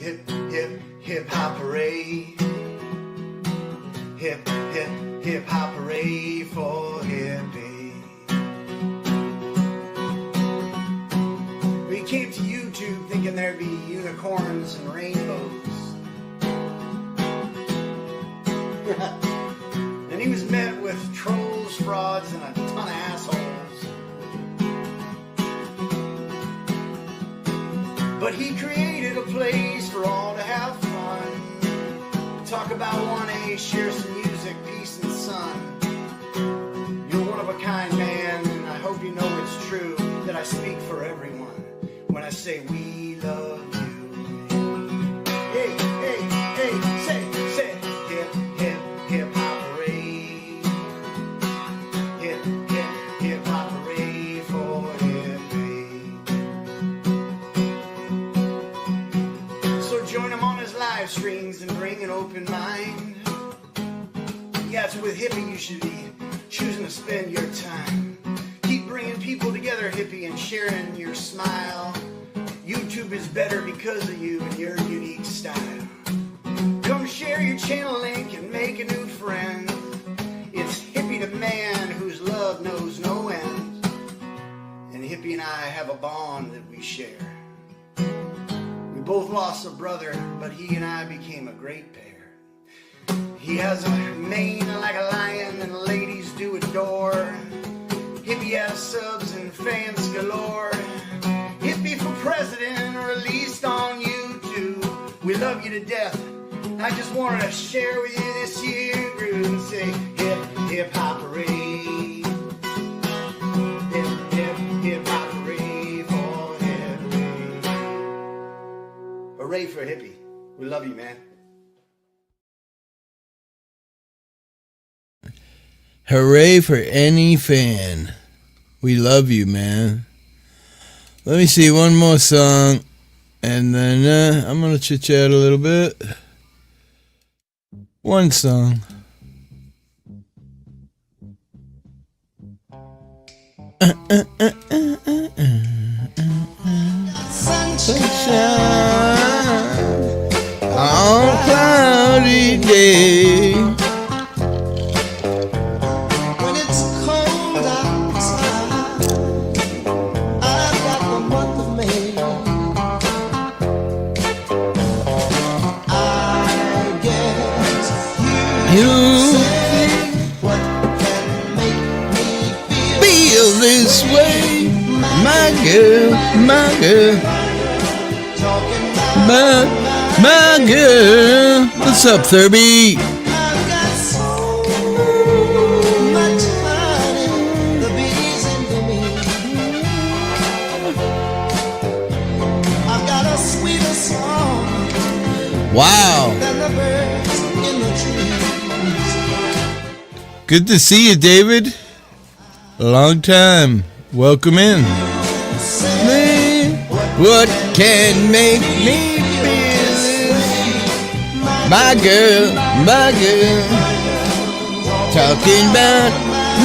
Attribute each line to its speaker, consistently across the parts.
Speaker 1: hip, hip, hip hop hooray. Hip, hip, hip hop hooray for hippie. We came to YouTube thinking there'd be unicorns and rainbows. And he was met with trolls, frauds, and a ton of assholes. But he created a place for all to have fun. Talk about 1A, share some music, peace and sun. You're one of a kind, man, and I hope you know it's true that I speak for everyone when I say we love you. Hey, hey, hey, say, hip, hip, hip hop hooray. Hip, hip, hip hop hooray for hippie. So join him on his live streams and bring an open mind. Yeah, it's with hippie you should be choosing to spend your time. Keep bringing people together, hippie, and sharing your smile. YouTube is better because of you and your unique style. Come share your channel link and make a new friend. It's hippie the man whose love knows no end. And hippie and I have a bond that we share. We both lost a brother, but he and I became a great pair. He has a mane like a lion and ladies do adore. Hippie has subs and fans galore. Hippie for president, released on YouTube. We love you to death. I just wanted to share with you this year groove and say hip, hip hop hooray. Hip, hip, hip hop hooray for hippie. Hooray for hippie. We love you, man.
Speaker 2: Hooray for any fan. We love you, man. Let me see one more song, and then I'm going to chit-chat a little bit. One song. Sunshine on a cloudy day. What can make me feel this way? My girl, my girl, my girl. What's up, Thurby?
Speaker 3: I've got so much honey, the bees into me. I've got a sweeter song.
Speaker 2: Wow.
Speaker 3: Than the birds in the trees.
Speaker 2: Good to see you, David. A long time. Welcome in. What can make me feel this? My girl, talking about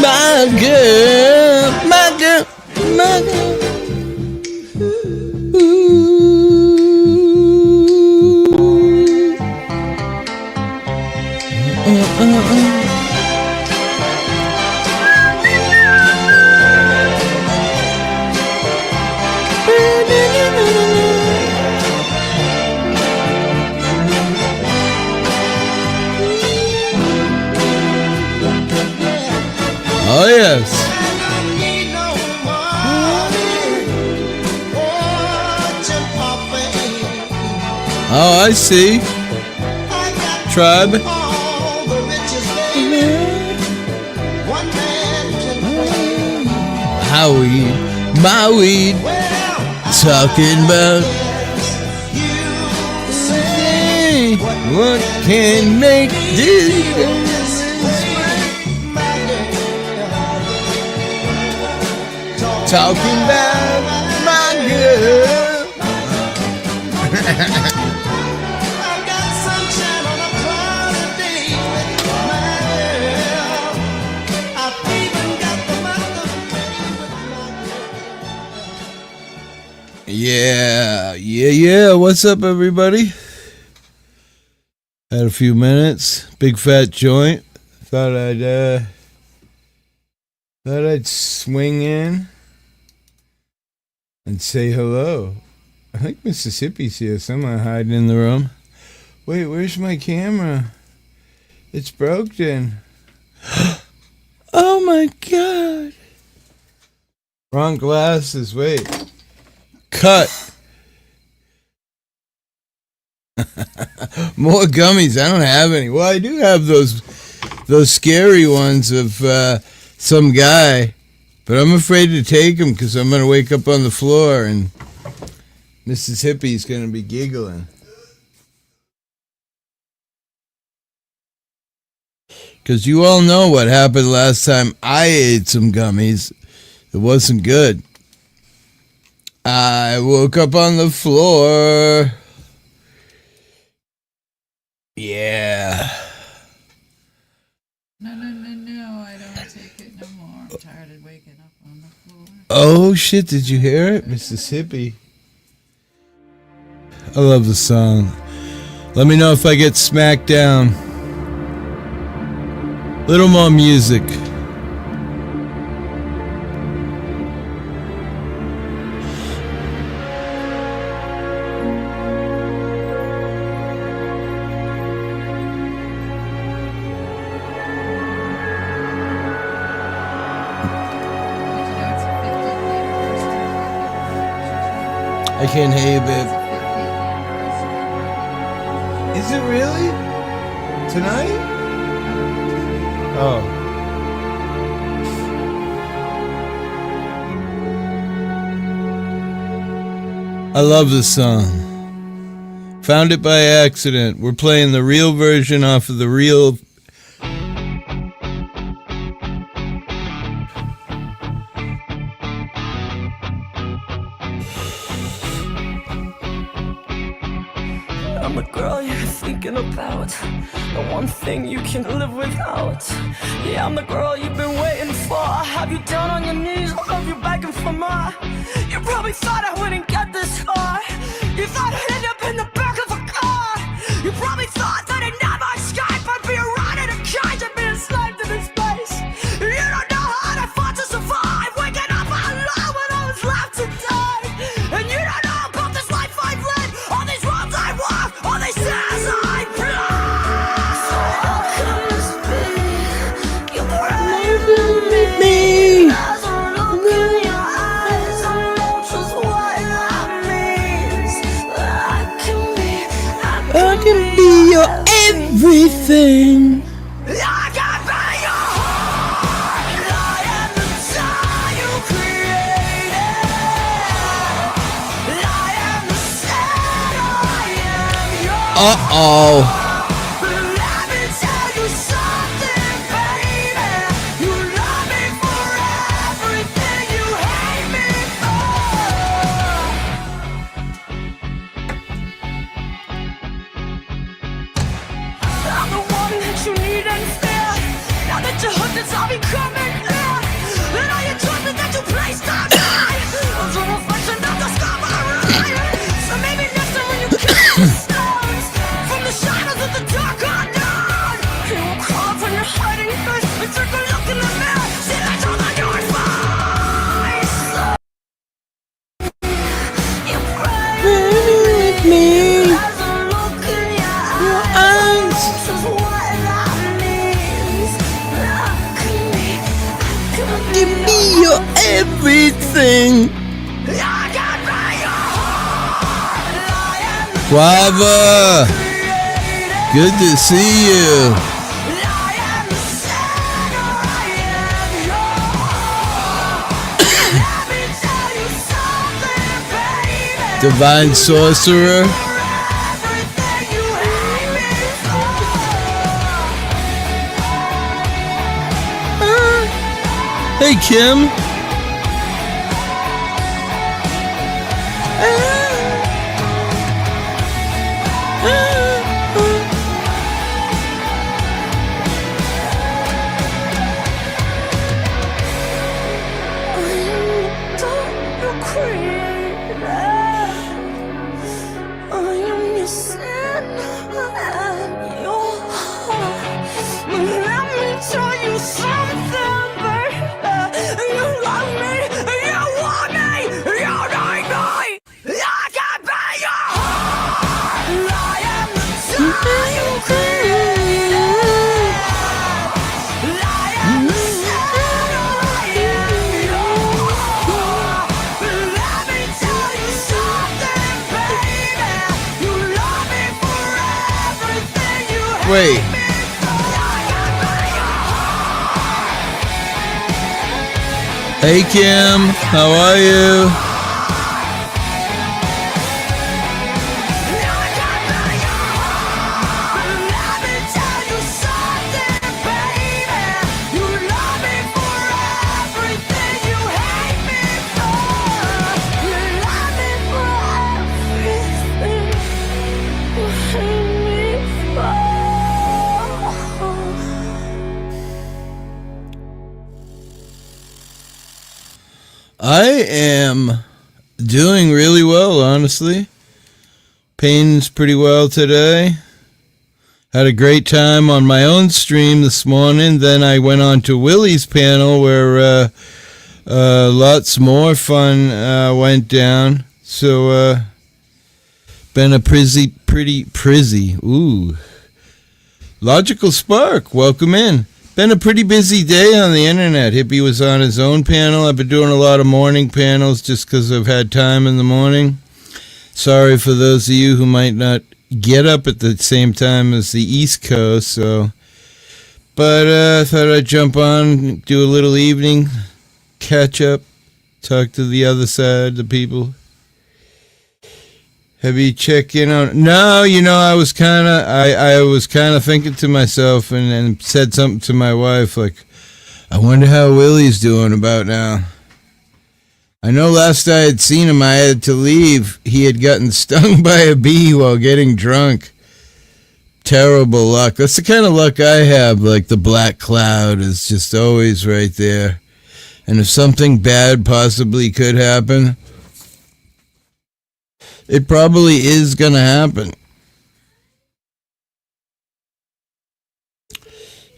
Speaker 2: my girl, my girl, my girl. Oh, yes. Oh, I see. Tribe. My weed, talking about what can make this. Talking about my girl.
Speaker 3: I've got sunshine on a cloudy day with my girl. I've even got the month of May with my girl.
Speaker 2: Yeah. What's up, everybody? Had a few minutes. Big fat joint. Thought I'd swing in and say hello. I think Mississippi's here somewhere hiding in the room. Wait, where's my camera? It's broken. Oh my god. Wrong glasses. Wait. Cut. More gummies. I don't have any. Well, I do have those scary ones of some guy, but I'm afraid to take them because I'm going to wake up on the floor and Mrs. Hippie's going to be giggling. Because you all know what happened last time I ate some gummies. It wasn't good. I woke up on the floor. Yeah.
Speaker 4: No, I don't take it no more. I'm tired of waking up on the floor.
Speaker 2: Oh, shit, did you hear it? Mississippi. I love the song. Let me know if I get smacked down. Little more music. I can't hear you, babe. Is it really? Tonight? Oh. I love this song. Found it by accident. We're playing the real version off of the real...
Speaker 5: I'm the girl you're thinking about, the one thing you can live without. Yeah, I'm the girl you've been waiting for. I have you down on your knees, I love you begging for more. You probably thought I wouldn't get this far. You thought I'd end up in the back of a car. You probably thought that I'd never escape. I'd be around in a cage and be enslaved in this space. You don't know how I fought to survive, waking up alone when I was left to die. And you don't know about this life I've led, all these roads I walk, all these stairs I climb. So how can this be? You brave me. As I look in your eyes, I know just what that means. I can be
Speaker 2: your everything.
Speaker 5: I can be your heart. I am the star you created. I am the center. I am your
Speaker 2: Uh-oh.
Speaker 5: Let me tell you something, baby. You love me for everything you hate me for. I'm the one that you need and fear. Now that you're hooked, it's all becoming clear. And all your choices that you placed on me was a reflection of discovery. So maybe next time when you catch the stones from the shadows of the dark unknown, you will crawl from your hiding place and take a look in the mirror. See that you're the your face. You pray with me as I look in your eyes. This is what that means.
Speaker 2: Give me your everything.
Speaker 5: I can be your heart. I am the
Speaker 2: Guava.
Speaker 5: creator.
Speaker 2: Good to see you.
Speaker 5: I am the center. I am your heart. Let me tell you something, baby.
Speaker 2: Divine sorcerer.
Speaker 5: For everything you hate me for.
Speaker 2: Hey, Kim.
Speaker 5: I am your sin and
Speaker 2: wait. Hey Kim, how are you? I am doing really well, honestly. Pain's pretty well today. Had a great time on my own stream this morning. Then I went on to Willie's panel where lots more fun went down. So, been a pretty prizzy. Ooh. Logical Spark, welcome in. Been a pretty busy day on the internet. Hippie was on his own panel. I've been doing a lot of morning panels just because I've had time in the morning. Sorry for those of you who might not get up at the same time as the East Coast. But I thought I'd jump on, do a little evening catch up, talk to the other side, the people. Have you checked in on? No, I was kind of thinking to myself and said something to my wife like, I wonder how Willie's doing about now. I know last I had seen him, I had to leave. He had gotten stung by a bee while getting drunk. Terrible luck. That's the kind of luck I have. Like the black cloud is just always right there. And if something bad possibly could happen, it probably is going to happen.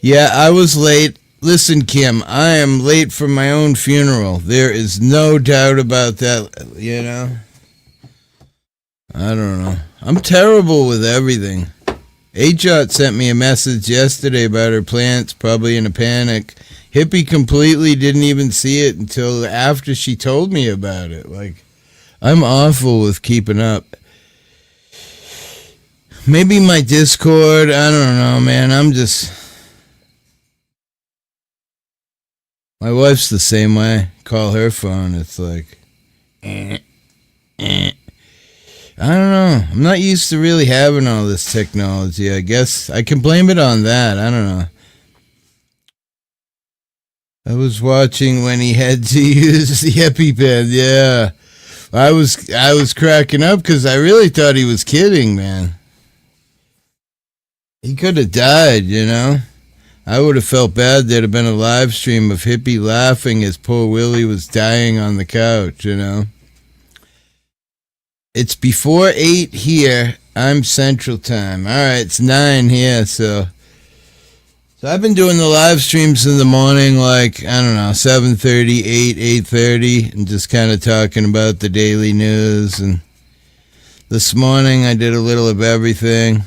Speaker 2: Yeah, I was late. Listen, Kim, I am late for my own funeral. There is no doubt about that, I don't know. I'm terrible with everything. H.Ot sent me a message yesterday about her plants, probably in a panic. Hippie completely didn't even see it until after she told me about it. Like, I'm awful with keeping up. Maybe my Discord, I don't know, man. My wife's the same way. Call her phone, it's like, I don't know. I'm not used to really having all this technology. I guess I can blame it on that. I don't know. I was watching when he had to use the EpiPen. Yeah. I was cracking up because I really thought he was kidding, man. He could have died, I would have felt bad. There'd have been a live stream of Hippie laughing as poor Willie was dying on the couch, It's before 8 here. I'm Central Time. All right, it's 9 here, so I've been doing the live streams in the morning, like, I don't know, 7:30, 8:30, and just kind of talking about the daily news. And this morning I did a little of everything.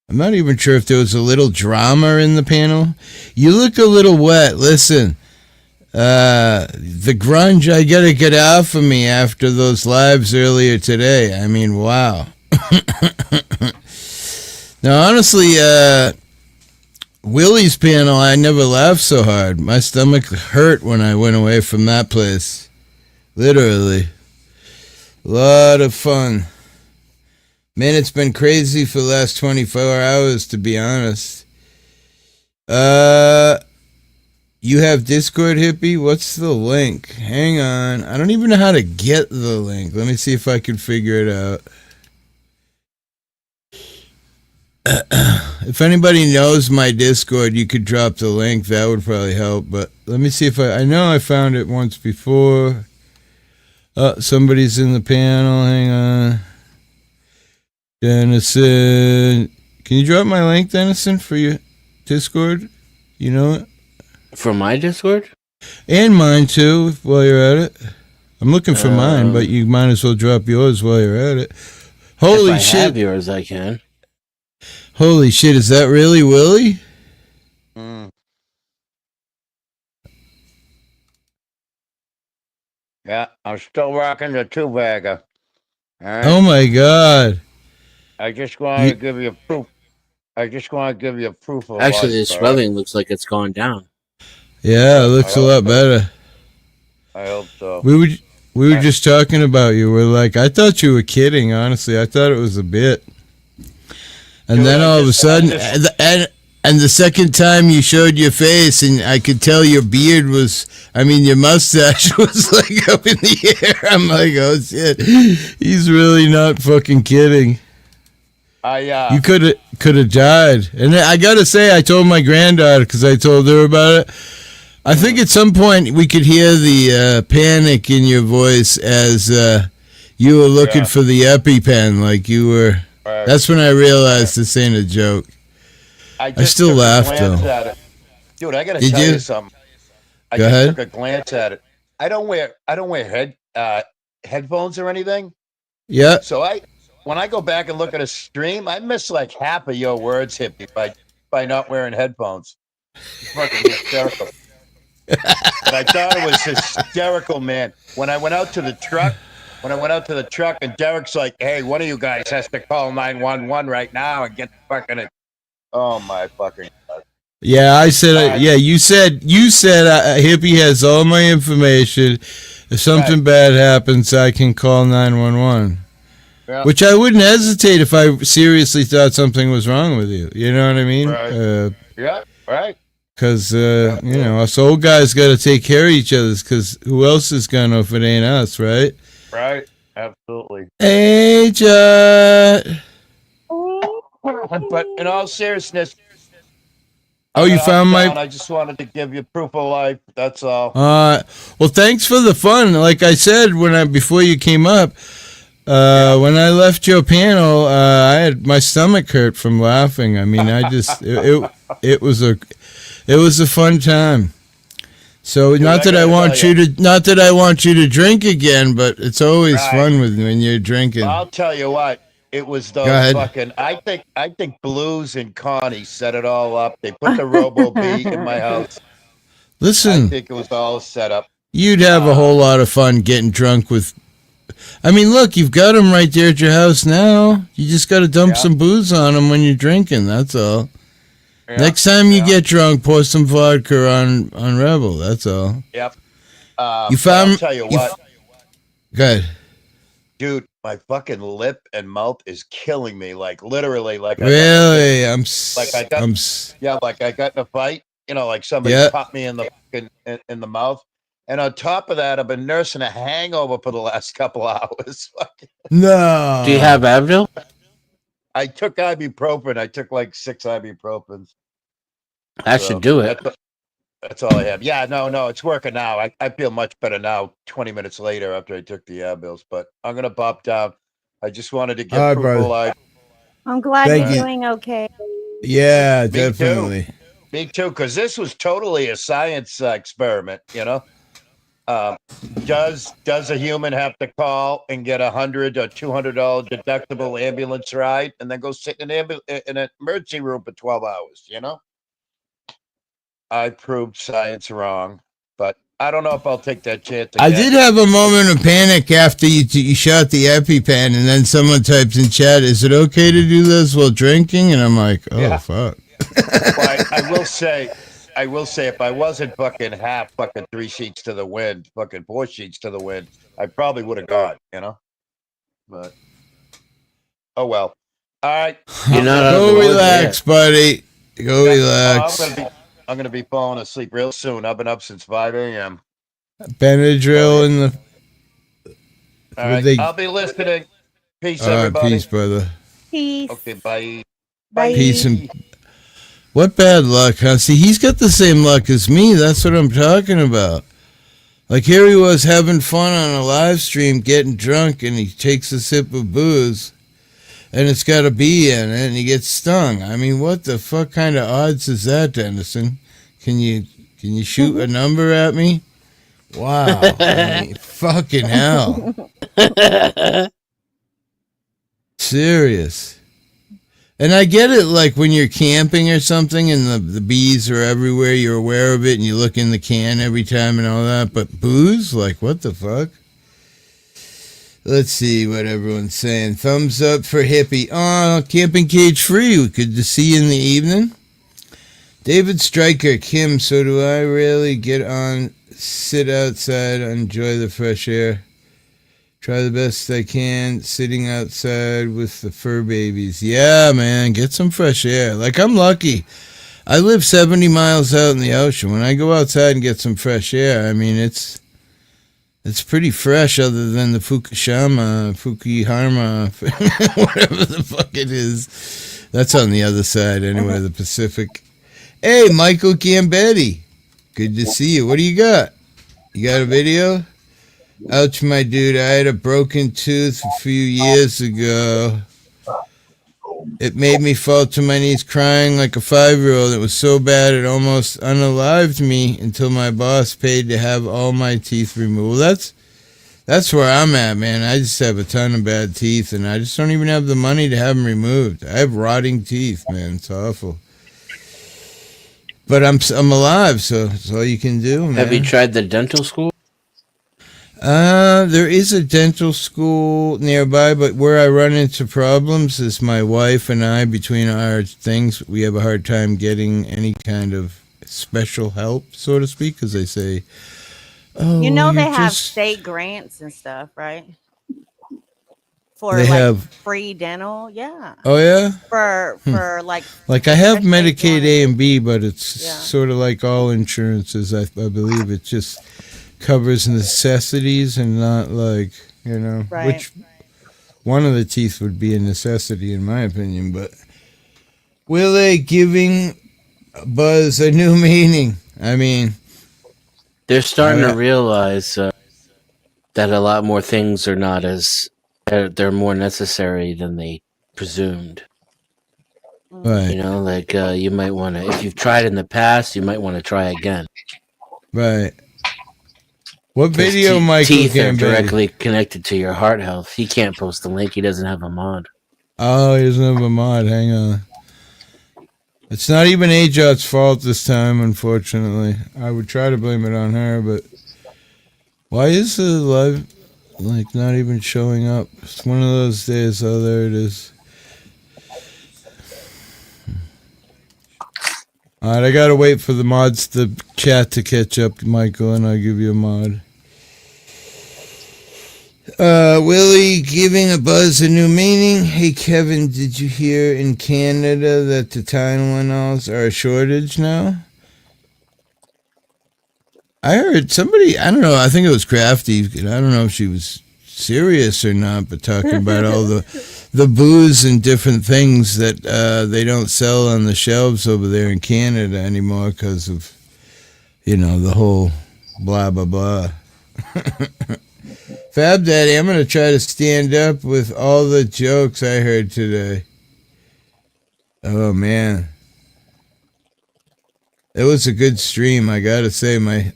Speaker 2: I'm not even sure if there was a little drama in the panel. You look a little wet. Listen, the grunge I gotta get off of me after those lives earlier today. I mean, wow. Now, honestly, Willie's panel, I never laughed so hard. My stomach hurt when I went away from that place. Literally. A lot of fun. Man, it's been crazy for the last 24 hours, to be honest. You have Discord, Hippie? What's the link? Hang on. I don't even know how to get the link. Let me see if I can figure it out. If anybody knows my Discord, you could drop the link. That would probably help. But let me see if I know I found it once before. Somebody's in the panel. Hang on. Dennison. Can you drop my link, Dennison, for your Discord? You know it?
Speaker 6: For my Discord?
Speaker 2: And mine, too, while you're at it. I'm looking for mine, but you might as well drop yours while you're at it. Holy shit.
Speaker 6: If I have yours, I can.
Speaker 2: Holy shit, is that really Willie?
Speaker 7: Yeah, I'm still rocking the two-bagger. All right.
Speaker 2: Oh my god.
Speaker 7: I just want to give you proof. I just want to give you proof of
Speaker 6: Actually, the
Speaker 7: life, all right?
Speaker 6: swelling looks like it's gone down.
Speaker 2: Yeah, it looks
Speaker 7: I
Speaker 2: a
Speaker 7: hope
Speaker 2: lot
Speaker 7: so.
Speaker 2: better.
Speaker 7: I hope so.
Speaker 2: We were just talking about you. We're like, I thought you were kidding. Honestly, I thought it was a bit. And
Speaker 7: Dude,
Speaker 2: then
Speaker 7: I
Speaker 2: all of a
Speaker 7: just-
Speaker 2: sudden,
Speaker 7: I just-
Speaker 2: and the second time you showed your face, and I could tell your beard was, I mean, your mustache was like up in the air. I'm like, oh shit, he's really not fucking kidding. You could have died. And I gotta say, I told my granddaughter because I told her about it. I think at some point we could hear the panic in your voice as you were looking for the EpiPen, like you were. That's when I realized this ain't a joke. I still
Speaker 7: took a
Speaker 2: laughed,
Speaker 7: glance
Speaker 2: though.
Speaker 7: at it. Dude, I gotta
Speaker 2: Did
Speaker 7: tell
Speaker 2: you?
Speaker 7: you something. I
Speaker 2: Go
Speaker 7: just
Speaker 2: ahead.
Speaker 7: took a glance at it. I don't wear headphones or anything.
Speaker 2: Yeah.
Speaker 7: So when I go back and look at a stream, I miss like half of your words, Hippie, by not wearing headphones. It's fucking hysterical. But I thought it was hysterical, man. When I went out to the truck, and Derek's like, "Hey, one of you guys has to call 911 right now and get the fucking." Oh my fucking God.
Speaker 2: Yeah, I said. Yeah, you said. Hippie has all my information. If something bad happens, I can call 911.
Speaker 7: Yeah.
Speaker 2: Which I wouldn't hesitate if I seriously thought something was wrong with you. You know what I mean?
Speaker 7: Right. Yeah, right.
Speaker 2: Because, you know, us old guys got to take care of each other because who else is going to if it ain't us, right?
Speaker 7: Right. Absolutely.
Speaker 2: Hey, Judd.
Speaker 7: But in all seriousness,
Speaker 2: Oh, you found my...
Speaker 7: I just wanted to give you proof of life. That's all.
Speaker 2: Well, thanks for the fun. Like I said, before you came up, when I left your panel, I had my stomach hurt from laughing. I mean, I just it was a fun time. So
Speaker 7: Dude,
Speaker 2: not that I want you to drink again, but it's always fun when you're drinking.
Speaker 7: I'll tell you what. It was those fucking. I think Blues and Connie set it all up. They put the Robo B in my house.
Speaker 2: Listen,
Speaker 7: I think it was all set up.
Speaker 2: You'd have a whole lot of fun getting drunk with. I mean, look, you've got them right there at your house now. You just got to dump some booze on them when you're drinking. That's all. Yeah, next time you get drunk, pour some vodka on Rebel. That's all.
Speaker 7: Yep.
Speaker 2: You found.
Speaker 7: I'll tell you what.
Speaker 2: Go ahead.
Speaker 7: Dude, my fucking lip and mouth is killing me. Like literally, like
Speaker 2: really, I
Speaker 7: got in a fight. You know, like somebody popped me in the in the mouth. And on top of that, I've been nursing a hangover for the last couple hours.
Speaker 2: No.
Speaker 6: Do you have Advil?
Speaker 7: I took ibuprofen. I took like 6 ibuprofens.
Speaker 6: That should do it.
Speaker 7: That's all I have. Yeah, no, it's working now. I feel much better now, 20 minutes later after I took the Advils. But I'm going to pop down. I just wanted to get proof of life.
Speaker 8: I'm glad you're doing okay.
Speaker 2: Yeah, definitely.
Speaker 7: Me too, because this was totally a science experiment, you know? Does a human have to call and get $100 or $200 deductible ambulance ride and then go sit in an emergency room for 12 hours, you know? I proved science wrong, but I don't know if I'll take that chance again.
Speaker 2: I did have a moment of panic after you shot the EpiPen, and then someone types in chat, "Is it okay to do this while drinking?" And I'm like, "Oh fuck."
Speaker 7: Well, I will say, if I wasn't fucking 3 sheets to the wind, fucking 4 sheets to the wind, I probably would have gone, you know. But oh well. All right.
Speaker 2: Go relax, buddy. Go relax.
Speaker 7: I'm gonna be falling asleep real soon. I've been up since 5 a.m.
Speaker 2: Benadryl in the.
Speaker 7: All right. I'll be listening. Peace, everybody.
Speaker 2: Peace, brother.
Speaker 8: Peace.
Speaker 7: Okay, bye.
Speaker 8: Bye.
Speaker 2: Peace and. What bad luck, huh? See, he's got the same luck as me. That's what I'm talking about. Like, here he was having fun on a live stream, getting drunk, and he takes a sip of booze, and it's got a bee in it, and he gets stung. I mean, what the fuck kind of odds is that, Dennison? Can you shoot a number at me? Wow. I mean, fucking hell. Serious. And I get it, like when you're camping or something and the bees are everywhere, you're aware of it and you look in the can every time and all that. But booze? Like, what the fuck? Let's see what everyone's saying. Thumbs up for Hippie. Oh, camping cage free. Good to see you in the evening. David Stryker, Kim, so do I really get on, sit outside, enjoy the fresh air. Try the best I can sitting outside with the fur babies. Yeah, man, get some fresh air. Like, I'm lucky. I live 70 miles out in the ocean. When I go outside and get some fresh air, I mean, it's pretty fresh other than the Fukuyama, whatever the fuck it is. That's on the other side anyway, the Pacific. Hey, Michael Gambetti. Good to see you. What do you got? You got a video? Ouch, my dude. I had a broken tooth a few years ago. It made me fall to my knees crying like a 5-year-old. It was so bad it almost unalived me until my boss paid to have all my teeth removed. Well, that's where I'm at, man. I just have a ton of bad teeth, and I just don't even have the money to have them removed. I have rotting teeth, man. It's awful. But I'm alive, so that's all you can do, man.
Speaker 6: Have you tried the dental school?
Speaker 2: There is a dental school nearby, but where I run into problems is my wife and I, between our things, we have a hard time getting any kind of special help, so to speak, because they say, oh,
Speaker 8: You know they have
Speaker 2: just...
Speaker 8: state grants and stuff, right? For
Speaker 2: They
Speaker 8: like
Speaker 2: have...
Speaker 8: free dental, yeah.
Speaker 2: Oh, yeah?
Speaker 8: For like
Speaker 2: I have
Speaker 8: especially if you
Speaker 2: Medicaid
Speaker 8: wanna-
Speaker 2: A and B, but it's
Speaker 8: Yeah.
Speaker 2: sort of like all insurances. I believe it just covers necessities and not like, you know,
Speaker 8: Right.
Speaker 2: which one of the teeth would be a necessity in my opinion. But will they giving Buzz a new meaning? I mean,
Speaker 6: They're starting to realize that a lot more things are not as they're more necessary than they presumed.
Speaker 2: right,
Speaker 6: You know, like you might want to, if you've tried in the past, you might want to try again.
Speaker 2: right. What
Speaker 6: 'Cause
Speaker 2: video, Michael
Speaker 6: teeth are
Speaker 2: Gambetti?
Speaker 6: directly connected to your heart health. He can't post the link. He doesn't have a mod.
Speaker 2: Oh, he doesn't have a mod. Hang on. It's not even Ajot's fault this time, unfortunately. I would try to blame it on her, but why is the live like not even showing up? It's one of those days. Oh, there it is. All right, I gotta wait for the mods, the chat to catch up, Michael, and I'll give you a mod. Willie giving a buzz a new meaning. Hey, Kevin, did you hear in Canada that the Tylenols are a shortage now? I heard somebody, I don't know, I think it was Crafty. I don't know if she was serious or not, but talking about all the booze and different things that they don't sell on the shelves over there in Canada anymore because of, you know, the whole blah, blah, blah. Fab Daddy, I'm going to try to stand up with all the jokes I heard today. Oh, man. It was a good stream, I got to say. My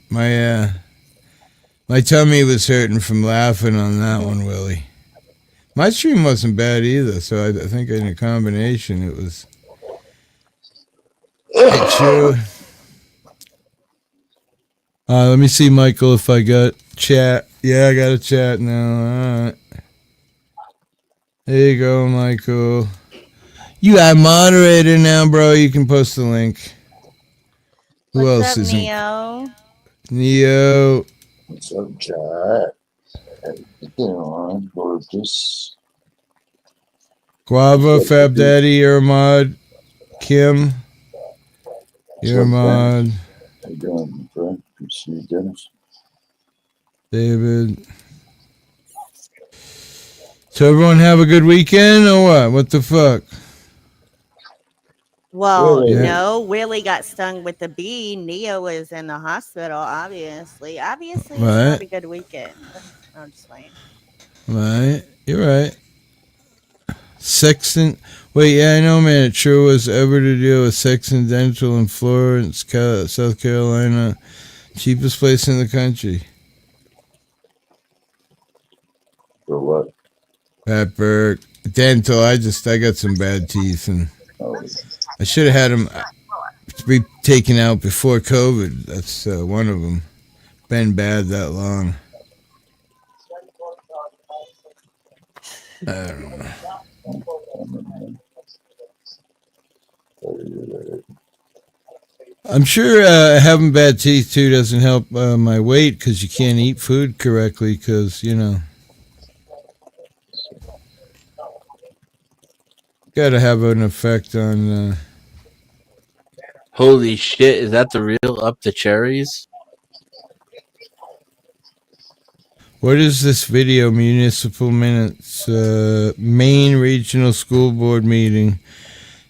Speaker 2: tummy was hurting from laughing on that one, Willie. My stream wasn't bad either, so I think in a combination it was... true. Let me see, Michael, if I got chat. Yeah, I got a chat now. All right. There you go, Michael. You are moderator now, bro. You can post the link. Who
Speaker 8: What's
Speaker 2: else
Speaker 8: up,
Speaker 2: isn't?
Speaker 8: Neo?
Speaker 2: Neo.
Speaker 9: What's up, Jack? How you doing, gorgeous?
Speaker 2: Guava, Fab Daddy, you're a mod. Kim, you're a mod.
Speaker 9: How you doing, my friend? Good to see you, Dennis.
Speaker 2: David. So everyone have a good weekend or what? What the fuck?
Speaker 8: Well,
Speaker 9: Willie.
Speaker 8: no, Willie got stung with a bee. Neo was in the hospital, obviously. Obviously,
Speaker 2: Right.
Speaker 8: it's not a good weekend. I'm just saying.
Speaker 2: Right. You're right. Sexton. Wait, yeah, I know, man. It sure was ever to deal with Sexton Dental in Florence, South Carolina. Cheapest place in the country.
Speaker 9: For what?
Speaker 2: Pat Burke. Dental. I got some bad teeth and
Speaker 9: Oh,
Speaker 2: I should have had them be taken out before COVID. That's one of them. Been bad that long. I don't know. I'm sure having bad teeth too doesn't help my weight because you can't eat food correctly because, you know, got to have an effect on.
Speaker 6: Holy shit! Is that the real Up the Cherries?
Speaker 2: What is this video? Municipal minutes. Maine Regional School Board meeting.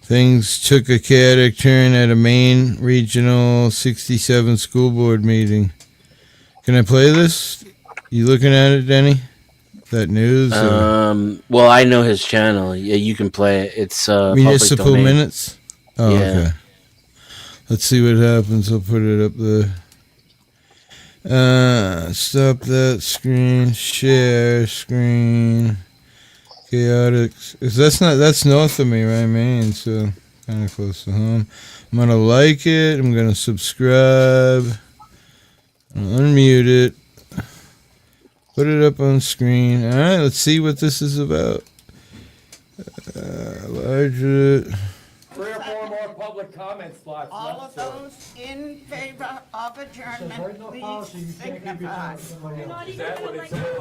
Speaker 2: Things took a chaotic turn at a Maine Regional 67 School Board meeting. Can I play this? You looking at it, Denny? That news?
Speaker 6: Well, I know his channel. Yeah, you can play it. It's
Speaker 2: Municipal
Speaker 6: public domain.
Speaker 2: minutes? Oh,
Speaker 6: Yeah.
Speaker 2: okay. Let's see what happens. I'll put it up there. Stop that screen. Share screen. Chaotic. That's north of me, right, Maine? So kind of close to home. I'm gonna like it. I'm gonna subscribe. I'll unmute it. Put it up on screen. All right, let's see what this is about. Larger.
Speaker 10: 3 or 4 more public comment slots.
Speaker 11: All of those in favor of adjournment, please signify.
Speaker 10: Is that what it says?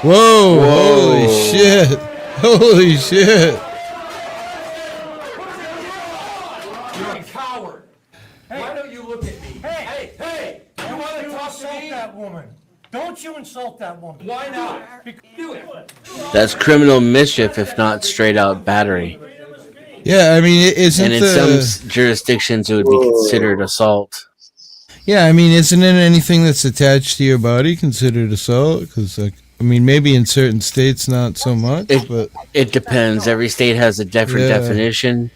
Speaker 2: Whoa! Holy shit! Holy shit!
Speaker 10: You're a coward. Why don't you look at me? Hey! You want to talk to me?
Speaker 11: That woman. Don't you insult that woman.
Speaker 10: Why not? Do it.
Speaker 6: That's criminal mischief, if not straight out battery.
Speaker 2: Yeah, I mean, isn't
Speaker 6: And in some jurisdictions, it would be considered assault.
Speaker 2: Yeah, I mean, isn't it anything that's attached to your body considered assault? Because, like, I mean, maybe in certain states not so much, but
Speaker 6: It depends. Every state has a different
Speaker 2: Yeah.
Speaker 6: definition.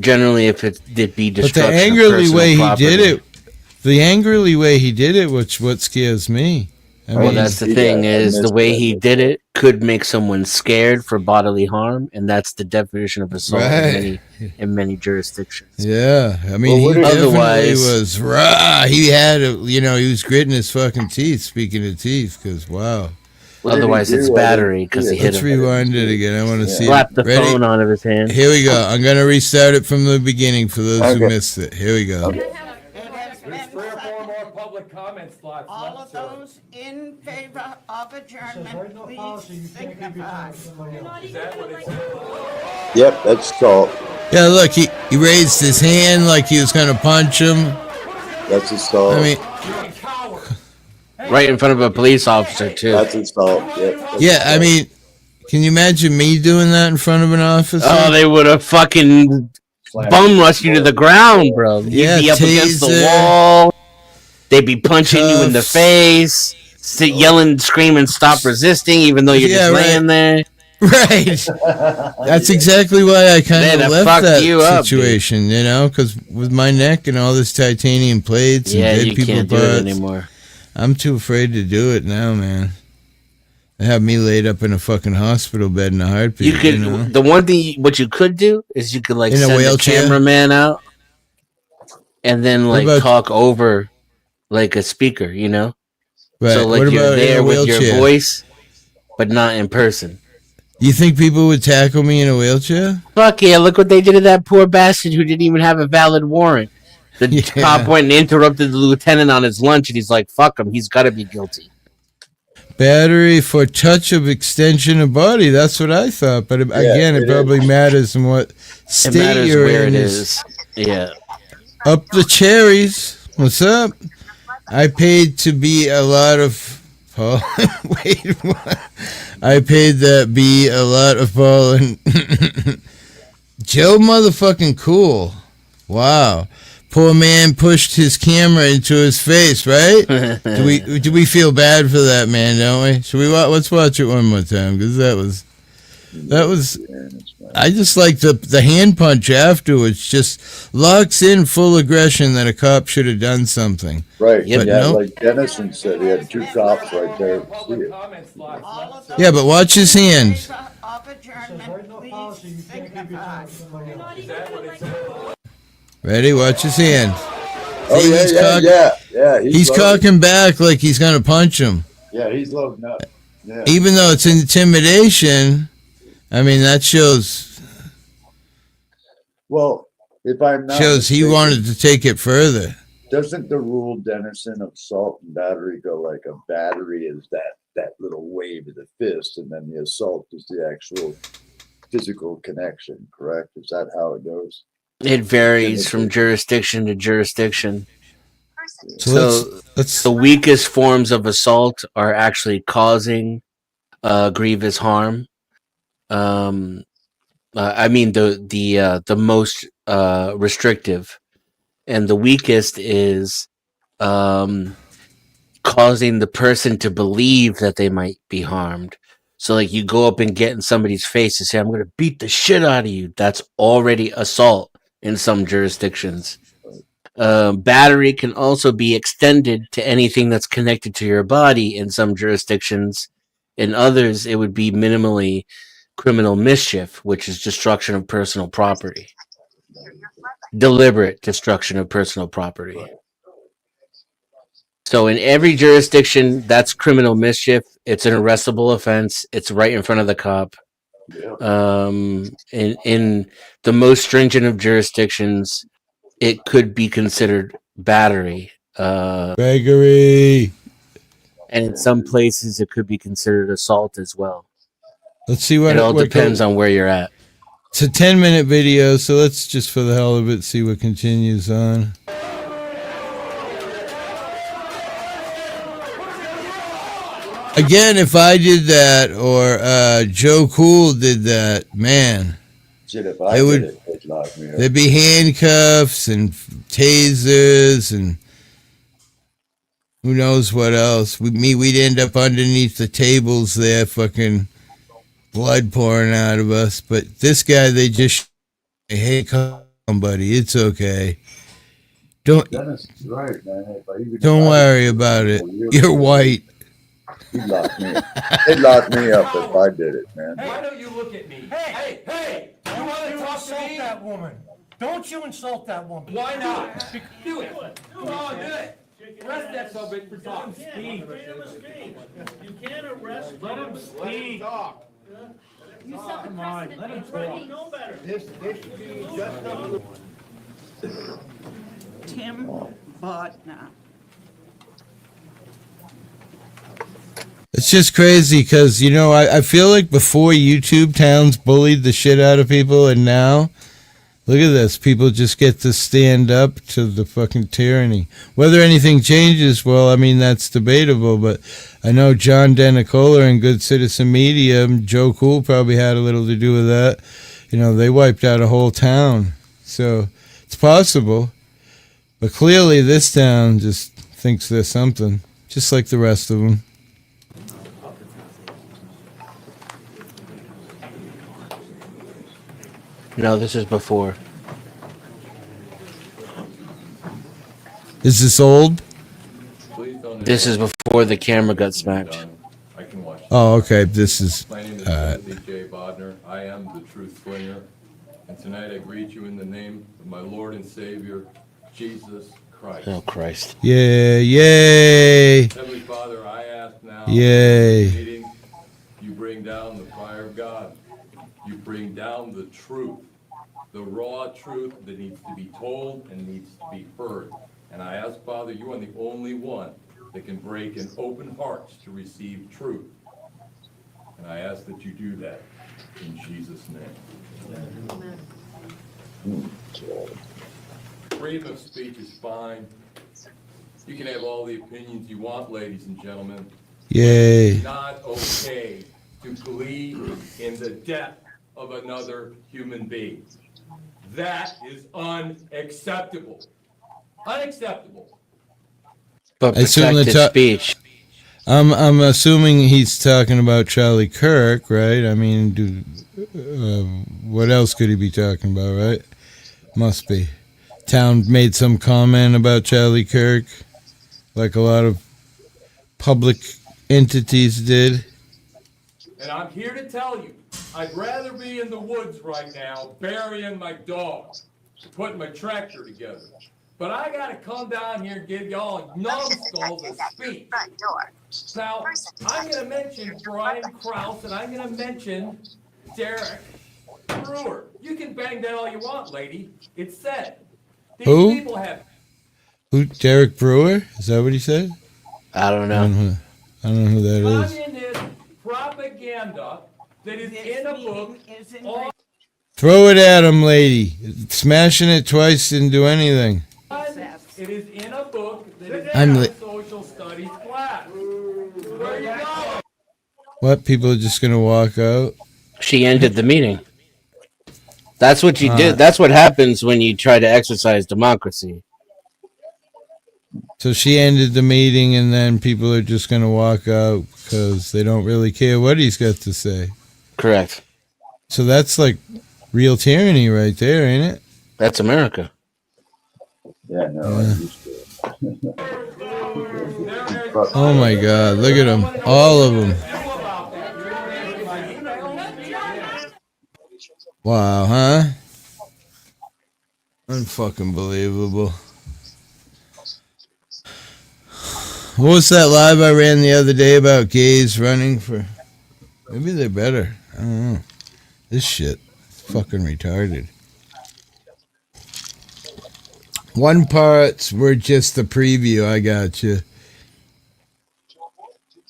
Speaker 6: Generally, if it did be
Speaker 2: but
Speaker 6: destruction
Speaker 2: the
Speaker 6: of
Speaker 2: angrily
Speaker 6: personal
Speaker 2: way
Speaker 6: property.
Speaker 2: he did it, the angrily way he did it, which what scares me. I
Speaker 6: Well,
Speaker 2: mean,
Speaker 6: that's the thing is the way he did it could make someone scared for bodily harm, and that's the definition of assault
Speaker 2: Right.
Speaker 6: in many jurisdictions.
Speaker 2: yeah, I mean,
Speaker 6: Well,
Speaker 2: he definitely
Speaker 6: otherwise-
Speaker 2: was raw. He had, he was gritting his fucking teeth. Speaking of teeth, because wow.
Speaker 6: Otherwise, it's battery because he hit
Speaker 2: Let's
Speaker 6: him.
Speaker 2: rewind it again. I want to see.
Speaker 6: Slap the
Speaker 2: Ready?
Speaker 6: phone out of his hand.
Speaker 2: Here we go. I'm gonna restart it from the beginning for those who missed it. Here we go.
Speaker 11: It has
Speaker 10: There's
Speaker 11: been
Speaker 10: 3 or 4
Speaker 11: seconded.
Speaker 10: more public comment slots.
Speaker 11: All
Speaker 10: left,
Speaker 11: of
Speaker 10: sir.
Speaker 11: those in favor of adjournment, please signify.
Speaker 10: Is that what it says?
Speaker 9: Yep, that's assault.
Speaker 2: Yeah, look, he raised his hand like he was gonna punch him.
Speaker 9: That's assault.
Speaker 2: I mean,
Speaker 10: You're a coward.
Speaker 6: Right in front of a police officer, too.
Speaker 9: That's assault. Yep. that's
Speaker 2: yeah, I
Speaker 9: assault.
Speaker 2: mean, can you imagine me doing that in front of an officer?
Speaker 6: Oh, they would have fucking bum rushed you to the ground, bro. You'd
Speaker 2: Yeah,
Speaker 6: be up against the
Speaker 2: taser.
Speaker 6: wall. They'd be punching you in the
Speaker 2: Cuffs.
Speaker 6: face, yelling, screaming, "Stop resisting!" Even though you're
Speaker 2: Yeah,
Speaker 6: just
Speaker 2: right.
Speaker 6: laying there.
Speaker 2: Right. That's exactly why I kind
Speaker 6: Man,
Speaker 2: of
Speaker 6: that
Speaker 2: left
Speaker 6: fucked
Speaker 2: that
Speaker 6: you up,
Speaker 2: situation, because with my neck and all this titanium plates and
Speaker 6: Yeah,
Speaker 2: dead
Speaker 6: you
Speaker 2: people
Speaker 6: can't do it
Speaker 2: parts,
Speaker 6: anymore.
Speaker 2: I'm too afraid to do it now, man. They have me laid up in a fucking hospital bed in a heartbeat.
Speaker 6: You could.
Speaker 2: know?
Speaker 6: The one thing, what you could do is you could like
Speaker 2: In a
Speaker 6: send the
Speaker 2: wheelchair?
Speaker 6: cameraman out, and then like
Speaker 2: about-
Speaker 6: talk over like a speaker, you know.
Speaker 2: Right.
Speaker 6: So like
Speaker 2: what
Speaker 6: you're
Speaker 2: about in
Speaker 6: there
Speaker 2: a
Speaker 6: with your
Speaker 2: wheelchair?
Speaker 6: voice, but not in person.
Speaker 2: You think people would tackle me in a wheelchair?
Speaker 6: Fuck yeah! Look what they did to that poor bastard who didn't even have a valid warrant. The
Speaker 2: Yeah.
Speaker 6: cop went and interrupted the lieutenant on his lunch, and he's like, "Fuck him! He's got to be guilty."
Speaker 2: Battery for touch of extension of body. That's what I thought. But again, it
Speaker 9: it
Speaker 2: probably
Speaker 9: is.
Speaker 2: matters in what
Speaker 6: It
Speaker 2: state
Speaker 6: matters
Speaker 2: you're
Speaker 6: where
Speaker 2: in.
Speaker 6: it is. Yeah.
Speaker 2: Up the cherries. What's up? I paid to be a lot of Paul. Wait, what? I paid that be a lot of Paul and Joe motherfucking cool. Wow. Poor man pushed his camera into his face, right? do we feel bad for that man, don't we? Should we let's watch it one more time because that was I just like the hand punch afterwards. Just locks in full aggression that a cop should have done something.
Speaker 9: Right.
Speaker 6: Yep.
Speaker 2: But
Speaker 9: Yeah,
Speaker 2: no.
Speaker 9: like Dennison said, he had 2 cops right there. See
Speaker 10: Public
Speaker 9: it.
Speaker 10: comment slots.
Speaker 11: All
Speaker 10: left,
Speaker 11: of
Speaker 10: sir.
Speaker 11: those
Speaker 2: Yeah, but watch his
Speaker 11: in
Speaker 2: hand.
Speaker 11: favor of adjournment, please signify.
Speaker 10: Is that what it says?
Speaker 2: Ready? Watch his hand.
Speaker 9: Oh,
Speaker 2: See,
Speaker 9: yeah,
Speaker 2: he's
Speaker 9: yeah,
Speaker 2: cock-
Speaker 9: yeah.
Speaker 2: He's
Speaker 9: loaded.
Speaker 2: cocking back like he's gonna punch him.
Speaker 9: Yeah, he's loading up. Yeah.
Speaker 2: Even though it's intimidation, I mean, that shows
Speaker 9: Well, if I'm not
Speaker 2: shows he
Speaker 9: mistaken,
Speaker 2: wanted to take it further.
Speaker 9: doesn't the rule, Dennison, of assault and battery go like a battery is that little wave of the fist, and then the assault is the actual physical connection, correct? Is that how it goes?
Speaker 6: It varies from jurisdiction to jurisdiction.
Speaker 2: So let's
Speaker 6: the weakest forms of assault are actually causing grievous harm. I mean the most restrictive, and the weakest is causing the person to believe that they might be harmed. So like you go up and get in somebody's face and say, "I'm going to beat the shit out of you." That's already assault in some jurisdictions. Battery can also be extended to anything that's connected to your body in some jurisdictions. In others, it would be minimally criminal mischief, which is destruction of personal property. Deliberate destruction of personal property. So in every jurisdiction, that's criminal mischief. It's an arrestable offense. It's right in front of the cop. In the most stringent of jurisdictions, it could be considered battery.
Speaker 2: Gregory.
Speaker 6: And in some places, it could be considered assault as well.
Speaker 2: Let's see what
Speaker 6: it all depends on where you're at.
Speaker 2: It's a 10-minute video, so let's just for the hell of it see what continues on. Again, if I did that or Joe Cool did that, man,
Speaker 9: Shit, if I
Speaker 2: would.
Speaker 9: did it, they'd lock me up.
Speaker 2: There'd be handcuffs and tasers and who knows what else. We'd end up underneath the tables there, fucking blood pouring out of us. But this guy, they just, hey, come on, buddy, it's okay.
Speaker 9: Dennis is right, man.
Speaker 2: Don't worry about it. You're white.
Speaker 9: He'd lock me up. They'd lock me up if I did it, man.
Speaker 10: Why don't you look at me? Hey! You want to talk to me?
Speaker 3: that woman. Don't you insult that woman.
Speaker 10: Why not? Do it. Come on, do it. Arrest that subject for talking.
Speaker 3: Speak. You can't arrest him. Let him speak.
Speaker 11: You set the
Speaker 3: Come on,
Speaker 11: precedent.
Speaker 3: let him
Speaker 11: Right.
Speaker 3: talk.
Speaker 11: You know better.
Speaker 3: This should be just
Speaker 11: Tim Bodnar.
Speaker 2: It's just crazy because, you know, I feel like before YouTube, towns bullied the shit out of people, and now, look at this. People just get to stand up to the fucking tyranny. Whether anything changes, well, I mean, that's debatable, but I know John Denicola and Good Citizen Media, Joe Cool probably had a little to do with that. You know, they wiped out a whole town. So it's possible. But clearly this town just thinks there's something, just like the rest of them.
Speaker 6: No, this is before.
Speaker 2: Is this old?
Speaker 6: This is before the camera got smacked.
Speaker 12: I can watch.
Speaker 2: Oh, okay. This is.
Speaker 12: My name is Timothy J. Bodnar. I am the Truth Slinger. And tonight I greet you in the name of my Lord and Savior, Jesus Christ.
Speaker 6: Oh, Christ.
Speaker 2: Yeah, yay.
Speaker 12: Heavenly Father, I ask now,
Speaker 2: Yay.
Speaker 12: in this meeting, you bring down the fire of God. You bring down the truth, the raw truth that needs to be told and needs to be heard. And I ask, Father, you are the only one that can break in open hearts to receive truth. And I ask that you do that in Jesus' name.
Speaker 9: Amen.
Speaker 12: Freedom of speech is fine. You can have all the opinions you want, ladies and gentlemen.
Speaker 2: Yay.
Speaker 12: It's not okay to believe in the death of another human being. That is unacceptable. Unacceptable.
Speaker 6: But
Speaker 2: I assume
Speaker 6: protected speech.
Speaker 2: I'm assuming he's talking about Charlie Kirk, right? I mean, what else could he be talking about, right? Must be. Town made some comment about Charlie Kirk, like a lot of public entities did.
Speaker 12: And I'm here to tell you, I'd rather be in the woods right now burying my dog, putting my tractor together. But I gotta come down here and give y'all numbskulls a speech. Now, I'm gonna mention Brian Krause, and I'm gonna mention Derek Brewer. You can bang that all you want, lady. It's said. These
Speaker 2: Who?
Speaker 12: people have
Speaker 2: Who? Derek Brewer? Is that what he said?
Speaker 6: I don't
Speaker 2: I don't
Speaker 6: know.
Speaker 2: know. I don't know who that is.
Speaker 12: communist propaganda that is in a book. All
Speaker 2: Throw it at him, lady. Smashing it twice didn't do anything.
Speaker 12: it is in a book that is
Speaker 2: I'm
Speaker 12: in a
Speaker 2: li-
Speaker 12: social studies class. Where you go?
Speaker 2: What? People are just gonna walk out?
Speaker 6: She ended the meeting. That's what you did. That's what happens when you try to exercise democracy.
Speaker 2: So she ended the meeting, and then people are just gonna walk out because they don't really care what he's got to say.
Speaker 6: Correct.
Speaker 2: So that's like real tyranny right there, ain't it?
Speaker 6: That's America.
Speaker 9: Yeah, no, I used to.
Speaker 2: Oh my God! Look at them, all of them. Wow, huh? Unfucking believable. What was that live I ran the other day about gays running for? Maybe they're better. I don't know. This shit is fucking retarded. One parts were just the preview. I got you.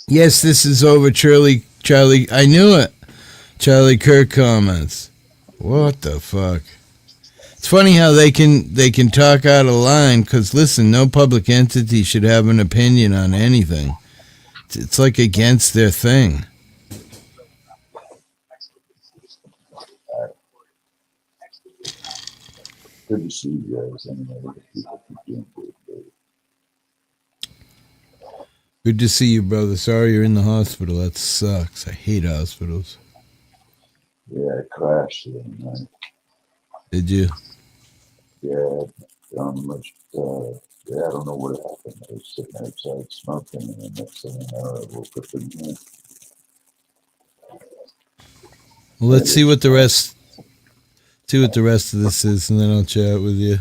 Speaker 2: Yes, this is over. Charlie. I knew it. Charlie Kirk comments. What the fuck? It's funny how they can talk out of line. Because listen, no public entity should have an opinion on anything. It's like against their thing.
Speaker 9: Good to see you guys. Anyway, people keep doing good.
Speaker 2: Good to see you, brother. Sorry you're in the hospital. That sucks. I hate hospitals.
Speaker 9: Yeah, I crashed the other night.
Speaker 2: Did you?
Speaker 9: Yeah, down much. Yeah, I don't know what happened. I was sitting outside smoking, and the next thing I know, I woke up in here.
Speaker 2: Well, let's see what the rest of this is, and then I'll chat with you.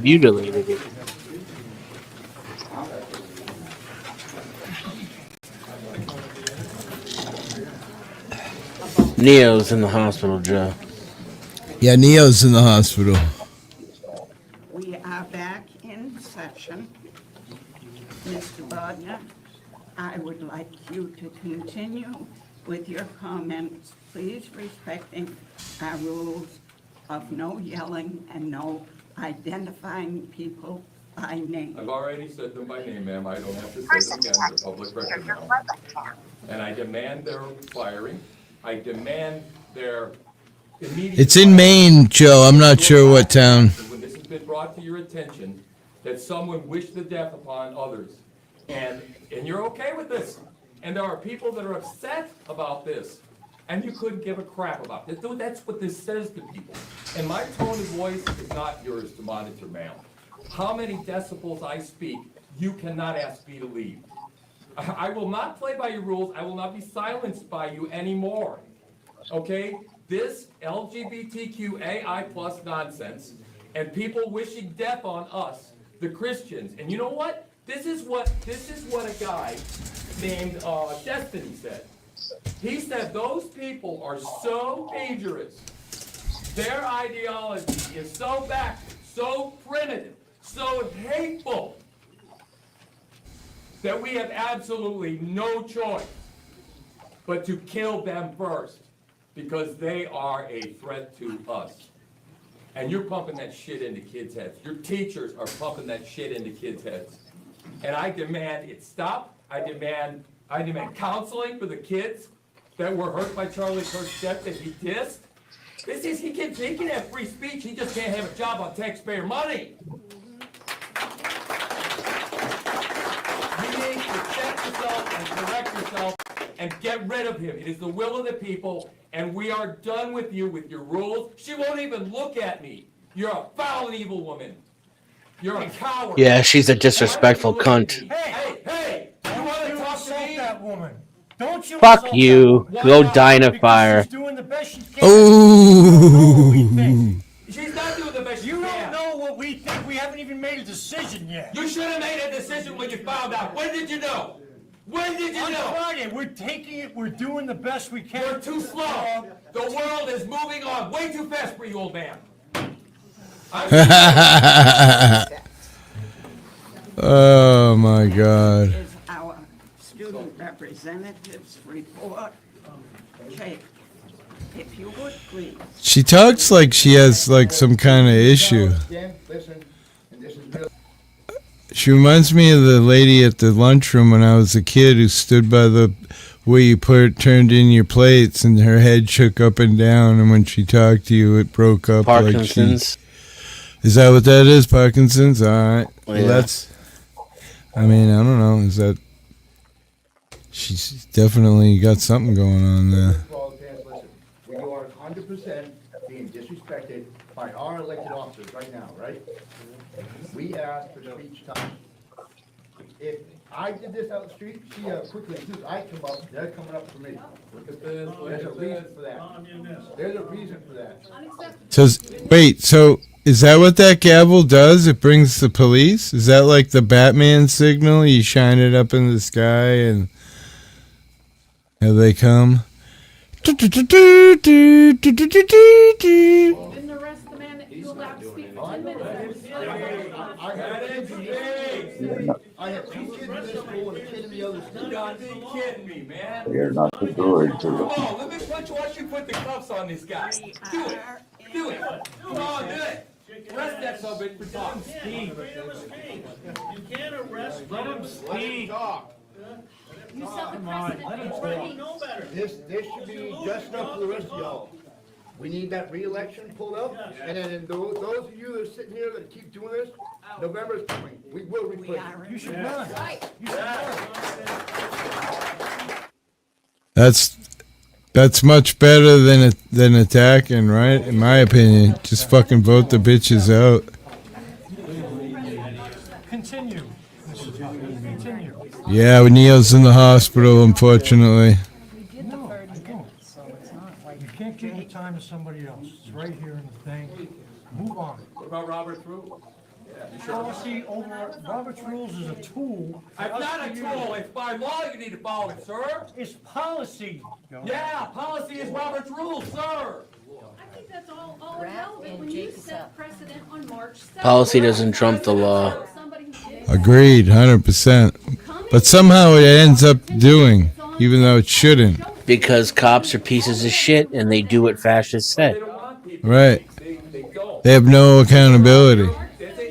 Speaker 6: Mutilated it. Neo's in the hospital, Joe.
Speaker 2: Yeah, Neo's in the hospital.
Speaker 11: We are back in session. Mr. Bodner, I would like you to continue with your comments, please respecting our rules of no yelling and no identifying people by name.
Speaker 12: I've already said them by name, ma'am. I don't have to say them again. They're public record now. And I demand their firing. I demand their immediate.
Speaker 2: It's in Maine, Joe. I'm not sure what town.
Speaker 12: When this has been brought to your attention, that someone wished the death upon others, and you're okay with this, and there are people that are upset about this, and you couldn't give a crap about this. Dude, that's what this says to people. And my tone of voice is not yours to monitor, ma'am. How many decibels I speak, you cannot ask me to leave. I will not play by your rules. I will not be silenced by you anymore. Okay? This LGBTQAI plus nonsense and people wishing death on us, the Christians. And you know what? This is what a guy named Destiny said. He said those people are so dangerous. Their ideology is so backward, so primitive, so hateful, that we have absolutely no choice but to kill them first, because they are a threat to us. And you're pumping that shit into kids' heads. Your teachers are pumping that shit into kids' heads. And I demand it stop. I demand counseling for the kids that were hurt by Charlie Kirk's death that he dissed. He can have free speech, he just can't have a job on taxpayer money. You need to check yourself and correct yourself and get rid of him. It is the will of the people, and we are done with you with your rules. She won't even look at me. You're a foul and evil woman. You're a coward.
Speaker 6: Yeah, she's a disrespectful cunt.
Speaker 10: Hey! You want to talk to me? That woman. Don't you
Speaker 6: Fuck
Speaker 10: insult
Speaker 6: you.
Speaker 10: that woman.
Speaker 6: Go
Speaker 10: Why
Speaker 6: die in
Speaker 10: not?
Speaker 6: a fire.
Speaker 10: She's doing the best she can.
Speaker 2: Oh.
Speaker 12: She's not doing the best
Speaker 10: You don't know what we think. We haven't even made a decision yet.
Speaker 12: You should have made a decision when you found out. When did you know? When did you know?
Speaker 10: On Friday. and we're taking it. We're doing the best we can.
Speaker 12: We're too slow. The world is moving on way too fast for you, old man.
Speaker 2: Oh my God.
Speaker 11: Is our student representative's report. Jake, if you would please.
Speaker 2: She talks like she has like some kind of issue. She reminds me of the lady at the lunchroom when I was a kid who stood by the where you turned in your plates, and her head shook up and down, and when she talked to you, it broke up.
Speaker 6: Parkinson's.
Speaker 2: Is that what that is? Parkinson's? All right. Well,
Speaker 6: Yeah.
Speaker 2: that's. I mean, I don't know. Is that? She's definitely got something going on there.
Speaker 13: Listen, we are 100% being disrespected by our elected officers right now, right? We asked for speech time. If I did this out the street, see how quickly as soon as I come up, they're coming up for me. There's a reason for that. There's a reason for that.
Speaker 2: So is that what that gavel does? It brings the police? Is that like the Batman signal? You shine it up in the sky and here they come.
Speaker 14: Didn't arrest the man that you allowed to speak for 10 minutes.
Speaker 13: I have two kids in this school and a kid in the other school.
Speaker 12: You gotta be kidding me, man.
Speaker 9: They are not the droids.
Speaker 12: Come on, let me watch you put the cuffs on this guy. Do it. Do it. Come on, do it. Arrest that son of a bitch for talking.
Speaker 10: You can't arrest. Let him speak.
Speaker 14: You set the precedent already.
Speaker 13: This should be just enough for the rest of y'all. We need that re-election pulled up, and then those of you that are sitting here that keep doing this, November's coming. We will replace you.
Speaker 10: You should run. You should run.
Speaker 2: That's much better than attacking, right? In my opinion, just fucking vote the bitches out.
Speaker 10: Continue. Continue.
Speaker 2: Yeah, Neo's in the hospital, unfortunately.
Speaker 10: No, you don't. You can't give your time to somebody else. It's right here in the thing. Move on.
Speaker 12: What about Robert's rule?
Speaker 10: Policy over Robert's rules is a tool.
Speaker 12: It's not a tool. It's by law you need to follow it, sir.
Speaker 10: It's policy.
Speaker 12: Yeah, policy is Robert's rules, sir.
Speaker 14: I think that's all irrelevant when you set precedent on March 7th.
Speaker 6: Policy doesn't trump the law.
Speaker 2: Agreed, 100%. But somehow it ends up doing, even though it shouldn't.
Speaker 6: Because cops are pieces of shit and they do what fascists say.
Speaker 2: Right. They have no accountability.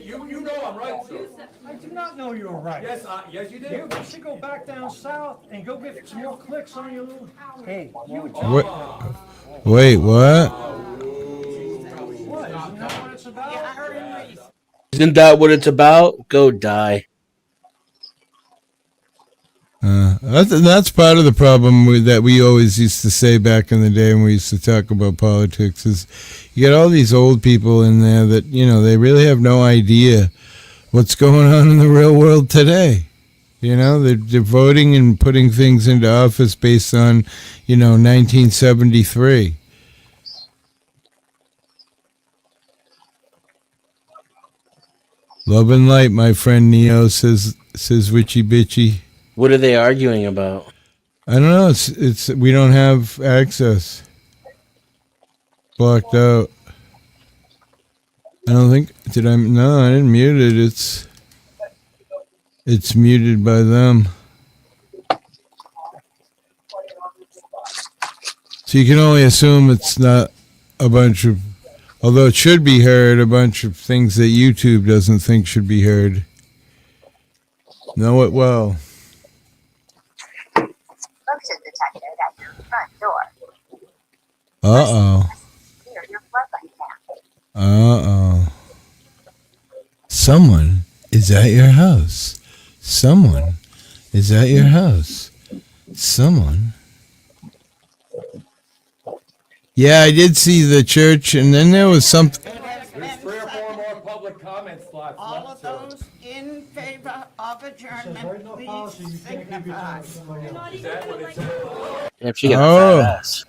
Speaker 12: You know I'm right, sir.
Speaker 10: I do not know you're right.
Speaker 12: Yes, you do.
Speaker 10: You should go back down south and go get some more clicks on your little. Hey, you.
Speaker 2: Wait, what?
Speaker 10: What? Isn't that what it's about?
Speaker 6: Isn't that what it's about? Go die.
Speaker 2: That's part of the problem that we always used to say back in the day when we used to talk about politics is you get all these old people in there that, you know, they really have no idea what's going on in the real world today. You know, they're voting and putting things into office based on, 1973. Love and light, my friend Neo, says Richie Bitchy.
Speaker 6: What are they arguing about?
Speaker 2: I don't know. It's we don't have access. Blocked out. I don't think no, I didn't mute it. It's muted by them. So you can only assume it's not a bunch of, although it should be heard, a bunch of things that YouTube doesn't think should be heard. Know it well.
Speaker 15: Motion detected at your front door.
Speaker 2: Uh-oh.
Speaker 15: Clear your flood light now.
Speaker 2: Someone is at your house. Someone is at your house. Someone. Yeah, I did see the church, and then there was something.
Speaker 12: There's 3 or 4 more public comment slots
Speaker 11: All
Speaker 12: left,
Speaker 11: of
Speaker 12: sir.
Speaker 11: those in favor of adjournment, please signify.
Speaker 12: Is that what it says?
Speaker 6: If she got a fat ass.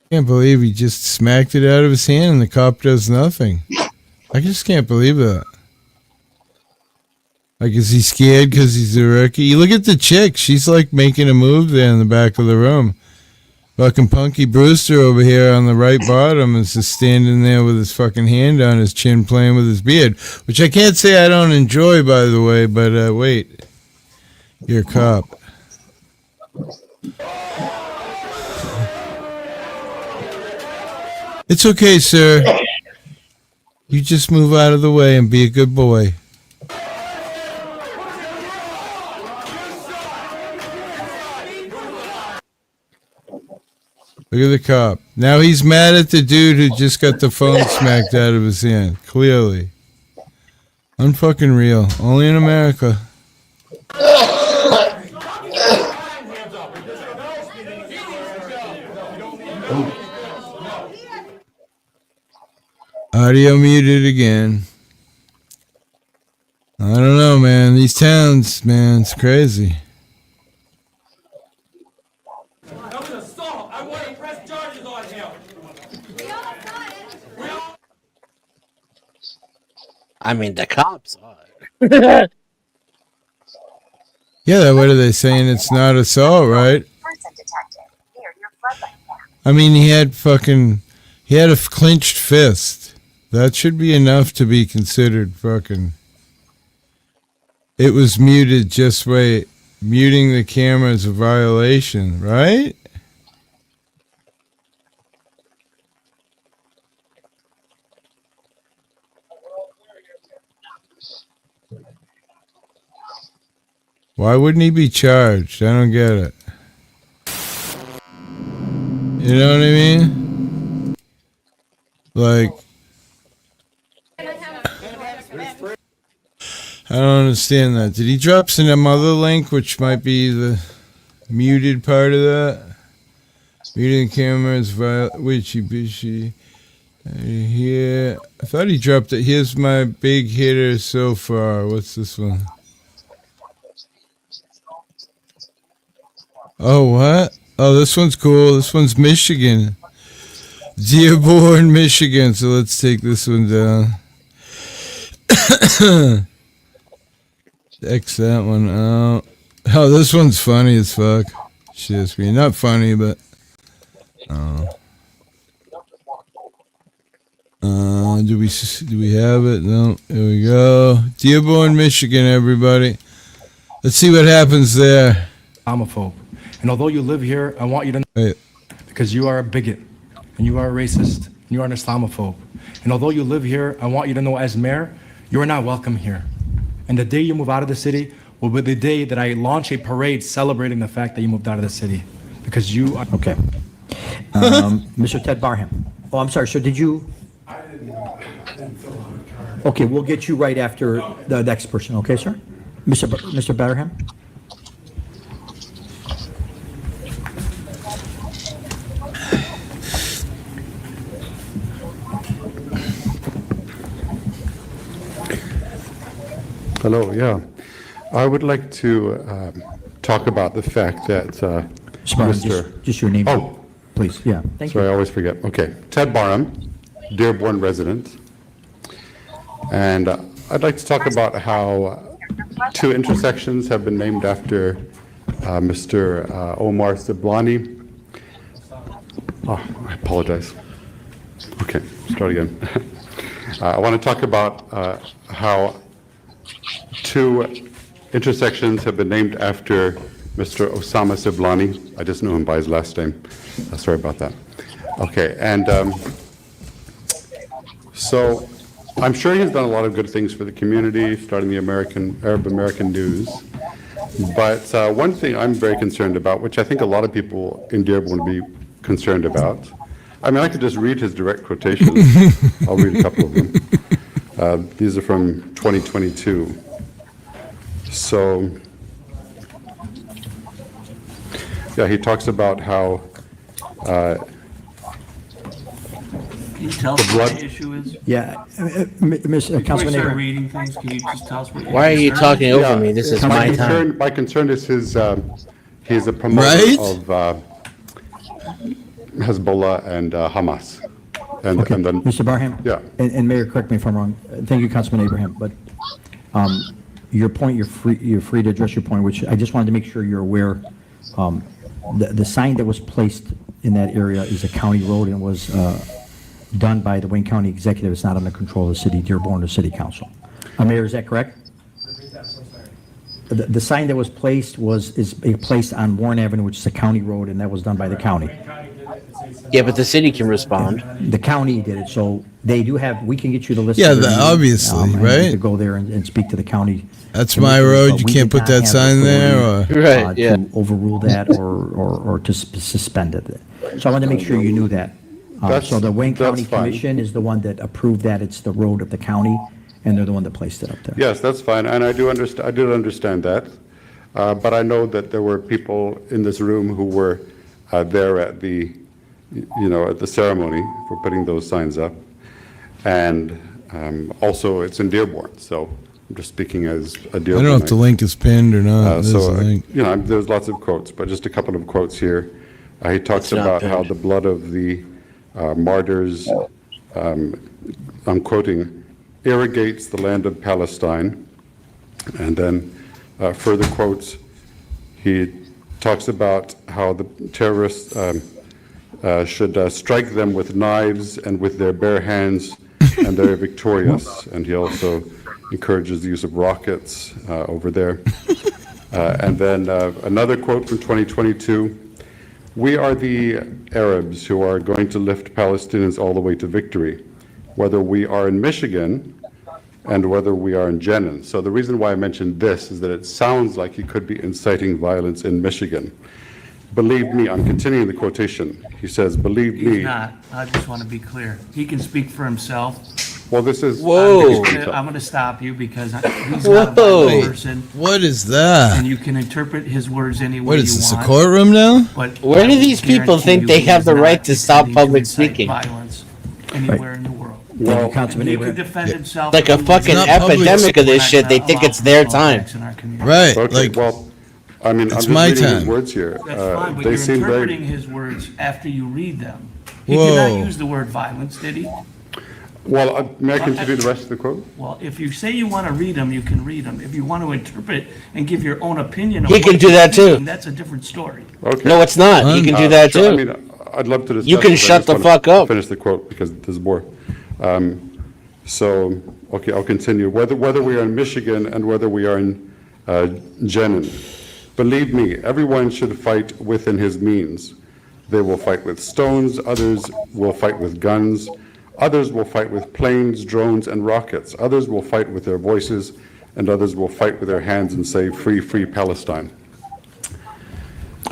Speaker 2: Can't believe he just smacked it out of his hand and the cop does nothing. I just can't believe that. Like, is he scared because he's a rookie? You look at the chick. She's like making a move there in the back of the room. Fucking Punky Brewster over here on the right bottom is just standing there with his fucking hand on his chin playing with his beard, which I can't say I don't enjoy, by the way, but wait. You're a cop. It's okay, sir. You just move out of the way and be a good boy. Look at the cop. Now he's mad at the dude who just got the phone smacked out of his hand. Clearly. Unfucking real. Only in America. Audio muted again. I don't know, man. These towns, man, it's crazy.
Speaker 10: That was assault. I want to press charges on him.
Speaker 6: I mean, the cops are.
Speaker 2: Yeah, what are they saying? It's not assault, right? I mean, he had a clenched fist. That should be enough to be considered fucking. It was muted, just wait. Muting the camera is a violation, right? Why wouldn't he be charged? I don't get it. You know what I mean? Like, I don't understand that. Did he drop some other link, which might be the muted part of that? Muting cameras, witchy bishy. Here, I thought he dropped it. Here's my big hitter so far. What's this one? Oh, what? Oh, this one's cool. This one's Michigan. Dearborn, Michigan. So let's take this one down. X that one out. Oh, this one's funny as fuck. Shit screen. Not funny, but. Do we have it? No. Here we go. Dearborn, Michigan, everybody. Let's see what happens there.
Speaker 16: Homophobe. And although you live here, I want you to know because you are a bigot and you are a racist and you are an Islamophobe. And although you live here, I want you to know as mayor, you are not welcome here. And the day you move out of the city will be the day that I launch a parade celebrating the fact that you moved out of the city. Because you are...
Speaker 17: Okay. Mr. Ted Barham. Oh, I'm sorry, sir, did you...
Speaker 10: I didn't fill out a card.
Speaker 17: Okay, we'll get you right after the next person, okay, sir? Mr. Barham?
Speaker 18: Hello, yeah. I would like to talk about the fact that Mr.
Speaker 17: Just your name,
Speaker 18: Oh,
Speaker 17: please. Yeah, thank
Speaker 18: sorry,
Speaker 17: you.
Speaker 18: I always forget. Okay, Ted Barham, Dearborn resident. And I'd like to talk about how two intersections have been named after Mr. Omar Siblani. Oh, I apologize. Okay, start again. I want to talk about how two intersections have been named after Mr. Osama Siblani. I just knew him by his last name. Sorry about that. Okay, and so I'm sure he's done a lot of good things for the community, starting the Arab American News. But one thing I'm very concerned about, which I think a lot of people in Dearborn would be concerned about, I mean, I could just read his direct quotations. I'll read a couple of them. These are from 2022. So, yeah, he talks about how
Speaker 19: Can you tell us what the issue is?
Speaker 17: Yeah, Councilman
Speaker 19: Before you start
Speaker 17: Abraham.
Speaker 19: reading things, can you just tell us what your
Speaker 6: Why are you
Speaker 19: concern is?
Speaker 6: talking over me? This is my time.
Speaker 18: My concern is he's a promoter
Speaker 2: Right?
Speaker 18: of Hezbollah and Hamas. And,
Speaker 17: Okay,
Speaker 18: and then,
Speaker 17: Mr. Barham?
Speaker 18: Yeah.
Speaker 17: And Mayor, correct me if I'm wrong. Thank you, Councilman Abraham, but your point, you're free to address your point, which I just wanted to make sure you're aware. The sign that was placed in that area is a county road and was done by the Wayne County Executive. It's not under control of the city, Dearborn, or City Council. Mayor, is that correct? The sign that was placed is placed on Warren Avenue, which is a county road, and that was done by the county.
Speaker 6: Yeah, but the city can respond.
Speaker 17: The county did it, so they do have, we can get you the list.
Speaker 2: Yeah,
Speaker 17: of their names,
Speaker 2: obviously,
Speaker 17: and
Speaker 2: right?
Speaker 17: To go there and speak to the county.
Speaker 2: That's my road, you can't put that sign there, or?
Speaker 6: Right, yeah.
Speaker 17: To overrule that or to suspend it. So I wanted to make sure you knew that. So the Wayne County
Speaker 18: fine.
Speaker 17: Commission is the one that approved that. It's the road of the county, and they're the one that placed it up there.
Speaker 18: Yes, that's fine, and I did understand that. But I know that there were people in this room who were there at the, at the ceremony for putting those signs up. And also, it's in Dearborn, so I'm just speaking as a Dearborn.
Speaker 2: I don't know if the link is pinned or not. There's a link.
Speaker 18: There's lots of quotes, but just a couple of quotes here. He talks about how the blood of the martyrs, I'm quoting, irrigates the land of Palestine. And then further quotes, he talks about how the terrorists should strike them with knives and with their bare hands, and they're victorious. And he also encourages the use of rockets over there. And then another quote from 2022, "We are the Arabs who are going to lift Palestinians all the way to victory, whether we are in Michigan and whether we are in Jenin." So the reason why I mentioned this is that it sounds like he could be inciting violence in Michigan. "Believe me," I'm continuing the quotation. He says, "Believe me."
Speaker 19: He's not. I just want to be clear. He can speak for himself.
Speaker 18: Well, this is.
Speaker 2: Whoa.
Speaker 19: I'm going to stop you because he's not a violent person.
Speaker 2: What is that?
Speaker 19: And you can interpret his words any way
Speaker 2: What
Speaker 19: you
Speaker 2: is this, a
Speaker 19: want.
Speaker 2: courtroom now?
Speaker 19: But
Speaker 6: Where do
Speaker 19: I
Speaker 6: these people
Speaker 19: guarantee
Speaker 6: think
Speaker 19: you
Speaker 6: they
Speaker 19: he
Speaker 6: have
Speaker 19: is
Speaker 6: the
Speaker 19: not
Speaker 6: right to stop
Speaker 19: intending to
Speaker 6: public
Speaker 19: incite
Speaker 6: speaking?
Speaker 19: Violence anywhere in the world.
Speaker 17: Thank you, Councilman
Speaker 19: He can
Speaker 17: Abraham.
Speaker 19: defend himself.
Speaker 6: Like a fucking
Speaker 2: not public.
Speaker 6: epidemic of this shit. They think it's their time.
Speaker 2: Right,
Speaker 18: Okay,
Speaker 2: like,
Speaker 18: well, I mean, I'm
Speaker 2: it's
Speaker 18: just
Speaker 2: my
Speaker 18: reading his
Speaker 2: time.
Speaker 18: words here.
Speaker 19: That's fine, but
Speaker 18: They
Speaker 19: you're
Speaker 18: seem
Speaker 19: interpreting
Speaker 18: very.
Speaker 19: his words after you read them. He did
Speaker 2: Whoa.
Speaker 19: not use the word violence, did he?
Speaker 18: Well, may I continue the rest of the quote?
Speaker 19: Well, if you say you want to read them, you can read them. If you want to interpret and give your own opinion,
Speaker 6: He
Speaker 19: of
Speaker 6: can
Speaker 19: what
Speaker 6: do
Speaker 19: you're
Speaker 6: that too.
Speaker 19: thinking, that's a different story.
Speaker 18: Okay.
Speaker 6: No, it's not. You can do that
Speaker 18: Sure, I
Speaker 6: too.
Speaker 18: mean, I'd love to discuss.
Speaker 6: You can
Speaker 18: this. I
Speaker 6: shut
Speaker 18: just
Speaker 6: the
Speaker 18: wanna
Speaker 6: fuck up.
Speaker 18: Finish the quote because there's more. Okay, I'll continue. Whether we are in Michigan and whether we are in Jenin, believe me, everyone should fight within his means. They will fight with stones, others will fight with guns, others will fight with planes, drones, and rockets. Others will fight with their voices, and others will fight with their hands and say, "Free, free Palestine."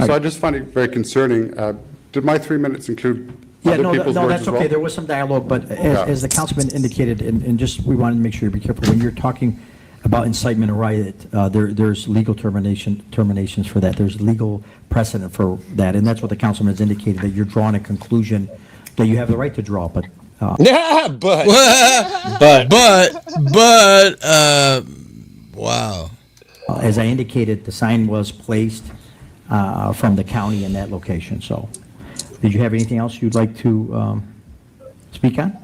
Speaker 18: So I just find it very concerning. Did my 3 minutes include
Speaker 17: Yeah,
Speaker 18: other
Speaker 17: no,
Speaker 18: people's
Speaker 17: no,
Speaker 18: words
Speaker 17: that's
Speaker 18: as well?
Speaker 17: okay. There was some dialogue, but as the councilman indicated, and just, we wanted to make sure you be careful, when you're talking about incitement or riot, there's legal terminations for that. There's legal precedent for that, and that's what the councilman has indicated, that you're drawing a conclusion that you have the right to draw, but.
Speaker 2: Yeah, but. Wow.
Speaker 17: As I indicated, the sign was placed from the county in that location, so. Did you have anything else you'd like to speak on?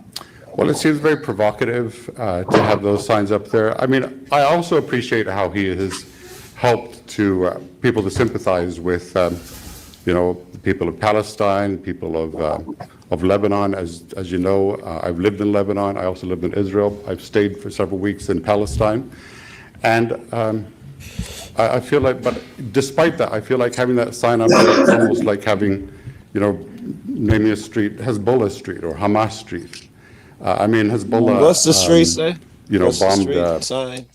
Speaker 18: Well, it seems very provocative to have those signs up there. I mean, I also appreciate how he has helped people to sympathize with, the people of Palestine, people of Lebanon. As you know, I've lived in Lebanon. I also lived in Israel. I've stayed for several weeks in Palestine. And I feel like, but despite that, I feel like having that sign up there, it's almost like having, naming a street Hezbollah Street or Hamas Street. I mean, Hezbollah.
Speaker 20: What's the street say?
Speaker 18: Bombed.
Speaker 20: Sign.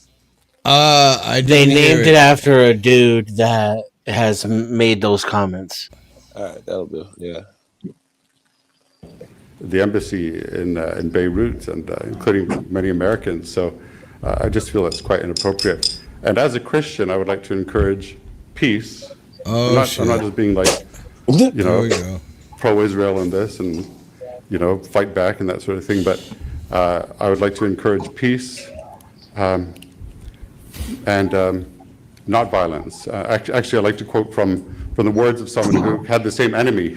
Speaker 6: They named it after a dude that has made those comments.
Speaker 20: All right, that'll do. Yeah.
Speaker 18: The embassy in Beirut, and including many Americans. So I just feel it's quite inappropriate. And as a Christian, I would like to encourage peace. I'm not just being like, pro-Israel in this and, fight back and that sort of thing. But I would like to encourage peace and not violence. Actually, I'd like to quote from the words of someone who had the same enemy.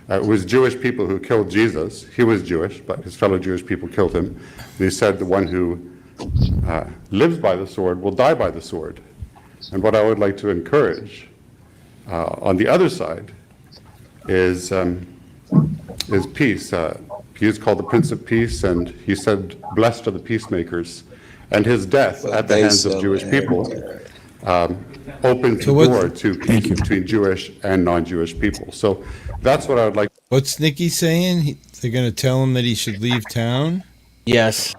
Speaker 18: It was Jewish people who killed Jesus. He was Jewish, but his fellow Jewish people killed him. And he said the one who lives by the sword will die by the sword. And what I would like to encourage on the other side is peace. He is called the Prince of Peace, and he said, "Blessed are the peacemakers." And his death at the hands of Jewish people opened the door to peace between Jewish and non-Jewish people. So that's what I would like.
Speaker 2: What's Nikki saying? They're going to tell him that he should leave town?
Speaker 6: Yes.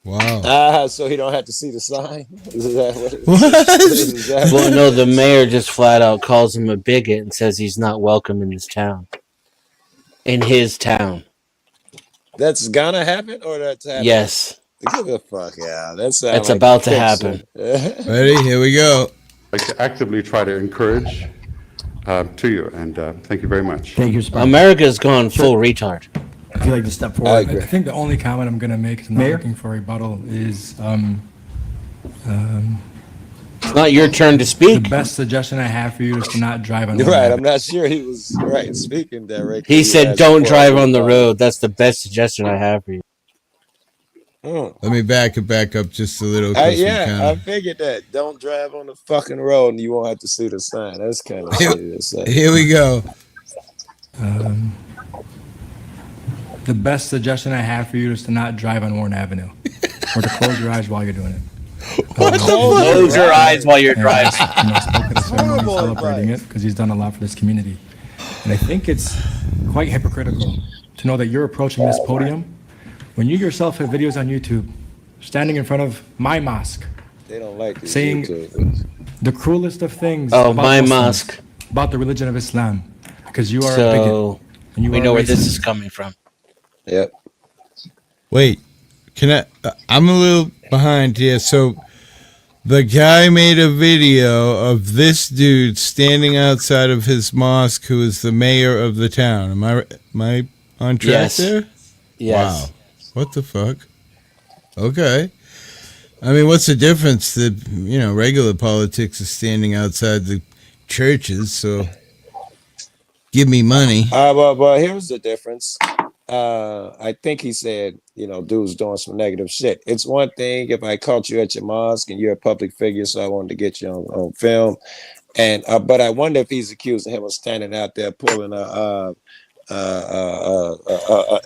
Speaker 2: Wow.
Speaker 20: So he don't have to see the sign? Is that what it
Speaker 2: What?
Speaker 20: is? That
Speaker 6: Well, no, the mayor just flat out calls him a bigot and says he's not welcome in his town. In his town.
Speaker 20: That's gonna happen, or that's happening?
Speaker 6: Yes.
Speaker 20: Get the fuck out. That's
Speaker 6: It's about to happen.
Speaker 2: Ready? Here we go.
Speaker 18: I'd like to actively try to encourage to you, and thank you very much.
Speaker 17: Thank you,
Speaker 6: America's gone full retard.
Speaker 17: If you'd like to step forward.
Speaker 16: I think the only comment I'm going to make, and I'm not looking for a rebuttal, is
Speaker 6: it's not your turn to speak.
Speaker 16: The best suggestion I have for you is to not drive on the
Speaker 20: Right,
Speaker 16: road.
Speaker 20: I'm not sure he was right speaking directly.
Speaker 6: He said, "Don't drive on the road." That's the best suggestion I have for you.
Speaker 2: Let me back up just a little. 'Cause we
Speaker 20: I
Speaker 2: kinda-
Speaker 20: figured that. Don't drive on the fucking road and you won't have to see the sign. That's kind of shitty to say.
Speaker 2: Here we go.
Speaker 16: The best suggestion I have for you is to not drive on Warren Avenue, or to close your eyes while you're doing it.
Speaker 6: Close your eyes while you're driving.
Speaker 16: Spoke at a ceremony celebrating it because he's done a lot for this community, and I think it's quite hypocritical to know that you're approaching this podium when you yourself have videos on YouTube, standing in front of my mosque,
Speaker 20: They don't like these
Speaker 16: saying
Speaker 20: YouTubers.
Speaker 16: the cruelest of things.
Speaker 6: Oh,
Speaker 16: about
Speaker 6: my
Speaker 16: Muslims,
Speaker 6: mosque.
Speaker 16: about the religion of Islam, because you are a
Speaker 6: So
Speaker 16: bigot. And you
Speaker 6: we
Speaker 16: are
Speaker 6: know
Speaker 16: a
Speaker 6: where this
Speaker 16: racist.
Speaker 6: is coming from.
Speaker 20: Yep.
Speaker 2: Wait, can I? I'm a little behind here. So, the guy made a video of this dude standing outside of his mosque, who is the mayor of the town. Am I on track
Speaker 6: Yes.
Speaker 2: there?
Speaker 6: Yes.
Speaker 2: Wow. What the fuck? Okay. I mean, what's the difference? That regular politics is standing outside the churches. So, give me money.
Speaker 20: But here's the difference. I think he said, dude's doing some negative shit. It's one thing if I caught you at your mosque and you're a public figure, so I wanted to get you on film. And but I wonder if he's accusing him of standing out there pulling a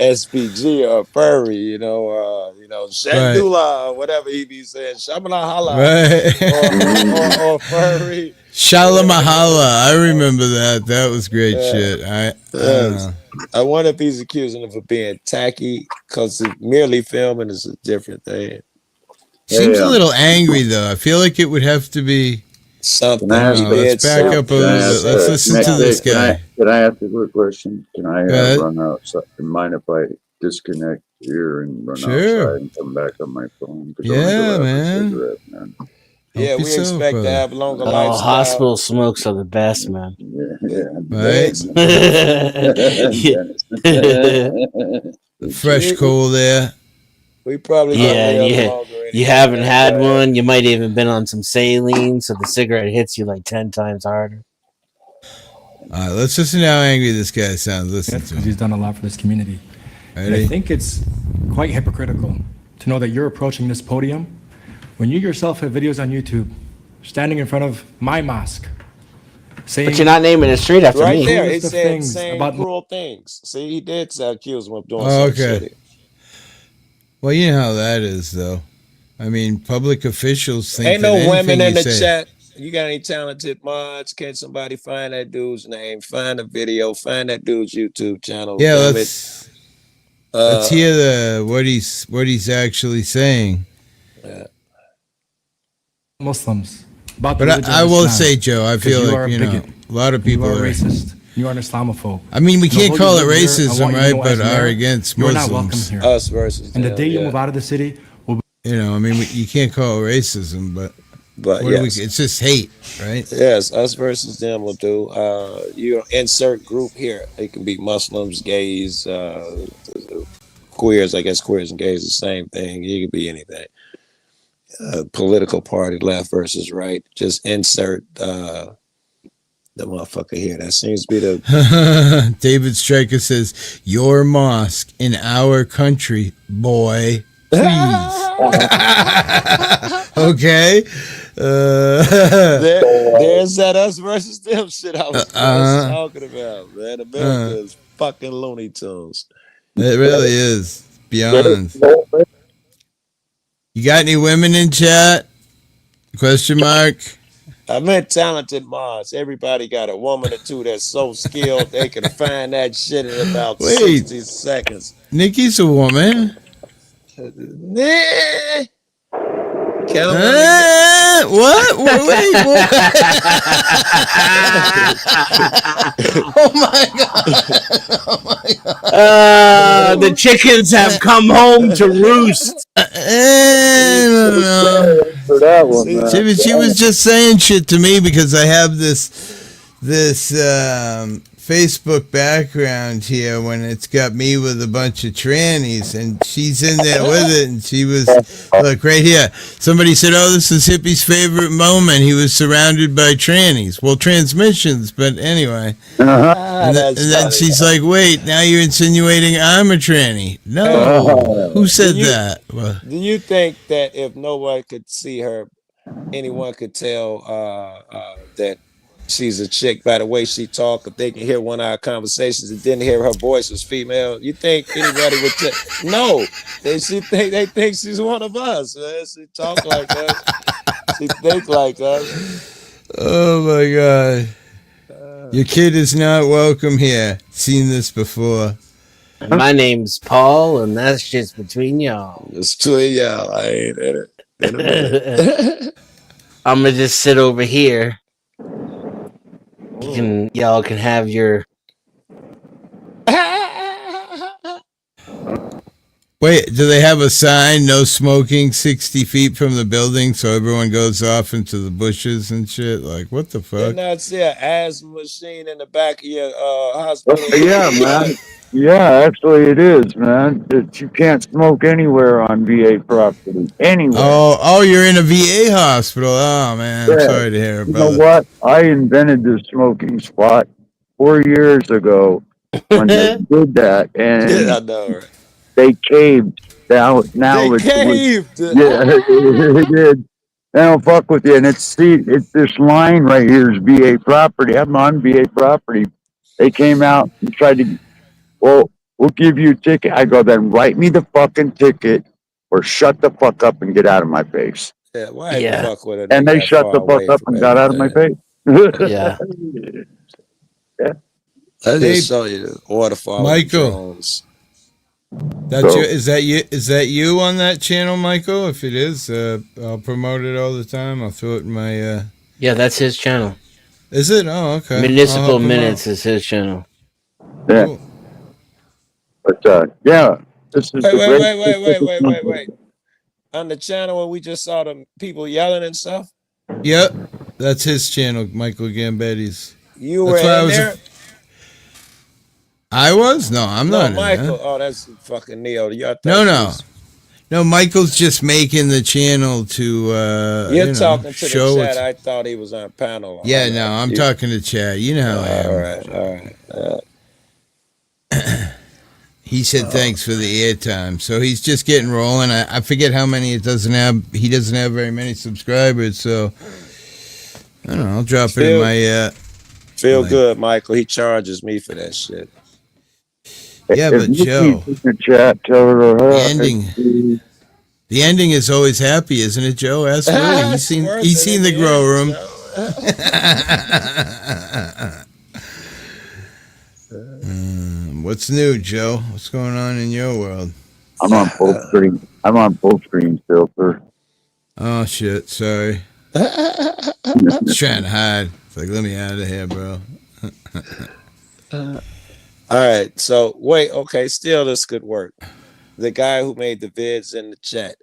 Speaker 20: SPG or a furry, Shandula or whatever he be saying, Shabalahala,
Speaker 2: Right.
Speaker 20: or furry.
Speaker 2: Shalamahala. I remember that. That was great shit. I don't know.
Speaker 20: I wonder if he's accusing him of being tacky because merely filming is a different thing.
Speaker 2: Seems a little angry though. I feel like it would have to be
Speaker 20: something.
Speaker 2: Let's back up a little bit. Let's listen to this guy.
Speaker 9: Can I ask a quick question? Can I
Speaker 2: Go ahead.
Speaker 9: run outside? Mind if I disconnect here and run
Speaker 2: Sure.
Speaker 9: outside and come back on my phone? 'Cause I
Speaker 2: Yeah,
Speaker 9: wanna go have a
Speaker 2: man.
Speaker 9: cigarette, man.
Speaker 20: Yeah, we
Speaker 2: yourself,
Speaker 20: expect
Speaker 2: brother.
Speaker 20: to have longer
Speaker 6: Oh,
Speaker 20: lifestyle.
Speaker 6: hospital smokes are the best, man.
Speaker 2: Right? Fresh cold air.
Speaker 20: We probably
Speaker 6: Yeah,
Speaker 20: live
Speaker 6: yeah.
Speaker 20: longer
Speaker 6: You haven't had one. You might even been on some saline, so the cigarette hits you like 10 times harder.
Speaker 2: All right, let's listen to how angry this guy sounds. Listen to
Speaker 16: Because
Speaker 2: him.
Speaker 16: he's done a lot for this community. And
Speaker 2: Ready?
Speaker 16: I think it's quite hypocritical to know that you're approaching this podium when you yourself have videos on YouTube, standing in front of my mosque, saying.
Speaker 6: But you're not naming a street after
Speaker 20: Right
Speaker 6: me.
Speaker 20: there, he
Speaker 16: List of
Speaker 20: said
Speaker 16: things
Speaker 20: saying
Speaker 16: about-
Speaker 20: cruel things. See, he did accuse him of doing
Speaker 2: Oh,
Speaker 20: something
Speaker 2: okay.
Speaker 20: shitty.
Speaker 2: Well, you know how that is, though. I mean, public officials think
Speaker 20: Ain't
Speaker 2: that
Speaker 20: no
Speaker 2: anything
Speaker 20: women in
Speaker 2: you
Speaker 20: the
Speaker 2: say-
Speaker 20: chat. You got any talented mods? Can somebody find that dude's name? Find a video. Find that dude's YouTube channel.
Speaker 2: Yeah,
Speaker 20: Damn
Speaker 2: let's hear what he's actually saying.
Speaker 16: Muslims. About the
Speaker 2: But
Speaker 16: religion
Speaker 2: I
Speaker 16: of
Speaker 2: will
Speaker 16: Islam.
Speaker 2: say, Joe, I
Speaker 16: 'Cause
Speaker 2: feel
Speaker 16: you
Speaker 2: like
Speaker 16: are a bigot.
Speaker 2: a lot of people
Speaker 16: you are
Speaker 2: are
Speaker 16: racist. You are an Islamophobe.
Speaker 2: I mean, we
Speaker 16: And
Speaker 2: can't
Speaker 16: although
Speaker 2: call
Speaker 16: you
Speaker 2: it
Speaker 16: live here, I
Speaker 2: racism,
Speaker 16: want you to
Speaker 2: right?
Speaker 16: know
Speaker 2: But
Speaker 16: as
Speaker 2: are
Speaker 16: mayor,
Speaker 2: against
Speaker 16: you're not welcome
Speaker 2: Muslims.
Speaker 16: here.
Speaker 20: Us versus
Speaker 16: And the
Speaker 20: them,
Speaker 16: day you
Speaker 20: yeah.
Speaker 16: move out of the city, will be.
Speaker 2: You know, I mean, you can't call it racism, but
Speaker 20: But
Speaker 2: what do
Speaker 20: yes.
Speaker 2: it's just hate, right?
Speaker 20: Yes, us versus them will do. You insert group here. It can be Muslims, gays, queers. I guess queers and gays are the same thing. It could be anything. Political party, left versus right. Just insert the motherfucker here. That seems to be the
Speaker 2: David Stryker says, "Your mosque in our country, boy." Please. Okay.
Speaker 20: There's that us versus them shit I was just talking about, man. America is fucking Looney Tunes.
Speaker 2: It really is. Beyond. You got any women in chat? Question mark.
Speaker 20: I meant talented Mars. Everybody got a woman or two that's so skilled they can find that shit in about 60 seconds.
Speaker 2: Nikki's a woman.
Speaker 20: Nah.
Speaker 2: What? Wait, what? Oh my god! Oh my god!
Speaker 6: The chickens have come home to roost.
Speaker 9: For that one, man.
Speaker 2: She was just saying shit to me because I have this Facebook background here when it's got me with a bunch of trannies, and she's in there with it, and she was, look, right here. Somebody said, oh, this is Hippie's favorite moment. He was surrounded by trannies. Well, transmissions, but anyway. And then she's like, wait, now you're insinuating I'm a tranny. No. Who said that? Well,
Speaker 20: Do you think that if no one could see her, anyone could tell that she's a chick by the way she talk? If they can hear one of our conversations and didn't hear her voice was female, you think anybody would tell? No, they think she's one of us, man. She talk like us. She think like us.
Speaker 2: oh my god. Your kid is not welcome here. Seen this before.
Speaker 6: My name's Paul, and that's just between y'all.
Speaker 20: It's between y'all. I ain't in it.
Speaker 6: I'm gonna just sit over here. Y'all can have your.
Speaker 2: Wait, do they have a sign, no smoking 60 feet from the building, so everyone goes off into the bushes and shit? Like, what the fuck?
Speaker 20: Didn't that see an asthma machine in the back of your hospital?
Speaker 9: Yeah, man. Yeah, actually it is, man. You can't smoke anywhere on VA property. Anywhere.
Speaker 2: Oh, you're in a VA hospital. Oh, man. I'm sorry to hear about it.
Speaker 9: You know what? I invented the smoking spot 4 years ago when they did that, and
Speaker 20: Yeah, I know, right?
Speaker 9: they caved. Now
Speaker 20: They caved.
Speaker 9: Yeah, they did. They don't fuck with you, and it's this line right here is VA property. I'm on VA property. They came out and tried to. Well, we'll give you a ticket. I go, then write me the fucking ticket or shut the fuck up and get out of my face.
Speaker 20: Yeah, why the fuck with it?
Speaker 9: And they shut the fuck up and got out of my face.
Speaker 6: Yeah.
Speaker 9: Yeah.
Speaker 20: I just saw you the waterfall.
Speaker 2: Michael. That's you. Is that you on that channel, Michael? If it is, I'll promote it all the time. I'll throw it in my.
Speaker 6: Yeah, that's his channel.
Speaker 2: Is it? Oh, okay.
Speaker 6: Municipal Minutes is his channel.
Speaker 9: Yeah.
Speaker 2: Cool.
Speaker 9: But yeah, this is
Speaker 20: wait. On the channel where we just saw the people yelling and stuff.
Speaker 2: Yep, that's his channel, Michael Gambetti's.
Speaker 20: You were in there.
Speaker 2: I was? No, I'm not.
Speaker 20: Michael.
Speaker 2: In
Speaker 20: Oh, that's fucking Neo.
Speaker 2: No, Michael's just making the channel to.
Speaker 20: You're talking to
Speaker 2: show
Speaker 20: the chat. I thought he was on panel.
Speaker 2: Yeah, no, I'm talking to chat. You know how I am.
Speaker 20: All right.
Speaker 2: He said thanks for the airtime, so he's just getting rolling. I forget how many it doesn't have. He doesn't have very many subscribers, so I don't know. I'll drop it in my.
Speaker 20: Feel good, Michael. He charges me for that shit.
Speaker 2: Yeah, but Joe, the ending is always happy, isn't it, Joe? Ask Willie. He's seen the grow room. What's new, Joe? What's going on in your world?
Speaker 9: I'm on full screen. I'm on full screen filter.
Speaker 2: Oh shit! Sorry. Just trying to hide. It's like, let me out of here, bro.
Speaker 20: All right. So wait. Okay. Still, this could work. The guy who made the vids in the chat,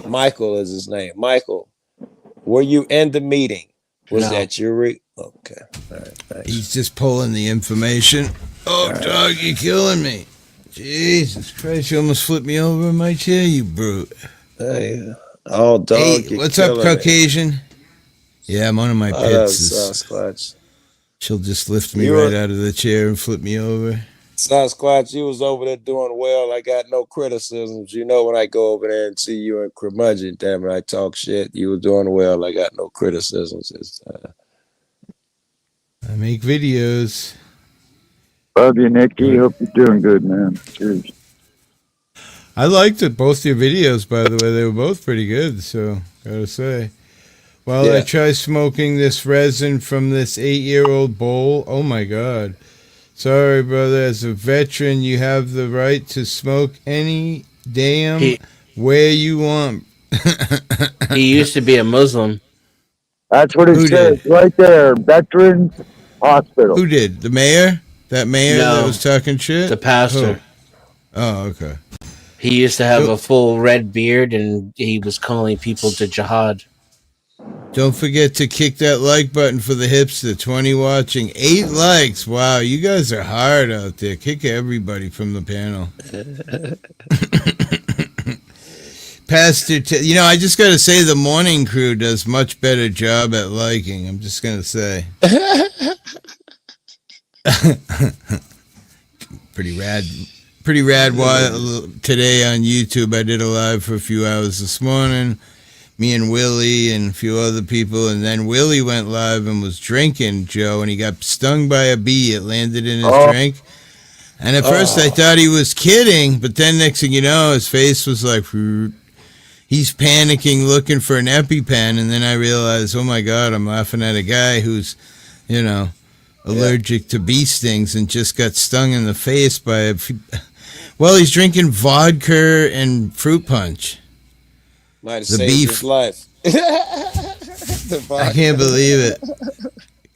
Speaker 20: Michael is his name. Michael, were you in the meeting? Was that your Okay. All right. Thanks.
Speaker 2: He's just pulling the information. Oh, right. Dog, you're killing me. Jesus Christ, you almost flipped me over in my chair, you brute.
Speaker 20: Hey. Oh, dog.
Speaker 2: Hey, what's up, Caucasian? Me. Yeah, one of my pits is.
Speaker 20: Sasquatch.
Speaker 2: She'll just lift me right out of the chair and flip me over.
Speaker 20: Sasquatch, you was over there doing well. I got no criticisms. You know, when I go over there and see you in curmudgeon, damn it, I talk shit. You was doing well. I got no criticisms.
Speaker 2: I make videos.
Speaker 9: Love you, Nikki. Hope you're doing good, man. Cheers.
Speaker 2: I liked it, both your videos, by the way. They were both pretty good, so gotta say. While I try smoking this resin from this 8-year-old bowl, oh my God. Sorry, brother, as a veteran, you have the right to smoke any damn where you want.
Speaker 6: He used to be a Muslim.
Speaker 9: That's what it says right there. Veterans Hospital.
Speaker 2: Who did? The mayor? That mayor that
Speaker 6: No,
Speaker 2: was talking shit?
Speaker 6: the pastor.
Speaker 2: Oh, okay.
Speaker 6: He used to have a full red beard, and he was calling people to jihad.
Speaker 2: Don't forget to kick that like button for the hipster. 20 watching. 8 likes. Wow, you guys are hard out there. Kick everybody from the panel. Pastor, I just got to say the morning crew does much better job at liking. I'm just going to say. Pretty rad. Pretty rad. Today on YouTube, I did a live for a few hours this morning. Me and Willie and a few other people, and then Willie went live and was drinking, Joe, and he got stung by a bee. It landed in his drink. And at first I thought he was kidding, but then next thing you know, his face was like, he's panicking, looking for an EpiPen, and then I realized, oh my God, I'm laughing at a guy who's, allergic to bee stings and just got stung in the face by he's drinking vodka and fruit punch.
Speaker 20: Might have saved his life.
Speaker 2: I can't believe it.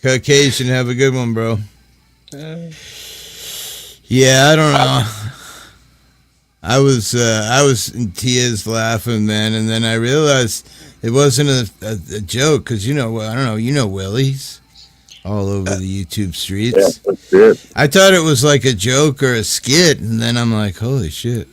Speaker 2: Caucasian, have a good one, bro. Yeah, I don't know. I was in tears laughing, man, and then I realized it wasn't a joke because I don't know, Willie's all over the YouTube streets.
Speaker 9: Yeah, that's it.
Speaker 2: I thought it was like a joke or a skit, and then I'm like, holy shit!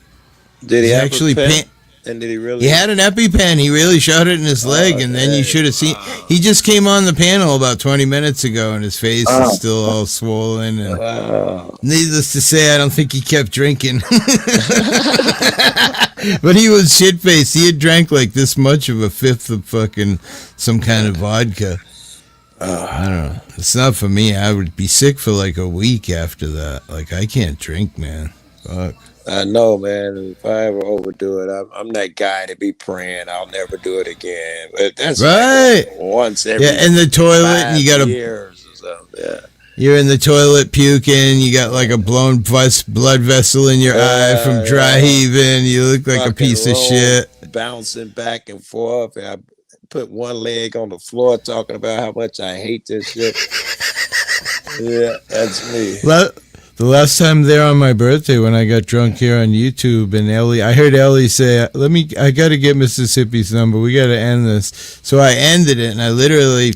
Speaker 20: Did he
Speaker 2: actually
Speaker 20: pen? And did he really?
Speaker 2: He had an EpiPen. He really shot it in his leg, and then you should have seen. He just came on the panel about 20 minutes ago, and his face is still all swollen. And needless to say, I don't think he kept drinking. But he was shit-faced. He had drank like this much of a fifth of fucking some kind of vodka. I don't know. It's not for me. I would be sick for like a week after that. Like, I can't drink, man. Fuck.
Speaker 20: I know, man. If I ever overdo it, I'm that guy to be praying I'll never do it again. But that's
Speaker 2: right.
Speaker 20: Like once every
Speaker 2: in the toilet, and you got
Speaker 20: years or something. Yeah.
Speaker 2: You're in the toilet puking. You got like a blown blood vessel in your eye from dry heaving. You look like a piece of shit.
Speaker 20: Bouncing back and forth. And I put one leg on the floor talking about how much I hate this shit. Yeah, that's me.
Speaker 2: The last time there on my birthday when I got drunk here on YouTube, and I heard Ellie say, I got to get Mississippi's number. We got to end this. So I ended it, and I literally,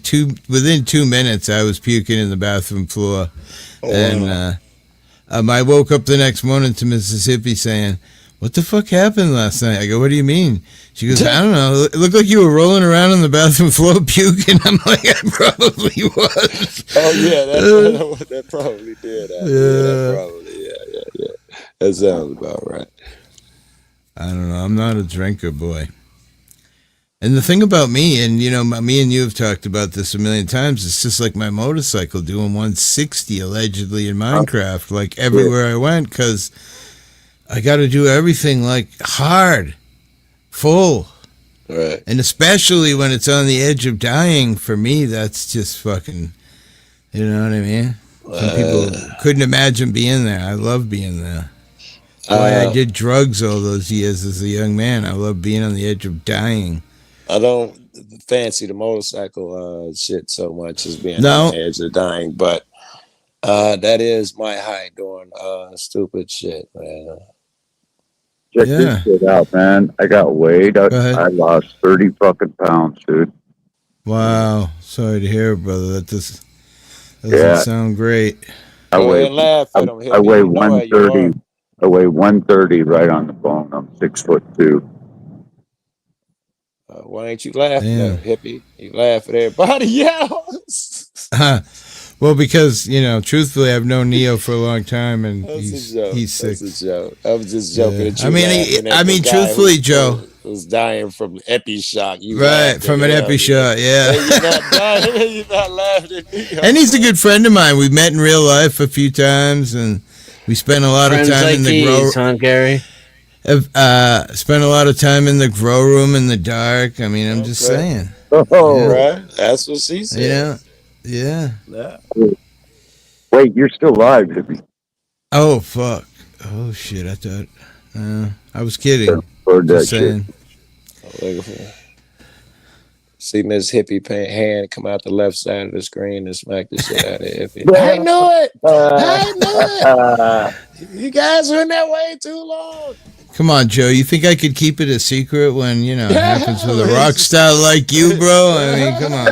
Speaker 2: within 2 minutes, I was puking in the bathroom floor. And I woke up the next morning to Mississippi saying, what the fuck happened last night? I go, what do you mean? She goes, I don't know. It looked like you were rolling around on the bathroom floor puking. I'm like, I probably was.
Speaker 20: Oh, yeah, that probably did. Yeah. That sounds about right.
Speaker 2: I don't know. I'm not a drinker, boy. And the thing about me, and me and you have talked about this a million times, it's just like my motorcycle doing 160 allegedly in Minecraft, like everywhere I went, because I got to do everything like hard, full.
Speaker 20: Right.
Speaker 2: And especially when it's on the edge of dying, for me, that's just fucking, you know what I mean? Some people couldn't imagine being there. I love being there. I did drugs all those years as a young man. I love being on the edge of dying.
Speaker 20: I don't fancy the motorcycle shit so much as being on the edge of dying, but that is my high doing stupid shit, man.
Speaker 9: Check this shit out, man. I got weighed. I lost 30 fucking pounds, dude.
Speaker 2: Wow. Sorry to hear, brother. That doesn't sound great.
Speaker 9: I weigh 130. I weigh 130 right on the bone. I'm 6'2".
Speaker 20: Why ain't you laughing at hippie? You laugh at everybody else.
Speaker 2: Well, because truthfully, I've known Neo for a long time, and
Speaker 20: That's
Speaker 2: he's
Speaker 20: a joke.
Speaker 2: he's sick.
Speaker 20: That's a joke. I was just joking
Speaker 2: Yeah.
Speaker 20: at you.
Speaker 2: I mean,
Speaker 20: laughing at the guy
Speaker 2: truthfully, Joe.
Speaker 20: who was dying from epi shock. You
Speaker 2: Right,
Speaker 20: laughed
Speaker 2: from
Speaker 20: at
Speaker 2: an
Speaker 20: him.
Speaker 2: epi shot, yeah.
Speaker 20: And you're not dying. You're not laughing at me.
Speaker 2: And he's a good friend of mine. We met in real life a few times, and we spent a lot
Speaker 6: Friends
Speaker 2: of time
Speaker 6: like
Speaker 2: in the
Speaker 6: these, huh, Gary?
Speaker 2: spent a lot of time in the grow room in the dark. I mean, I'm just saying.
Speaker 20: Oh, right. That's what she said.
Speaker 2: Yeah.
Speaker 20: Yeah.
Speaker 9: Wait, you're still live, Hippie.
Speaker 2: Oh fuck. Oh shit. I thought. I was kidding.
Speaker 9: Heard that
Speaker 2: Just saying.
Speaker 20: See Miss Hippie hand come out the left side of the screen and smack the shit out of Hippie. I knew it. I knew it. You guys were in that way too long.
Speaker 2: Come on, Joe. You think I could keep it a secret when it happens with a rock star like you, bro? I mean, come on.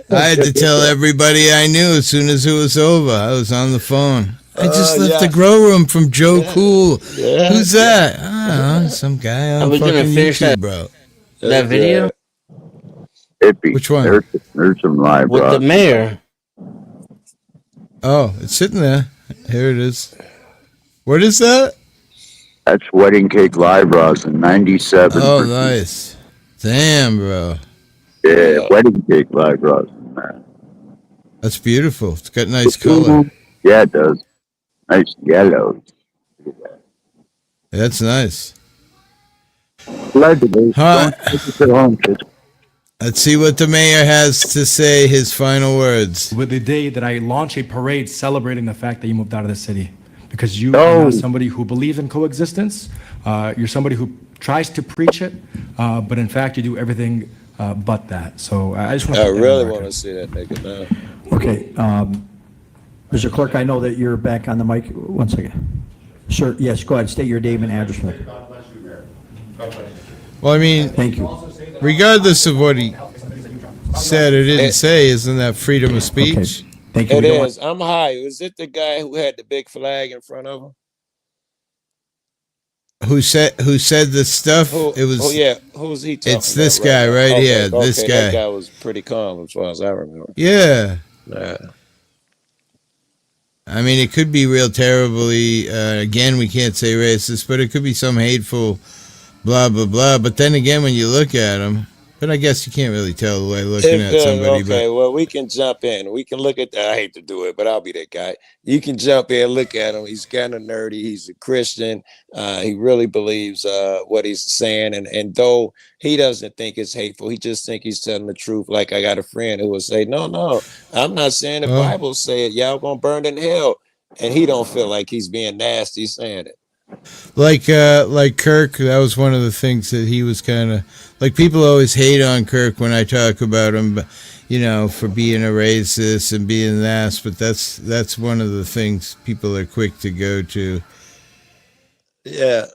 Speaker 2: I had to tell everybody I knew as soon as it was over. I was on the phone. I just left the grow room from Joe Cool.
Speaker 20: Yeah.
Speaker 2: Who's that? I don't know, some guy on
Speaker 6: was gonna
Speaker 2: fucking
Speaker 6: finish
Speaker 2: YouTube,
Speaker 6: that-
Speaker 2: bro.
Speaker 6: That video
Speaker 9: Hippie.
Speaker 2: Which one?
Speaker 9: There's some live
Speaker 6: with the
Speaker 9: rock.
Speaker 6: mayor.
Speaker 2: Oh, it's sitting there. Here it is. What is that?
Speaker 9: That's Wedding Cake Live Ross in 97.
Speaker 2: Oh, nice. Damn, bro.
Speaker 9: Yeah, Wedding Cake Live Ross.
Speaker 2: That's beautiful. It's got nice color.
Speaker 9: Yeah, it does. Nice yellow.
Speaker 2: That's nice.
Speaker 9: Allegedly.
Speaker 2: Huh.
Speaker 9: Don't take it to home, kids.
Speaker 2: Let's see what the mayor has to say, his final words.
Speaker 16: With the day that I launch a parade celebrating the fact that you moved out of the city. Because you are not somebody who believes in coexistence. You're somebody who tries to preach it, but in fact you do everything but that. So I just want to
Speaker 20: I really want to see that nigga now.
Speaker 17: Okay, Mr. Clerk, I know that you're back on the mic. One second. Sir, yes, go ahead. State your name and address for me.
Speaker 2: Well, I mean,
Speaker 17: Thank you.
Speaker 2: regardless of what he said or didn't say, isn't that freedom of speech?
Speaker 17: Thank you.
Speaker 20: It
Speaker 17: We don't want-
Speaker 20: is. I'm high. Was it the guy who had the big flag in front of him?
Speaker 2: Who said this stuff? It was.
Speaker 20: Oh yeah. Who's he talking
Speaker 2: It's this
Speaker 20: about
Speaker 2: guy
Speaker 20: now?
Speaker 2: right
Speaker 20: Okay,
Speaker 2: here. This
Speaker 20: okay,
Speaker 2: guy.
Speaker 20: That guy was pretty calm as far as I remember.
Speaker 2: Yeah.
Speaker 20: Yeah.
Speaker 2: I mean, it could be real terribly. Again, we can't say racist, but it could be some hateful, blah blah blah. But then again, when you look at him, but I guess you can't really tell the way looking at somebody.
Speaker 20: Okay, well, we can jump in. We can look at that. I hate to do it, but I'll be that guy. You can jump in, look at him. He's kind of nerdy. He's a Christian. He really believes what he's saying. And though he doesn't think it's hateful, he just think he's telling the truth. Like I got a friend who will say, no, I'm not saying the Bible say it. Y'all gonna burn in hell. And he don't feel like he's being nasty saying it.
Speaker 2: Like Kirk, that was one of the things that he was kind of like. People always hate on Kirk when I talk about him, for being a racist and being that. But that's one of the things people are quick to go to.
Speaker 20: Yeah,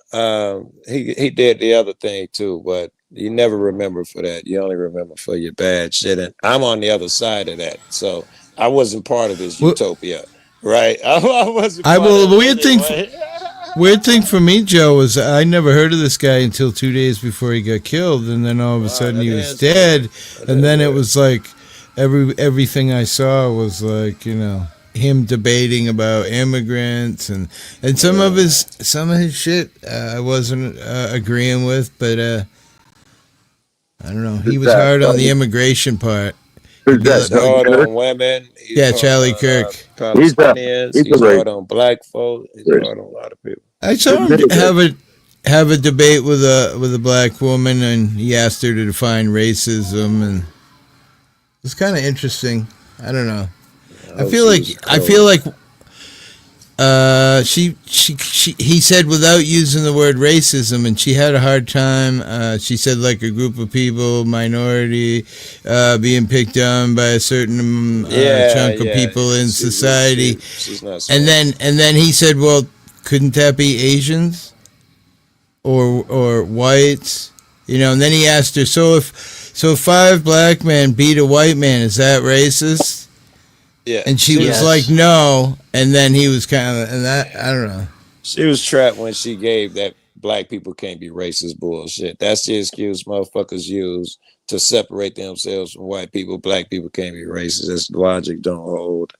Speaker 20: he did the other thing too, but you never remember for that. You only remember for your bad shit. And I'm on the other side of that, so I wasn't part of his utopia, right? I wasn't.
Speaker 2: Weird thing for me, Joe, was I never heard of this guy until 2 days before he got killed, and then all of a sudden he was dead, and then it was like everything I saw was like him debating about immigrants and some of his shit I wasn't agreeing with, but I don't know. He was hard on the immigration part.
Speaker 20: He's hard on women.
Speaker 2: Yeah, Charlie Kirk.
Speaker 20: Palestinians. He's hard on black folks. He's hard on a lot of people.
Speaker 2: I saw him have a debate with a black woman, and he asked her to define racism, and it's kind of interesting. I don't know. I feel like he said without using the word racism, and she had a hard time. She said like a group of people, minority, being picked on by a certain chunk of people in society.
Speaker 20: She's not
Speaker 2: and then he said, well, couldn't that be Asians or whites? And then he asked her, so if 5 black men beat a white man, is that racist?
Speaker 20: Yeah.
Speaker 2: And she was like, no. And then he was kind of, and that, I don't know.
Speaker 20: She was trapped when she gave that black people can't be racist bullshit. That's the excuse motherfuckers use to separate themselves from white people. Black people can't be racist. This logic don't hold.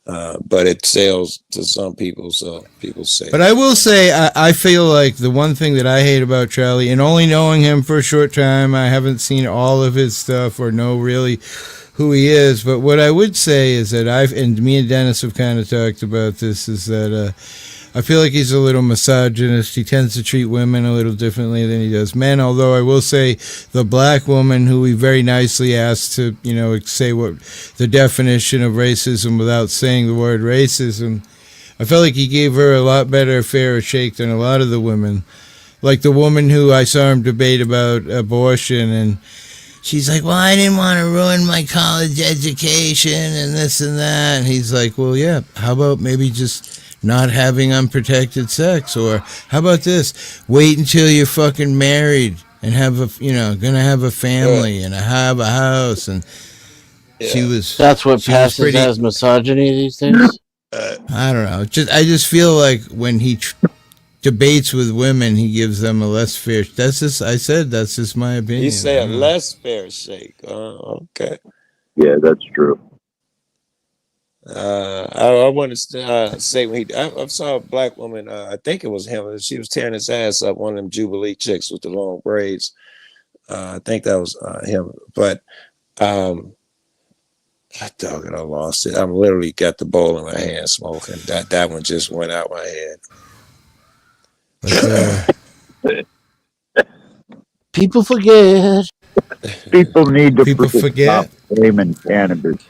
Speaker 20: but it sells to some people, so people say.
Speaker 2: But I will say, I feel like the one thing that I hate about Charlie, and only knowing him for a short time, I haven't seen all of his stuff or know really who he is. But what I would say is that and me and Dennis have kind of talked about this, is that I feel like he's a little misogynist. He tends to treat women a little differently than he does men. Although I will say the black woman who he very nicely asked to, say what the definition of racism without saying the word racism, I felt like he gave her a lot better fairer shake than a lot of the women. Like the woman who I saw him debate about abortion, and she's like, well, I didn't want to ruin my college education and this and that. And he's like, well, yeah, how about maybe just not having unprotected sex? Or how about this? Wait until you're fucking married and have gonna have a family and have a house. And
Speaker 6: That's what passes as misogyny these days?
Speaker 2: I don't know. I just feel like when he debates with women, he gives them a less fair. That's just my opinion.
Speaker 20: You say a less fair shake. Okay.
Speaker 9: Yeah, that's true.
Speaker 20: I want to say when I saw a black woman, I think it was him. She was tearing his ass up. One of them Jubilee chicks with the long braids. I think that was him. But I lost it. I'm literally got the bowl in my hand smoking. That one just went out my head.
Speaker 6: People forget.
Speaker 9: People need to
Speaker 2: forget.
Speaker 9: Blaming cannabis.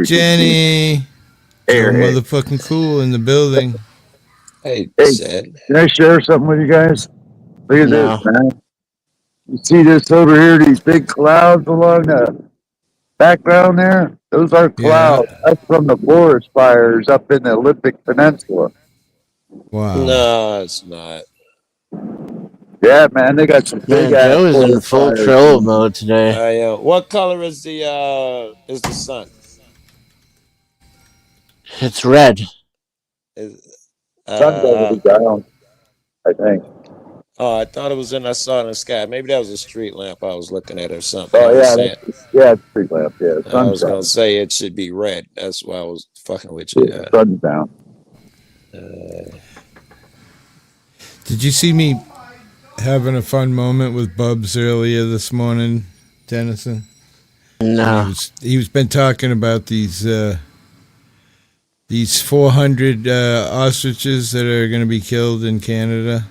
Speaker 2: Jenny. So motherfucking cool in the building.
Speaker 20: Hey,
Speaker 9: can I share something with you guys? Look at
Speaker 6: No.
Speaker 9: this, man. You see this over here, these big clouds along the background there? Those are clouds. That's from the forest fires up in the Olympic Peninsula.
Speaker 2: Wow.
Speaker 20: No, it's not.
Speaker 9: Yeah, man, they got some big
Speaker 6: Man, Joe is in full troll mode today.
Speaker 20: What color is the sun?
Speaker 6: It's red.
Speaker 9: Sun's over the ground, I think.
Speaker 20: Oh, I thought it was I saw it in the sky. Maybe that was a street lamp I was looking at or something.
Speaker 9: Oh, yeah, it's street lamp, yeah.
Speaker 20: I was going to say it should be red. That's why I was fucking with you.
Speaker 9: Yeah, sun's down.
Speaker 2: Did you see me having a fun moment with Bubs earlier this morning, Dennison?
Speaker 6: No.
Speaker 2: He's been talking about these 400 ostriches that are going to be killed in Canada.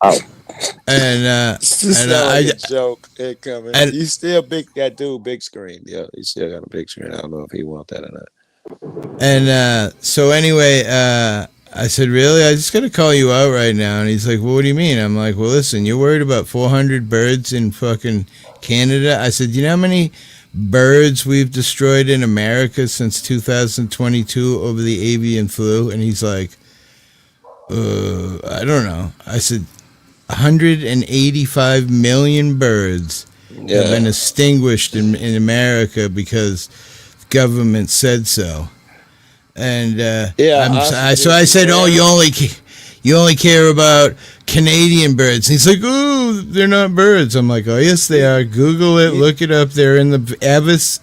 Speaker 9: Oh.
Speaker 2: And
Speaker 20: a joke incoming. You still that dude big screen. Yeah, he still got a big screen. I don't know if he want that or not.
Speaker 2: And so anyway, I said, really? I just got to call you out right now. And he's like, well, what do you mean? I'm like, well, listen, you're worried about 400 birds in fucking Canada? I said, you know how many birds we've destroyed in America since 2022 over the avian flu? And he's like, I don't know. I said, 185 million birds have been extinguished in America because government said so. And so I said, oh, you only care about Canadian birds. And he's like, oh, they're not birds. I'm like, oh, yes, they are. Google it, look it up. They're in the Avis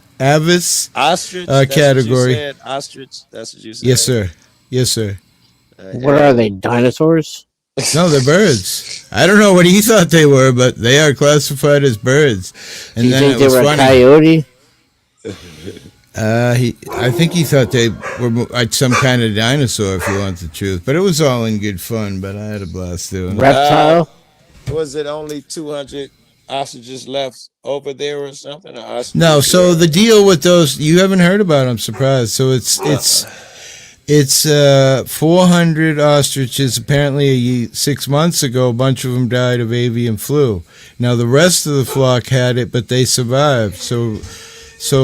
Speaker 20: ostrich
Speaker 2: category.
Speaker 20: Ostrich. That's what you said.
Speaker 2: Yes, sir.
Speaker 6: What are they? Dinosaurs?
Speaker 2: No, they're birds. I don't know what he thought they were, but they are classified as birds. And
Speaker 6: you
Speaker 2: then
Speaker 6: think
Speaker 2: it
Speaker 6: they
Speaker 2: was
Speaker 6: were
Speaker 2: funny.
Speaker 6: a coyote?
Speaker 2: I think he thought they were some kind of dinosaur, if you want the truth. But it was all in good fun. But I had a blast doing it.
Speaker 6: Reptile?
Speaker 20: Was it only 200 ostriches left over there or something?
Speaker 2: No. So the deal with those, you haven't heard about. I'm surprised. So it's 400 ostriches. Apparently 6 months ago, a bunch of them died of avian flu. Now the rest of the flock had it, but they survived. So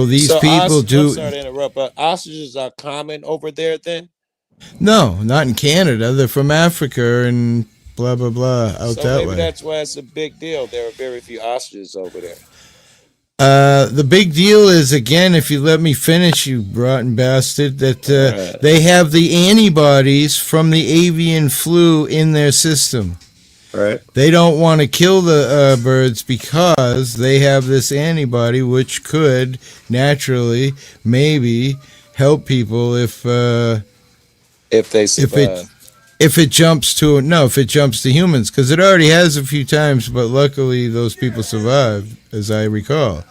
Speaker 2: these people do.
Speaker 20: I'm sorry to interrupt, but ostriches are common over there then?
Speaker 2: No, not in Canada. They're from Africa and blah blah blah out
Speaker 20: So
Speaker 2: that
Speaker 20: maybe
Speaker 2: way.
Speaker 20: that's why it's a big deal. There are very few ostriches over there.
Speaker 2: The big deal is, again, if you let me finish, you rotten bastard, that they have the antibodies from the avian flu in their system.
Speaker 20: Right.
Speaker 2: They don't want to kill the birds because they have this antibody which could naturally maybe help people if
Speaker 20: they survive.
Speaker 2: if it jumps to humans, because it already has a few times, but luckily those people survived, as I recall.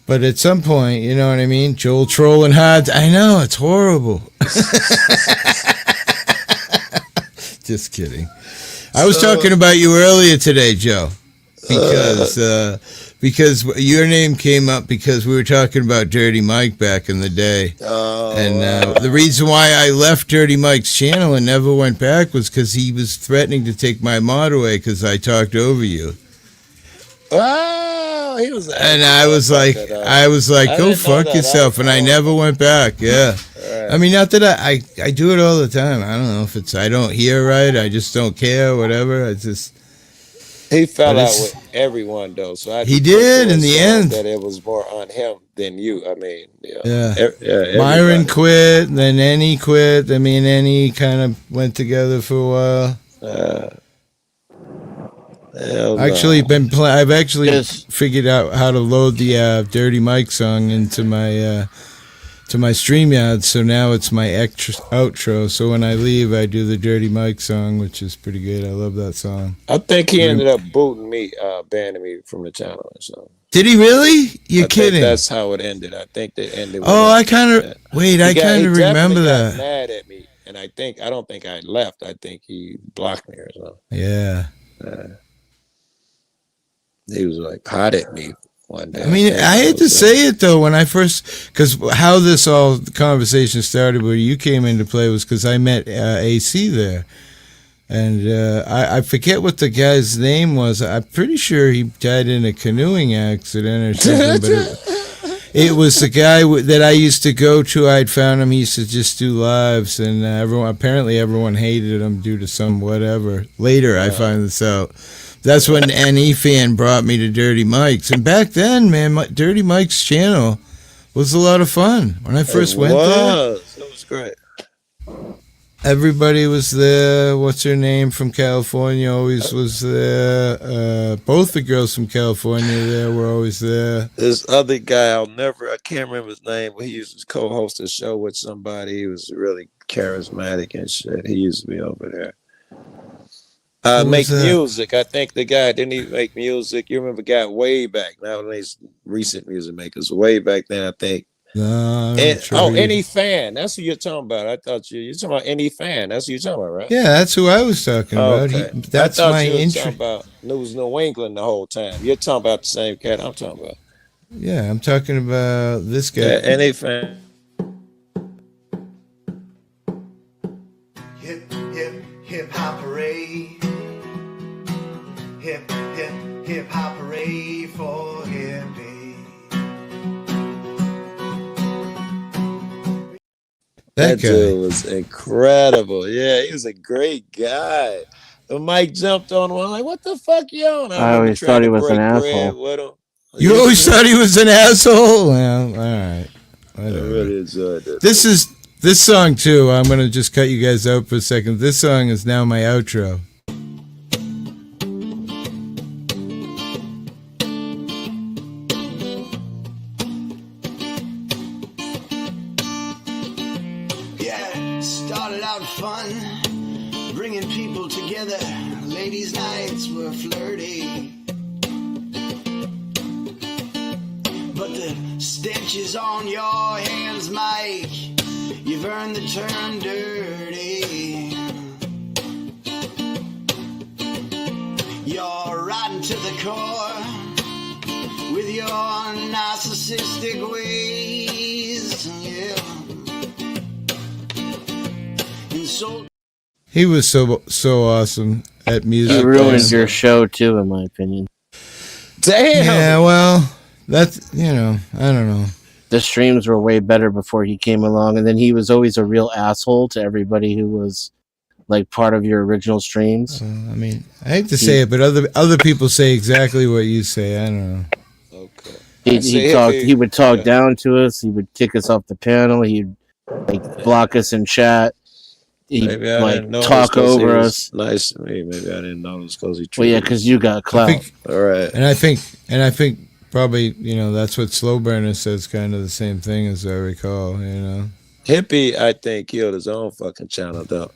Speaker 2: But at some point, you know what I mean? Joel trolling hard. I know, it's horrible. Just kidding. I was talking about you earlier today, Joe, because your name came up because we were talking about Dirty Mike back in the day. The reason why I left Dirty Mike's channel and never went back was because he was threatening to take my mod away because I talked over you.
Speaker 20: Oh, he was.
Speaker 2: And I was like, go fuck yourself. And I never went back. Yeah. Right. I mean, not that I do it all the time. I don't know if it's I don't hear right. I just don't care. Whatever. I just.
Speaker 20: He fell out with everyone though, so
Speaker 2: he did in the end.
Speaker 20: That it was more on him than you. I mean,
Speaker 2: Myron quit, then Annie quit. I mean, Annie kind of went together for a while. Actually, I've actually figured out how to load the Dirty Mike song into my to my StreamYard, so now it's my outro. So when I leave, I do the Dirty Mike song, which is pretty good. I love that song.
Speaker 20: I think he ended up booting me, banning me from the channel or something.
Speaker 2: Did he really? You're kidding.
Speaker 20: Think that's how it ended. I think they ended.
Speaker 2: I kind of I kind of remember that.
Speaker 20: Got mad at me, and I don't think I left. I think he blocked me or something.
Speaker 2: Yeah.
Speaker 20: He was like hot at me one day.
Speaker 2: I mean, I had to say it though when I first, because how this all the conversation started where you came into play was because I met AC there, and I forget what the guy's name was. I'm pretty sure he died in a canoeing accident or something, but it was the guy that I used to go to. I'd found him. He used to just do lives, and everyone hated him due to some whatever. Later, I find this out. That's when NE Fan brought me to Dirty Mike's. And back then, man, Dirty Mike's channel was a lot of fun. When I first went there.
Speaker 20: It was great.
Speaker 2: Everybody was there. What's her name from California always was there. Both the girls from California there were always there.
Speaker 20: This other guy, I can't remember his name, but he used to co-host a show with somebody. He was really charismatic and shit. He used to be over there. Make music. I think the guy didn't even make music. You remember the guy way back. Nowadays, recent music makers. Way back then, I think. Any Fan. That's who you're talking about. I thought you're talking about Any Fan. That's who you're talking about, right?
Speaker 2: Yeah, that's who I was talking about.
Speaker 20: Okay.
Speaker 2: That's
Speaker 20: I thought
Speaker 2: my
Speaker 20: you were
Speaker 2: interest.
Speaker 20: talking about New England the whole time. You're talking about the same cat I'm talking about.
Speaker 2: Yeah, I'm talking about this guy.
Speaker 20: Yeah, Any Fan.
Speaker 1: Hip hop hooray. Hip hop hooray for hippie.
Speaker 2: That guy
Speaker 20: dude was incredible. Yeah, he was a great guy. The Mike jumped on him. I'm like, what the fuck you on?
Speaker 6: I always thought he was an asshole.
Speaker 2: You always thought he was an asshole? Well, all right. Whatever.
Speaker 20: I really enjoyed it.
Speaker 2: This song, too, I'm going to just cut you guys out for a second. This song is now my outro.
Speaker 1: Started out fun, bringing people together. Ladies' nights were flirty, but the stench is on your hands, Mike. You've earned the term dirty. You're rotten to the core with your narcissistic ways, yeah.
Speaker 2: He was so awesome at music.
Speaker 6: He ruined your show too, in my opinion.
Speaker 20: Damn.
Speaker 2: Yeah, well, that's I don't know.
Speaker 6: The streams were way better before he came along, and then he was always a real asshole to everybody who was like part of your original streams.
Speaker 2: I mean, I hate to say it, but other people say exactly what you say. I don't know.
Speaker 20: Okay.
Speaker 6: He would talk down to us. He would kick us off the panel. He'd block us in chat. He'd talk over us.
Speaker 20: Nice to me. Maybe I didn't notice because he.
Speaker 6: Well, yeah, because you got clout.
Speaker 20: All right.
Speaker 2: And I think probably, that's what Slow Burner says, kind of the same thing as I recall,
Speaker 20: Hippie, I think, killed his own fucking channel though.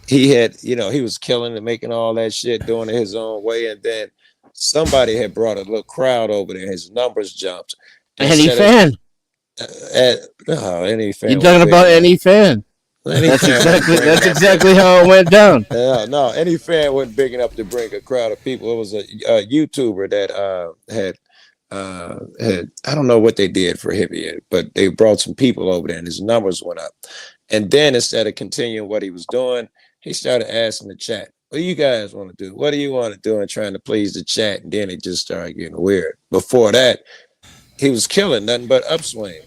Speaker 20: He had, he was killing and making all that shit, doing it his own way, and then somebody had brought a little crowd over there. His numbers jumped.
Speaker 6: Any fan?
Speaker 20: Any fan.
Speaker 6: You're talking about any fan?
Speaker 20: Any
Speaker 6: That's
Speaker 20: fan
Speaker 6: that's exactly how it went down.
Speaker 20: No, any fan wasn't big enough to bring a crowd of people. It was a YouTuber that had I don't know what they did for Hippie, but they brought some people over there and his numbers went up. And then instead of continuing what he was doing, he started asking the chat, what do you guys want to do? What do you want to do? And trying to please the chat. And then it just started getting weird. Before that, he was killing nothing but upswing.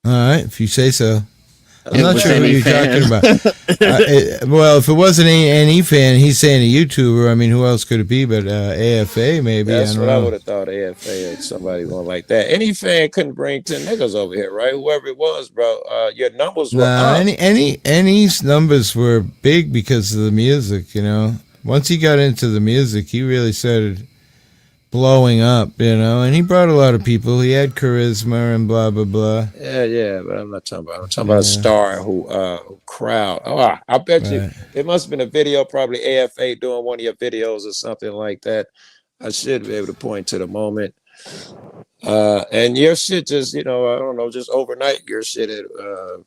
Speaker 2: All right, if you say so. I'm
Speaker 6: It
Speaker 2: not
Speaker 6: was
Speaker 2: sure who
Speaker 6: any
Speaker 2: you're
Speaker 6: fan.
Speaker 2: talking about. Well, if it wasn't any fan, he's saying a YouTuber. I mean, who else could it be but AFA maybe?
Speaker 20: That's
Speaker 2: I don't
Speaker 20: what
Speaker 2: know.
Speaker 20: I would have thought, AFA or somebody going like that. Any fan couldn't bring 10 niggas over here, right? Whoever it was, bro. Your numbers were
Speaker 2: Nah,
Speaker 20: up.
Speaker 2: any's numbers were big because of the music, Once he got into the music, he really started blowing up, and he brought a lot of people. He had charisma and blah blah blah.
Speaker 20: Yeah, but I'm not talking about. I'm talking about a star who crowd. Oh, I bet you it must have been a video, probably AFA doing one of your videos or something like that. I should be able to point to the moment. And your shit just, I don't know, just overnight, your shit had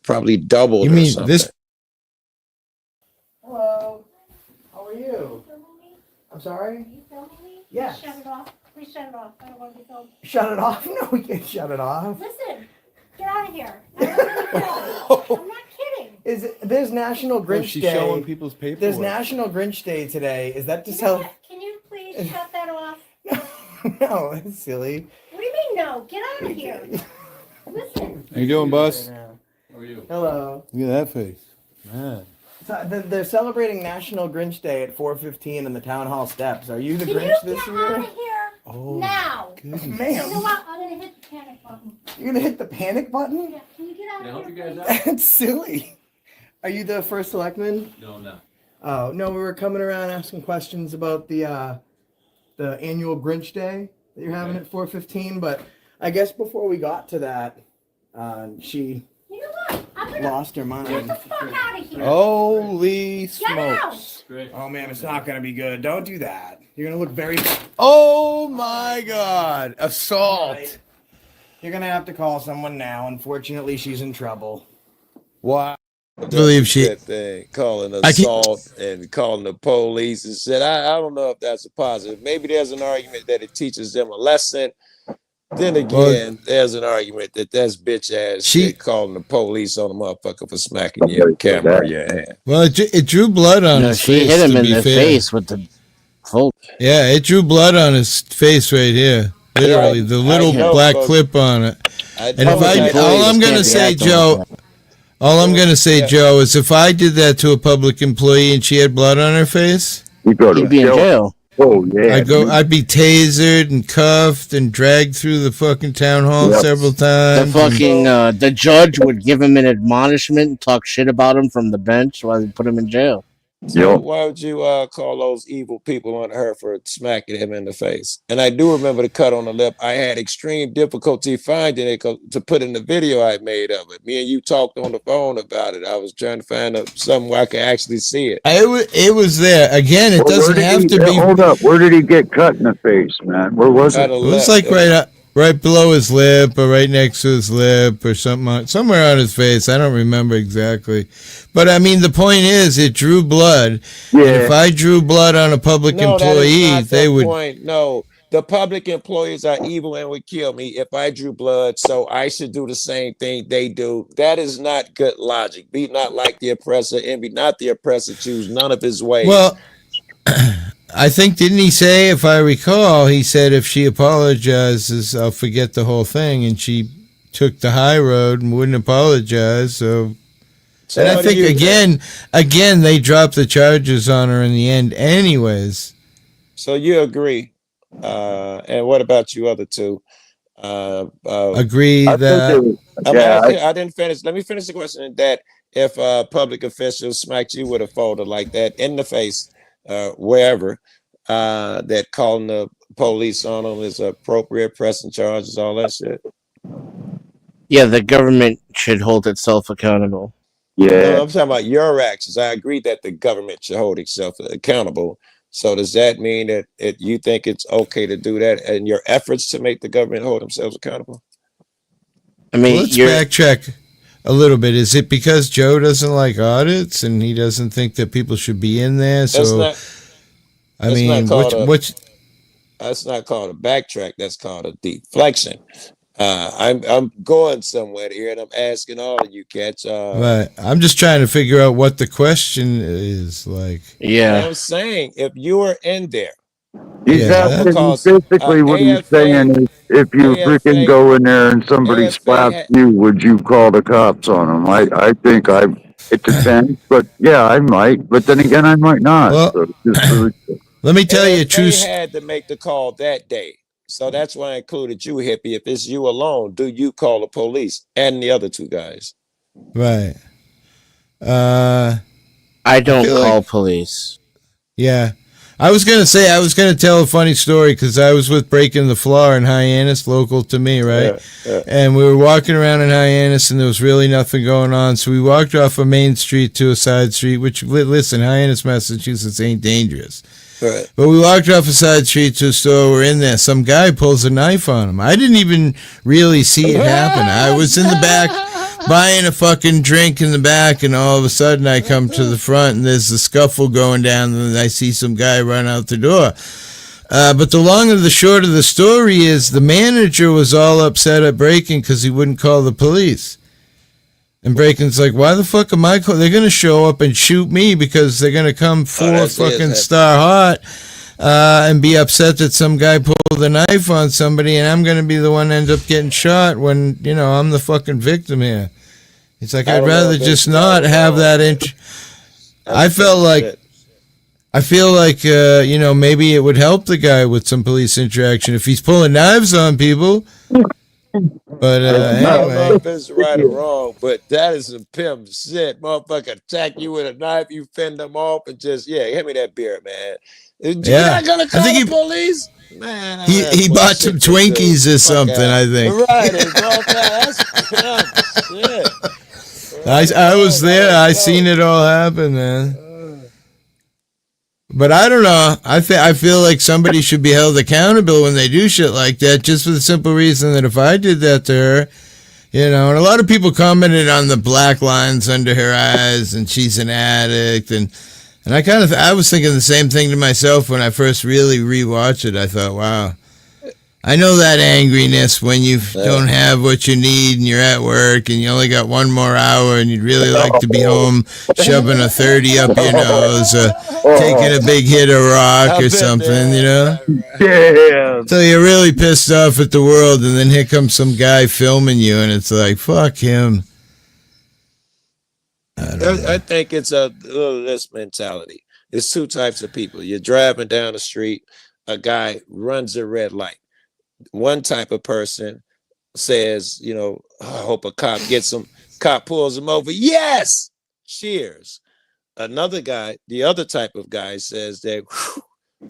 Speaker 20: probably doubled.
Speaker 2: You
Speaker 20: or
Speaker 2: mean
Speaker 20: something.
Speaker 2: this?
Speaker 21: Hello. How are you? I'm sorry?
Speaker 15: You filming me?
Speaker 21: Yes.
Speaker 15: Shut it off. Please shut it off. I don't want to be filmed.
Speaker 21: Shut it off? No, we can't shut it off.
Speaker 15: Listen, get out of here. I don't want to be filmed. I'm not kidding.
Speaker 21: There's National Grinch
Speaker 22: she's
Speaker 21: Day.
Speaker 22: showing people's paperwork.
Speaker 21: There's National Grinch Day today. Is that to sell?
Speaker 15: Can you please shut that off?
Speaker 21: No, it's silly.
Speaker 15: What do you mean no? Get out of here. Listen.
Speaker 22: How you doing, boss?
Speaker 21: How are you? Hello.
Speaker 22: Look at that face. Man.
Speaker 21: So they're celebrating National Grinch Day at 4:15 in the town hall steps. Are you the
Speaker 15: Can
Speaker 21: Grinch
Speaker 15: you
Speaker 21: this
Speaker 15: get
Speaker 21: year?
Speaker 15: out of here now?
Speaker 21: Goodness.
Speaker 15: You know
Speaker 21: Ma'am,
Speaker 15: what? I'm going to hit the panic button.
Speaker 21: you're gonna hit the panic button?
Speaker 15: Yeah, can you get out
Speaker 22: Can I
Speaker 15: of
Speaker 22: help
Speaker 15: here?
Speaker 22: you guys
Speaker 15: please?
Speaker 22: out?
Speaker 21: That's silly. Are you the first selectman?
Speaker 22: No, no.
Speaker 21: Oh no, we were coming around asking questions about the annual Grinch Day that you're having at 4:15. But I guess before we got to that, she
Speaker 15: You know what? I'm going to
Speaker 21: lost her
Speaker 15: get
Speaker 21: mind.
Speaker 15: the fuck out of here.
Speaker 22: Holy
Speaker 15: Get out.
Speaker 22: smokes.
Speaker 21: Oh man, it's not gonna be good. Don't do that. You're gonna look very.
Speaker 2: Oh my God! Assault!
Speaker 21: You're gonna have to call someone now. Unfortunately, she's in trouble.
Speaker 2: Wow. I believe she.
Speaker 20: That thing, calling
Speaker 2: I can't-
Speaker 20: assault and calling the police and said, I don't know if that's a positive. Maybe there's an argument that it teaches them a lesson. Then again, there's an argument that that's bitch ass shit calling the police on the motherfucker for smacking your camera in your hand.
Speaker 2: Well, it drew blood on
Speaker 6: No,
Speaker 2: his
Speaker 6: she
Speaker 2: face.
Speaker 6: hit him
Speaker 2: to
Speaker 6: in
Speaker 2: be
Speaker 6: the
Speaker 2: fair.
Speaker 6: face with the full.
Speaker 2: Yeah, it drew blood on his face right here. Literally, the little
Speaker 20: know,
Speaker 2: black
Speaker 20: but-
Speaker 2: clip on it. And if
Speaker 6: Public
Speaker 2: all
Speaker 6: employees
Speaker 2: I'm gonna
Speaker 6: can't be
Speaker 2: say,
Speaker 6: acting
Speaker 2: Joe,
Speaker 6: like that.
Speaker 2: all I'm gonna say, Joe, is if I did that to a public employee and she had blood on her face,
Speaker 6: You'd be in jail.
Speaker 9: Oh yeah.
Speaker 2: I'd be tasered and cuffed and dragged through the fucking town hall several
Speaker 6: The
Speaker 2: times.
Speaker 6: fucking the judge would give him an admonishment and talk shit about him from the bench while they put him in jail.
Speaker 20: So why would you call those evil people on her for smacking him in the face? And I do remember the cut on the lip. I had extreme difficulty finding it to put in the video I made of it. Me and you talked on the phone about it. I was trying to find something where I could actually see it.
Speaker 2: It was there again. It doesn't have to be.
Speaker 9: Hold up. Where did he get cut in the face, man? Where was it?
Speaker 2: It was like right below his lip or right next to his lip or somewhere on his face. I don't remember exactly. But I mean, the point is, it drew blood.
Speaker 9: Yeah.
Speaker 2: And if I drew blood on a public
Speaker 20: No, that is
Speaker 2: employee,
Speaker 20: not
Speaker 2: they
Speaker 20: the
Speaker 2: would.
Speaker 20: point. No, the public employees are evil and would kill me if I drew blood. So I should do the same thing they do. That is not good logic. Be not like the oppressor and be not the oppressor. Choose none of his ways.
Speaker 2: Well, I think, didn't he say, if I recall, he said if she apologizes, I'll forget the whole thing. And she took the high road and wouldn't apologize. So and I
Speaker 20: what do
Speaker 2: think
Speaker 20: you
Speaker 2: again, they dropped the charges on her in the end anyways.
Speaker 20: So you agree. And what about you other two?
Speaker 2: Agree that.
Speaker 20: I didn't finish. Let me finish the question. That if public officials smacked you with a folder like that in the face, wherever, that calling the police on them is appropriate, pressing charges, all that shit?
Speaker 6: Yeah, the government should hold itself accountable.
Speaker 20: No, I'm talking about your actions. I agree that the government should hold itself accountable. So does that mean that you think it's okay to do that and your efforts to make the government hold themselves accountable?
Speaker 6: I mean,
Speaker 2: let's backtrack a little bit. Is it because Joe doesn't like audits and he doesn't think that people should be in there? So,
Speaker 20: That's not called a backtrack. That's called a deflection. I'm going somewhere here, and I'm asking all of you cats.
Speaker 2: Right. I'm just trying to figure out what the question is like.
Speaker 20: I'm saying if you were in there,
Speaker 9: Basically, what he's saying is, if you freaking go in there and somebody slaps you, would you call the cops on them? I think it depends, but yeah, I might. But then again, I might not.
Speaker 2: Well,
Speaker 9: so just really,
Speaker 2: let me tell you a true.
Speaker 20: They had to make the call that day, so that's why I included you, Hippie. If it's you alone, do you call the police and the other two guys?
Speaker 2: Right.
Speaker 6: I don't call police.
Speaker 2: Yeah. I was going to tell a funny story because I was with Breaking the Floor in Hyannis, local to me, right?
Speaker 20: Yeah.
Speaker 2: And we were walking around in Hyannis and there was really nothing going on. So we walked off a main street to a side street, which, listen, Hyannis, Massachusetts ain't dangerous.
Speaker 20: Right.
Speaker 2: But we walked off a side street to a store. We're in there. Some guy pulls a knife on him. I didn't even really see it happen. I was in the back buying a fucking drink in the back, and all of a sudden I come to the front, and there's a scuffle going down, and I see some guy run out the door. But the long and the short of the story is the manager was all upset at Breaking because he wouldn't call the police. And Breakin's like, why the fuck am I calling? They're going to show up and shoot me because they're going to come fucking star hot and be upset that some guy pulled a knife on somebody, and I'm going to be the one that ends up getting shot when, I'm the fucking victim here. It's like, I'd rather just not have that. I feel like, maybe it would help the guy with some police interaction if he's pulling knives on people. But
Speaker 20: I don't know
Speaker 2: anyway.
Speaker 20: if it's right or wrong, but that is some pimp shit. Motherfucker attack you with a knife, you fend them off, and just, hand me that beer, man. You're not gonna call the police? Man,
Speaker 2: he bought some Twinkies or something, I think.
Speaker 20: Right, that's pimp shit.
Speaker 2: I was there. I seen it all happen, man. But I don't know. I feel like somebody should be held accountable when they do shit like that, just for the simple reason that if I did that to her, and a lot of people commented on the black lines under her eyes, and she's an addict, and I was thinking the same thing to myself when I first really rewatched it. I thought, wow. I know that angriness when you don't have what you need and you're at work and you only got one more hour and you'd really like to be home shoving a 30 up your nose or taking a big hit of rock or something,
Speaker 9: Yeah.
Speaker 2: So you're really pissed off at the world, and then here comes some guy filming you, and it's like, fuck him.
Speaker 20: I think it's a little this mentality. It's two types of people. You're driving down the street, a guy runs a red light. One type of person says, I hope a cop gets him. Cop pulls him over. Yes! Cheers. Another guy, the other type of guy says that,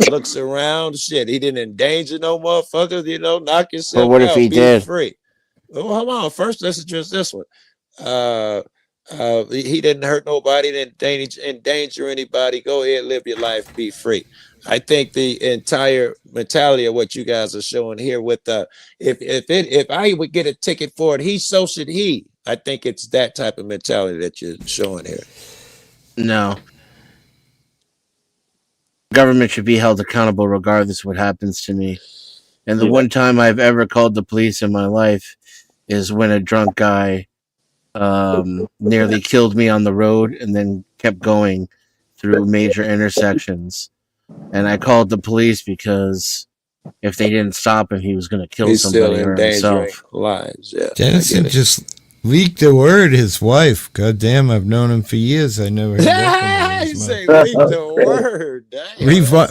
Speaker 20: looks around, shit, he didn't endanger no motherfucker, knock yourself out.
Speaker 6: But what if he
Speaker 20: be
Speaker 6: did?
Speaker 20: Free. Well, hold on. First, let's address this one. He didn't hurt nobody, didn't endanger anybody. Go ahead, live your life, be free. I think the entire mentality of what you guys are showing here with if I would get a ticket for it, so should he. I think it's that type of mentality that you're showing here.
Speaker 6: No. Government should be held accountable regardless of what happens to me. And the one time I've ever called the police in my life is when a drunk guy nearly killed me on the road and then kept going through major intersections. And I called the police because if they didn't stop him, he was going to kill somebody or himself.
Speaker 20: Lives, yeah.
Speaker 2: Dennison just leaked the word, his wife. God damn, I've known him for years. I never heard
Speaker 20: You say leak the word.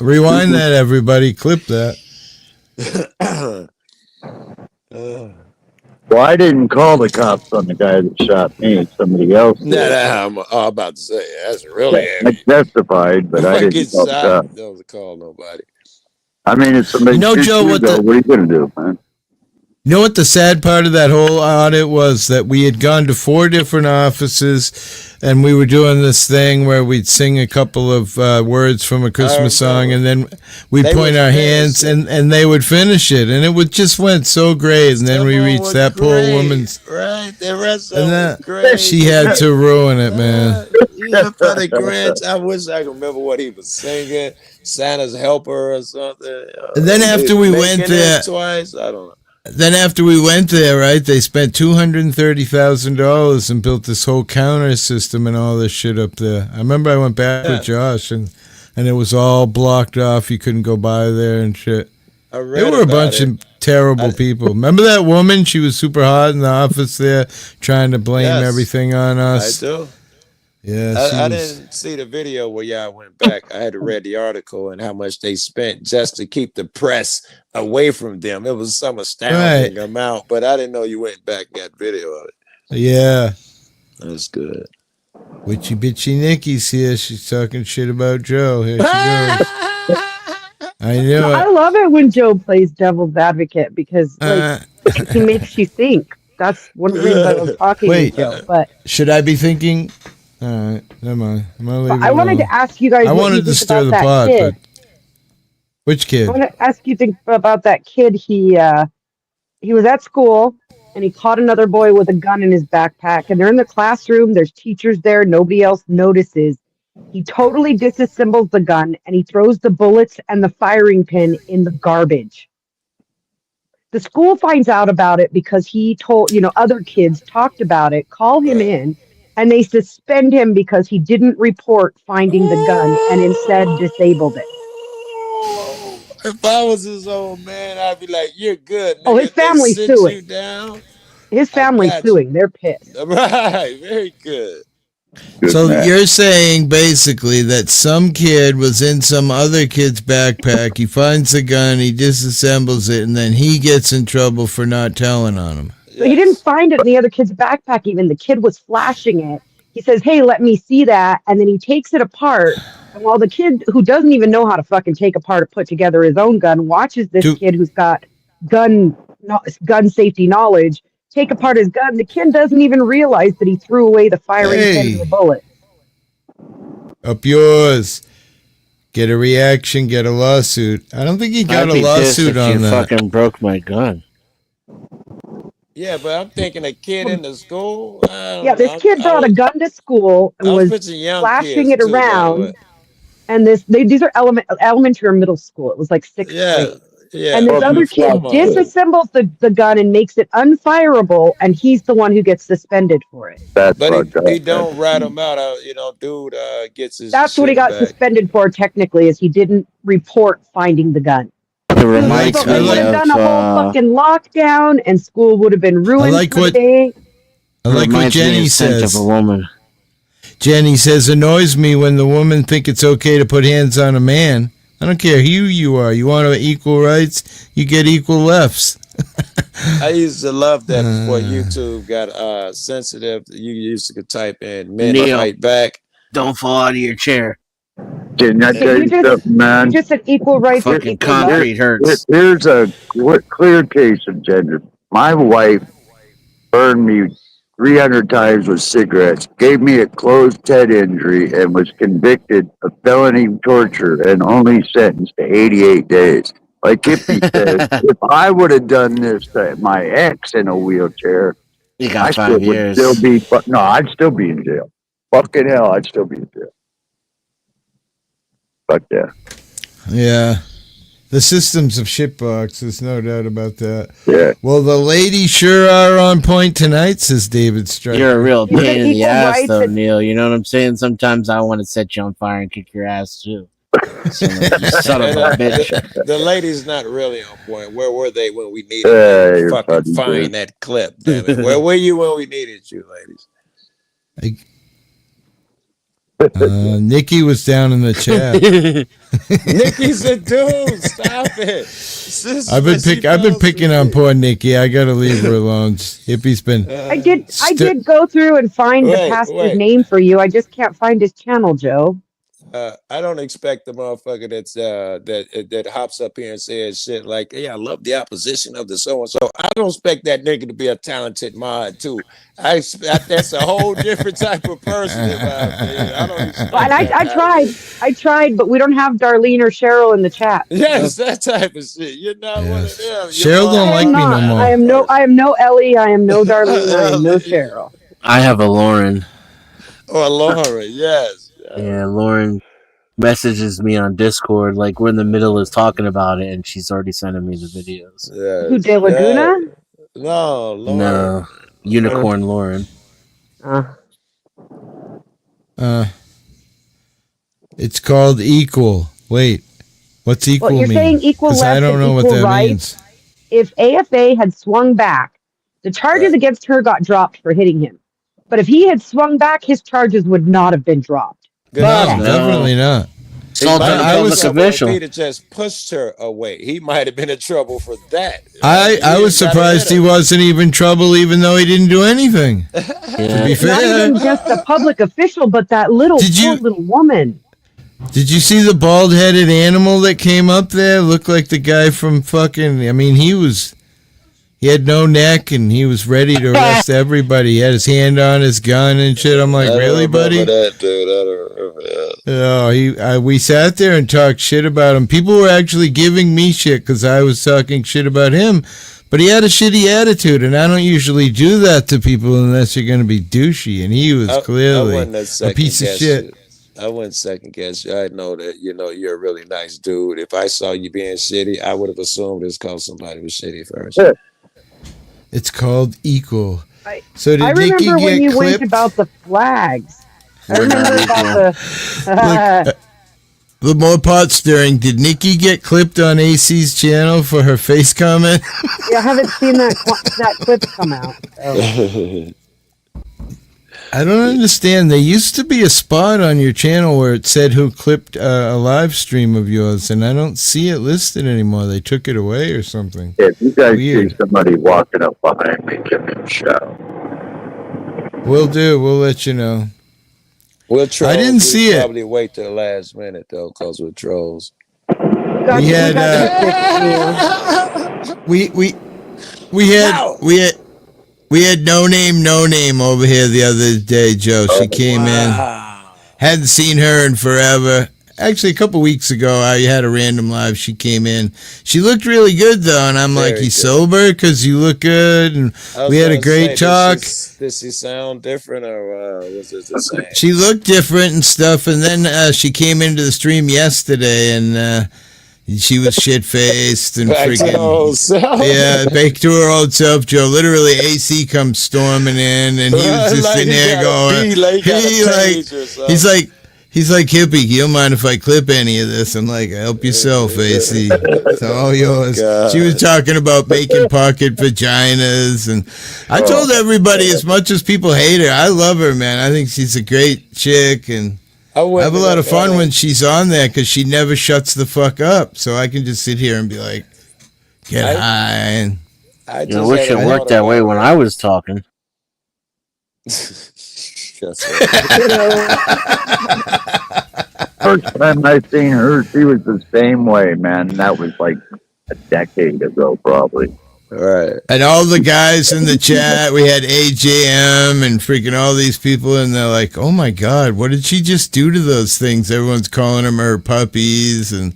Speaker 2: Rewind that, everybody. Clip that.
Speaker 9: Well, I didn't call the cops on the guy that shot me. Somebody else did.
Speaker 20: I'm about to say that's really
Speaker 9: I testified, but I didn't
Speaker 20: get
Speaker 9: call the
Speaker 20: shot.
Speaker 9: cops.
Speaker 20: Don't call nobody.
Speaker 9: I mean, if somebody shoots
Speaker 2: Joe,
Speaker 9: you, though, what are you going to do, man?
Speaker 2: You know what the sad part of that whole audit was? That we had gone to 4 different offices, and we were doing this thing where we'd sing a couple of words from a Christmas song, and then we'd point our hands, and they would finish it, and it would just went so great. And then we reached that poor woman's,
Speaker 20: Right, the rest of
Speaker 2: and
Speaker 20: it was great.
Speaker 2: she had to ruin it, man.
Speaker 20: Yeah, for the Grinch. I wish I could remember what he was singing. Santa's Helper or something.
Speaker 2: And then after we went
Speaker 20: Making
Speaker 2: there,
Speaker 20: It twice. I don't know.
Speaker 2: Then after we went there, right, they spent $230,000 and built this whole counter system and all this shit up there. I remember I went back with Josh, and it was all blocked off. You couldn't go by there and shit.
Speaker 20: I read
Speaker 2: There were a
Speaker 20: about
Speaker 2: bunch
Speaker 20: it.
Speaker 2: of terrible people. Remember that woman? She was super hot in the office there, trying to blame
Speaker 20: Yes,
Speaker 2: everything on us.
Speaker 20: I do.
Speaker 2: Yeah,
Speaker 20: I didn't see the video where y'all went back. I had to read the article and how much they spent just to keep the press away from them. It was some astounding amount, but I didn't know you went back and got video of it.
Speaker 2: Yeah.
Speaker 20: That's good.
Speaker 2: Witchy bitchy Nikki's here. She's talking shit about Joe. Here she goes. I know
Speaker 4: I
Speaker 2: it.
Speaker 4: love it when Joe plays devil's advocate because he makes you think. That's one of the reasons I love talking
Speaker 2: Wait,
Speaker 4: to Joe. But
Speaker 2: should I be thinking? All right, never mind. I'm gonna leave it
Speaker 4: I wanted
Speaker 2: alone.
Speaker 4: to ask you guys
Speaker 2: I
Speaker 4: what
Speaker 2: wanted
Speaker 4: you
Speaker 2: to
Speaker 4: think
Speaker 2: stir
Speaker 4: about
Speaker 2: the
Speaker 4: that
Speaker 2: pot,
Speaker 4: kid.
Speaker 2: but which kid?
Speaker 4: I want to ask you think about that kid. He was at school and he caught another boy with a gun in his backpack, and they're in the classroom. There's teachers there. Nobody else notices. He totally disassembles the gun and he throws the bullets and the firing pin in the garbage. The school finds out about it because he told, other kids talked about it, call him in, and they suspend him because he didn't report finding the gun and instead disabled it.
Speaker 20: If I was his old man, I'd be like, "You're good, nigga."
Speaker 4: Oh, his
Speaker 20: They
Speaker 4: family's
Speaker 20: sit
Speaker 4: suing.
Speaker 20: you down.
Speaker 4: His family's
Speaker 20: got you.
Speaker 4: suing. They're pissed.
Speaker 20: Right, very good.
Speaker 2: So you're saying basically that some kid was in some other kid's backpack. He finds the gun, he disassembles it, and then he gets in trouble for not telling on him.
Speaker 4: So he didn't find it in the other kid's backpack even. The kid was flashing it. He says, "Hey, let me see that." And then he takes it apart. And while the kid who doesn't even know how to fucking take apart or put together his own gun watches this kid who's got gun safety knowledge take apart his gun, the kid doesn't even realize that he threw away the firing pin and the bullet.
Speaker 2: Up yours. Get a reaction, get a lawsuit. I don't think he got
Speaker 6: I'd
Speaker 2: a
Speaker 6: be pissed
Speaker 2: lawsuit
Speaker 6: if
Speaker 2: on
Speaker 6: you
Speaker 2: that.
Speaker 6: fucking broke my gun.
Speaker 20: Yeah, but I'm thinking a kid in the school.
Speaker 4: Yeah, this kid brought a gun to school and
Speaker 20: I was
Speaker 4: was
Speaker 20: picturing young
Speaker 4: flashing
Speaker 20: kids
Speaker 4: it
Speaker 20: too, by the
Speaker 4: around.
Speaker 20: way.
Speaker 4: And these are elementary or middle school. It was like sixth grade.
Speaker 20: Yeah.
Speaker 4: And this other kid disassembles the gun and makes it unfireable, and he's the one who gets suspended for it.
Speaker 20: But he don't rat him out. Dude gets his.
Speaker 4: That's what he
Speaker 20: shit
Speaker 4: got
Speaker 20: back.
Speaker 4: suspended for technically, is he didn't report finding the gun.
Speaker 6: It reminds
Speaker 4: But we
Speaker 6: me
Speaker 4: would have done a
Speaker 6: of.
Speaker 4: whole fucking lockdown, and school would have been ruined
Speaker 2: like
Speaker 4: for
Speaker 2: what-
Speaker 4: the day.
Speaker 2: I like what
Speaker 6: reminds me
Speaker 2: Jenny
Speaker 6: of Scent
Speaker 2: says.
Speaker 6: of a woman.
Speaker 2: Jenny says, annoys me when the women think it's okay to put hands on a man. I don't care who you are. You want equal rights, you get equal lefts.
Speaker 20: I used to love that before YouTube got sensitive. You used to type in "men
Speaker 6: Neil.
Speaker 20: fight back."
Speaker 6: Don't fall out of your chair.
Speaker 9: Can I tell you something, man?
Speaker 4: Just an equal rights.
Speaker 6: Fucking
Speaker 4: equal love.
Speaker 6: concrete hurts.
Speaker 9: Here's a clear case of gender. My wife burned me 300 times with cigarettes, gave me a closed head injury, and was convicted of felony torture and only sentenced to 88 days. Like Hippie says, if I would have done this to my ex in a wheelchair,
Speaker 6: You got
Speaker 9: I
Speaker 6: 5
Speaker 9: still would
Speaker 6: years.
Speaker 9: still be, no, I'd still be in jail. Fucking hell, I'd still be in jail. But yeah.
Speaker 2: Yeah. The systems of shitbox, there's no doubt about that.
Speaker 9: Yeah.
Speaker 2: Well, the ladies sure are on point tonight, says David Striker.
Speaker 6: You're a real
Speaker 4: You get
Speaker 6: pain in the
Speaker 4: equal
Speaker 6: ass,
Speaker 4: rights
Speaker 6: though,
Speaker 4: and-
Speaker 6: Neil. You know what I'm saying? Sometimes I want to set you on fire and kick your ass, too. So, like, you son of a bitch.
Speaker 20: The lady's not really on point. Where were they when we needed
Speaker 9: Yeah,
Speaker 20: them?
Speaker 9: you're
Speaker 20: Fucking
Speaker 9: fucking
Speaker 20: find
Speaker 9: good.
Speaker 20: that clip, damn it. Where were you when we needed you, ladies?
Speaker 2: Nikki was down in the chat.
Speaker 20: Nikki's a dude. Stop it.
Speaker 2: I've been picking on poor Nikki. I gotta leave her alone. Hippie's been.
Speaker 4: I did go through and find the
Speaker 20: Wait,
Speaker 4: pastor's
Speaker 20: wait.
Speaker 4: name for you. I just can't find his channel, Joe.
Speaker 20: I don't expect the motherfucker that hops up here and says shit like, "Yeah, I love the opposition of the so and so." I don't expect that nigga to be a talented mod too. I expect that's a whole different type of person in my opinion. I don't expect
Speaker 4: Well, and
Speaker 20: that.
Speaker 4: I tried, but we don't have Darlene or Cheryl in the chat.
Speaker 20: Yes, that type of shit. You're not one of them.
Speaker 2: Cheryl don't like me no more.
Speaker 4: I am no Ellie. I am no Darlene. I am no Cheryl.
Speaker 6: I have a Lauren.
Speaker 20: Or Lauren, yes.
Speaker 6: Yeah, Lauren messages me on Discord like we're in the middle of talking about it, and she's already sending me the videos.
Speaker 20: Yes.
Speaker 4: Who, De Laguna?
Speaker 20: No, Lauren.
Speaker 6: No, Unicorn Lauren.
Speaker 2: It's called equal. Wait, what's equal
Speaker 4: Well, you're
Speaker 2: mean?
Speaker 4: saying equal
Speaker 2: 'Cause
Speaker 4: left
Speaker 2: I don't
Speaker 4: and
Speaker 2: know what
Speaker 4: equal
Speaker 2: that
Speaker 4: right.
Speaker 2: means.
Speaker 4: If AFA had swung back, the charges against her got dropped for hitting him. But if he had swung back, his charges would not have been dropped.
Speaker 2: No, definitely not.
Speaker 20: I was official. If he'd have just pushed her away, he might have been in trouble for that.
Speaker 2: I was surprised he wasn't even trouble, even though he didn't do anything. To be
Speaker 4: Not
Speaker 2: fair,
Speaker 4: even just a public official, but that little poor little woman.
Speaker 2: did you see the bald-headed animal that came up there? Looked like the guy from fucking. I mean, he had no neck, and he was ready to arrest everybody. He had his hand on his gun and shit. I'm like, really, buddy?
Speaker 20: That dude, I don't remember that.
Speaker 2: Oh, we sat there and talked shit about him. People were actually giving me shit because I was talking shit about him. But he had a shitty attitude, and I don't usually do that to people unless you're going to be douchey. And he was clearly a piece of shit.
Speaker 20: I wouldn't second guess you. I know that you're a really nice dude. If I saw you being shitty, I would have assumed it's because somebody was shitty first.
Speaker 2: It's called equal. So did
Speaker 4: I remember
Speaker 2: Nikki
Speaker 4: when
Speaker 2: get
Speaker 4: you
Speaker 2: clipped?
Speaker 4: went about the flags. I
Speaker 2: We're not
Speaker 4: remember about the.
Speaker 2: The more pot stirring. Did Nikki get clipped on AC's channel for her face comment?
Speaker 4: Yeah, I haven't seen that clip come out. So.
Speaker 2: I don't understand. There used to be a spot on your channel where it said who clipped a live stream of yours, and I don't see it listed anymore. They took it away or something.
Speaker 9: If you guys see somebody walking up behind me, give me a shout.
Speaker 2: We'll do. We'll let you know.
Speaker 20: We're trolls.
Speaker 2: I didn't see it.
Speaker 20: Probably wait till the last minute though, because we're trolls.
Speaker 2: We had we had no name over here the other day, Joe. She came in. Hadn't seen her in forever. Actually, a couple weeks ago, I had a random live. She came in. She looked really good though, and I'm like, "You sober? Because you look good." And we had a great talk.
Speaker 20: Did she sound different, or was it the same?
Speaker 2: She looked different and stuff, and then she came into the stream yesterday, and she was shit-faced and
Speaker 20: Back to
Speaker 2: freaking...
Speaker 20: her old self.
Speaker 2: Yeah, back to her old self, Joe. Literally, AC comes storming in, and he was just
Speaker 20: Like
Speaker 2: sitting
Speaker 20: he
Speaker 2: there
Speaker 20: got a
Speaker 2: going...
Speaker 20: bee, like he got a page or something.
Speaker 2: He's like, "Hippie, you don't mind if I clip any of this?" I'm like, "Help yourself, AC. It's all yours."
Speaker 20: God.
Speaker 2: She was talking about making pocket vaginas, and I told everybody, as much as people hate her, I love her, man. I think she's a great chick, and I have a lot of fun when she's on there because she never shuts the fuck up. So I can just sit here and be like, get high. And
Speaker 6: I wish it worked that way when I was talking.
Speaker 9: First time I seen her, she was the same way, man. That was like a decade ago, probably.
Speaker 20: Right.
Speaker 2: And all the guys in the chat, we had AJM and freaking all these people, and they're like, "Oh my God, what did she just do to those things?" Everyone's calling them her puppies, and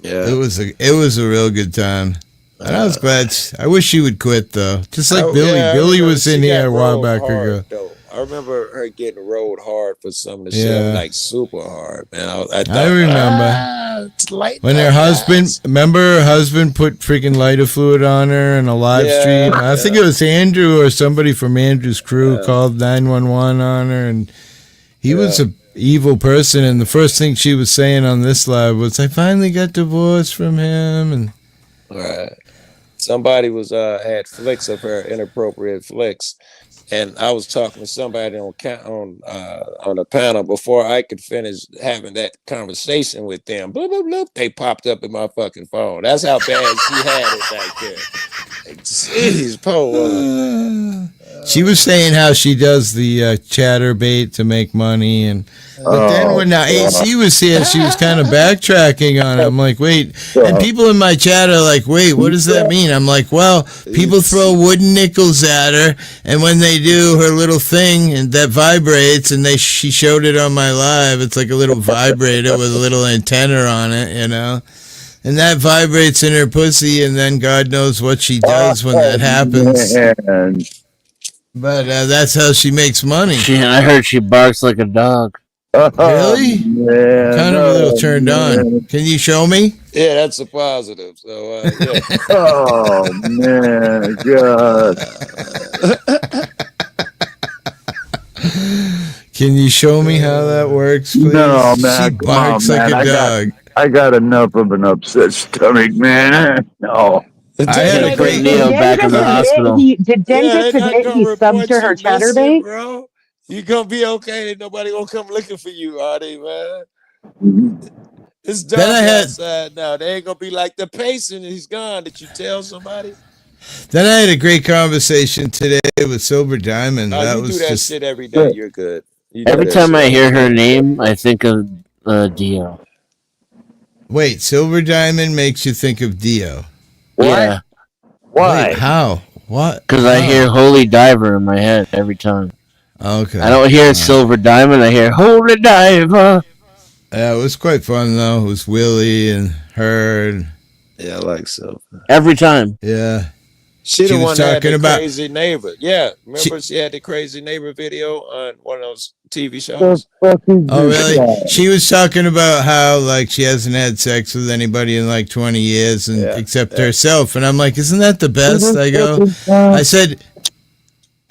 Speaker 2: it was a real good time. And I was glad. I wish she would quit though, just like Billy.
Speaker 20: Yeah,
Speaker 2: Billy was
Speaker 20: she
Speaker 2: in here
Speaker 20: got
Speaker 2: a while
Speaker 20: rolled
Speaker 2: back
Speaker 20: hard,
Speaker 2: ago.
Speaker 20: though. I remember her getting rolled hard for some of the
Speaker 2: Yeah.
Speaker 20: shit, like super hard, man. I thought,
Speaker 2: I remember
Speaker 20: it's light
Speaker 2: when her
Speaker 20: up,
Speaker 2: husband.
Speaker 20: guys.
Speaker 2: Remember her husband put freaking lighter fluid on her in a live stream. I think it was Andrew or somebody from Andrew's crew called 911 on her, and he was a evil person. And the first thing she was saying on this live was, "I finally got divorced from him." And
Speaker 20: Right. Somebody was had flicks of her, inappropriate flicks, and I was talking to somebody on a panel before I could finish having that conversation with them. Bloop, bloop, bloop, they popped up in my fucking phone. That's how bad she had it back there. Like, jeez, poor woman.
Speaker 2: She was saying how she does the chatterbait to make money, but then when AC was here, she was kind of backtracking on it. I'm like, wait, and people in my chat are like, wait, what does that mean? I'm like, well, people throw wooden nickels at her, and when they do her little thing and that vibrates, and she showed it on my live. It's like a little vibrator with a little antenna on it, you know. And that vibrates in her pussy, and then God knows what she does when that happens. But that's how she makes money.
Speaker 6: I heard she barks like a dog.
Speaker 2: Really? Kind of a little turned on. Can you show me?
Speaker 20: Yeah, that's a positive. So, yeah.
Speaker 9: Oh, man, God.
Speaker 2: Can you show me how that works, please?
Speaker 9: No, man.
Speaker 2: She barks like a dog.
Speaker 9: I got enough of an upset stomach, man. No.
Speaker 2: I had a great
Speaker 6: Neo back in the hospital.
Speaker 4: Did Dentist admit he subbed to her chatterbait?
Speaker 20: Bro. You gonna be okay. Ain't nobody gonna come looking for you, are they, man? It's dark outside now. They ain't gonna be like the patient. He's gone. Did you tell somebody?
Speaker 2: Then I had a great conversation today with Silver Diamond.
Speaker 20: Oh,
Speaker 2: that
Speaker 20: you
Speaker 2: was
Speaker 20: do that
Speaker 2: just
Speaker 20: shit every day. You're good.
Speaker 6: Every time I hear her name, I think of Dio.
Speaker 2: Wait, Silver Diamond makes you think of Dio.
Speaker 6: Yeah.
Speaker 9: Why?
Speaker 2: Wait, how? What?
Speaker 6: Because I hear Holy Diver in my head every time.
Speaker 2: Okay.
Speaker 6: I don't hear Silver Diamond. I hear Holy Diver.
Speaker 2: Yeah, it was quite fun though. It was Willie and her.
Speaker 20: Yeah, I like Silver.
Speaker 6: Every time.
Speaker 2: Yeah.
Speaker 20: She the
Speaker 2: was
Speaker 20: one that had
Speaker 2: talking
Speaker 20: the
Speaker 2: about
Speaker 20: crazy neighbor. Yeah, remember she had the crazy neighbor video on one of those TV shows.
Speaker 2: Oh, really? She was talking about how like she hasn't had sex with anybody in like 20 years, and except herself. And I'm like, isn't that the best? I go.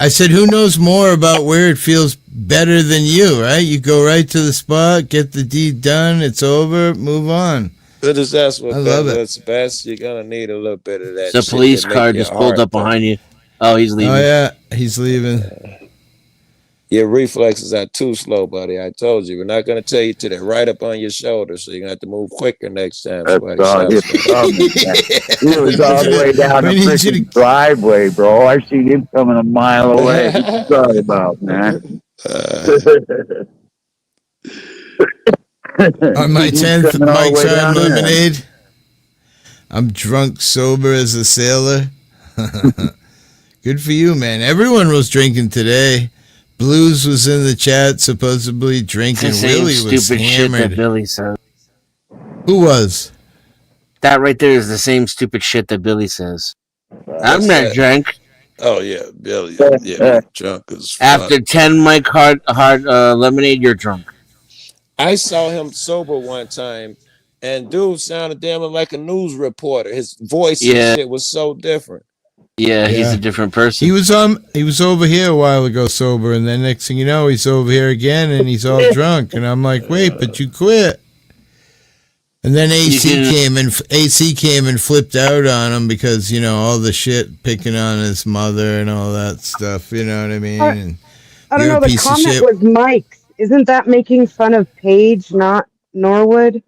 Speaker 2: I said, who knows more about where it feels better than you, right? You go right to the spot, get the deed done, it's over, move on.
Speaker 20: But that's what
Speaker 2: I love it.
Speaker 20: what's best. You're gonna need a little bit of that.
Speaker 6: The
Speaker 20: shit
Speaker 6: police
Speaker 20: to make
Speaker 6: car
Speaker 20: your
Speaker 6: just pulled
Speaker 20: heart
Speaker 6: up behind you. Oh, he's leaving.
Speaker 2: Oh, yeah, he's leaving.
Speaker 20: Your reflexes are too slow, buddy. I told you. We're not going to tell you till they're right up on your shoulder, so you're going to have to move quicker next time.
Speaker 9: That's all. He was all the way down the freaking driveway, bro. I seen him coming a mile away. Sorry about, man.
Speaker 2: On my 10th Mike's Hard Lemonade, I'm drunk sober as a sailor. Good for you, man. Everyone was drinking today. Blues was in the chat, supposedly drinking. Willie was
Speaker 6: stupid shit
Speaker 2: hammered.
Speaker 6: that Billy says.
Speaker 2: Who was?
Speaker 6: That right there is the same stupid shit that Billy says. I'm not drunk.
Speaker 20: Oh yeah, Billy. Yeah, drunk as fuck.
Speaker 6: After 10 Mike Hard Lemonade, you're drunk.
Speaker 20: I saw him sober one time, and dude sounded damn like a news reporter. His voice and shit was so different.
Speaker 6: Yeah, he's a different person.
Speaker 2: He was over here a while ago sober, and then next thing you know, he's over here again, and he's all drunk. And I'm like, wait, but you quit. And then AC came and flipped out on him because, you know, all the shit picking on his mother and all that stuff. You know what I mean? And
Speaker 4: I don't know. The comment was Mike's. Isn't that making fun of Paige, not Norwood?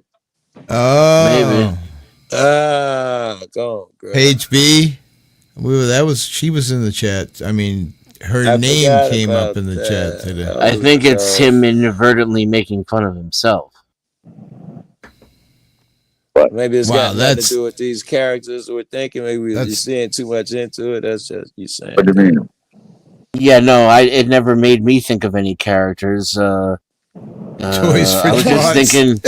Speaker 2: Oh,
Speaker 20: maybe. Go on, girl.
Speaker 2: Paige B. She was in the chat. I mean, her name came up in the chat today.
Speaker 6: I think it's him inadvertently making fun of himself.
Speaker 20: Maybe it's got nothing to do with these characters we're thinking. Maybe we're just seeing too much into it. That's just you saying.
Speaker 9: What do you mean?
Speaker 6: Yeah, no, it never made me think of any characters.
Speaker 2: Toys for
Speaker 6: I was just thinking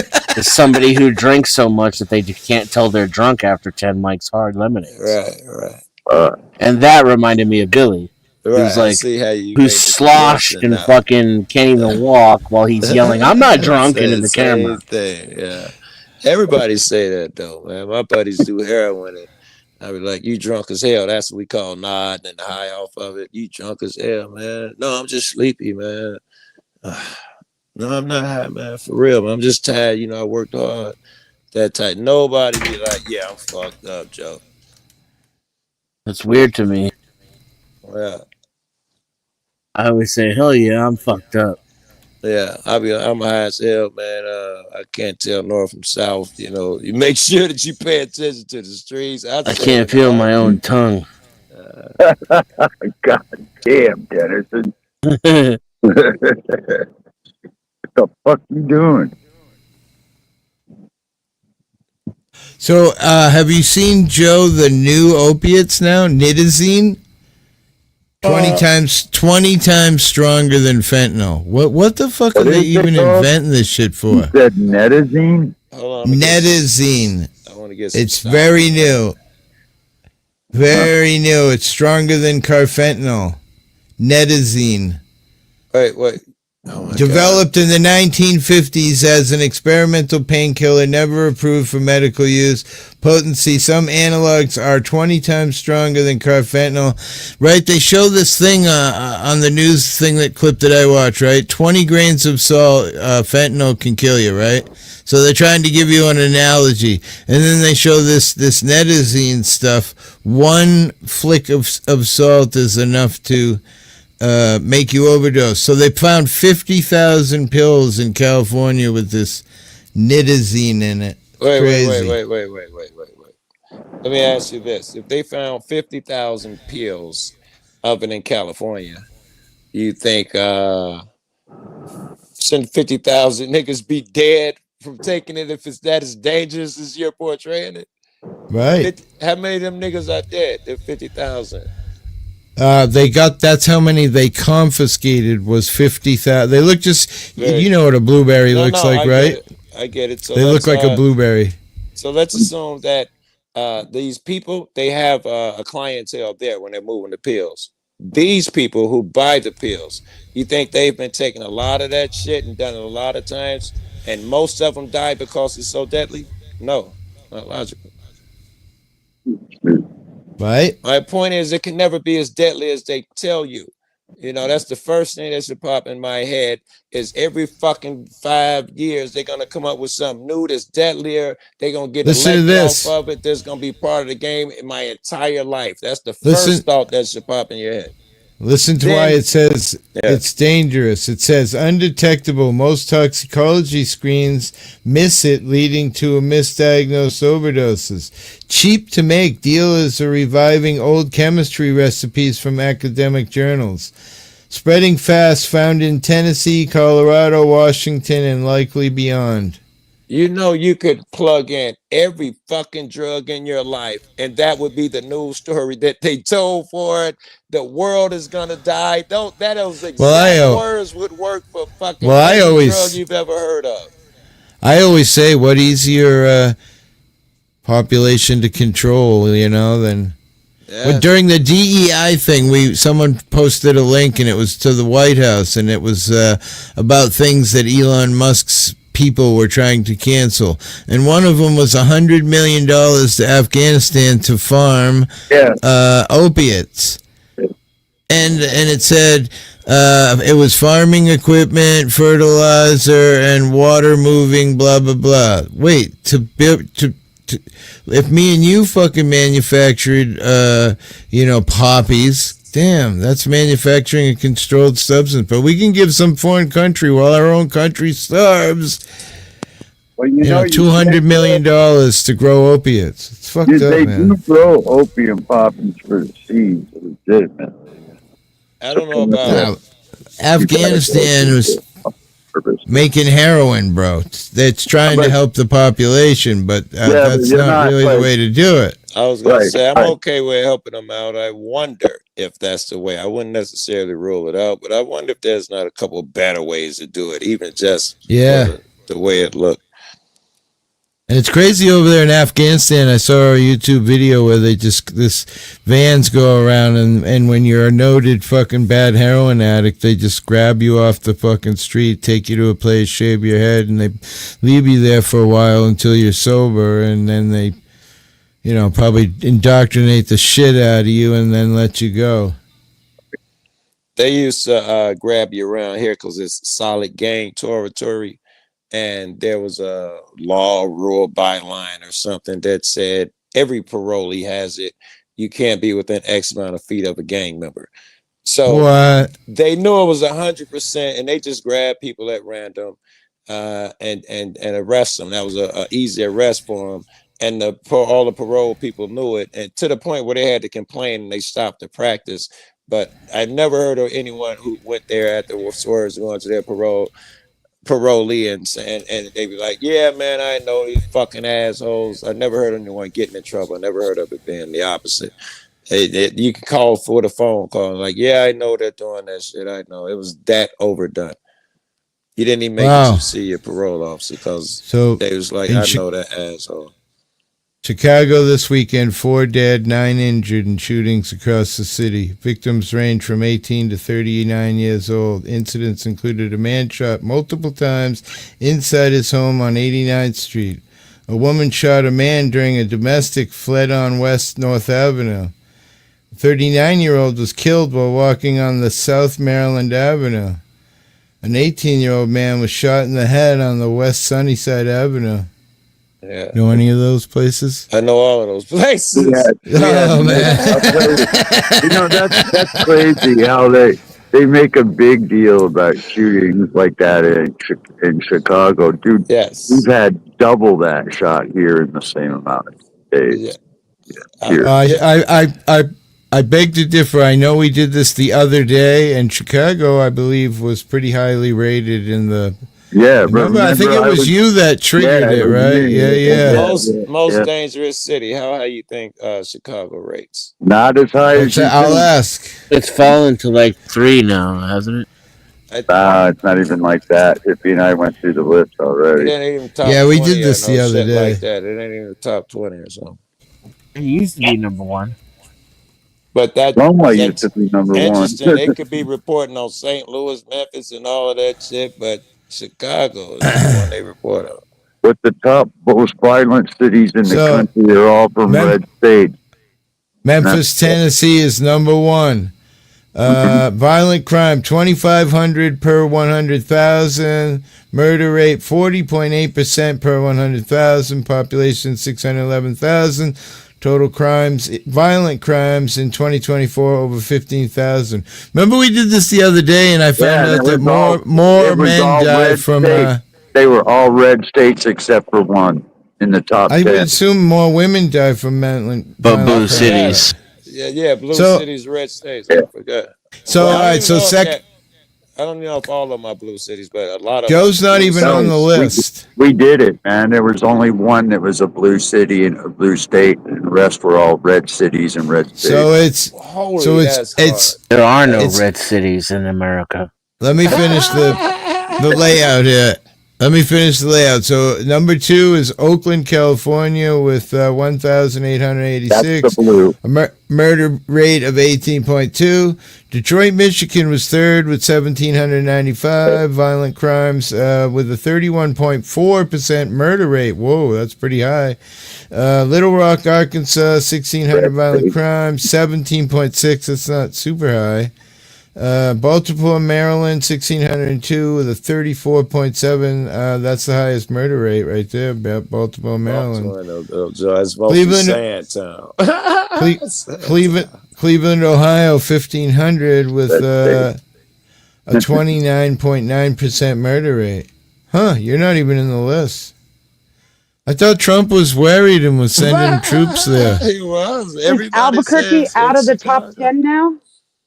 Speaker 6: somebody who drinks so much that they can't tell they're drunk after 10 Mike's Hard Lemonades.
Speaker 20: Right.
Speaker 6: And that reminded me of Billy.
Speaker 20: Right,
Speaker 6: Who's like,
Speaker 20: see how you
Speaker 6: who's sloshed and fucking can't even walk while he's yelling, "I'm not drunk," into the camera.
Speaker 20: Thing, yeah. Everybody say that though, man. My buddies do heroin, and I be like, "You drunk as hell?" That's what we call nodding and the high off of it. You drunk as hell, man? No, I'm just sleepy, man. No, I'm not high, man. For real, man. I'm just tired. You know, I worked hard. That tight. Nobody be like, "Yeah, I'm fucked up, Joe."
Speaker 6: That's weird to me.
Speaker 20: Yeah.
Speaker 6: I always say, "Hell yeah, I'm fucked up."
Speaker 20: Yeah, I'm high as hell, man. I can't tell north from south. You know, you make sure that you pay attention to the streets.
Speaker 6: I can't feel my own tongue.
Speaker 9: God damn, Dennison. What the fuck you doing?
Speaker 2: So, have you seen, Joe, the new opiates now? Nitazene? 20 times stronger than fentanyl. What the fuck are they even inventing this shit for?
Speaker 9: You said Netazine?
Speaker 2: Netazene.
Speaker 20: I want to get some
Speaker 2: It's
Speaker 20: stock.
Speaker 2: very new. Very new. It's stronger than carfentanil. Netazene.
Speaker 20: Wait. Oh my
Speaker 2: Developed in the 1950s as an experimental painkiller, never approved for medical use. Potency, some analogs are 20 times stronger than carfentanil. Right? They show this thing on the news thing, that clip that I watch, right? 20 grains of salt, fentanyl can kill you, right? So they're trying to give you an analogy. And then they show this Netazene stuff. One flick of salt is enough to make you overdose. So they found 50,000 pills in California with this Nitazene in it.
Speaker 20: Wait.
Speaker 2: Crazy.
Speaker 20: Let me ask you this. If they found 50,000 pills of it in California, you think 50,000 niggas be dead from taking it if it's that as dangerous as you're portraying it?
Speaker 2: Right.
Speaker 20: How many of them niggas are dead? They're 50,000.
Speaker 2: That's how many they confiscated, was 50,000. They look just, you know what a blueberry looks like, right?
Speaker 20: I get it. So
Speaker 2: they look like a blueberry.
Speaker 20: So let's assume that these people, they have a clientele there when they're moving the pills. These people who buy the pills, you think they've been taking a lot of that shit and done it a lot of times, and most of them die because it's so deadly? No, not logical.
Speaker 2: Right.
Speaker 20: My point is, it can never be as deadly as they tell you. You know, that's the first thing that should pop in my head, is every fucking 5 years, they're going to come up with something new that's deadlier. They're going to get elected off of it. There's going to be part of the game in my entire life. That's the first thought that should pop in your head.
Speaker 2: Listen to why it says it's dangerous. It says undetectable. Most toxicology screens miss it, leading to a misdiagnosed overdoses. Cheap to make. Dealers are reviving old chemistry recipes from academic journals. Spreading fast. Found in Tennessee, Colorado, Washington, and likely beyond.
Speaker 20: You know, you could plug in every fucking drug in your life, and that would be the news story that they told for it. The world is gonna die. Those exact words would work for fucking any drug you've ever heard of.
Speaker 2: I always say, what easier population to control, you know, than... Well, during the DEI thing, someone posted a link, and it was to the White House, and it was about things that Elon Musk's people were trying to cancel, and one of them was $100 million to Afghanistan to farm opiates, and it said it was farming equipment, fertilizer, and water moving, blah blah blah. Wait, if me and you fucking manufactured poppies, damn, that's manufacturing a controlled substance. But we can give some foreign country while our own country starves.
Speaker 9: Well, you know,
Speaker 2: $200 million to grow opiates. It's fucked up,
Speaker 9: they
Speaker 2: man.
Speaker 9: do grow opium poppies for the seeds, legitimately.
Speaker 20: I don't know about
Speaker 2: Afghanistan was making heroin, bro. It's trying to help the population, but that's not really the way to do it.
Speaker 20: I was going to say, I'm okay with helping them out. I wonder if that's the way. I wouldn't necessarily rule it out, but I wonder if there's not a couple better ways to do it, even just the way it looked.
Speaker 2: And it's crazy over there in Afghanistan. I saw a YouTube video where this vans go around, and when you're a noted fucking bad heroin addict, they just grab you off the fucking street, take you to a place, shave your head, and they leave you there for a while until you're sober, and then they, probably indoctrinate the shit out of you and then let you go.
Speaker 20: They used to grab you around here because it's solid gang territory. And there was a law, rule, byline or something that said every parolee has it. You can't be within X amount of feet of a gang member. So they knew it was 100%, and they just grabbed people at random and arrest them. That was a easy arrest for them. and all the parole people knew it, and to the point where they had to complain and they stopped the practice. But I never heard of anyone who went there afterwards going to their parolee and saying, and they be like, "Yeah, man, I know these fucking assholes." I never heard anyone getting in trouble. I never heard of it being the opposite. You can call for the phone call, like, "Yeah, I know they're doing that shit. I know." It was that overdone. You didn't even make it to see your parole officer because they was like, "I know that asshole."
Speaker 2: Chicago this weekend, 4 dead, 9 injured in shootings across the city. Victims range from 18 to 39 years old. Incidents included a man shot multiple times inside his home on 89th Street. A woman shot a man during a domestic, fled on West North Avenue. A 39-year-old was killed while walking on the South Maryland Avenue. An 18-year-old man was shot in the head on the West Sunnyside Avenue.
Speaker 20: Yeah.
Speaker 2: Know any of those places?
Speaker 20: I know all of those places.
Speaker 2: Oh, man.
Speaker 9: You know, that's crazy how they make a big deal about shootings like that in Chicago. Dude,
Speaker 20: yes,
Speaker 9: we've had double that shot here in the same amount of days. Here.
Speaker 2: I beg to differ. I know we did this the other day, and Chicago, I believe, was pretty highly rated in the...
Speaker 9: Yeah,
Speaker 2: remember I think it was you that triggered it, right? Yeah.
Speaker 20: Most dangerous city. How you think Chicago rates?
Speaker 9: Not as high as you
Speaker 2: I'll
Speaker 9: think.
Speaker 2: ask.
Speaker 6: It's fallen to like 3 now, hasn't it?
Speaker 9: It's not even like that. Hippie and I went through the list already.
Speaker 20: It ain't even top
Speaker 2: Yeah, we
Speaker 20: 20
Speaker 2: did this
Speaker 20: or no
Speaker 2: the other
Speaker 20: shit
Speaker 2: day.
Speaker 20: like that. It ain't even the top 20 or something.
Speaker 6: It used to be number 1.
Speaker 20: But that's
Speaker 9: used to be number
Speaker 20: interesting.
Speaker 9: one.
Speaker 20: They could be reporting on St. Louis, Memphis, and all of that shit, but Chicago is the one they report on.
Speaker 9: But the top most violent cities in the country are all from red states.
Speaker 2: Memphis, Tennessee is number 1. Violent crime, 2,500 per 100,000. Murder rate, 40.8% per 100,000. Population, 611,000. Total crimes, violent crimes in 2024, over 15,000. Remember we did this the other day, and I found out that more men died from...
Speaker 9: they were all red states except for one in the top 10.
Speaker 2: I would assume more women die from violent
Speaker 6: blue cities.
Speaker 20: Yeah, blue cities, red states. I forgot.
Speaker 2: So, all right, so
Speaker 20: I don't know if all of them are blue cities, but a lot of
Speaker 2: Joe's not even on the list.
Speaker 9: We did it, man. There was only one that was a blue city and a blue state, and the rest were all red cities and red states.
Speaker 2: So it's
Speaker 6: there are no red cities in America.
Speaker 2: Let me finish the layout here. So number 2 is Oakland, California, with 1,886.
Speaker 9: That's the blue.
Speaker 2: A murder rate of 18.2. Detroit, Michigan was 3rd with 1,795. Violent crimes with a 31.4% murder rate. Whoa, that's pretty high. Little Rock, Arkansas, 1,600 violent crimes, 17.6. That's not super high. Baltimore, Maryland, 1,602 with a 34.7. That's the highest murder rate right there. Baltimore, Maryland.
Speaker 20: Cleveland, town.
Speaker 2: Cleveland, Ohio, 1,500 with a 29.9% murder rate. Huh? You're not even in the list. I thought Trump was worried and was sending troops there.
Speaker 20: He was.
Speaker 4: Is Albuquerque out of the top 10 now?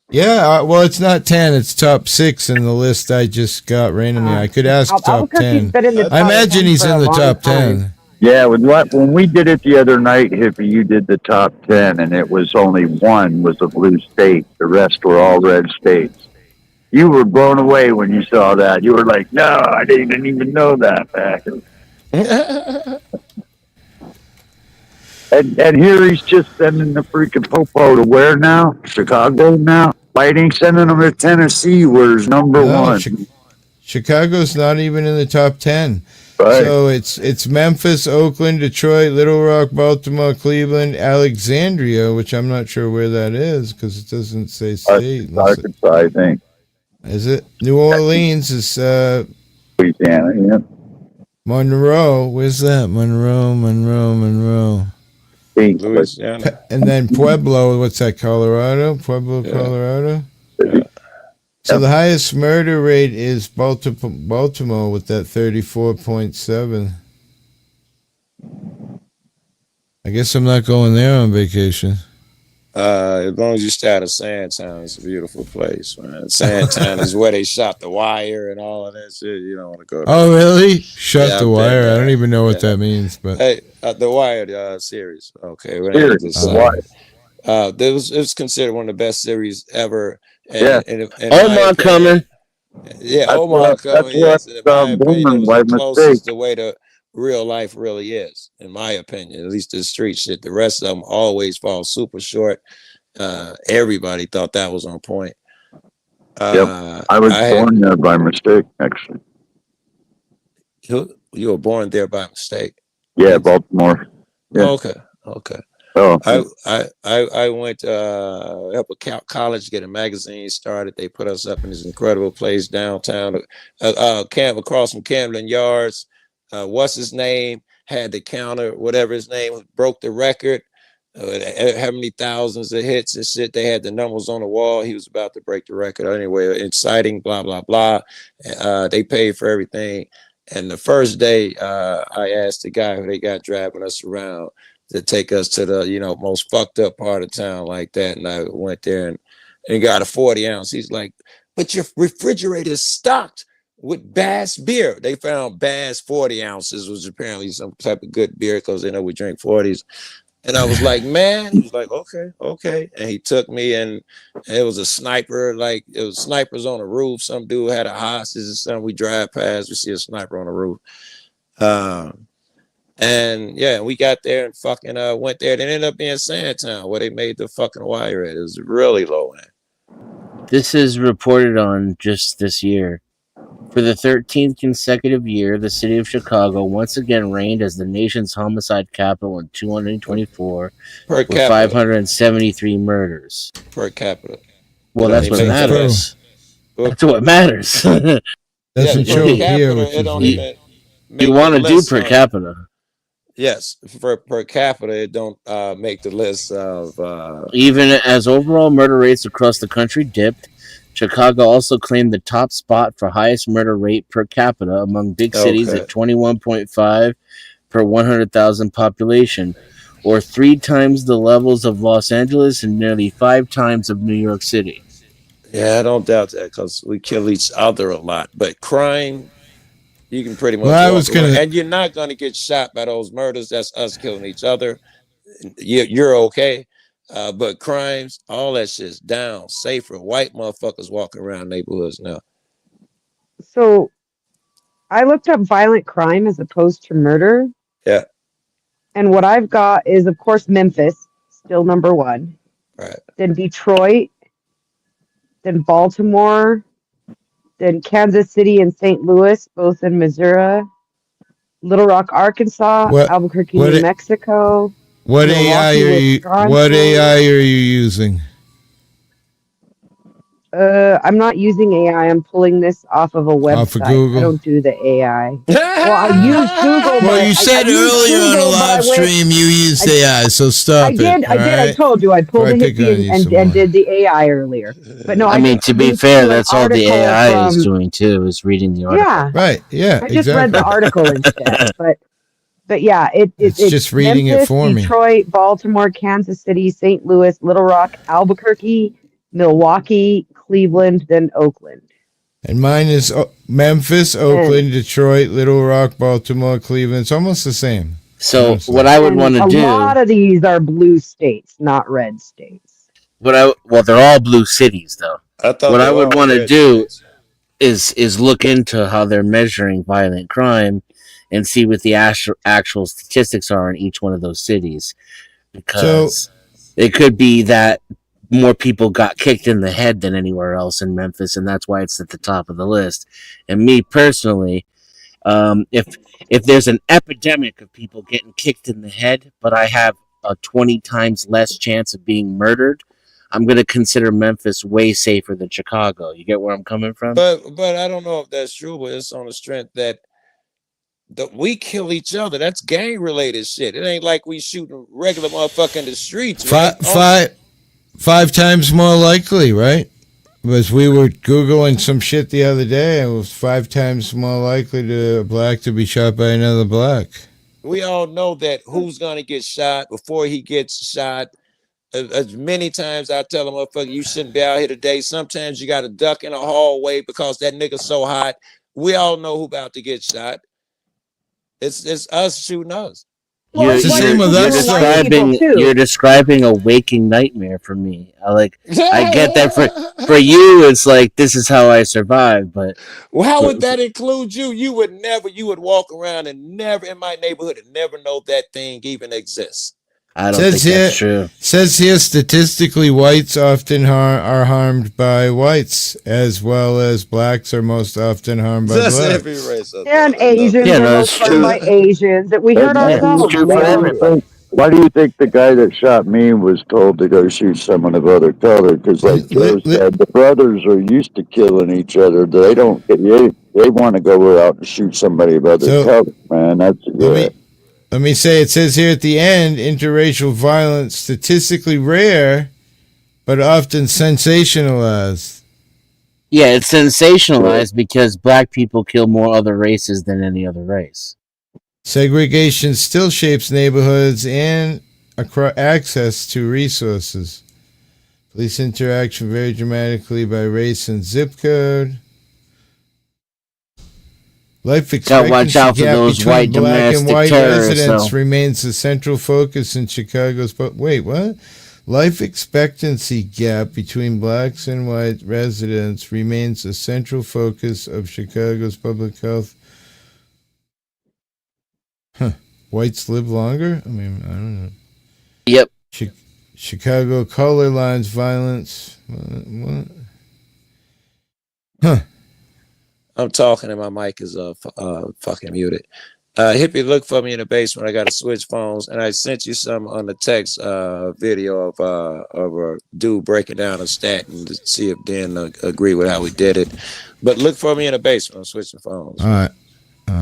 Speaker 2: Yeah, well, it's not 10. It's top 6 in the list I just got randomly. I could ask top 10. I imagine he's in the top 10.
Speaker 9: Yeah, when we did it the other night, Hippie, you did the top 10, and it was only one was a blue state. The rest were all red states. You were blown away when you saw that. You were like, no, I didn't even know that back. And here he's just sending the freaking popo to where now? Chicago now? Why ain't sending them to Tennessee, where's number 1?
Speaker 2: Chicago's not even in the top 10.
Speaker 9: Right.
Speaker 2: So it's Memphis, Oakland, Detroit, Little Rock, Baltimore, Cleveland, Alexandria, which I'm not sure where that is because it doesn't say state.
Speaker 9: Arkansas, I think.
Speaker 2: Is it? New Orleans is
Speaker 9: Louisiana, yeah.
Speaker 2: Monroe. Where's that? Monroe.
Speaker 20: Louisiana.
Speaker 2: And then Pueblo, what's that, Colorado? Colorado?
Speaker 20: Yeah.
Speaker 2: So the highest murder rate is Baltimore with that 34.7. I guess I'm not going there on vacation.
Speaker 20: As long as you stay out of Sandtown, it's a beautiful place, man. Sandtown is where they shot The Wire and all of that shit. You don't want to go there.
Speaker 2: Oh, really? Shut
Speaker 20: Yeah,
Speaker 2: the
Speaker 20: I've been
Speaker 2: wire. I
Speaker 20: there.
Speaker 2: don't even know what
Speaker 20: Yeah.
Speaker 2: that means, but
Speaker 20: Hey, The Wire series. Okay, we
Speaker 2: Series,
Speaker 20: ain't
Speaker 2: The Wire.
Speaker 20: it was considered one of the best series ever. And
Speaker 5: Yeah.
Speaker 20: in my
Speaker 6: Omar
Speaker 20: opinion,
Speaker 6: coming.
Speaker 20: yeah,
Speaker 5: That's
Speaker 20: Omar
Speaker 5: what
Speaker 20: coming.
Speaker 5: I
Speaker 20: Yes, and in my opinion, it
Speaker 5: born
Speaker 20: was
Speaker 5: by
Speaker 20: the
Speaker 5: mistake.
Speaker 20: closest the way to real life really is. In my opinion, at least the street shit. The rest of them always fall super short. Everybody thought that was on point.
Speaker 5: Yep. I was born there by mistake, actually.
Speaker 20: You were born there by mistake.
Speaker 5: Yeah, Baltimore. Yeah.
Speaker 20: Okay.
Speaker 5: Oh.
Speaker 20: I went to help a college get a magazine started. They put us up in this incredible place downtown, camp across from Camden Yards. What's his name? Had the counter, whatever his name was, broke the record. How many thousands of hits and shit. They had the numbers on the wall. He was about to break the record. Anyway, inciting, blah, blah, blah. They paid for everything. And the first day, I asked the guy who they got driving us around to take us to the, most fucked up part of town like that. And I went there and got a 40 ounce. He's like, but your refrigerator is stocked with Bass beer. They found Bass 40 ounces, was apparently some type of good beer because they know we drink 40s. And I was like, man, he was like, okay. And he took me and it was a sniper, like it was snipers on the roof. Some dude had a hostage or something. We drive past, we see a sniper on the roof. And yeah, we got there and fucking went there. It ended up being Sandtown where they made the fucking Wire at. It was really low end.
Speaker 6: This is reported on just this year. For the 13th consecutive year, the city of Chicago once again reigned as the nation's homicide capital in 224 with 573 murders.
Speaker 20: Per capita.
Speaker 6: Well, that's what matters. That's what matters.
Speaker 2: Doesn't show here, which is
Speaker 6: you want to do per capita.
Speaker 20: Yes, for per capita, it don't make the list of.
Speaker 6: Even as overall murder rates across the country dipped, Chicago also claimed the top spot for highest murder rate per capita among big cities at 21.5 per 100,000 population, or 3 times the levels of Los Angeles and nearly 5 times of New York City.
Speaker 20: Yeah, I don't doubt that because we kill each other a lot. But crime, you can pretty much walk away. And you're not going to get shot by those murders. That's us killing each other. You're okay. But crimes, all that shit's down. Safer. White motherfuckers walking around neighborhoods now.
Speaker 4: So I looked up violent crime as opposed to murder.
Speaker 20: Yeah.
Speaker 4: And what I've got is, of course, Memphis, still number 1.
Speaker 20: Right.
Speaker 4: Then Detroit. Then Baltimore. Then Kansas City and St. Louis, both in Missouri. Little Rock, Arkansas. Albuquerque, New Mexico.
Speaker 2: What AI are you using?
Speaker 4: I'm not using AI. I'm pulling this off of a website.
Speaker 2: Off of Google?
Speaker 4: I don't do the AI. Well, I use Google.
Speaker 2: Well, you said earlier on a live stream you used AI, so stop it.
Speaker 4: I did. I told you. I pulled the hippie and did the AI earlier. But no,
Speaker 6: I mean, to be fair, that's all the AI is doing too, is reading the article.
Speaker 4: Yeah.
Speaker 2: Right. Yeah.
Speaker 4: I just read the article instead. But yeah, it's
Speaker 2: just reading
Speaker 4: Memphis,
Speaker 2: it for me.
Speaker 4: Detroit, Baltimore, Kansas City, St. Louis, Little Rock, Albuquerque, Milwaukee, Cleveland, then Oakland.
Speaker 2: And mine is Memphis, Oakland, Detroit, Little Rock, Baltimore, Cleveland. It's almost the same.
Speaker 6: So what I would want to do...
Speaker 4: A lot of these are blue states, not red states.
Speaker 6: Well, they're all blue cities, though. What I would want to do is look into how they're measuring violent crime and see what the actual statistics are in each one of those cities. Because it could be that more people got kicked in the head than anywhere else in Memphis, and that's why it's at the top of the list. And me personally, if there's an epidemic of people getting kicked in the head, but I have a 20 times less chance of being murdered, I'm going to consider Memphis way safer than Chicago. You get where I'm coming from?
Speaker 20: But I don't know if that's true, but it's on the strength that we kill each other. That's gang related shit. It ain't like we shooting regular motherfucker in the streets. Right?
Speaker 2: 5 times more likely, right? Because we were Googling some shit the other day, and it was 5 times more likely to a black to be shot by another black.
Speaker 20: We all know that who's gonna get shot before he gets shot. As many times I tell a motherfucker, you shouldn't be out here today. Sometimes you got to duck in a hallway because that nigga's so hot. We all know who about to get shot. It's us shooting us.
Speaker 4: Well,
Speaker 2: It's the same with us, though.
Speaker 6: You're describing a waking nightmare for me. I get that for you, it's like this is how I survive. But
Speaker 20: Well, how would that include you? You would walk around and never in my neighborhood and never know that thing even exists.
Speaker 6: I don't think that's true.
Speaker 2: Says here, statistically, whites often are harmed by whites, as well as blacks are most often harmed by
Speaker 20: That's
Speaker 2: blacks.
Speaker 20: every race.
Speaker 4: And Asians are most harmed by Asians. That we heard ourselves.
Speaker 5: Why do you think the guy that shot me was told to go shoot someone of other color? Because, like Joe said, the brothers are used to killing each other. They don't. They want to go out and shoot somebody of other color. Man, that's
Speaker 2: Let me say, it says here at the end, interracial violence statistically rare, but often sensationalized.
Speaker 6: Yeah, it's sensationalized because black people kill more other races than any other race.
Speaker 2: Segregation still shapes neighborhoods and access to resources. Police interaction vary dramatically by race and zip code. Life expectancy
Speaker 6: watch out for
Speaker 2: gap
Speaker 6: those
Speaker 2: between
Speaker 6: white
Speaker 2: black and
Speaker 6: domestic
Speaker 2: white
Speaker 6: terrorists,
Speaker 2: residents
Speaker 6: though.
Speaker 2: remains the central focus in Chicago's. Wait, what? Life expectancy gap between blacks and white residents remains a central focus of Chicago's public health. Huh. Whites live longer? I mean, I don't know.
Speaker 6: Yep.
Speaker 2: Chicago color lines violence. What? Huh.
Speaker 20: I'm talking and my mic is fucking muted. Hippie, look for me in the basement. I got to switch phones, and I sent you some on the text video of a dude breaking down a stat and to see if Dan agree with how we did it. But look for me in the basement. I'm switching phones.
Speaker 2: All right.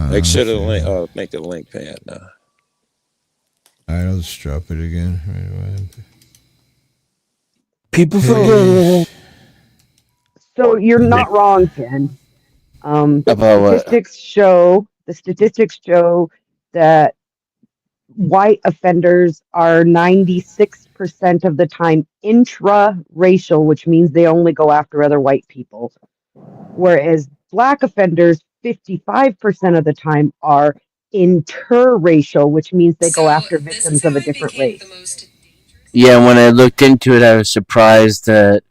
Speaker 20: Make sure the link, make the link pad now.
Speaker 2: All right, I'll just drop it again right away.
Speaker 6: People forget.
Speaker 4: So you're not wrong, Ken.
Speaker 6: About what?
Speaker 4: The statistics show that white offenders are 96% of the time intra-racial, which means they only go after other white people. Whereas black offenders, 55% of the time are interracial, which means they go after victims of a different race.
Speaker 6: Yeah, when I looked into it, I was surprised at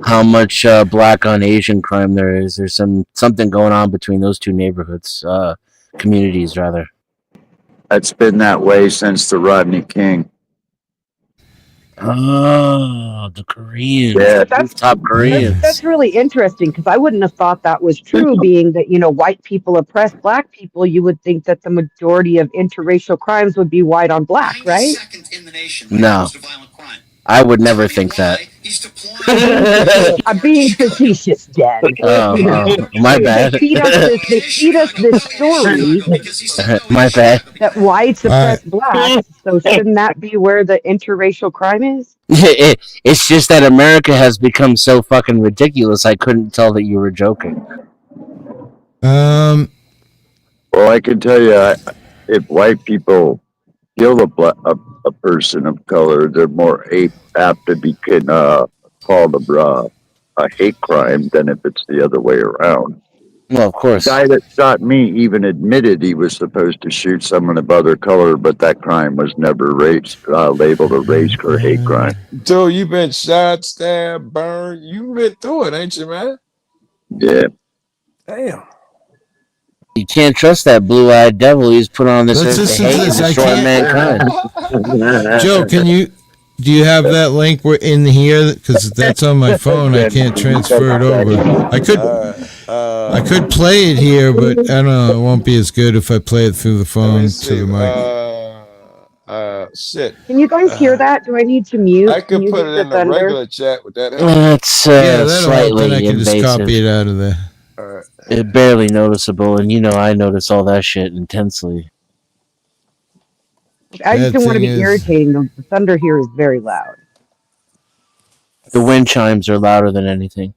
Speaker 6: how much black on Asian crime there is. There's something going on between those two neighborhoods, communities rather.
Speaker 5: It's been that way since the Rodney King.
Speaker 6: Oh, the Koreans.
Speaker 5: Yeah,
Speaker 6: Top Koreans.
Speaker 4: That's really interesting because I wouldn't have thought that was true, being that, white people oppress black people. You would think that the majority of interracial crimes would be white on black, right?
Speaker 6: No. I would never think that.
Speaker 4: I'm being facetious, Jen.
Speaker 6: My bad.
Speaker 4: They feed us this story
Speaker 6: My bad.
Speaker 4: that whites oppress blacks. So shouldn't that be where the interracial crime is?
Speaker 6: It's just that America has become so fucking ridiculous. I couldn't tell that you were joking.
Speaker 5: Well, I can tell you, if white people kill a person of color, they're more apt to be called a hate crime than if it's the other way around.
Speaker 6: Well, of course.
Speaker 5: The guy that shot me even admitted he was supposed to shoot someone of other color, but that crime was never labeled a race or hate crime.
Speaker 20: Dude, you been shot, stabbed, burned. You been through it, ain't you, man?
Speaker 5: Yeah.
Speaker 20: Damn.
Speaker 6: You can't trust that blue-eyed devil. He's put on this earth to hate and destroy mankind.
Speaker 2: Joe, do you have that link in here? Because that's on my phone. I can't transfer it over. I could play it here, but I don't know. It won't be as good if I play it through the phone to the mic.
Speaker 20: Shit.
Speaker 4: Can you guys hear that? Do I need to mute?
Speaker 20: I could put it in the regular chat with that.
Speaker 6: It's
Speaker 2: that'll help.
Speaker 6: slightly
Speaker 2: Then I can
Speaker 6: invasive.
Speaker 2: just copy it out of there.
Speaker 20: All right.
Speaker 6: It's barely noticeable, and I notice all that shit intensely.
Speaker 4: I just don't want to be irritating. The thunder here is very loud.
Speaker 6: The wind chimes are louder than anything.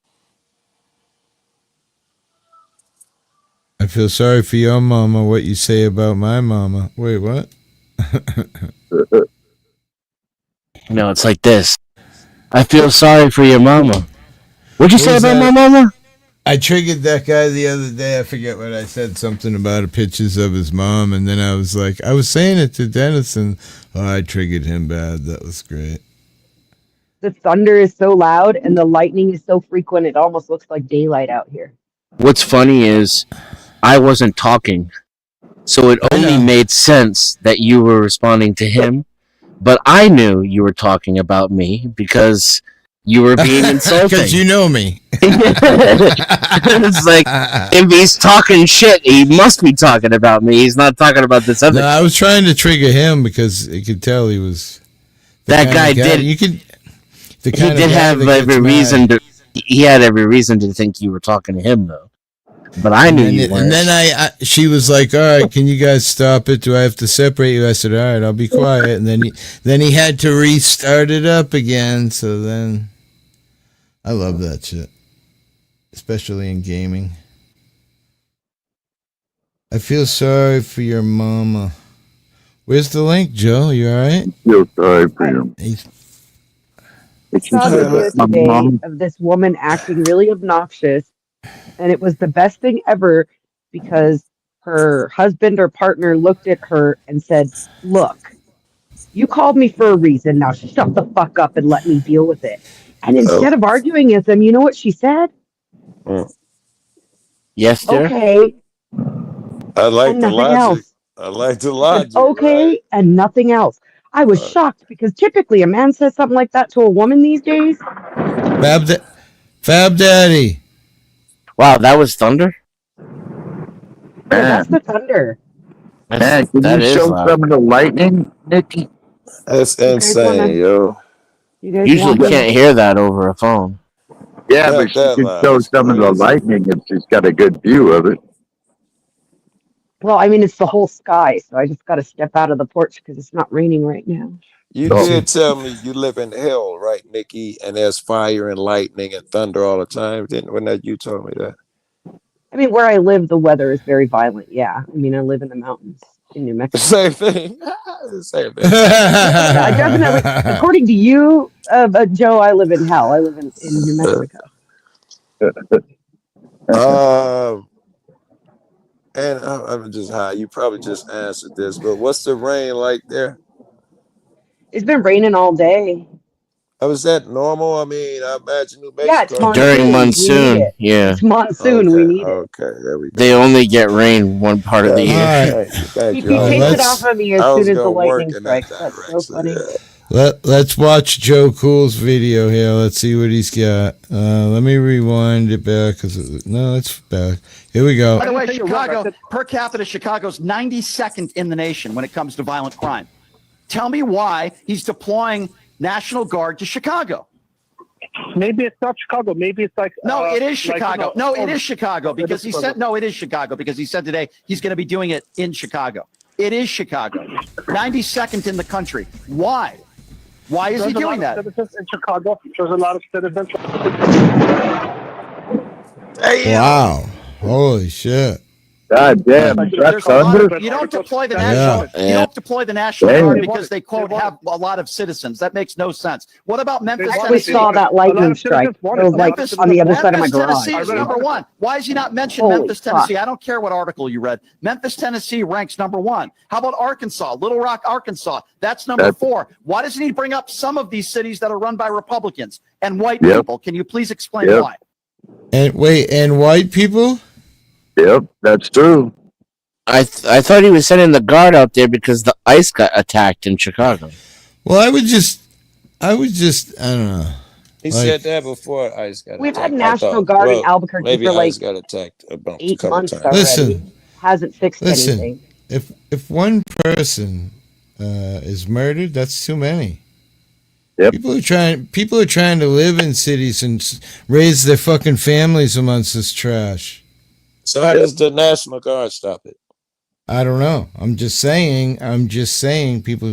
Speaker 2: I feel sorry for your mama, what you say about my mama. Wait, what?
Speaker 6: No, it's like this. I feel sorry for your mama. What'd you
Speaker 2: What
Speaker 6: say
Speaker 2: was
Speaker 6: about
Speaker 2: that?
Speaker 6: my mama?
Speaker 2: I triggered that guy the other day. I forget what I said. Something about pictures of his mom, and then I was like, I was saying it to Dennis, and I triggered him bad. That was great.
Speaker 4: The thunder is so loud and the lightning is so frequent, it almost looks like daylight out here.
Speaker 6: What's funny is I wasn't talking, so it only made sense that you were responding to him. But I knew you were talking about me because you were being insulting.
Speaker 2: Because you know me.
Speaker 6: It's like, if he's talking shit, he must be talking about me. He's not talking about this other.
Speaker 2: No, I was trying to trigger him because you could tell he was.
Speaker 6: That guy did.
Speaker 2: You could.
Speaker 6: He did have every reason to. He had every reason to think you were talking to him, though. But I knew you weren't.
Speaker 2: And then she was like, "All right, can you guys stop it? Do I have to separate you?" I said, "All right, I'll be quiet." And then he had to restart it up again. So then, I love that shit, especially in gaming. I feel sorry for your mama. Where's the link, Joe? You all right?
Speaker 5: I feel sorry for you.
Speaker 4: I saw the video today of this woman acting really obnoxious, and it was the best thing ever because her husband or partner looked at her and said, "Look, you called me for a reason. Now shut the fuck up and let me deal with it." And instead of arguing with him, you know what she said?
Speaker 6: Yes, dear.
Speaker 4: Okay.
Speaker 20: I like
Speaker 4: And
Speaker 20: the
Speaker 4: nothing
Speaker 20: logic.
Speaker 4: else.
Speaker 20: I like the
Speaker 4: She said,
Speaker 20: logic.
Speaker 4: okay, and nothing else. I was shocked because typically a man says something like that to a woman these days.
Speaker 2: Fab Daddy.
Speaker 6: Wow, that was thunder?
Speaker 4: Yeah, that's the thunder.
Speaker 5: Man, can
Speaker 6: that
Speaker 5: you
Speaker 6: is
Speaker 5: show
Speaker 6: loud.
Speaker 5: some of the lightning, Nikki?
Speaker 20: That's
Speaker 4: guys
Speaker 20: insane,
Speaker 4: wanna-
Speaker 20: yo.
Speaker 4: You guys
Speaker 6: Usually
Speaker 4: want me-
Speaker 6: can't hear that over a phone.
Speaker 5: Yeah,
Speaker 20: Not
Speaker 5: but she
Speaker 20: that
Speaker 5: can
Speaker 20: loud.
Speaker 5: show
Speaker 20: It's
Speaker 5: some of the
Speaker 20: crazy.
Speaker 5: lightning if she's got a good view of it.
Speaker 4: Well, I mean, it's the whole sky, so I just got to step out of the porch because it's not raining right now.
Speaker 20: You did tell me you live in hell, right, Nikki? And there's fire and lightning and thunder all the time. When that you told me that?
Speaker 4: I mean, where I live, the weather is very violent. Yeah, I mean, I live in the mountains in New Mexico.
Speaker 20: Same thing. Same thing.
Speaker 4: Yeah, I definitely. According to you, Joe, I live in hell. I live in New Mexico.
Speaker 20: And I'm just high. You probably just answered this, but what's the rain like there?
Speaker 4: It's been raining all day.
Speaker 20: Oh, is that normal? I mean, I imagine New Mexico.
Speaker 4: Yeah, it's monsoon.
Speaker 6: During
Speaker 4: We need
Speaker 6: monsoon,
Speaker 4: it.
Speaker 6: yeah.
Speaker 4: It's monsoon. We need it.
Speaker 20: Okay, there we go.
Speaker 6: They only get rain one part of the year.
Speaker 20: Thank
Speaker 4: He
Speaker 20: you.
Speaker 4: takes it off of me as
Speaker 20: I was
Speaker 4: soon as the
Speaker 20: gonna work
Speaker 4: lightning
Speaker 20: in that
Speaker 4: strikes. That's so funny.
Speaker 2: Let's watch Joe Cool's video here. Let's see what he's got. Let me rewind it back no, it's back. Here we go.
Speaker 7: By the way, Chicago, per capita, Chicago's 92nd in the nation when it comes to violent crime. Tell me why he's deploying National Guard to Chicago.
Speaker 8: Maybe it's not Chicago. Maybe it's like
Speaker 7: no, it is
Speaker 8: like,
Speaker 7: Chicago.
Speaker 8: no,
Speaker 7: No, it is Chicago because he said no, it is Chicago because he said today he's going to be doing it in Chicago. It is Chicago, 92nd in the country. Why? Why is he doing that?
Speaker 8: Citizens in Chicago. There's a lot of citizens.
Speaker 2: Wow. Holy shit.
Speaker 5: God damn.
Speaker 7: There's a lot of, you don't deploy the national.
Speaker 2: Yeah.
Speaker 7: You don't deploy the National
Speaker 5: Damn.
Speaker 7: Guard because they quote have a lot of citizens. That makes no sense. What about Memphis,
Speaker 4: I actually
Speaker 7: Tennessee?
Speaker 4: saw that lightning strike. It was like on the other side of my
Speaker 7: Memphis,
Speaker 4: garage.
Speaker 7: Tennessee is number one. Why is he not mentioned
Speaker 4: Holy
Speaker 7: Memphis,
Speaker 4: fuck.
Speaker 7: Tennessee? I don't care what article you read. Memphis, Tennessee ranks number one. How about Arkansas? Little Rock, Arkansas. That's number four. Why doesn't he bring up some of these cities that are run by Republicans and white people? Can you please explain why?
Speaker 2: And wait, and white people?
Speaker 5: Yep, that's true.
Speaker 6: I thought he was sending the guard out there because the ICE got attacked in Chicago.
Speaker 2: Well, I would just, I don't know.
Speaker 20: He said that before ICE got
Speaker 4: We've
Speaker 20: attacked.
Speaker 4: had National Guard in Albuquerque
Speaker 20: maybe
Speaker 4: for like
Speaker 20: ICE got attacked a
Speaker 4: 8
Speaker 20: couple
Speaker 4: months
Speaker 20: times.
Speaker 4: already.
Speaker 2: Listen.
Speaker 4: Hasn't fixed anything.
Speaker 2: If one person is murdered, that's too many.
Speaker 5: Yep.
Speaker 2: People are trying to live in cities and raise their fucking families amongst this trash.
Speaker 20: So how does the National Guard stop it?
Speaker 2: I don't know. I'm just saying people,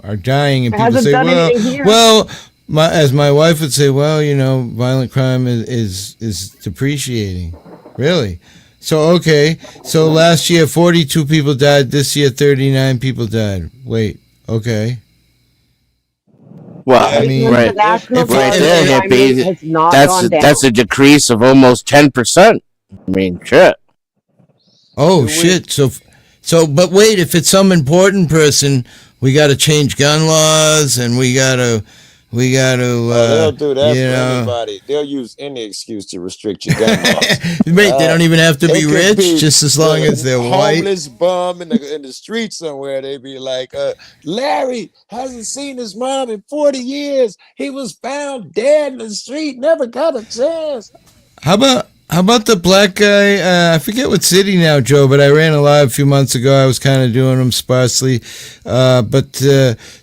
Speaker 2: are dying and
Speaker 4: It
Speaker 2: people
Speaker 4: hasn't
Speaker 2: say,
Speaker 4: done anything here.
Speaker 2: as my wife would say, violent crime is depreciating. Really? So, okay. So last year, 42 people died. This year, 39 people died. Wait. Okay.
Speaker 6: Well,
Speaker 2: I mean,
Speaker 4: Because the National
Speaker 6: right
Speaker 4: Guard
Speaker 6: there,
Speaker 4: crime rate
Speaker 6: hippie.
Speaker 4: has not
Speaker 6: That's
Speaker 4: gone down.
Speaker 6: that's a decrease of almost 10%. I mean, shit.
Speaker 2: Oh shit! But wait, if it's some important person, we got to change gun laws, and we got to.
Speaker 20: They'll do that
Speaker 2: you
Speaker 20: for
Speaker 2: know.
Speaker 20: anybody. They'll use any excuse to restrict your gun laws.
Speaker 2: Wait, they don't even have to
Speaker 20: It
Speaker 2: be
Speaker 20: could
Speaker 2: rich,
Speaker 20: be
Speaker 2: just as long as they're white.
Speaker 20: homeless bum in the street somewhere. They be like, Larry hasn't seen his mom in 40 years. He was found dead in the street, never got a chance.
Speaker 2: How about the black guy? I forget what city now, Joe, but I ran a live a few months ago. I was kind of doing them sparsely, but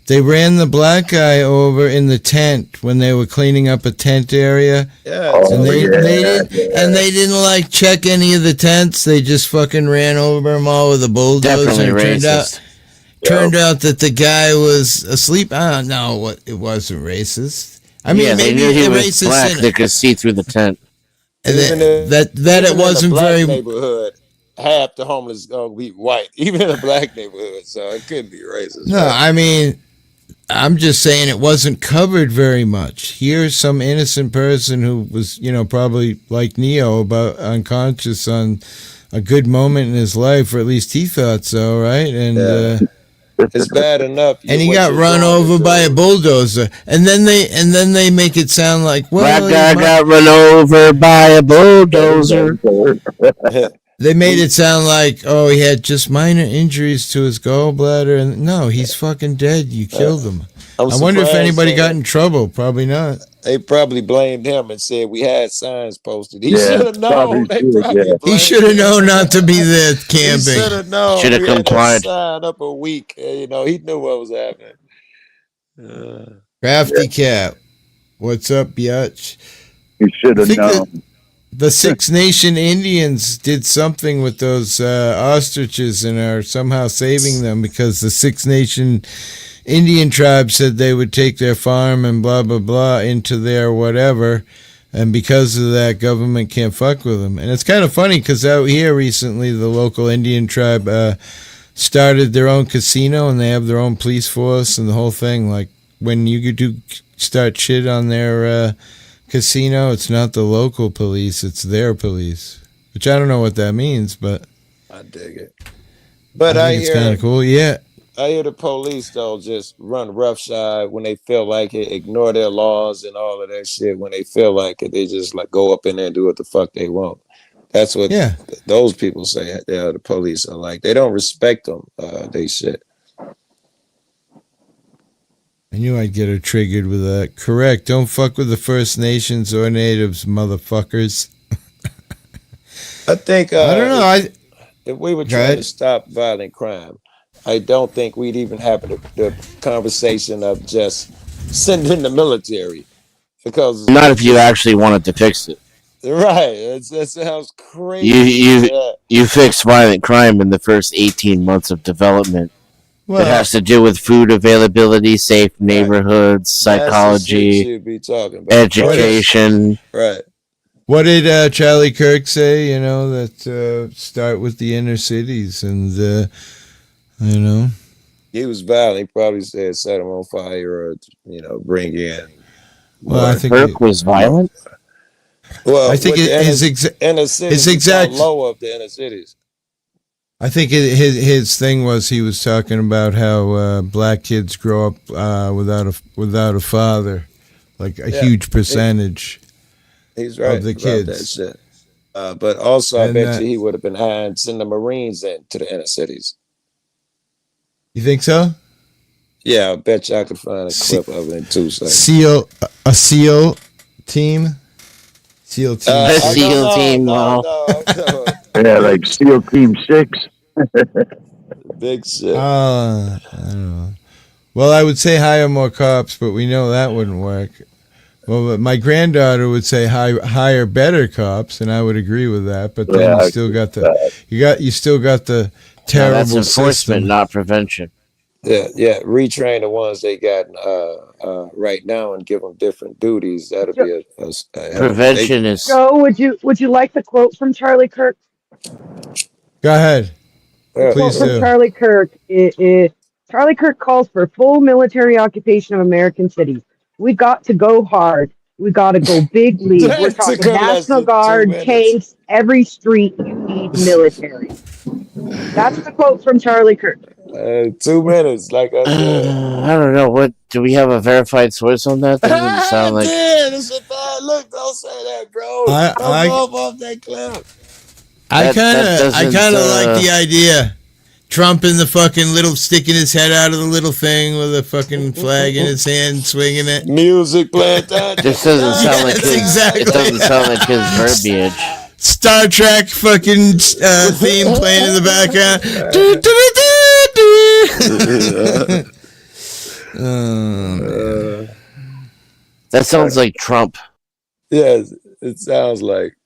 Speaker 2: they ran the black guy over in the tent when they were cleaning up a tent area.
Speaker 20: Yeah,
Speaker 2: and they didn't like check any of the tents. They just fucking ran over them all with a bulldozer.
Speaker 6: Definitely
Speaker 2: And
Speaker 6: racist.
Speaker 2: turned out that the guy was asleep. I don't know it wasn't racist. I mean,
Speaker 6: yeah, they
Speaker 2: maybe
Speaker 6: knew he was
Speaker 2: racist
Speaker 6: black.
Speaker 2: in
Speaker 6: They could see through the tent.
Speaker 2: And
Speaker 20: Even
Speaker 2: that it
Speaker 20: in
Speaker 2: wasn't
Speaker 20: a black
Speaker 2: very.
Speaker 20: neighborhood, half the homeless gonna be white, even in a black neighborhood. So it could be racist.
Speaker 2: No, I mean, I'm just saying it wasn't covered very much. Here's some innocent person who was, probably like Neo, about unconscious on a good moment in his life, or at least he thought so, right? And
Speaker 20: it's bad enough.
Speaker 2: And he got run over by a bulldozer, and then they make it sound like, well,
Speaker 6: Black guy got run over by a bulldozer.
Speaker 2: They made it sound like, oh, he had just minor injuries to his gallbladder, and no, he's fucking dead. You killed him. I wonder if anybody got in trouble. Probably not.
Speaker 20: They probably blamed him and said we had signs posted. He should have known.
Speaker 2: He should have known not to be there camping.
Speaker 20: He should have known.
Speaker 6: Should have
Speaker 20: We had that
Speaker 6: complied.
Speaker 20: sign up a week. He knew what was happening.
Speaker 2: Crafty Cap, what's up, biatch?
Speaker 5: You should have known.
Speaker 2: The Six Nation Indians did something with those ostriches and are somehow saving them, because the Six Nation Indian tribe said they would take their farm and blah, blah, blah into their whatever. And because of that, government can't fuck with them. And it's kind of funny because out here recently, the local Indian tribe started their own casino, and they have their own police force and the whole thing. Like, when you do start shit on their casino, it's not the local police, it's their police. Which I don't know what that means, but
Speaker 20: I dig it. But
Speaker 2: I think it's kind of cool, yeah.
Speaker 20: I hear the police, though, just run roughshod when they feel like it, ignore their laws and all of that shit. When they feel like it, they just like go up in there and do what the fuck they want. That's what those people say. The police are like. They don't respect them. They shit.
Speaker 2: I knew I'd get her triggered with that. Correct. Don't fuck with the First Nations or natives, motherfuckers.
Speaker 20: I think.
Speaker 2: I don't know.
Speaker 20: If we were trying to stop violent crime, I don't think we'd even have the conversation of just sending the military, because
Speaker 6: Not if you actually wanted to fix it.
Speaker 20: Right, that sounds crazy.
Speaker 6: You fix violent crime in the first 18 months of development.
Speaker 2: Well,
Speaker 6: it has to do with food availability, safe neighborhoods, psychology,
Speaker 20: you'd be talking about.
Speaker 6: education.
Speaker 20: Right.
Speaker 2: What did Charlie Kirk say? That start with the inner cities, and
Speaker 20: he was violent. He probably said set him on fire, or bring in.
Speaker 2: Well, I think
Speaker 6: Kirk was violent.
Speaker 20: Well,
Speaker 2: I think his exact
Speaker 20: low of the inner cities.
Speaker 2: I think his thing was, he was talking about how black kids grow up without a father, like a huge percentage.
Speaker 20: He's right
Speaker 2: of the
Speaker 20: about
Speaker 2: kids.
Speaker 20: that shit. But also, I
Speaker 2: And,
Speaker 20: bet you he would have been high and send the Marines into the inner cities.
Speaker 2: You think so?
Speaker 20: Yeah, I bet you I could find a clip of it in 2 seconds.
Speaker 2: SEAL team. SEAL team.
Speaker 6: SEAL team.
Speaker 20: No.
Speaker 5: Yeah, like SEAL Team 6.
Speaker 20: Big shit.
Speaker 2: I don't know. Well, I would say hire more cops, but we know that wouldn't work. Well, but my granddaughter would say hire better cops, and I would agree with that. But then you still got the terrible
Speaker 6: that's enforcement,
Speaker 2: system.
Speaker 6: not prevention.
Speaker 20: Yeah. Retrain the ones they got right now and give them different duties. That'll be
Speaker 6: prevention is.
Speaker 4: So, would you like the quote from Charlie Kirk?
Speaker 2: Go ahead.
Speaker 4: The quote
Speaker 2: Please
Speaker 4: from
Speaker 2: do.
Speaker 4: Charlie Kirk. Charlie Kirk calls for full military occupation of American cities. We got to go hard. We got to go big league. We're
Speaker 20: That took
Speaker 4: talking
Speaker 20: her less
Speaker 4: National
Speaker 20: than 2
Speaker 4: Guard,
Speaker 20: minutes.
Speaker 4: tanks, every street. You need military. That's the quote from Charlie Kirk.
Speaker 20: 2 minutes, like I said.
Speaker 6: I don't know. What do we have a verified source on that? That doesn't sound like.
Speaker 20: Damn, it's a bad look. Don't say that, bro. Don't go off that clip.
Speaker 2: I kind of like the idea. Trump in the fucking little, sticking his head out of the little thing with a fucking flag in his hand, swinging it.
Speaker 20: Music playing.
Speaker 6: This doesn't sound like his.
Speaker 2: Exactly.
Speaker 6: It doesn't sound like his verbiage.
Speaker 2: Star Trek fucking theme playing in the background.
Speaker 6: That sounds like Trump.
Speaker 20: Yes, it sounds like.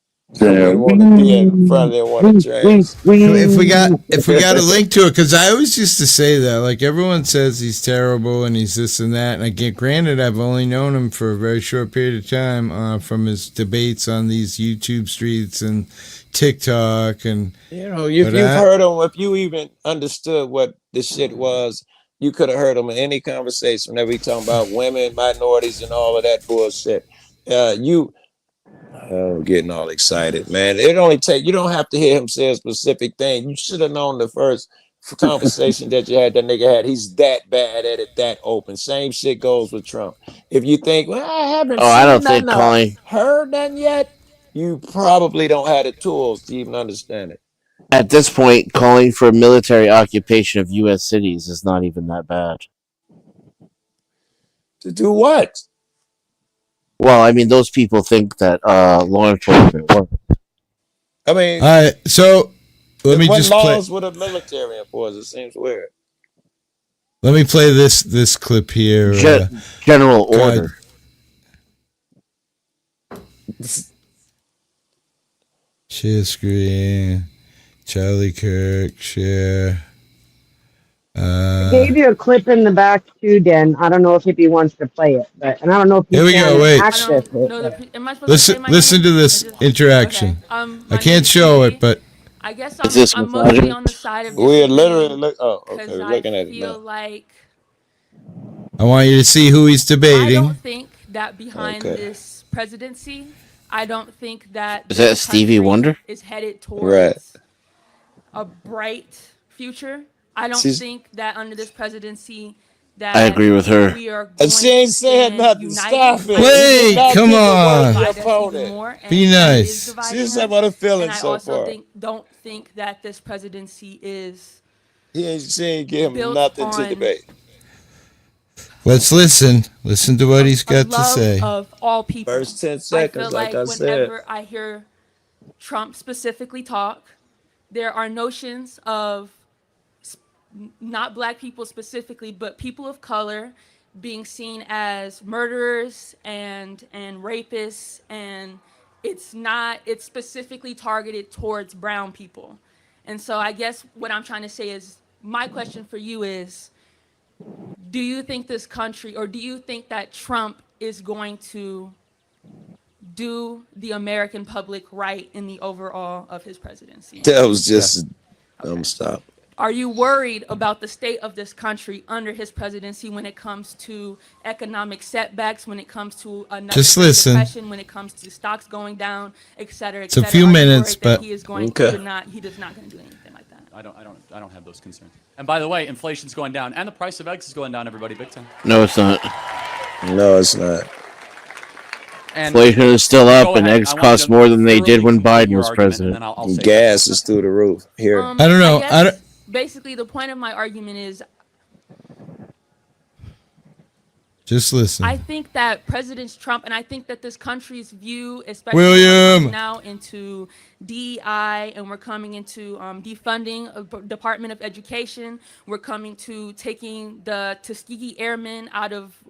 Speaker 20: I wouldn't want to be in front of one of the trains.
Speaker 2: If we got a link to it, because I always used to say that, like everyone says he's terrible and he's this and that, and I get granted I've only known him for a very short period of time from his debates on these YouTube streets and TikTok and
Speaker 20: If you've heard him, if you even understood what this shit was, you could have heard him in any conversation whenever he talking about women, minorities, and all of that bullshit. Getting all excited, man. It only take, you don't have to hear him say a specific thing. You should have known the first conversation that you had, that nigga had. He's that bad at it, that open. Same shit goes with Trump. If you think, well, I haven't heard nothing yet, you probably don't have the tools to even understand it.
Speaker 6: At this point, calling for a military occupation of U.S. cities is not even that bad.
Speaker 20: To do what?
Speaker 6: Well, I mean, those people think that law enforcement works.
Speaker 20: I mean,
Speaker 2: all right. So let me just play.
Speaker 20: What laws would a military enforce? It seems weird.
Speaker 2: Let me play this clip here.
Speaker 6: General order.
Speaker 2: Share screen. Charlie Kirk. Share.
Speaker 4: I gave you a clip in the back too, Dan. I don't know if Hippie wants to play it, and I don't know if
Speaker 2: here we go. Wait.
Speaker 4: Access it.
Speaker 2: Listen to this interaction. I can't show it, but
Speaker 3: I guess
Speaker 6: I'm
Speaker 3: mostly on the side of
Speaker 20: we're literally we're looking at it now.
Speaker 3: Like
Speaker 2: I want you to see who he's debating.
Speaker 3: I don't think that behind this presidency, I don't think that
Speaker 6: is that Stevie Wonder
Speaker 3: is headed towards a bright future. I don't think that under this presidency that
Speaker 6: I agree with her.
Speaker 3: We are
Speaker 20: and she ain't saying nothing. Stop it.
Speaker 2: Wait, come on. Be nice.
Speaker 20: She's about a feeling
Speaker 3: and
Speaker 20: so
Speaker 3: I also
Speaker 20: far.
Speaker 3: don't think that this presidency is.
Speaker 20: She ain't give him nothing to debate.
Speaker 2: Let's listen. Listen to what he's got to say.
Speaker 3: Of all people.
Speaker 20: First 10 seconds,
Speaker 3: I feel
Speaker 20: like I said.
Speaker 3: Whenever I hear Trump specifically talk, there are notions of not black people specifically, but people of color being seen as murderers and rapists, and it's specifically targeted towards brown people. And so I guess what I'm trying to say is, my question for you is, do you think this country, or do you think that Trump is going to do the American public right in the overall of his presidency?
Speaker 20: That was just stop.
Speaker 3: Are you worried about the state of this country under his presidency when it comes to economic setbacks, when it comes to another
Speaker 2: just listen,
Speaker 3: depression, when it comes to stocks going down, et cetera, et
Speaker 2: it's a
Speaker 3: cetera?
Speaker 2: few minutes, but
Speaker 3: he is going he does not going to do anything like that.
Speaker 13: I don't have those concerns. And by the way, inflation's going down, and the price of eggs is going down. Everybody, big time.
Speaker 6: No, it's not.
Speaker 20: No, it's not.
Speaker 13: And
Speaker 6: inflation is still up, and eggs cost more than they did when Biden was president.
Speaker 20: Gas is through the roof here.
Speaker 2: I don't know.
Speaker 3: Basically, the point of my argument is,
Speaker 2: just listen.
Speaker 3: I think that President Trump, and I think that this country's view, especially now into DEI, and we're coming into defunding of Department of Education. We're coming to taking the Tuskegee Airmen out of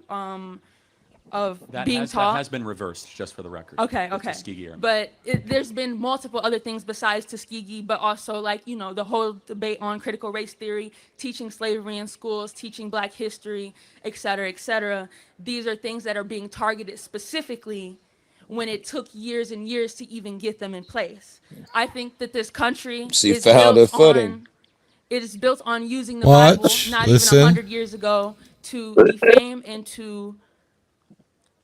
Speaker 3: being taught.
Speaker 13: That has been reversed, just for the record.
Speaker 3: Okay.
Speaker 13: Tuskegee Airmen.
Speaker 3: But there's been multiple other things besides Tuskegee, but also the whole debate on critical race theory, teaching slavery in schools, teaching black history, et cetera, et cetera. These are things that are being targeted specifically when it took years and years to even get them in place. I think that this country
Speaker 20: She
Speaker 3: is
Speaker 20: found her
Speaker 3: built
Speaker 20: footing.
Speaker 3: on, it is built on using the
Speaker 2: Watch,
Speaker 3: Bible, not
Speaker 2: listen.
Speaker 3: even 100 years ago, to defame and to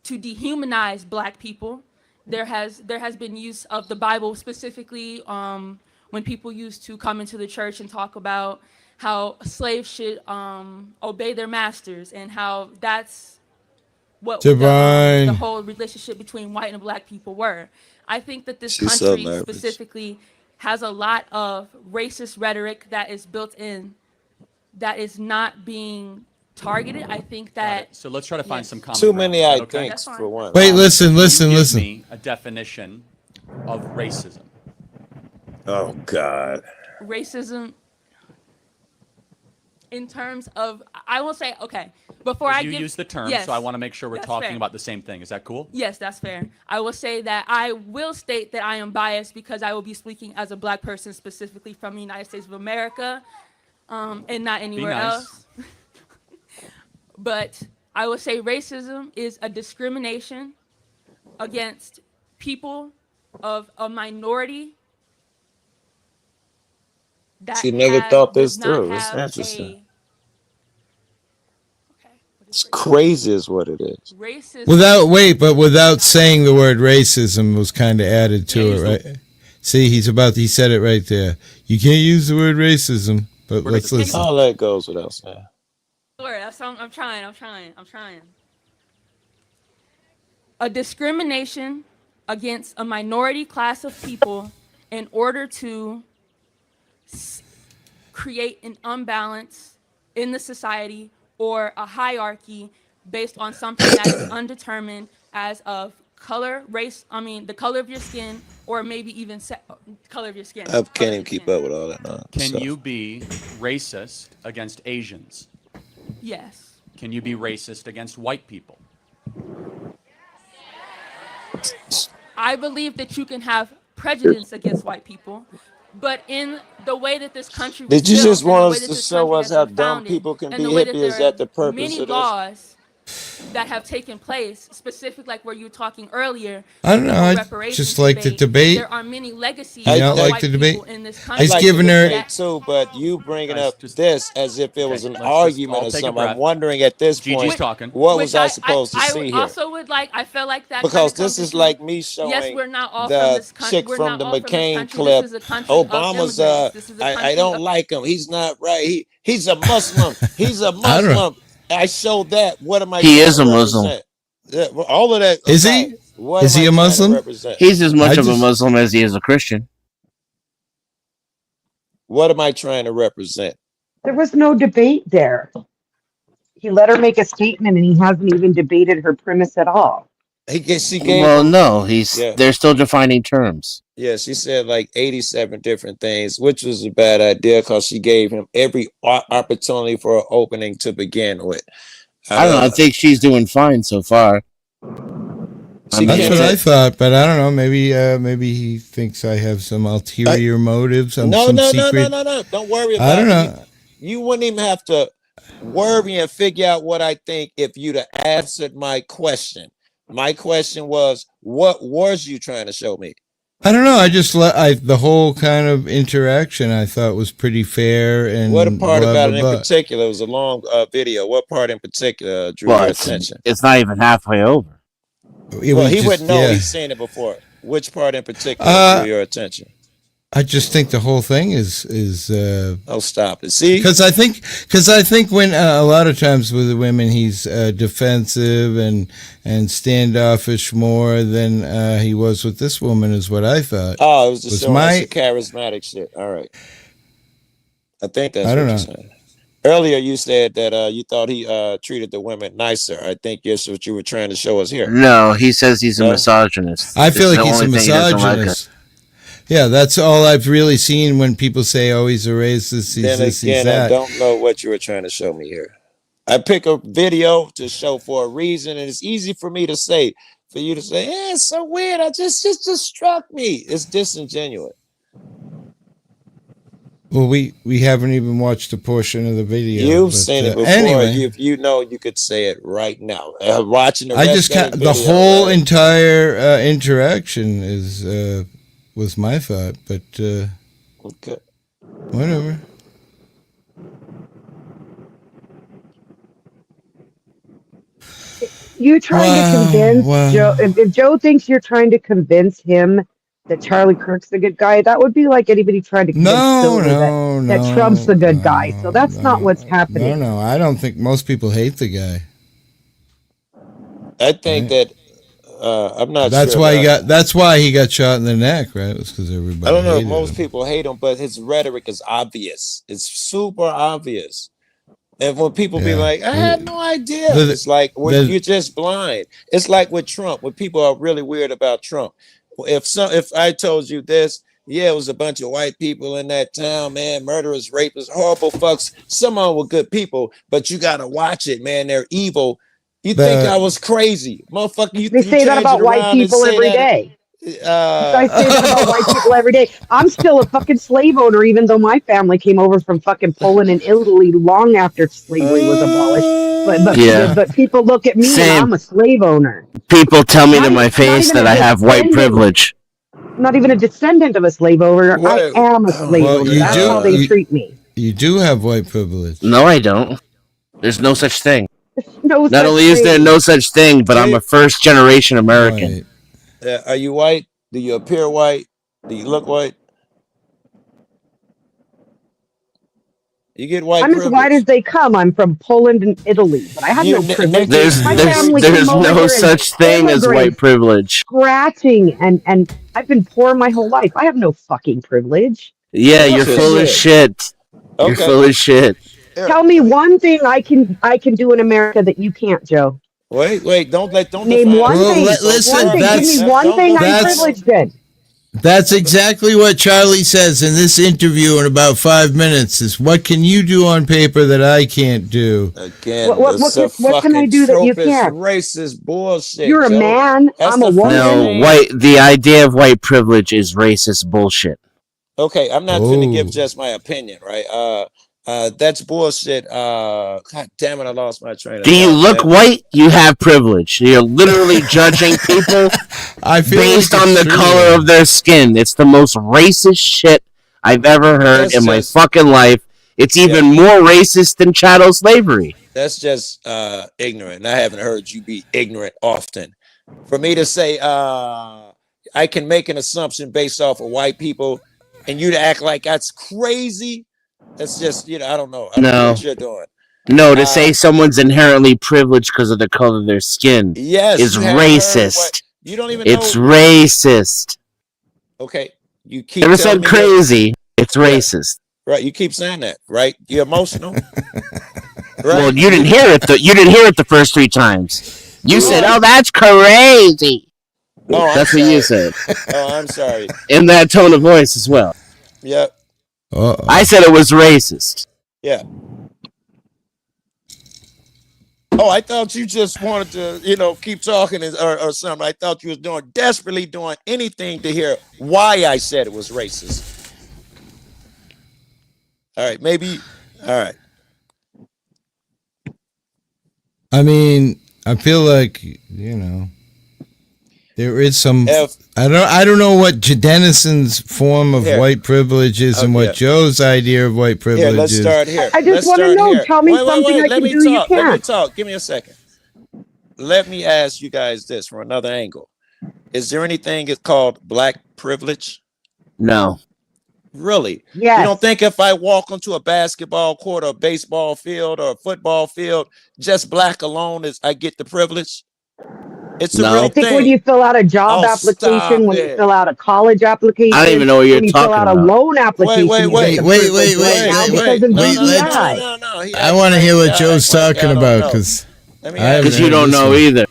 Speaker 3: dehumanize black people. There has been use of the Bible specifically when people used to come into the church and talk about how slaves should obey their masters, and how that's what the
Speaker 2: Divine.
Speaker 3: whole relationship between white and black people were. I think that this
Speaker 20: She's so
Speaker 3: country
Speaker 20: nervous.
Speaker 3: specifically has a lot of racist rhetoric that is built in, that is not being targeted. I think that
Speaker 13: So let's try to find some common
Speaker 20: Too
Speaker 13: ground.
Speaker 20: many
Speaker 13: Is that
Speaker 20: I
Speaker 13: okay?
Speaker 20: thinks for one.
Speaker 2: Wait, listen,
Speaker 13: Can
Speaker 2: listen,
Speaker 13: you give
Speaker 2: listen.
Speaker 13: me a definition of racism.
Speaker 20: Oh God.
Speaker 3: racism in terms of, I will say, okay, before I
Speaker 13: You
Speaker 3: give,
Speaker 13: use the term,
Speaker 3: yes,
Speaker 13: so I want to make sure we're
Speaker 3: that's
Speaker 13: talking
Speaker 3: fair.
Speaker 13: about the same thing. Is that cool?
Speaker 3: Yes, that's fair. I will say that I will state that I am biased because I will be speaking as a black person specifically from the United States of America, and not anywhere
Speaker 13: nice.
Speaker 3: else. But I will say racism is a discrimination against people of a minority that
Speaker 20: She never thought
Speaker 3: does
Speaker 20: this
Speaker 3: not
Speaker 20: through. It's
Speaker 3: have
Speaker 20: interesting. It's crazy is what it is.
Speaker 3: Racism.
Speaker 2: Without saying the word racism was kind of added to it, right? See, he said it right there. You can't use the word racism, but let's listen.
Speaker 20: All that goes without saying.
Speaker 3: I'm trying. A discrimination against a minority class of people in order to create an unbalance in the society or a hierarchy based on something that is undetermined as of color, race, the color of your skin, or maybe even color of your skin.
Speaker 20: I can't even keep up with all that nonsense.
Speaker 13: Can you be racist against Asians?
Speaker 3: Yes.
Speaker 13: Can you be racist against white people?
Speaker 3: I believe that you can have prejudice against white people, but in the way that this country was
Speaker 20: Did you
Speaker 3: built,
Speaker 20: just
Speaker 3: and the
Speaker 20: want
Speaker 3: way
Speaker 20: us
Speaker 3: that
Speaker 20: to
Speaker 3: this
Speaker 20: show
Speaker 3: country
Speaker 20: us
Speaker 3: has
Speaker 20: how
Speaker 3: been
Speaker 20: dumb
Speaker 3: founded,
Speaker 20: people can
Speaker 3: and
Speaker 20: be
Speaker 3: the way that
Speaker 20: hippie? Is
Speaker 3: there
Speaker 20: that the
Speaker 3: are
Speaker 20: purpose
Speaker 3: many
Speaker 20: of this?
Speaker 3: laws that have taken place, specific like where you were talking earlier.
Speaker 2: I don't know. I just like the debate.
Speaker 3: There are many legacies
Speaker 2: You don't
Speaker 3: of
Speaker 2: like
Speaker 3: white
Speaker 2: the debate?
Speaker 3: people in this
Speaker 20: I
Speaker 3: country.
Speaker 2: He's
Speaker 20: like
Speaker 2: giving
Speaker 20: the
Speaker 2: her.
Speaker 20: debate too, but you bringing up this as if it was an
Speaker 13: let's
Speaker 20: argument
Speaker 13: all
Speaker 20: or
Speaker 13: take a
Speaker 20: something.
Speaker 13: breath.
Speaker 20: I'm wondering at this
Speaker 13: Gigi's
Speaker 20: point,
Speaker 13: talking.
Speaker 20: what
Speaker 3: Which
Speaker 20: was I supposed to
Speaker 3: I
Speaker 20: see here?
Speaker 3: also would like. I feel like that
Speaker 20: Because
Speaker 3: kind of
Speaker 20: this is like me showing
Speaker 3: yes, we're not all from
Speaker 20: the
Speaker 3: this country.
Speaker 20: chick
Speaker 3: We're
Speaker 20: from
Speaker 3: not
Speaker 20: the
Speaker 3: all from this
Speaker 20: McCain
Speaker 3: country.
Speaker 20: clip.
Speaker 3: This is a country of
Speaker 20: Obama's
Speaker 3: immigrants. This is a country
Speaker 20: I don't
Speaker 3: of,
Speaker 20: like him. He's not right. He's a Muslim. He's a
Speaker 2: I don't know.
Speaker 20: Muslim. I showed that. What am I
Speaker 6: He
Speaker 20: trying
Speaker 6: is
Speaker 20: to
Speaker 6: a Muslim.
Speaker 20: represent? Yeah, well, all of that.
Speaker 2: Is
Speaker 20: aside,
Speaker 2: he?
Speaker 20: What
Speaker 2: Is
Speaker 20: am
Speaker 2: he
Speaker 20: I
Speaker 2: a
Speaker 20: trying to
Speaker 2: Muslim?
Speaker 20: represent?
Speaker 6: He's as much
Speaker 2: I
Speaker 6: of a
Speaker 2: just-
Speaker 6: Muslim as he is a Christian.
Speaker 20: What am I trying to represent?
Speaker 4: There was no debate there. He let her make a statement and he hasn't even debated her premise at all.
Speaker 20: She gave
Speaker 6: Well,
Speaker 20: him,
Speaker 6: no,
Speaker 20: yeah.
Speaker 6: they're still defining terms.
Speaker 20: Yeah, she said like 87 different things, which was a bad idea because she gave him every opportunity for an opening to begin with.
Speaker 6: I don't know. I think she's doing fine so far.
Speaker 2: That's what I thought, but I don't know. Maybe he thinks I have some ulterior motives.
Speaker 20: No. Don't worry about it.
Speaker 2: I don't know.
Speaker 20: You wouldn't even have to worry and figure out what I think if you'd have answered my question. My question was, what was you trying to show me?
Speaker 2: I don't know. I just the whole kind of interaction I thought was pretty fair. And
Speaker 20: What part
Speaker 2: blah,
Speaker 20: about
Speaker 2: blah,
Speaker 20: it
Speaker 2: blah.
Speaker 20: in particular? It was a long video. What part in particular drew
Speaker 6: Well,
Speaker 20: your
Speaker 6: it's
Speaker 20: attention?
Speaker 6: not even halfway over.
Speaker 20: Well, he wouldn't know.
Speaker 2: Yeah.
Speaker 20: He's seen it before. Which part in particular drew your attention?
Speaker 2: I just think the whole thing is.
Speaker 20: Oh, stop it! See,
Speaker 2: because I think when a lot of times with the women he's defensive and standoffish more than he was with this woman is what I thought.
Speaker 20: Oh, it was just showing us the charismatic shit. All right, I think that's what you're saying. Earlier, you said that you thought he treated the women nicer. I think that's what you were trying to show us here.
Speaker 6: No, he says he's a misogynist.
Speaker 2: I feel
Speaker 6: It's
Speaker 2: like
Speaker 6: the
Speaker 2: he's a
Speaker 6: only thing he doesn't like.
Speaker 2: misogynist. Yeah, that's all I've really seen when people say, "Oh, he's a racist." He's
Speaker 20: Then
Speaker 2: this,
Speaker 20: again,
Speaker 2: he's that.
Speaker 20: I don't know what you were trying to show me here. I pick a video to show for a reason, and it's easy for me to say, for you to say, "Yeah, it's so weird." It just struck me. It's disingenuous.
Speaker 2: Well, we haven't even watched a portion of the video.
Speaker 20: You've
Speaker 2: but,
Speaker 20: seen it before.
Speaker 2: Anyway,
Speaker 20: You know you could say it right now. Watching the
Speaker 2: I
Speaker 20: rest
Speaker 2: just
Speaker 20: of the
Speaker 2: the
Speaker 20: video,
Speaker 2: whole
Speaker 20: right?
Speaker 2: entire interaction was my thought, but
Speaker 20: Okay.
Speaker 2: whatever.
Speaker 4: You trying to convince Joe? If Joe thinks you're trying to convince him that Charlie Kirk's the good guy, that would be like anybody trying to convince Hillary that Trump's the good guy. So that's not what's happening.
Speaker 2: No, I don't think most people hate the guy.
Speaker 20: I think that I'm not
Speaker 2: That's
Speaker 20: sure.
Speaker 2: why That's why he got shot in the neck, right? It was because everybody.
Speaker 20: I don't know if
Speaker 2: hated
Speaker 20: most
Speaker 2: him.
Speaker 20: people hate him, but his rhetoric is obvious. It's super obvious. And when people be like, I had no idea. It's like you're just blind. It's like with Trump, when people are really weird about Trump. If I told you this, yeah, it was a bunch of white people in that town, man, murderers, rapists, horrible fucks. Some of them were good people, but you gotta watch it, man. They're evil. You think I was crazy, motherfucker?
Speaker 4: They say that about white people every day. I say that about white people every day. I'm still a fucking slave owner, even though my family came over from fucking Poland and Italy long after slavery was abolished. But people look at me and I'm a slave owner.
Speaker 6: People tell me to my face that I have white privilege.
Speaker 4: I'm not even a descendant of a slave owner. I am a slave owner. That's how they treat me.
Speaker 2: You do have white privilege.
Speaker 6: No, I don't. There's no such thing.
Speaker 4: Not
Speaker 6: only is there no such thing, but I'm a first-generation American.
Speaker 20: Are you white? Do you appear white? Do you look white? You get white
Speaker 4: I'm
Speaker 20: privilege.
Speaker 4: as white as they come. I'm from Poland and Italy, but I have no privilege.
Speaker 6: There's no such thing as white privilege.
Speaker 4: Scratching and I've been poor my whole life. I have no fucking privilege.
Speaker 6: Yeah, you're full of shit. You're full of shit.
Speaker 4: Tell me one thing I can do in America that you can't, Joe.
Speaker 20: Wait, don't
Speaker 4: name one thing.
Speaker 2: Listen,
Speaker 4: give me one thing I'm privileged in.
Speaker 2: That's exactly what Charlie says in this interview in about 5 minutes. Is what can you do on paper that I can't do?
Speaker 20: Again,
Speaker 4: what can I do that you can't?
Speaker 20: Racist bullshit.
Speaker 4: You're a man. I'm a woman.
Speaker 6: No, the idea of white privilege is racist bullshit.
Speaker 20: Okay, I'm not going to give just my opinion, right? That's bullshit. God damn it, I lost my train of thought.
Speaker 6: Do you look white? You have privilege. You're literally judging people based on the color of their skin. It's the most racist shit I've ever heard in my fucking life. It's even more racist than chattel slavery.
Speaker 20: That's just ignorant. I haven't heard you be ignorant often. For me to say I can make an assumption based off of white people and you to act like that's crazy. That's just, I don't know. I don't know what you're doing.
Speaker 6: No, to say someone's inherently privileged because of the color of their skin is racist.
Speaker 20: You don't even know.
Speaker 6: It's racist.
Speaker 20: Okay. You keep
Speaker 6: never said crazy. It's racist.
Speaker 20: Right. You keep saying that, right? You're emotional.
Speaker 6: Right? Well, you didn't hear it. You didn't hear it the first 3 times. You said, "Oh, that's crazy."
Speaker 20: Oh,
Speaker 6: that's what you said.
Speaker 20: Oh, I'm sorry.
Speaker 6: In that tone of voice as well.
Speaker 20: Yep.
Speaker 6: I said it was racist.
Speaker 20: Yeah. Oh, I thought you just wanted to, keep talking or something. I thought you was desperately doing anything to hear why I said it was racist. All right, maybe. All right.
Speaker 2: I mean, I feel like, there is some. I don't know what Denison's form of white privilege is and what Joe's idea of white privilege is.
Speaker 20: Let's start here.
Speaker 4: I just want to know. Tell me something I can do you can't.
Speaker 20: Let me talk. Give me a second. Let me ask you guys this from another angle. Is there anything called black privilege?
Speaker 6: No.
Speaker 20: Really?
Speaker 4: Yes.
Speaker 20: You don't think if I walk onto a basketball court or a baseball field or a football field, just black alone I get the privilege? It's a real thing.
Speaker 4: I think when you fill out a job application, when you fill out a college application,
Speaker 6: I don't even know what you're
Speaker 4: when you
Speaker 6: talking
Speaker 4: fill out
Speaker 6: about.
Speaker 4: a loan application,
Speaker 2: wait. I want to hear what Joe's talking about because
Speaker 6: you don't know either.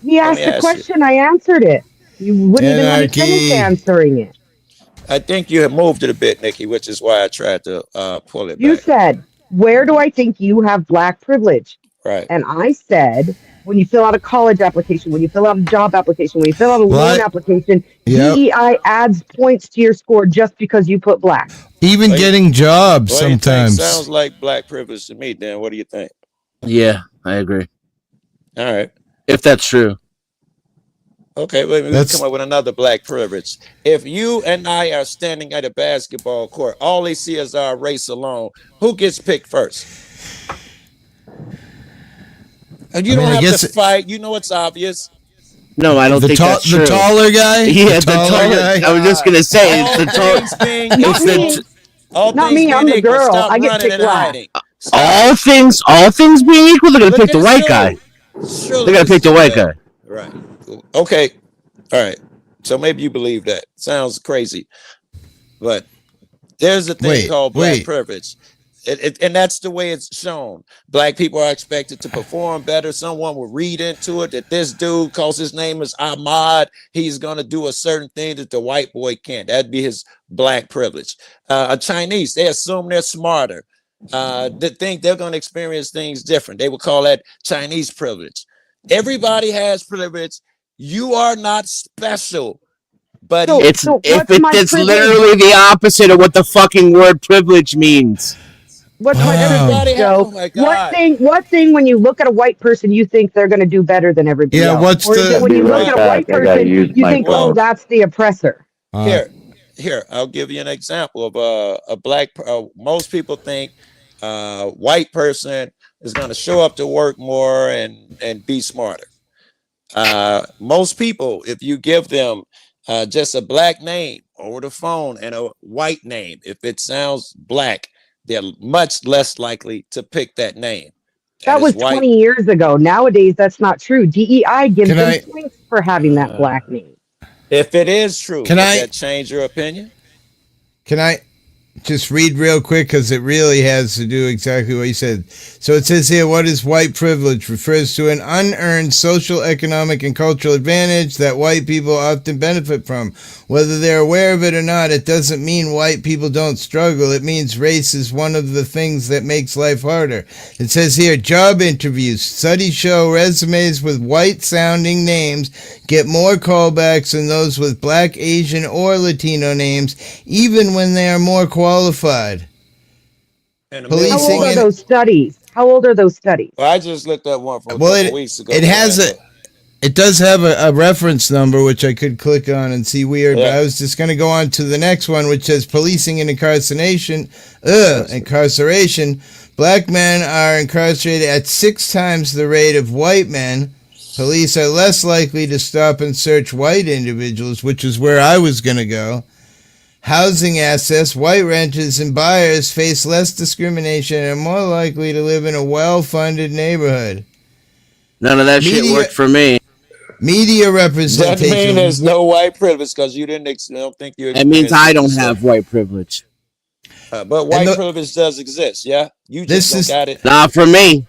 Speaker 4: He asked a question, I answered it. You wouldn't even let me finish answering it.
Speaker 20: I think you have moved it a bit, Nikki, which is why I tried to pull it back.
Speaker 4: You said, where do I think you have black privilege?
Speaker 20: Right.
Speaker 4: And I said, when you fill out a college application, when you fill out a job application, when you fill out a loan application, DEI adds points to your score just because you put black.
Speaker 2: Even getting jobs
Speaker 20: What do you think?
Speaker 2: sometimes.
Speaker 20: Sounds like black privilege to me, Dan. What do you think?
Speaker 6: Yeah, I agree.
Speaker 20: All right.
Speaker 6: If that's true.
Speaker 20: Okay, let me come up with another black privilege. If you and I are standing at a basketball court, all they see is our race alone. Who gets picked first? And you don't have to fight. You know it's obvious.
Speaker 6: No, I don't think that's true.
Speaker 2: The taller guy?
Speaker 6: Yeah,
Speaker 2: the taller guy?
Speaker 6: I was just going to say, it's the taller.
Speaker 4: Not me, I'm the girl. I get picked last.
Speaker 6: All things being equal, they're going to pick the white guy. They're going to pick the white guy.
Speaker 20: Right. Okay. All right. So maybe you believe that. Sounds crazy. But there's a thing called black privilege. And that's the way it's shown. Black people are expected to perform better. Someone will read into it that this dude, because his name is Ahmad, he's going to do a certain thing that the white boy can't. That'd be his black privilege. A Chinese, they assume they're smarter. They think they're going to experience things different. They would call that Chinese privilege. Everybody has privilege. You are not special. But
Speaker 6: it's literally the opposite of what the fucking word privilege means.
Speaker 4: What's my privilege, Joe?
Speaker 20: Oh my God.
Speaker 4: What thing when you look at a white person, you think they're going to do better than everybody else?
Speaker 2: What's
Speaker 4: or is it when you look at a white person, you think, oh, that's the oppressor?
Speaker 20: Here, I'll give you an example of a black. Most people think white person is going to show up to work more and be smarter. Most people, if you give them just a black name over the phone and a white name, if it sounds black, they're much less likely to pick that name.
Speaker 4: That was 20 years ago. Nowadays, that's not true. DEI gives them points for having that black name.
Speaker 20: If it is true, does that change your opinion?
Speaker 2: Can I just read real quick, because it really has to do exactly what you said. So it says here, what is white privilege? Refers to an unearned social, economic, and cultural advantage that white people often benefit from. Whether they're aware of it or not, it doesn't mean white people don't struggle. It means race is one of the things that makes life harder. It says here, job interviews. Studies show resumes with white-sounding names get more callbacks than those with black, Asian, or Latino names, even when they are more qualified.
Speaker 4: How old are those studies?
Speaker 20: Well, I just looked at one from a couple weeks ago.
Speaker 2: It does have a reference number, which I could click on and see weird, but I was just going to go on to the next one, which says policing and incarceration. Black men are incarcerated at 6 times the rate of white men. Police are less likely to stop and search white individuals, which is where I was going to go. Housing access, white renters and buyers face less discrimination and are more likely to live in a well-funded neighborhood.
Speaker 6: None of that shit worked for me.
Speaker 2: Media representation.
Speaker 20: That means there's no white privilege because you don't think you.
Speaker 6: That means I don't have white privilege.
Speaker 20: But white privilege does exist, yeah? You just don't got it.
Speaker 6: Not for me.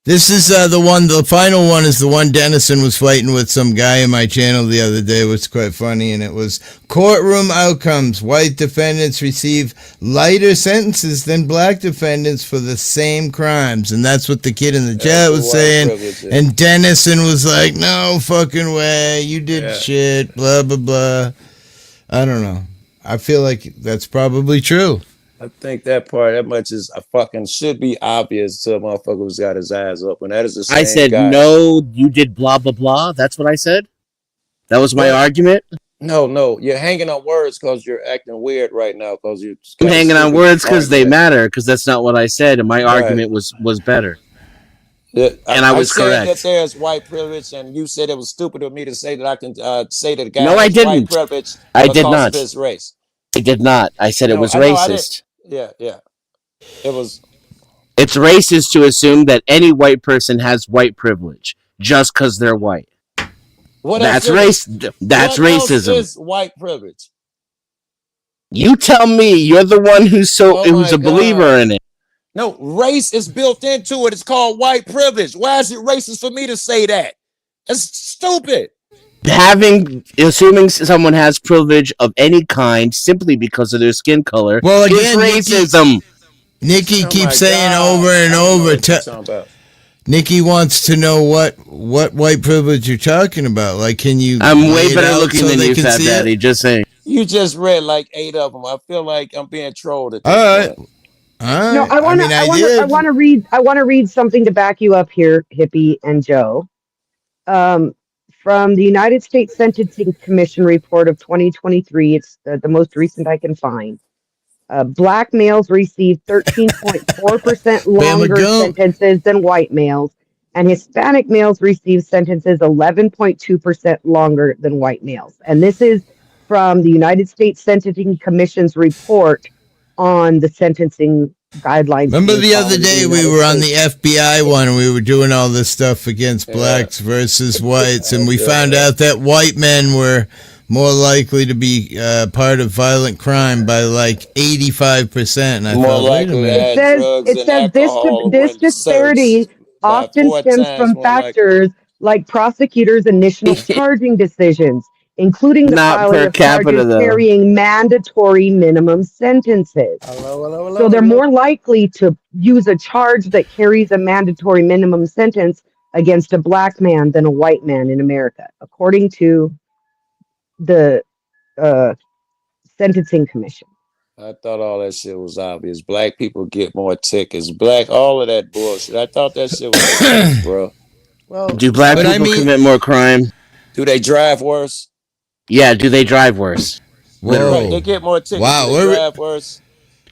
Speaker 2: This is the final one is the one Dennison was fighting with some guy in my channel the other day. It was quite funny, and it was courtroom outcomes. White defendants receive lighter sentences than black defendants for the same crimes. And that's what the kid in the chat was saying. And Dennison was like, no fucking way, you did shit, blah, blah, blah. I don't know. I feel like that's probably true.
Speaker 20: I think that much is a fucking should be obvious to a motherfucker who's got his eyes open. That is the same
Speaker 6: I said,
Speaker 20: guy.
Speaker 6: no, you did blah, blah, blah. That's what I said? That was my argument?
Speaker 20: No. You're hanging on words because you're acting weird right now.
Speaker 6: I'm hanging on words because they matter, because that's not what I said, and my argument was better.
Speaker 20: Yeah,
Speaker 6: and I was correct.
Speaker 20: That there's white privilege, and you said it was stupid of me to say that I can say that a guy
Speaker 6: no, I didn't.
Speaker 20: White privilege
Speaker 6: I did not.
Speaker 20: Of his race.
Speaker 6: I did not. I said it was racist.
Speaker 20: Yeah. It was.
Speaker 6: It's racist to assume that any white person has white privilege just because they're white. That's racism.
Speaker 20: What is white privilege?
Speaker 6: You tell me. You're the one who's a believer in it.
Speaker 20: No, race is built into it. It's called white privilege. Why is it racist for me to say that? That's stupid.
Speaker 6: Assuming someone has privilege of any kind simply because of their skin color is racism.
Speaker 2: Nikki keeps saying over and over. Nikki wants to know what white privilege you're talking about. Like, can you?
Speaker 6: I'm
Speaker 2: lay
Speaker 6: way
Speaker 2: it
Speaker 6: better
Speaker 2: out
Speaker 6: looking
Speaker 2: so
Speaker 6: than
Speaker 2: they
Speaker 6: you,
Speaker 2: can
Speaker 6: Fat
Speaker 2: see
Speaker 6: Daddy.
Speaker 2: it?
Speaker 6: Just saying.
Speaker 20: You just read like 8 of them. I feel like I'm being trolled at this
Speaker 2: All right.
Speaker 20: point.
Speaker 2: All
Speaker 4: No,
Speaker 2: right.
Speaker 4: I want to.
Speaker 2: mean,
Speaker 4: I
Speaker 2: I
Speaker 4: want to. I
Speaker 2: did.
Speaker 4: want to read. I want to read something to back you up here, Hippie and Joe. From the United States Sentencing Commission report of 2023. It's the most recent I can find. Black males receive 13.4%
Speaker 2: Bama
Speaker 4: longer
Speaker 2: Gump.
Speaker 4: sentences than white males, and Hispanic males receive sentences 11.2% longer than white males. And this is from the United States Sentencing Commission's report on the sentencing guidelines.
Speaker 2: Remember
Speaker 4: being
Speaker 2: the other
Speaker 4: followed in
Speaker 2: day we
Speaker 4: United
Speaker 2: were on
Speaker 4: States.
Speaker 2: the FBI one and we were doing all this stuff against blacks versus whites, and we found out that white men were more likely to be part of violent crime by like 85%. And I
Speaker 20: More
Speaker 2: thought, wait a
Speaker 20: likely to
Speaker 2: minute.
Speaker 20: have drugs
Speaker 4: It
Speaker 20: and
Speaker 4: says
Speaker 20: alcohol
Speaker 4: this
Speaker 20: when
Speaker 4: disparity
Speaker 20: searched by
Speaker 4: often
Speaker 20: 4
Speaker 4: stems
Speaker 20: times
Speaker 4: from
Speaker 20: more likely.
Speaker 4: factors like prosecutors' initial charging decisions, including the
Speaker 6: Not
Speaker 4: filing
Speaker 6: per
Speaker 4: of
Speaker 6: capita,
Speaker 4: charges
Speaker 6: though.
Speaker 4: carrying mandatory minimum sentences. So they're more likely to use a charge that carries a mandatory minimum sentence against a black man than a white man in America, according to the uh, Sentencing Commission.
Speaker 20: I thought all that shit was obvious. Black people get more tickets. All of that bullshit. I thought that shit was obvious, bro.
Speaker 22: Well,
Speaker 6: Do black people commit more crime?
Speaker 20: Do they drive worse?
Speaker 6: Yeah. Do they drive worse?
Speaker 20: Right, they get more tickets.
Speaker 2: Wow,
Speaker 20: Do they drive worse?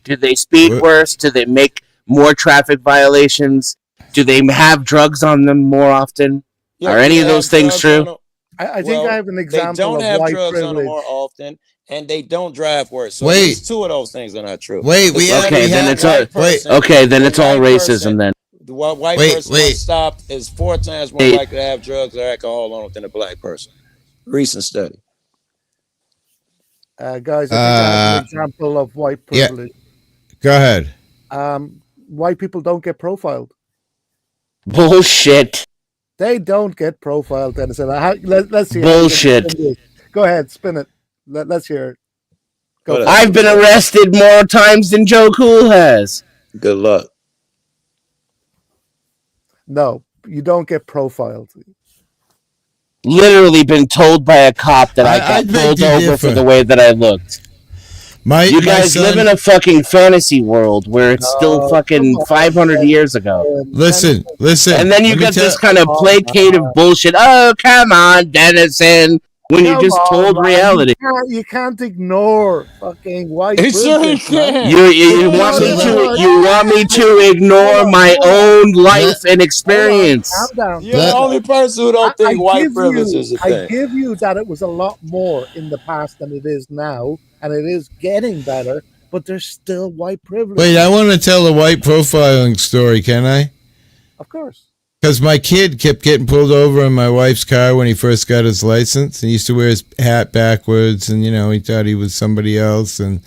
Speaker 6: Do they speed worse? Do they make more traffic violations? Do they have drugs on them more often?
Speaker 20: Yeah,
Speaker 6: Are
Speaker 20: do
Speaker 6: any
Speaker 20: they
Speaker 6: of those
Speaker 20: have
Speaker 6: things
Speaker 20: drugs on
Speaker 6: true?
Speaker 20: them?
Speaker 22: I think I have an
Speaker 20: They
Speaker 22: example
Speaker 20: don't
Speaker 22: of
Speaker 20: have
Speaker 22: white
Speaker 20: drugs on them
Speaker 22: privilege.
Speaker 20: more often, and they don't drive worse. So
Speaker 2: Wait.
Speaker 20: at least 2 of those things are not true.
Speaker 2: Wait, we have-
Speaker 6: Okay,
Speaker 2: we
Speaker 6: then
Speaker 2: have-
Speaker 6: it's all
Speaker 2: wait, wait.
Speaker 6: okay. Then
Speaker 20: the
Speaker 6: it's all
Speaker 20: white
Speaker 6: racism.
Speaker 20: person-
Speaker 6: Then
Speaker 20: The white
Speaker 2: Wait,
Speaker 20: person
Speaker 2: wait.
Speaker 20: when stopped is 4 times more
Speaker 6: Wait.
Speaker 20: likely to have drugs or alcohol on it than a black person. Recent study.
Speaker 22: Guys, I think I have an example of white
Speaker 2: yeah.
Speaker 22: privilege.
Speaker 2: Go ahead.
Speaker 22: White people don't get profiled.
Speaker 6: bullshit.
Speaker 22: They don't get profiled, Denison. Let's hear
Speaker 6: Bullshit.
Speaker 22: it. Go ahead, spin it. Let's hear it. Go.
Speaker 6: I've been arrested more times than Joe Cool has.
Speaker 20: Good luck.
Speaker 22: No, you don't get profiled.
Speaker 6: Literally been told by a cop that I got
Speaker 2: beg
Speaker 6: pulled
Speaker 2: to
Speaker 6: over
Speaker 2: differ.
Speaker 6: for the way that I looked. You guys live in a fucking fantasy world where it's still fucking 500 years ago.
Speaker 2: Listen.
Speaker 6: And then you
Speaker 2: Let me
Speaker 6: got
Speaker 2: tell-
Speaker 6: this kind of placative bullshit. Oh, come on, Dennison. When you
Speaker 22: Come
Speaker 6: just
Speaker 22: on,
Speaker 6: told
Speaker 22: man.
Speaker 6: reality.
Speaker 22: You can't ignore fucking white
Speaker 20: Sure you
Speaker 22: privilege, man.
Speaker 20: can.
Speaker 6: You want me to ignore my own life and experience.
Speaker 22: Calm down.
Speaker 20: You're the only person who don't think white privilege is a
Speaker 22: I
Speaker 20: thing.
Speaker 22: give you that it was a lot more in the past than it is now, and it is getting better, but there's still white privilege.
Speaker 2: Wait, I want to tell a white profiling story, can I?
Speaker 22: Of course.
Speaker 2: Because my kid kept getting pulled over in my wife's car when he first got his license. He used to wear his hat backwards, and he thought he was somebody else, and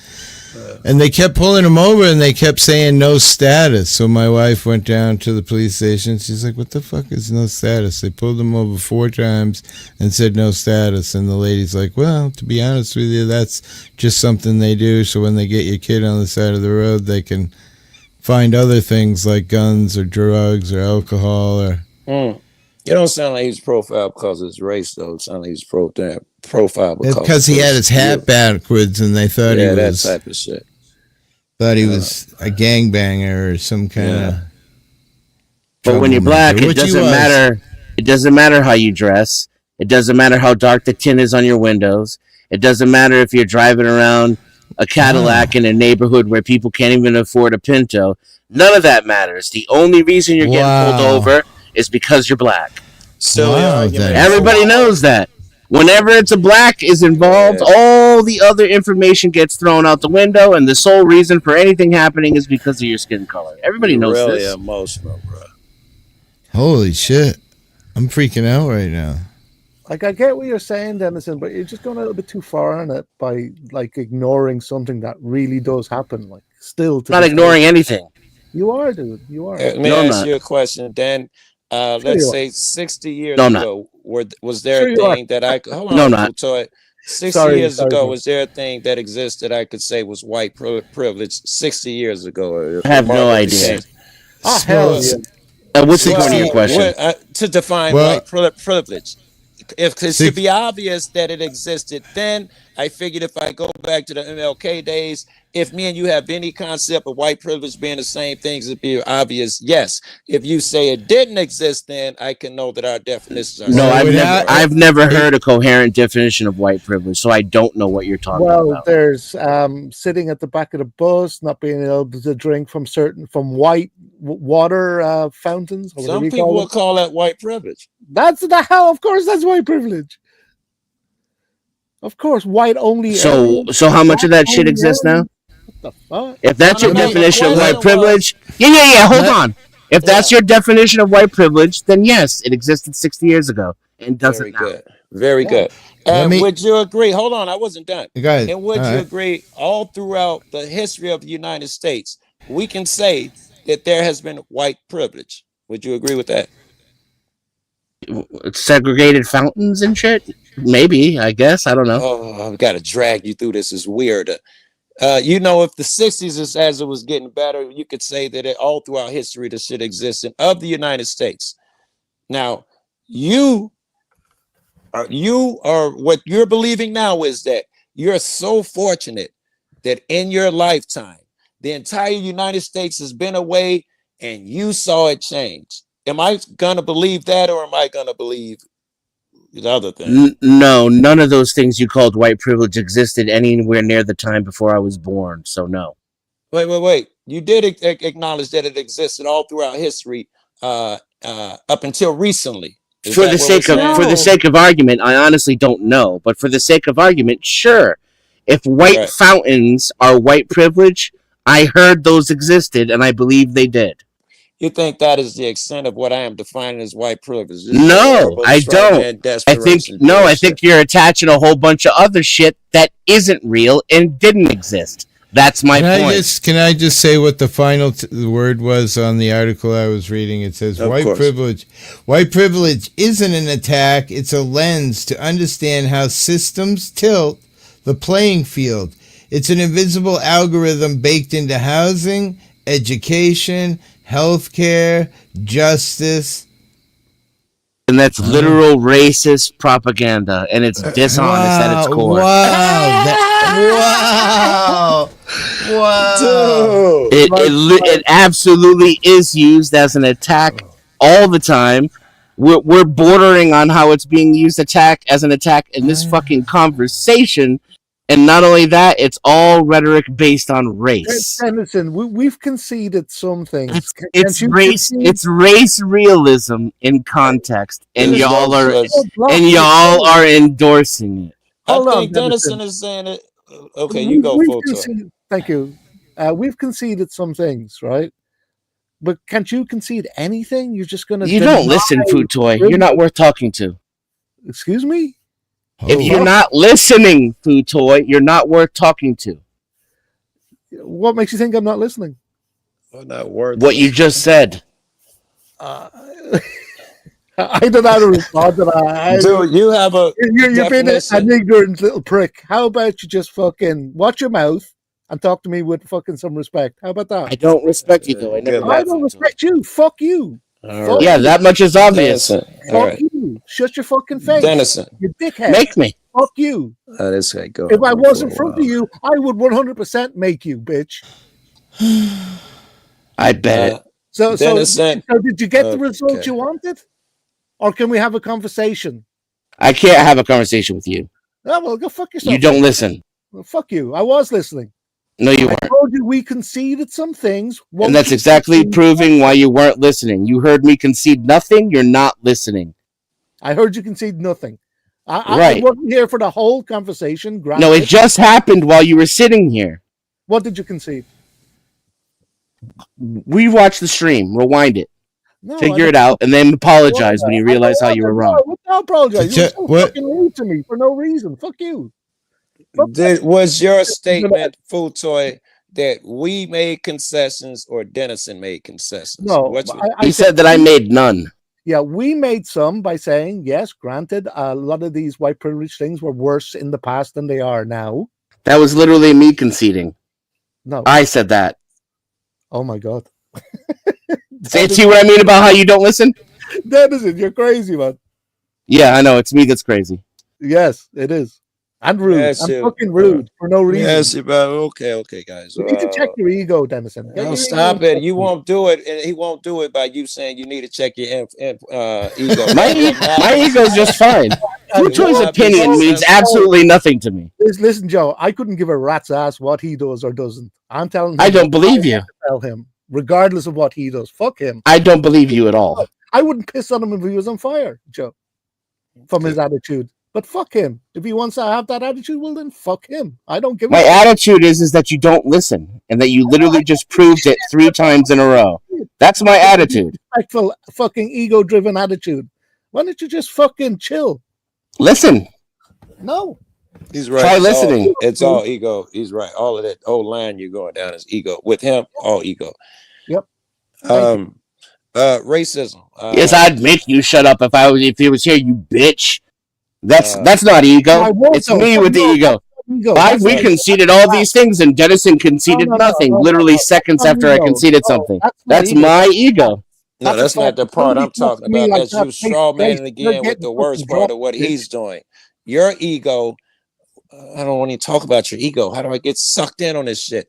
Speaker 2: they kept pulling him over, and they kept saying no status. So my wife went down to the police station. She's like, "What the fuck is no status?" They pulled him over 4 times and said no status, and the lady's like, "Well, to be honest with you, that's just something they do. So when they get your kid on the side of the road, they can find other things like guns or drugs or alcohol or."
Speaker 20: You don't sound like he's profiled because of his race, though. It sounds like he's profiled
Speaker 2: Because he had his hat backwards, and they thought he was
Speaker 20: that type of shit.
Speaker 2: Thought he was a gangbanger or some kind of.
Speaker 6: But when you're black, it
Speaker 2: Which he
Speaker 6: doesn't
Speaker 2: was.
Speaker 6: matter. It doesn't matter how you dress. It doesn't matter how dark the tint is on your windows. It doesn't matter if you're driving around a Cadillac in a neighborhood where people can't even afford a Pinto. None of that matters. The only reason you're getting pulled over is because you're black. Everybody knows that. Whenever it's a black is involved, all the other information gets thrown out the window, and the sole reason for anything happening is because of your skin color. Everybody knows
Speaker 20: really
Speaker 6: this.
Speaker 20: Emotional, bro.
Speaker 2: Holy shit! I'm freaking out right now.
Speaker 22: Like, I get what you're saying, Denison, but you're just going a little bit too far on it by ignoring something that really does happen. Still,
Speaker 6: I'm not ignoring anything.
Speaker 22: You are, dude. You are.
Speaker 20: Let me ask you a question, Dan. Let's say 60 years ago, was there a thing that I could hold on?
Speaker 6: No, I'm not.
Speaker 20: 60 years ago, was there a thing that existed I could say was white privilege 60 years ago?
Speaker 6: I have no idea.
Speaker 22: Oh, hell yeah.
Speaker 6: What's the point of your question?
Speaker 20: To define white privilege. If it should be obvious that it existed, then I figured if I go back to the MLK days, if me and you have any concept of white privilege being the same things, it'd be obvious. Yes. If you say it didn't exist, then I can know that our definitions are.
Speaker 6: No, I've never heard a coherent definition of white privilege, so I don't know what you're talking about.
Speaker 22: Well, there's sitting at the back of the bus, not being able to drink from white water fountains.
Speaker 20: Some people will call that white privilege.
Speaker 22: That's the hell. Of course, that's white privilege. Of course, white only.
Speaker 6: So how much of that shit exists now?
Speaker 22: What the fuck?
Speaker 6: If that's your definition of white privilege, hold on. If that's your definition of white privilege, then yes, it existed 60 years ago and doesn't now.
Speaker 20: Good. Very good. And would you agree? Hold on, I wasn't done. And would you agree all throughout the history of the United States, we can say that there has been white privilege? Would you agree with that?
Speaker 6: Segregated fountains and shit? Maybe, I guess. I don't know.
Speaker 20: Oh, I've got to drag you through this. Is weird. If the 60s is as it was getting better, you could say that all throughout history this shit existed of the United States. Now, you are what you're believing now is that you're so fortunate that in your lifetime, the entire United States has been away and you saw it change. Am I gonna believe that, or am I gonna believe the other thing?
Speaker 6: No, none of those things you called white privilege existed anywhere near the time before I was born. So no.
Speaker 20: Wait. You did acknowledge that it existed all throughout history, up until recently.
Speaker 6: For the sake of argument, I honestly don't know. But for the sake of argument, sure. If white fountains are white privilege, I heard those existed, and I believe they did.
Speaker 20: You think that is the extent of what I am defining as white privilege?
Speaker 6: No, I don't. I think you're attaching a whole bunch of other shit that isn't real and didn't exist. That's my point.
Speaker 2: Can I just say what the final word was on the article I was reading? It says white privilege. White privilege isn't an attack. It's a lens to understand how systems tilt the playing field. It's an invisible algorithm baked into housing, education, healthcare, justice.
Speaker 6: And that's literal racist propaganda, and it's dishonest at its core.
Speaker 2: Wow.
Speaker 6: It absolutely is used as an attack all the time. We're bordering on how it's being used as an attack in this fucking conversation. And not only that, it's all rhetoric based on race.
Speaker 22: Listen, we've conceded some things.
Speaker 6: It's race realism in context, and y'all are endorsing it.
Speaker 20: I think Dennison is saying it. Okay, you go full time.
Speaker 22: Thank you. We've conceded some things, right? But can't you concede anything? You're just gonna.
Speaker 6: You don't listen, Food Toy. You're not worth talking to.
Speaker 22: Excuse me?
Speaker 6: If you're not listening, Food Toy, you're not worth talking to.
Speaker 22: What makes you think I'm not listening?
Speaker 20: Not worth
Speaker 6: what you just said.
Speaker 22: I don't know how to respond to that.
Speaker 20: Dude, you have
Speaker 22: you're being an ignorant little prick. How about you just fucking watch your mouth and talk to me with fucking some respect? How about that?
Speaker 6: I don't respect you, though.
Speaker 22: I don't respect you. Fuck you.
Speaker 6: Yeah, that much is obvious.
Speaker 22: Fuck you. Shut your fucking face.
Speaker 20: Dennison.
Speaker 22: You dickhead.
Speaker 6: Make me.
Speaker 22: Fuck you.
Speaker 20: This guy go.
Speaker 22: If I was in front of you, I would 100% make you, bitch.
Speaker 6: I bet it.
Speaker 22: So did you get the result you wanted? Or can we have a conversation?
Speaker 6: I can't have a conversation with you.
Speaker 22: Oh, well, go fuck yourself.
Speaker 6: You don't listen.
Speaker 22: Well, fuck you. I was listening.
Speaker 6: No, you weren't.
Speaker 22: I told you we conceded some things.
Speaker 6: And that's exactly proving why you weren't listening. You heard me concede nothing. You're not listening.
Speaker 22: I heard you concede nothing. I wasn't here for the whole conversation.
Speaker 6: No, it just happened while you were sitting here.
Speaker 22: What did you concede?
Speaker 6: Rewatch the stream. Rewind it.
Speaker 22: No,
Speaker 6: figure it out, and then apologize when you realize how you were wrong.
Speaker 22: I apologize. You're so fucking rude to me for no reason. Fuck you.
Speaker 20: Was your statement, Food Toy, that we made concessions or Dennison made concessions?
Speaker 22: No,
Speaker 6: he said that I made none.
Speaker 22: Yeah, we made some by saying, yes, granted, a lot of these white privilege things were worse in the past than they are now.
Speaker 6: That was literally me conceding.
Speaker 22: No.
Speaker 6: I said that.
Speaker 22: Oh, my God.
Speaker 6: See what I mean about how you don't listen?
Speaker 22: Dennison, you're crazy, man.
Speaker 6: Yeah, I know. It's me that's crazy.
Speaker 22: Yes, it is. And rude.
Speaker 20: Yes,
Speaker 22: I'm
Speaker 20: you-
Speaker 22: fucking rude for no reason.
Speaker 20: Yes, but okay, guys.
Speaker 22: You need to check your ego, Dennison. Get
Speaker 20: No,
Speaker 22: your
Speaker 20: stop
Speaker 22: ego
Speaker 20: it. You won't do it, and he won't do it by you saying you need to check your ego.
Speaker 6: My ego's just fine. True choice opinion means absolutely nothing to me.
Speaker 22: Listen, Joe, I couldn't give a rat's ass what he does or doesn't. I'm telling him.
Speaker 6: I don't believe you.
Speaker 22: Tell him, regardless of what he does. Fuck him.
Speaker 6: I don't believe you at all.
Speaker 22: I wouldn't piss on him if he was on fire, Joe, from his attitude. But fuck him. If he wants to have that attitude, well then fuck him. I don't give a
Speaker 6: My
Speaker 22: fuck.
Speaker 6: attitude is that you don't listen and that you literally just proved it 3 times in a row. That's my attitude.
Speaker 22: Respectful, fucking ego-driven attitude. Why don't you just fucking chill?
Speaker 6: Listen.
Speaker 22: No.
Speaker 20: He's right.
Speaker 6: Try listening.
Speaker 20: It's all ego. He's right. All of that old line you're going down is ego. With him, all ego.
Speaker 22: Yep.
Speaker 20: Racism.
Speaker 6: Yes, I'd make you shut up if he was here, you bitch. That's not ego. It's me with the ego. We conceded all these things, and Dennison conceded nothing. Literally seconds after I conceded something. That's my ego.
Speaker 20: No, that's not the part I'm talking about. That's you straw manning again with the worst part of what he's doing. Your ego. I don't want to talk about your ego. How do I get sucked in on this shit?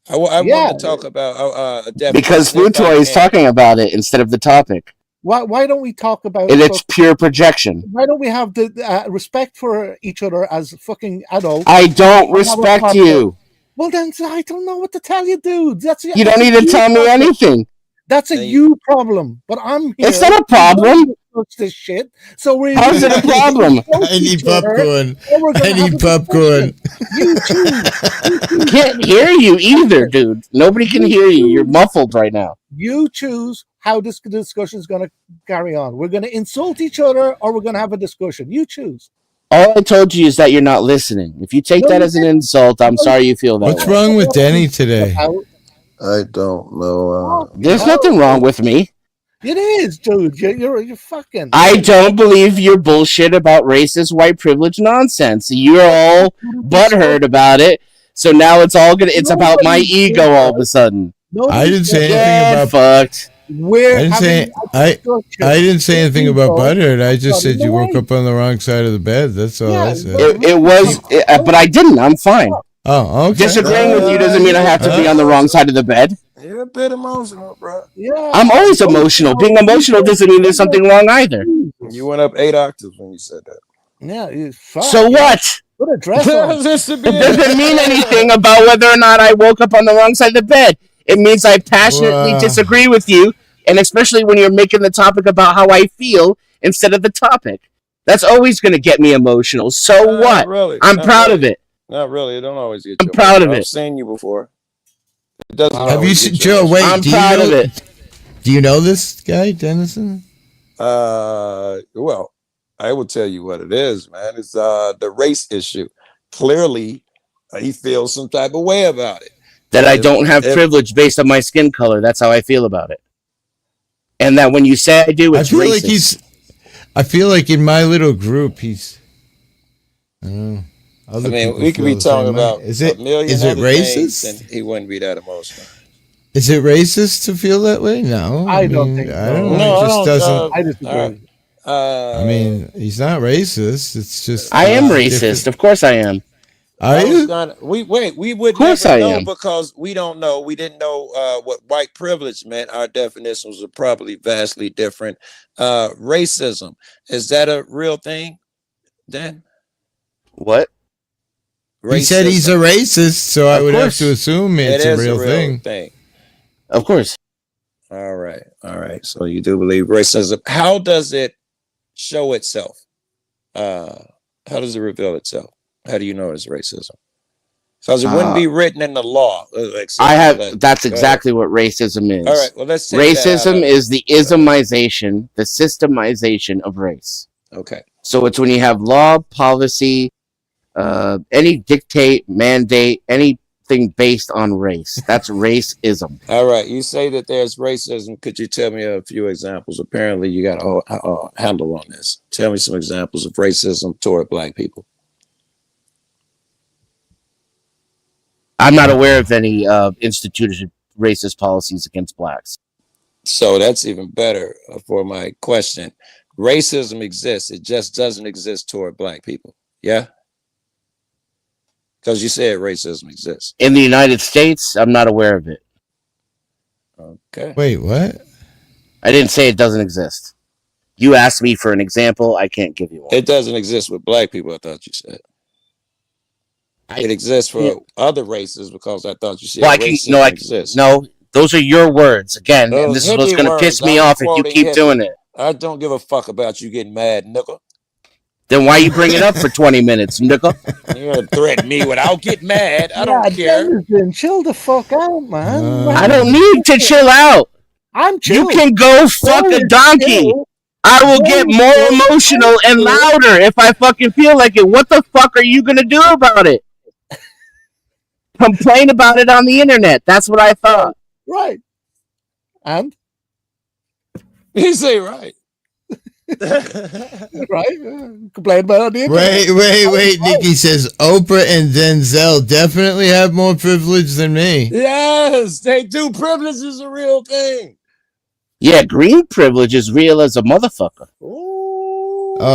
Speaker 20: I want to talk about
Speaker 6: because Futoy is talking about it instead of the topic.
Speaker 22: Why don't we talk about
Speaker 6: it? It's pure projection.
Speaker 22: Why don't we have the respect for each other as fucking adults?
Speaker 6: I don't respect you.
Speaker 22: Well, then I don't know what to tell you, dude.
Speaker 6: You don't need to tell me anything.
Speaker 22: That's a you problem. But I'm here.
Speaker 6: It's not a problem.
Speaker 22: This shit. So we're
Speaker 6: how's it a problem?
Speaker 2: I need popcorn. I need popcorn.
Speaker 6: Can't hear you either, dude. Nobody can hear you. You're muffled right now.
Speaker 22: You choose how this discussion is going to carry on. We're going to insult each other, or we're going to have a discussion. You choose.
Speaker 6: All I told you is that you're not listening. If you take that as an insult, I'm sorry you feel that.
Speaker 2: What's wrong with Denny today?
Speaker 20: I don't know.
Speaker 6: There's nothing wrong with me.
Speaker 22: It is, dude. You're fucking.
Speaker 6: I don't believe your bullshit about racist white privilege nonsense. You're all butthurt about it. So now it's about my ego all of a sudden.
Speaker 2: I didn't say anything about
Speaker 6: fucked.
Speaker 2: I didn't say anything about butthurt. I just said you woke up on the wrong side of the bed. That's all I said.
Speaker 6: But I didn't. I'm fine.
Speaker 2: Oh, okay.
Speaker 6: Disagreeing with you doesn't mean I have to be on the wrong side of the bed.
Speaker 20: You're a bit emotional, bro.
Speaker 22: Yeah.
Speaker 6: I'm always emotional. Being emotional doesn't mean there's something wrong either.
Speaker 20: You went up 8 octaves when you said that.
Speaker 22: Yeah.
Speaker 6: So what?
Speaker 22: Put a dress on.
Speaker 6: It doesn't mean anything about whether or not I woke up on the wrong side of the bed. It means I passionately disagree with you, and especially when you're making the topic about how I feel instead of the topic. That's always going to get me emotional. So what?
Speaker 20: Really.
Speaker 6: I'm proud of it.
Speaker 20: Not really. It don't always get you.
Speaker 6: I'm proud of it.
Speaker 20: I've seen you before. It doesn't.
Speaker 2: Have you seen Joe? Wait,
Speaker 6: I'm proud of it.
Speaker 2: Do you know this guy, Dennison?
Speaker 20: Well, I will tell you what it is, man. It's the race issue. Clearly, he feels some type of way about it.
Speaker 6: That I don't have privilege based on my skin color. That's how I feel about it. And that when you say I do, it's racist.
Speaker 2: I feel like in my little group, he's. I don't know.
Speaker 20: We could be talking about
Speaker 2: is it
Speaker 20: racist?
Speaker 2: racist?
Speaker 20: And he wouldn't be that emotional.
Speaker 2: Is it racist to feel that way? No,
Speaker 22: I don't think so.
Speaker 2: I don't know.
Speaker 20: No,
Speaker 2: it just doesn't.
Speaker 22: I disagree.
Speaker 20: I
Speaker 2: mean, he's not racist. It's just.
Speaker 6: I am racist. Of course I am.
Speaker 2: Are you?
Speaker 20: We would never know because we don't know. We didn't know what white privilege meant. Our definitions are probably vastly different. Racism, is that a real thing, Dan?
Speaker 6: What?
Speaker 2: He said he's a racist, so I would have to assume it's a real thing.
Speaker 6: Of course.
Speaker 20: All right. So you do believe racism. How does it show itself? How does it reveal itself? How do you know it's racism? Because it wouldn't be written in the law.
Speaker 6: That's exactly what racism is.
Speaker 20: All right. Well, let's say
Speaker 6: racism is the ismization, the systemization of race.
Speaker 20: Okay.
Speaker 6: So it's when you have law, policy, any dictate, mandate, anything based on race. That's racism.
Speaker 20: All right. You say that there's racism. Could you tell me a few examples? Apparently, you got a handle on this. Tell me some examples of racism toward Black people.
Speaker 6: I'm not aware of any instituted racist policies against blacks.
Speaker 20: So that's even better for my question. Racism exists. It just doesn't exist toward black people. Yeah? Because you said racism exists.
Speaker 6: In the United States, I'm not aware of it.
Speaker 20: Okay.
Speaker 2: Wait, what?
Speaker 6: I didn't say it doesn't exist. You asked me for an example. I can't give you one.
Speaker 20: It doesn't exist with black people, I thought you said. It exists for other races because I thought you said racism exists.
Speaker 6: No, those are your words. Again, and
Speaker 20: Those
Speaker 6: this is what's
Speaker 20: hippie
Speaker 6: going to piss
Speaker 20: words,
Speaker 6: me
Speaker 20: I was
Speaker 6: off if you
Speaker 20: quoting
Speaker 6: keep
Speaker 20: hippie.
Speaker 6: doing it.
Speaker 20: I don't give a fuck about you getting mad, nickel.
Speaker 6: Then why you bring it up for 20 minutes, nickel?
Speaker 20: You're gonna threaten me without getting mad. I don't care.
Speaker 22: Denizen, chill the fuck out, man.
Speaker 6: I don't need to chill out.
Speaker 22: I'm chill.
Speaker 6: You can go fuck a donkey. I will get more emotional and louder if I fucking feel like it. What the fuck are you gonna do about it? Complain about it on the internet. That's what I thought.
Speaker 22: Right. And?
Speaker 20: He say right.
Speaker 22: Right? Complain about it.
Speaker 2: Wait. Nikki says Oprah and Denzel definitely have more privilege than me.
Speaker 20: Yes, they do. Privilege is a real thing.
Speaker 6: Yeah, green privilege is real as a motherfucker.
Speaker 2: Money,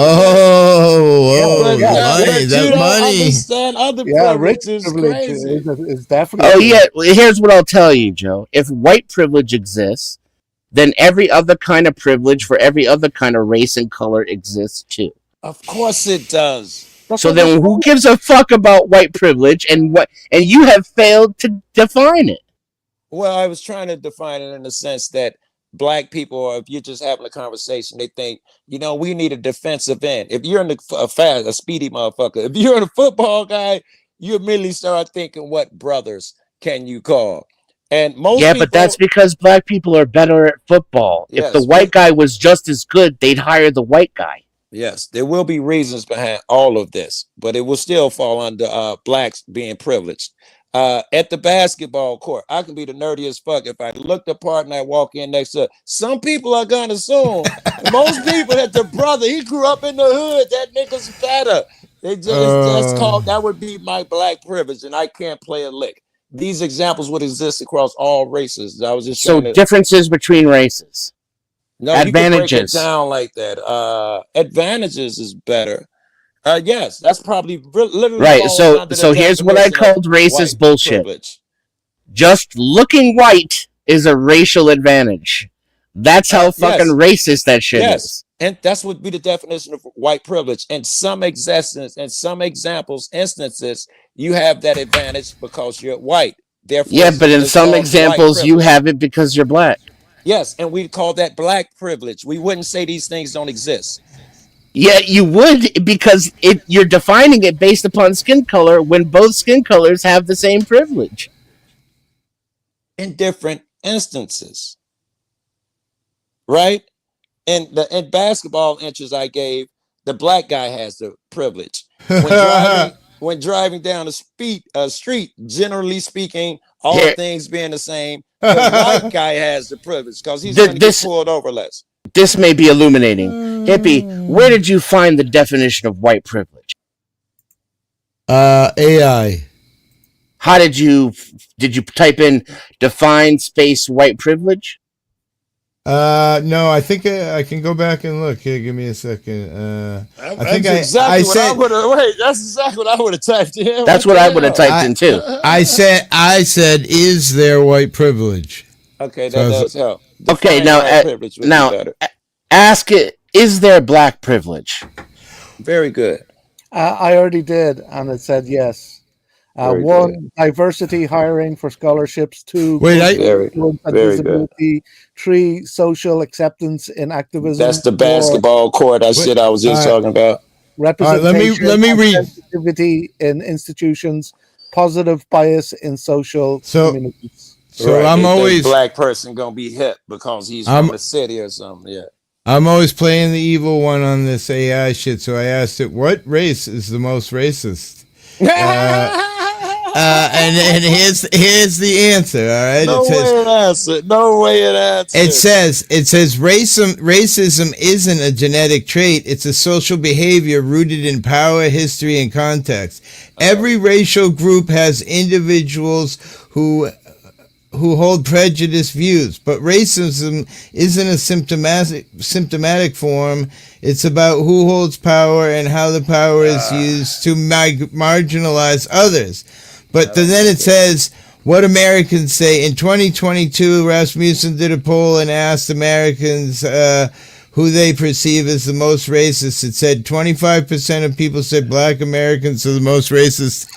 Speaker 2: that money.
Speaker 20: Understand other
Speaker 22: rich
Speaker 20: privilege is
Speaker 22: privilege
Speaker 20: crazy.
Speaker 22: is definitely.
Speaker 6: Oh yeah, well, here's what I'll tell you, Joe. If white privilege exists, then every other kind of privilege for every other kind of race and color exists too.
Speaker 20: Of course it does.
Speaker 6: So then who gives a fuck about white privilege and you have failed to define it?
Speaker 20: Well, I was trying to define it in the sense that black people, or if you're just having a conversation, they think, we need a defensive end. If you're in a speedy motherfucker, if you're in a football guy, you immediately start thinking, what brothers can you call? And most people,
Speaker 6: but that's because black people are better at football.
Speaker 20: Yes,
Speaker 6: if the white guy was just as good, they'd hire the white guy.
Speaker 20: Yes, there will be reasons behind all of this, but it will still fall under blacks being privileged. At the basketball court, I can be the nerdiest fuck. If I look the part and I walk in next to some people are gonna assume most people that the brother, he grew up in the hood, that nigga's better. They just called, that would be my black privilege, and I can't play a lick. These examples would exist across all races. I was just
Speaker 6: differences between races.
Speaker 20: No, advantages. You can break it down like that. Advantages is better. Yes, that's probably literally
Speaker 6: right. So here's what I called racist bullshit. Privilege. Just looking white is a racial advantage. That's how fucking racist that shit is.
Speaker 20: And that's what would be the definition of white privilege. In some existence, in some instances, you have that advantage because you're white. Therefore,
Speaker 6: but in some examples, you have it because you're black.
Speaker 20: Yes, and we call that black privilege. We wouldn't say these things don't exist.
Speaker 6: Yeah, you would, because you're defining it based upon skin color when both skin colors have the same privilege.
Speaker 20: In different instances. Right? In basketball inches I gave, the black guy has the privilege. When driving down a street, generally speaking, all things being the same, the white guy has the privilege because he's going to get pulled over less.
Speaker 6: This may be illuminating. Hippie, where did you find the definition of white privilege?
Speaker 2: AI.
Speaker 6: How did you type in define space white privilege?
Speaker 2: No, I think I can go back and look. Here, give me a second.
Speaker 20: That's exactly what I would have typed in.
Speaker 6: That's what I would have typed in too.
Speaker 2: I said, is there white privilege?
Speaker 20: Okay, that does help.
Speaker 6: Okay, now ask it, is there black privilege?
Speaker 20: Very good.
Speaker 22: I already did, and it said yes. One, diversity hiring for scholarships. Two,
Speaker 20: very good.
Speaker 22: 3, social acceptance in activism.
Speaker 20: That's the basketball court I was just talking about.
Speaker 22: Representation,
Speaker 2: let me read.
Speaker 22: Sensitivity in institutions, positive bias in social communities.
Speaker 2: So
Speaker 20: right.
Speaker 2: I'm always
Speaker 20: black person gonna be hip because he's from the city or something. Yeah.
Speaker 2: I'm always playing the evil one on this AI shit. So I asked it, what race is the most racist? And here's the answer. All right.
Speaker 20: No way it answers.
Speaker 2: It says racism isn't a genetic trait. It's a social behavior rooted in power, history, and context. Every racial group has individuals who who hold prejudiced views. But racism isn't a symptomatic form. It's about who holds power and how the power is used to marginalize others. But then it says, what Americans say. In 2022, Rasmussen did a poll and asked Americans who they perceive as the most racist. It said 25% of people said Black Americans are the most racist.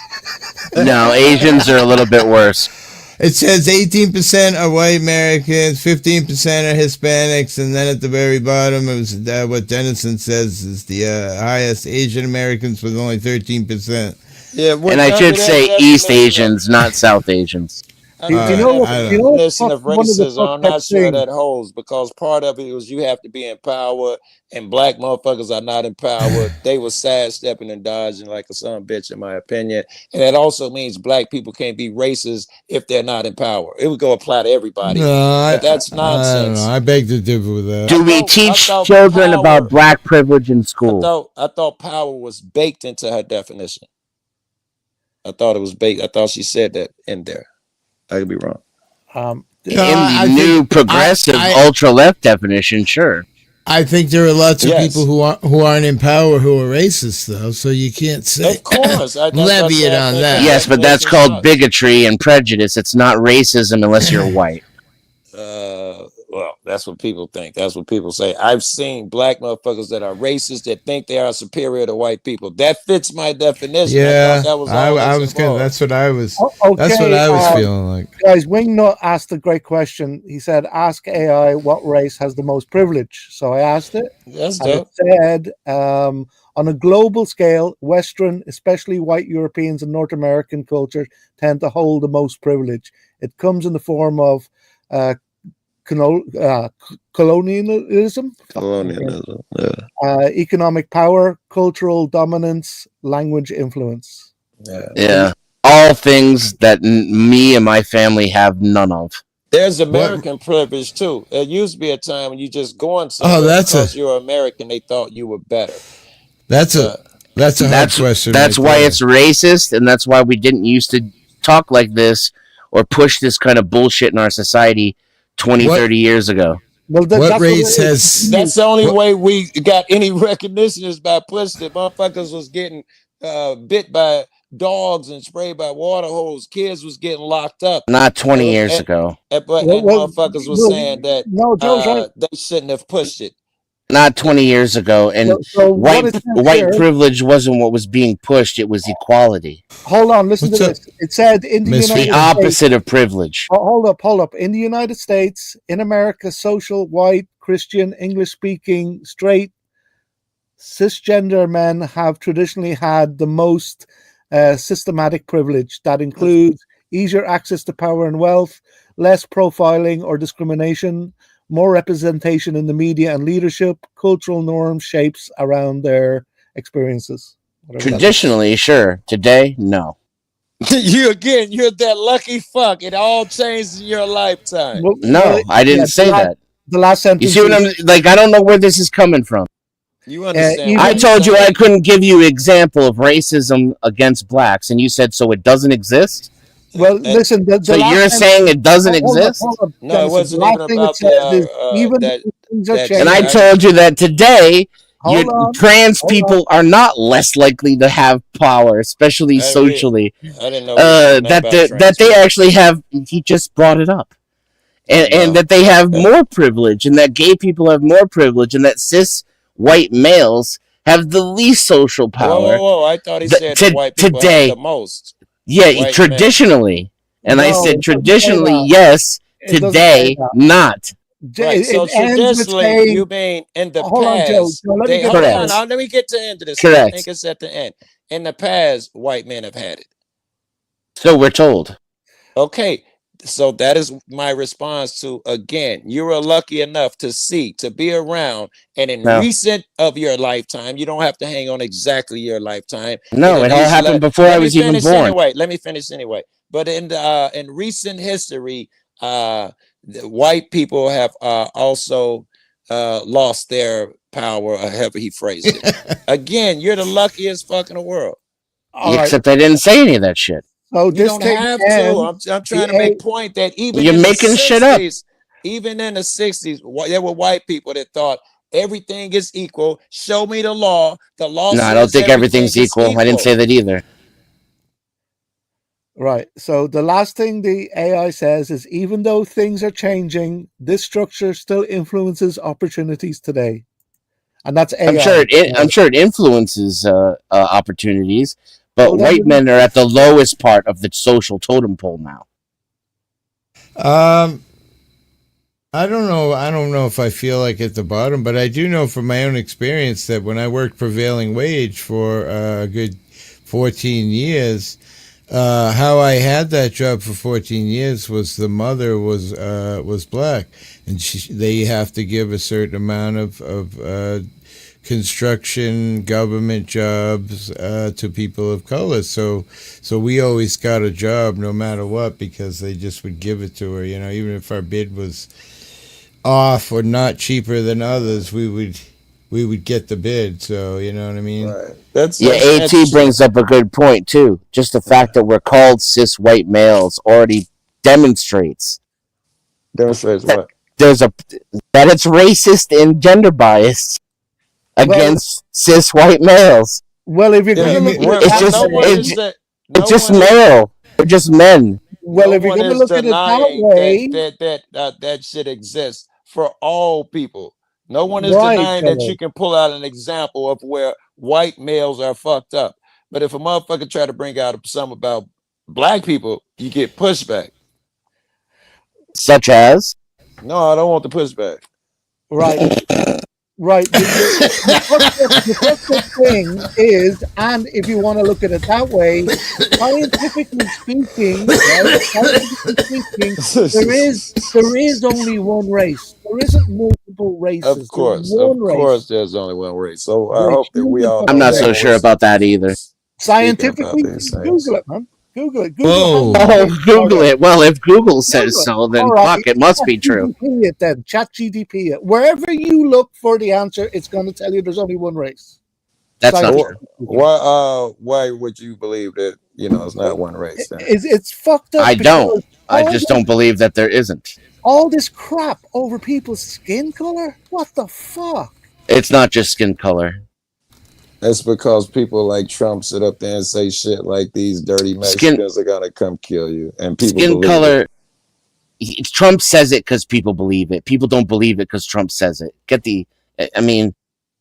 Speaker 6: No, Asians are a little bit worse.
Speaker 2: It says 18% are white Americans, 15% are Hispanics, and then at the very bottom, it was what Dennison says is the highest, Asian Americans with only 13%.
Speaker 20: Yeah,
Speaker 6: and I should say East Asians, not South Asians.
Speaker 20: Definition of racism, I'm not sure that holds, because part of it was you have to be in power, and black motherfuckers are not in power. They were sidestepping and dodging like a son of a bitch, in my opinion. And that also means black people can't be racist if they're not in power. It would go apply to everybody.
Speaker 2: No,
Speaker 20: that's nonsense.
Speaker 2: I don't know. I beg to differ with that.
Speaker 6: Do we teach children about black privilege in school?
Speaker 20: I thought power was baked into her definition. I thought it was baked. I thought she said that in there. I could be wrong.
Speaker 6: In the new progressive ultra left definition, sure.
Speaker 2: I think there are lots of people who aren't in power who are racist, though. So you can't say,
Speaker 20: of course,
Speaker 2: levy it on that.
Speaker 6: Yes, but that's called bigotry and prejudice. It's not racism unless you're white.
Speaker 20: Well, that's what people think. That's what people say. I've seen black motherfuckers that are racist that think they are superior to white people. That fits my definition.
Speaker 2: Yeah,
Speaker 20: that was
Speaker 2: I was gonna. That's what I was.
Speaker 22: Okay,
Speaker 2: that's what I was feeling like.
Speaker 22: Guys, Wingnut asked a great question. He said, "Ask AI what race has the most privilege." So I asked it.
Speaker 20: That's
Speaker 22: and
Speaker 20: dope.
Speaker 22: it said, on a global scale, Western, especially white Europeans and North American culture, tend to hold the most privilege. It comes in the form of colonialism, economic power, cultural dominance, language influence.
Speaker 6: Yeah. All things that me and my family have none of.
Speaker 20: There's American privilege too. There used to be a time when you just going somewhere because you're American, they thought you were better.
Speaker 2: That's a hard question.
Speaker 6: That's why it's racist, and that's why we didn't used to talk like this or push this kind of bullshit in our society 30 years ago.
Speaker 22: Well,
Speaker 2: what race has?
Speaker 20: That's the only way we got any recognition is by pushing it. Motherfuckers was getting bit by dogs and sprayed by water hose. Kids was getting locked up.
Speaker 6: Not 20 years ago.
Speaker 20: But motherfuckers was saying that they shouldn't have pushed it.
Speaker 6: Not 20 years ago, and white privilege wasn't what was being pushed; it was equality.
Speaker 22: Hold on, listen to this. It said in the United States,
Speaker 6: the opposite of privilege.
Speaker 22: Hold up. In the United States, in America, social, white, Christian, English-speaking, straight, cisgender men have traditionally had the most systematic privilege. That includes easier access to power and wealth, less profiling or discrimination, more representation in the media and leadership, cultural norms, shapes around their experiences.
Speaker 6: Traditionally, sure. Today, no.
Speaker 20: You're that lucky fuck. It all changed in your lifetime.
Speaker 6: No, I didn't say that.
Speaker 22: The last sentence.
Speaker 6: You see what I'm like? I don't know where this is coming from.
Speaker 20: You understand?
Speaker 6: I told you I couldn't give you an example of racism against blacks, and you said so it doesn't exist.
Speaker 22: Well, listen.
Speaker 6: So you're saying it doesn't exist?
Speaker 20: No, it wasn't even about
Speaker 6: and I told you that today, trans people are not less likely to have power, especially socially.
Speaker 20: I didn't know
Speaker 6: that they actually have. He just brought it up, and that they have more privilege, and that gay people have more privilege, and that cis white males have the least social power.
Speaker 20: Whoa! I thought he said that white people have the most.
Speaker 6: Yeah, traditionally. And I said traditionally, yes. Today, not.
Speaker 20: Right. So traditionally, you mean in the past. Let me get to the end of this.
Speaker 6: Correct.
Speaker 20: I think it's at the end. In the past, white men have had it.
Speaker 6: So we're told.
Speaker 20: Okay. So that is my response to, again, you were lucky enough to be around, and in recent of your lifetime, you don't have to hang on exactly your lifetime.
Speaker 6: No, it all happened before I was even born.
Speaker 20: Let me finish anyway. But in recent history, the white people have also lost their power, or however he phrased it. Again, you're the luckiest fuck in the world.
Speaker 6: Except I didn't say any of that shit.
Speaker 22: So
Speaker 20: You
Speaker 22: this
Speaker 20: don't
Speaker 22: thing
Speaker 20: have
Speaker 22: ends.
Speaker 20: to. I'm trying to
Speaker 22: the
Speaker 20: make point that even
Speaker 6: You're
Speaker 20: in the
Speaker 6: making shit up.
Speaker 20: 60s, even in the 60s, there were white people that thought everything is equal. Show me the law. The law
Speaker 6: No,
Speaker 20: says
Speaker 6: I don't think
Speaker 20: everything
Speaker 6: everything's
Speaker 20: is
Speaker 6: equal. I didn't say that either.
Speaker 22: Right. So the last thing the AI says is, even though things are changing, this structure still influences opportunities today. And that's AI.
Speaker 6: I'm sure it influences opportunities, but
Speaker 22: Well, then
Speaker 6: white
Speaker 22: you-
Speaker 6: men are at the lowest part of the social totem pole now.
Speaker 2: I don't know. I don't know if I feel like at the bottom, but I do know from my own experience that when I worked prevailing wage for a good 14 years, how I had that job for 14 years was the mother was black, and they have to give a certain amount of construction government jobs to people of color. So we always got a job no matter what, because they just would give it to her. You know, even if our bid was off or not cheaper than others, we would get the bid. So you know what I mean?
Speaker 20: Right. That's
Speaker 6: AT brings up a good point too. Just the fact that we're called cis white males already demonstrates
Speaker 20: what?
Speaker 6: There's that it's racist and gender biased against cis white males.
Speaker 22: Well, if you're going to look at it,
Speaker 6: it's just male. They're just men.
Speaker 22: Well,
Speaker 20: no
Speaker 22: if you're
Speaker 20: one
Speaker 22: going to
Speaker 20: is
Speaker 22: look at it that
Speaker 20: denying
Speaker 22: way,
Speaker 20: that shit exists for all people. No one is
Speaker 22: Right,
Speaker 20: denying that
Speaker 22: Kelly.
Speaker 20: you can pull out an example of where white males are fucked up. But if a motherfucker try to bring out something about black people, you get pushback.
Speaker 6: Such as?
Speaker 20: No, I don't want the pushback.
Speaker 22: right, right. The first thing is, and if you want to look at it that way, scientifically speaking, right, there is only one race. There isn't multiple races.
Speaker 20: Of course, there's only one race. So I hope that we all.
Speaker 6: I'm not so sure about that either.
Speaker 22: Scientifically, Google it, man. Google it.
Speaker 6: Google it. Well, if Google says so, then fuck, it must be true.
Speaker 22: ChatGPT it then. ChatGPT it. Wherever you look for the answer, it's going to tell you there's only one race.
Speaker 6: That's not true.
Speaker 20: Why would you believe that it's not one race? Then?
Speaker 22: It's fucked up.
Speaker 6: I don't. I just don't believe that there isn't.
Speaker 22: All this crap over people's skin color? What the fuck?
Speaker 6: It's not just skin color.
Speaker 20: That's because people like Trump sit up there and say shit like these dirty Mexicans are gonna come kill you, and people
Speaker 6: skin
Speaker 20: believe
Speaker 6: color.
Speaker 20: It.
Speaker 6: Trump says it because people believe it. People don't believe it because Trump says it. I mean,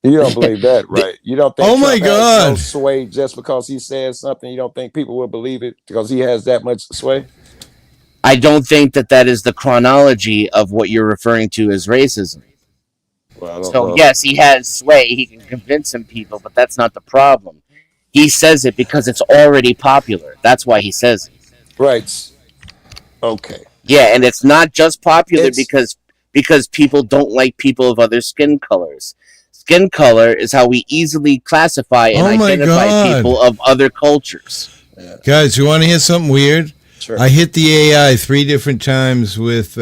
Speaker 20: you don't believe that, right? You don't think?
Speaker 2: Oh my
Speaker 20: Trump has
Speaker 2: God!
Speaker 20: No sway just because he says something. You don't think people will believe it because he has that much sway?
Speaker 6: I don't think that is the chronology of what you're referring to as racism.
Speaker 20: Well,
Speaker 6: so yes, he has sway. He can convince some people, but that's not the problem. He says it because it's already popular. That's why he says it.
Speaker 20: Right. Okay.
Speaker 6: Yeah, and it's not just popular because people don't like people of other skin colors. Skin color is how we easily classify and identify people of other cultures.
Speaker 20: Yeah.
Speaker 2: Guys, you want to hear something weird?
Speaker 20: Sure.
Speaker 2: I hit the AI 3 different times with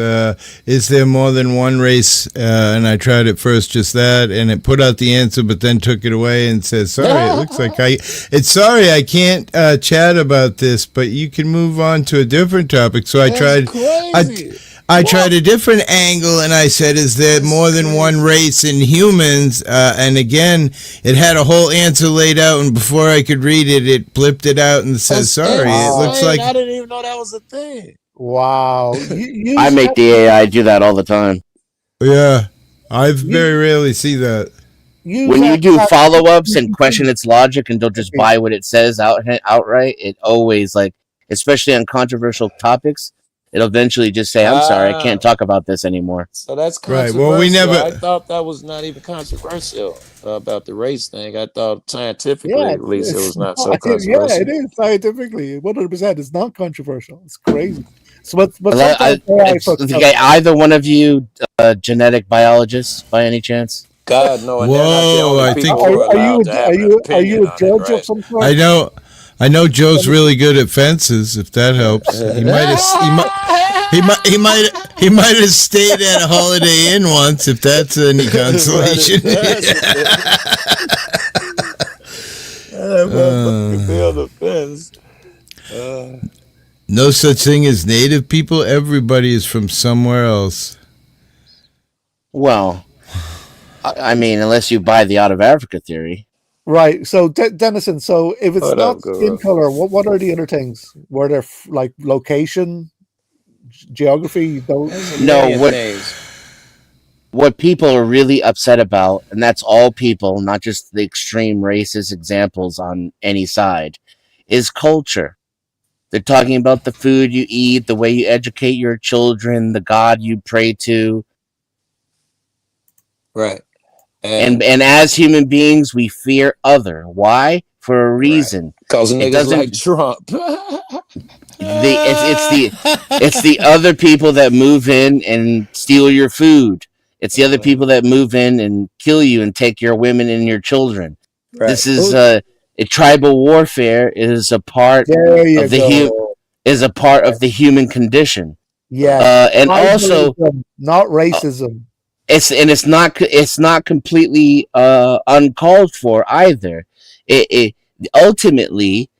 Speaker 2: is there more than one race? And I tried it first just that, and it put out the answer, but then took it away and says, sorry, it looks like I can't chat about this, but you can move on to a different topic. So I tried a different angle, and I said, is there more than one race in humans? And again, it had a whole answer laid out, and before I could read it, it blipped it out and says, sorry, it looks like...
Speaker 20: I didn't even know that was a thing.
Speaker 22: Wow.
Speaker 6: I make the AI do that all the time.
Speaker 2: Yeah, I very rarely see that.
Speaker 6: When you do follow-ups and question its logic and don't just buy what it says outright, it always, especially on controversial topics, it'll eventually just say, I'm sorry, I can't talk about this anymore.
Speaker 20: So that's
Speaker 2: right.
Speaker 20: controversial.
Speaker 2: Well, we never.
Speaker 20: I thought that was not even controversial about the race thing. I thought scientifically, at least, it was not so controversial.
Speaker 22: Yeah, it is scientifically 100%. It's not controversial. It's crazy. So what's
Speaker 6: either one of you genetic biologists by any chance?
Speaker 20: God, no.
Speaker 2: Whoa, I think.
Speaker 22: Are you a judge of some sort?
Speaker 2: I know Joe's really good at fences. If that helps, he might have stayed at a Holiday Inn once. If that's any consolation.
Speaker 20: That motherfucker build a fence.
Speaker 2: No such thing as native people. Everybody is from somewhere else.
Speaker 6: Well, I mean, unless you buy the out of Africa theory.
Speaker 22: Right. So, Dennison, so if it's
Speaker 20: What
Speaker 22: not
Speaker 20: up,
Speaker 22: skin
Speaker 20: Guru?
Speaker 22: color, what are the other things? Were there like location, geography? You don't.
Speaker 20: There's a
Speaker 6: No,
Speaker 20: million things.
Speaker 6: what people are really upset about, and that's all people, not just the extreme racist examples on any side, is culture. They're talking about the food you eat, the way you educate your children, the God you pray to.
Speaker 20: Right.
Speaker 6: And as human beings, we fear other. Why? For a reason.
Speaker 20: Because
Speaker 6: It
Speaker 20: niggas
Speaker 6: doesn't.
Speaker 20: like Trump.
Speaker 6: It's the other people that move in and steal your food. It's the other people that move in and kill you and take your women and your children.
Speaker 20: Right.
Speaker 6: This is a tribal warfare is a part
Speaker 22: There you
Speaker 6: of the
Speaker 22: go.
Speaker 6: is a part of the human condition.
Speaker 22: Yes.
Speaker 6: And also
Speaker 22: Tribalism, not racism.
Speaker 6: it's not completely uncalled for either. It ultimately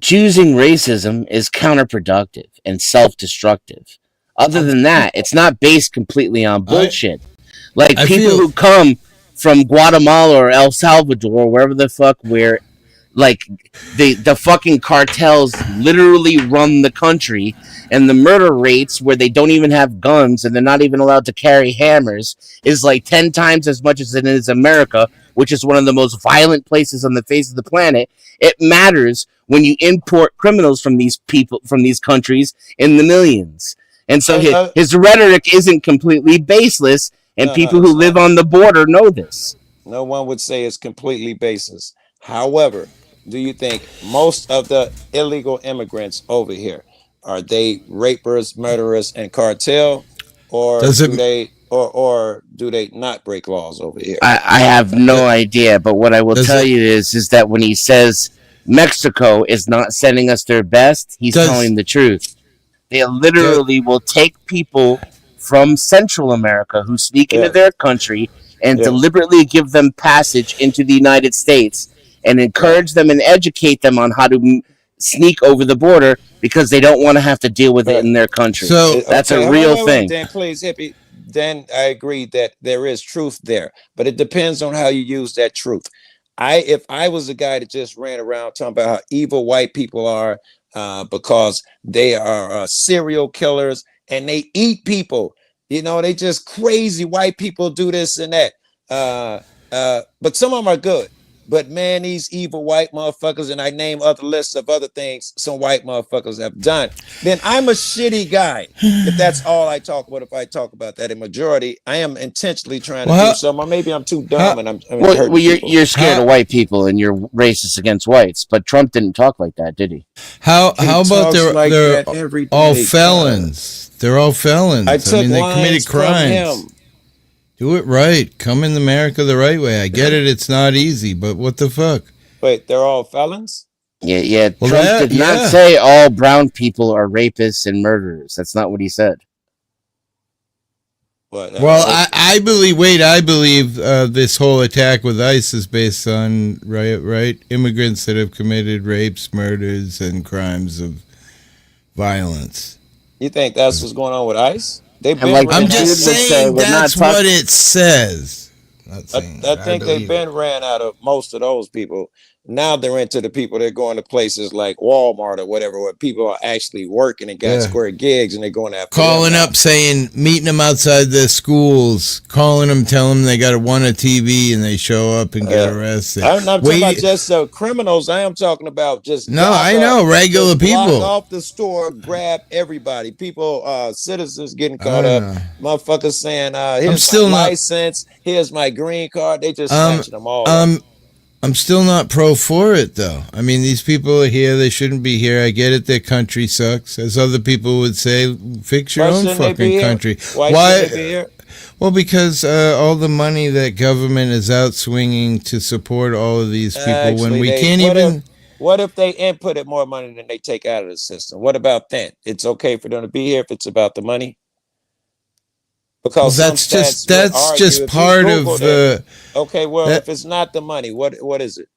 Speaker 6: choosing racism is counterproductive and self-destructive. Other than that, it's not based completely on bullshit. Like people who come from Guatemala or El Salvador or wherever the fuck where like the fucking cartels literally run the country, and the murder rates where they don't even have guns and they're not even allowed to carry hammers is like 10 times as much as it is America, which is one of the most violent places on the face of the planet. It matters when you import criminals from these people, from these countries, in the millions. And so his rhetoric isn't completely baseless, and people who live on the border know this.
Speaker 20: No one would say it's completely baseless. However, do you think most of the illegal immigrants over here are they rapers, murderers, and cartel, or do they not break laws over here?
Speaker 6: I have no idea, but what I will tell you is that when he says Mexico is not sending us their best, he's telling the truth. They literally will take people from Central America who sneak into their country and deliberately give them passage into the United States and encourage them and educate them on how to sneak over the border because they don't want to have to deal with it in their country. So that's a real thing.
Speaker 20: Then please, hippie. Then I agree that there is truth there, but it depends on how you use that truth. If I was a guy that just ran around talking about how evil white people are because they are serial killers and they eat people, they just crazy white people do this and that. But some of them are good. But man, these evil white motherfuckers, and I name other lists of other things some white motherfuckers have done, then I'm a shitty guy. If that's all I talk about, if I talk about that in majority, I am intentionally trying to do something. Or maybe I'm too dumb and I'm
Speaker 6: you're scared of white people and you're racist against whites, but Trump didn't talk like that, did he?
Speaker 2: How about they're all felons? They're all felons. I mean, they committed crimes. Do it right. Come in America the right way. I get it. It's not easy, but what the fuck?
Speaker 20: Wait, they're all felons?
Speaker 6: Yeah. Well, Trump did not say all brown people are rapists and murderers. That's not what he said.
Speaker 2: Well, I believe. Wait, I believe this whole attack with ICE is based on right immigrants that have committed rapes, murders, and crimes of violence.
Speaker 20: You think that's what's going on with ICE?
Speaker 2: I'm just saying that's what it says.
Speaker 20: I think they've been ran out of most of those people. Now they're into the people that are going to places like Walmart or whatever, where people are actually working and got square gigs, and they're going to
Speaker 2: calling up, saying, meeting them outside the schools, calling them, telling them they got to want a TV, and they show up and get arrested.
Speaker 20: I'm not talking about just criminals. I am talking about just
Speaker 2: regular people.
Speaker 20: Block off the store, grab everybody. People, citizens getting caught up. Motherfuckers saying, "Here's my license. Here's my green card." They just snatching them all.
Speaker 2: I'm still not for it, though. I mean, these people are here. They shouldn't be here. I get it. Their country sucks. As other people would say, fix your own fucking country.
Speaker 20: Why shouldn't they be here?
Speaker 2: Well, because all the money that government is out swinging to support all of these people when we can't even...
Speaker 20: What if they inputted more money than they take out of the system? What about that? It's okay for them to be here if it's about the money? Because
Speaker 2: that's just part of the...
Speaker 20: Okay, well, if it's not the money, what is it?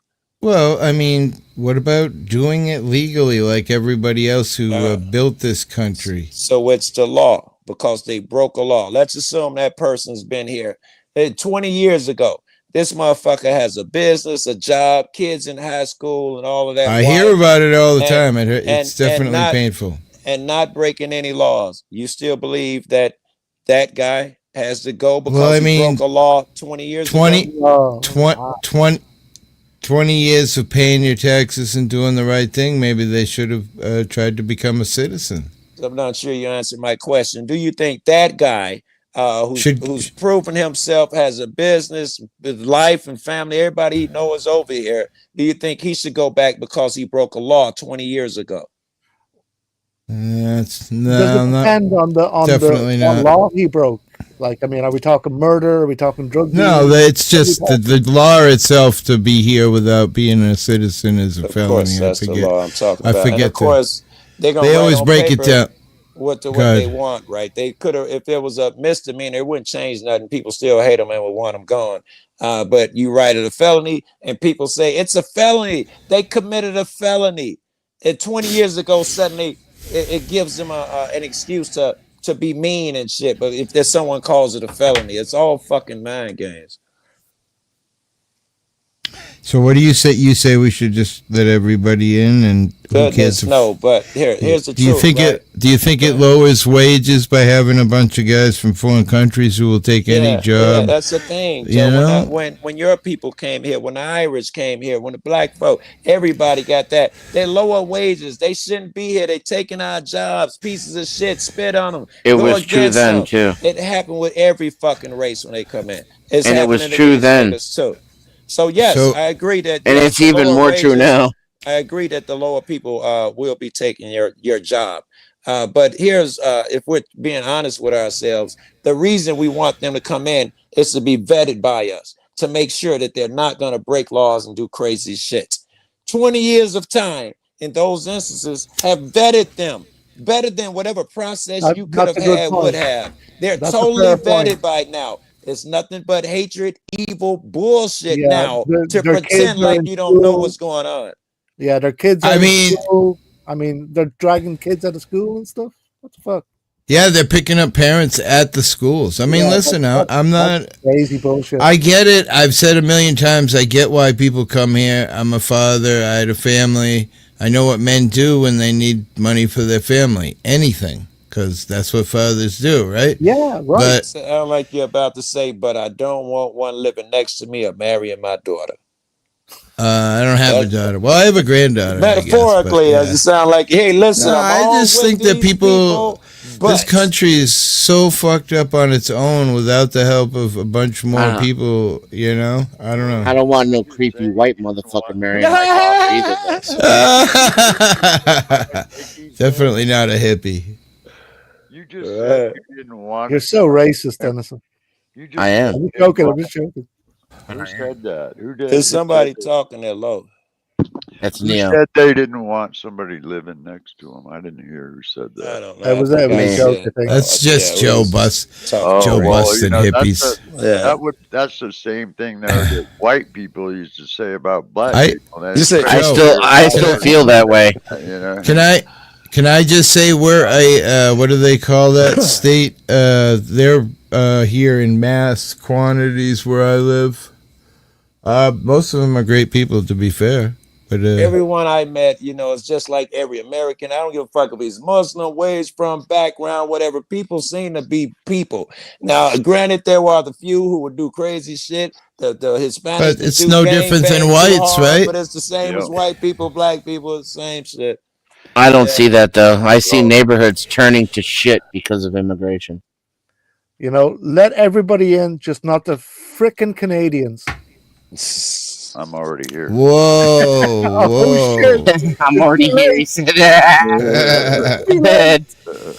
Speaker 2: Well, I mean, what about doing it legally like everybody else who built this country?
Speaker 20: So it's the law because they broke a law. Let's assume that person's been here 20 years ago. This motherfucker has a business, a job, kids in high school, and all of that.
Speaker 2: I hear about it all the time. It's definitely painful.
Speaker 20: And not breaking any laws. You still believe that that guy has to go because he broke a law 20 years ago?
Speaker 2: 20 years of paying your taxes and doing the right thing. Maybe they should have tried to become a citizen.
Speaker 20: I'm not sure you answered my question. Do you think that guy who's proven himself, has a business, life and family, everybody he knows over here, do you think he should go back because he broke a law 20 years ago?
Speaker 22: Does it depend on the law he broke? Like, I mean, are we talking murder? Are we talking drug dealing?
Speaker 2: No, it's just the law itself to be here without being a citizen is a felony.
Speaker 20: Of course, that's the law I'm talking about.
Speaker 2: I forget.
Speaker 20: And of course, they
Speaker 2: always break it down.
Speaker 20: What they want, right? They could have, if there was a misdemeanor, it wouldn't change nothing. People still hate them and would want them gone. But you write it a felony, and people say it's a felony. They committed a felony. And 20 years ago, suddenly it gives them an excuse to be mean and shit. But if there's someone calls it a felony, it's all fucking mind games.
Speaker 2: So what do you say? You say we should just let everybody in, and who cares?
Speaker 20: No, but here's the truth.
Speaker 2: Do you think it lowers wages by having a bunch of guys from foreign countries who will take any job?
Speaker 20: Yeah, that's the thing.
Speaker 2: You know?
Speaker 20: When your people came here, when the Irish came here, when the black folk, everybody got that. They lower wages. They shouldn't be here. They taking our jobs. Pieces of shit. Spit on them.
Speaker 6: It was true then too.
Speaker 20: It happened with every fucking race when they come in.
Speaker 6: And it was true then.
Speaker 20: So yes, I agree that.
Speaker 6: And it's even more true now.
Speaker 20: I agree that the lower people will be taking your job. But here's, if we're being honest with ourselves, the reason we want them to come in is to be vetted by us, to make sure that they're not going to break laws and do crazy shit. 20 years of time in those instances have vetted them better than whatever process you could have had would have. They're totally vetted by now. It's nothing but hatred, evil, bullshit now to pretend like you don't know what's going on.
Speaker 22: Yeah, their kids out of school. I mean, they're dragging kids out of school and stuff. What the fuck?
Speaker 2: Yeah, they're picking up parents at the schools. I mean, listen, I'm not
Speaker 22: crazy bullshit.
Speaker 2: I get it. I've said a million times, I get why people come here. I'm a father. I had a family. I know what men do when they need money for their family. Anything. Because that's what fathers do, right?
Speaker 22: Yeah, right.
Speaker 2: But
Speaker 20: sound like you're about to say, but I don't want one living next to me or marrying my daughter.
Speaker 2: I don't have a daughter. Well, I have a granddaughter.
Speaker 20: Metaphorically, as you sound like, hey, listen,
Speaker 2: I just think that people this country is so fucked up on its own without the help of a bunch more people, you know? I don't know.
Speaker 6: I don't want no creepy white motherfucker marrying my daughter either.
Speaker 2: Definitely not a hippie.
Speaker 9: You just said you didn't want.
Speaker 22: You're so racist, Dennison.
Speaker 6: I am.
Speaker 22: I'm joking. I'm just joking.
Speaker 9: Who said that? Who did?
Speaker 20: There's somebody talking there low.
Speaker 6: That's
Speaker 9: Who
Speaker 6: Neo.
Speaker 9: said they didn't want somebody living next to them? I didn't hear who said that.
Speaker 20: I don't know.
Speaker 22: That was a joke, I think.
Speaker 2: That's just Joe Bust. Joe Bust and hippies.
Speaker 9: That's the same thing that white people used to say about black people.
Speaker 6: I still feel that way.
Speaker 9: You know?
Speaker 2: Can I just say we're a what do they call that state? They're here in mass quantities where I live. Most of them are great people, to be fair. But
Speaker 20: everyone I met, you know, it's just like every American. I don't give a fuck if he's Muslim, where he's from, background, whatever. People seem to be people. Now, granted, there are the few who would do crazy shit. The Hispanics,
Speaker 2: but it's no different than whites, right?
Speaker 20: But it's the same as white people, black people, the same shit.
Speaker 6: I don't see that though. I see neighborhoods turning to shit because of immigration.
Speaker 22: You know, let everybody in, just not the frickin' Canadians.
Speaker 9: I'm already here.
Speaker 2: Whoa, whoa.
Speaker 6: I'm already here. He said that.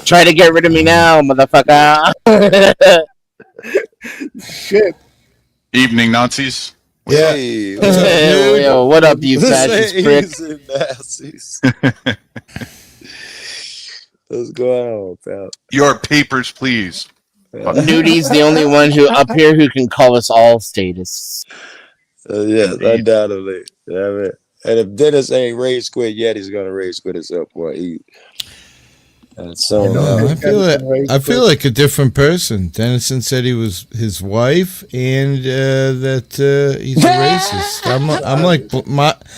Speaker 6: Try to get rid of me now, motherfucker.
Speaker 22: Shit.
Speaker 11: Evening, Nazis.
Speaker 2: Yeah.
Speaker 6: Hey, yo, what up, you fascist prick?
Speaker 20: Nazis. What's going on, pal?
Speaker 11: Your papers, please.
Speaker 6: Nudie's the only one who up here who can call us all statists.
Speaker 20: Yes, undoubtedly. You know what I mean? And if Dennis ain't rage quit yet, he's gonna rage quit at some point. And so
Speaker 2: I feel like a different person. Dennison said he was his wife, and that he's a racist. I'm like,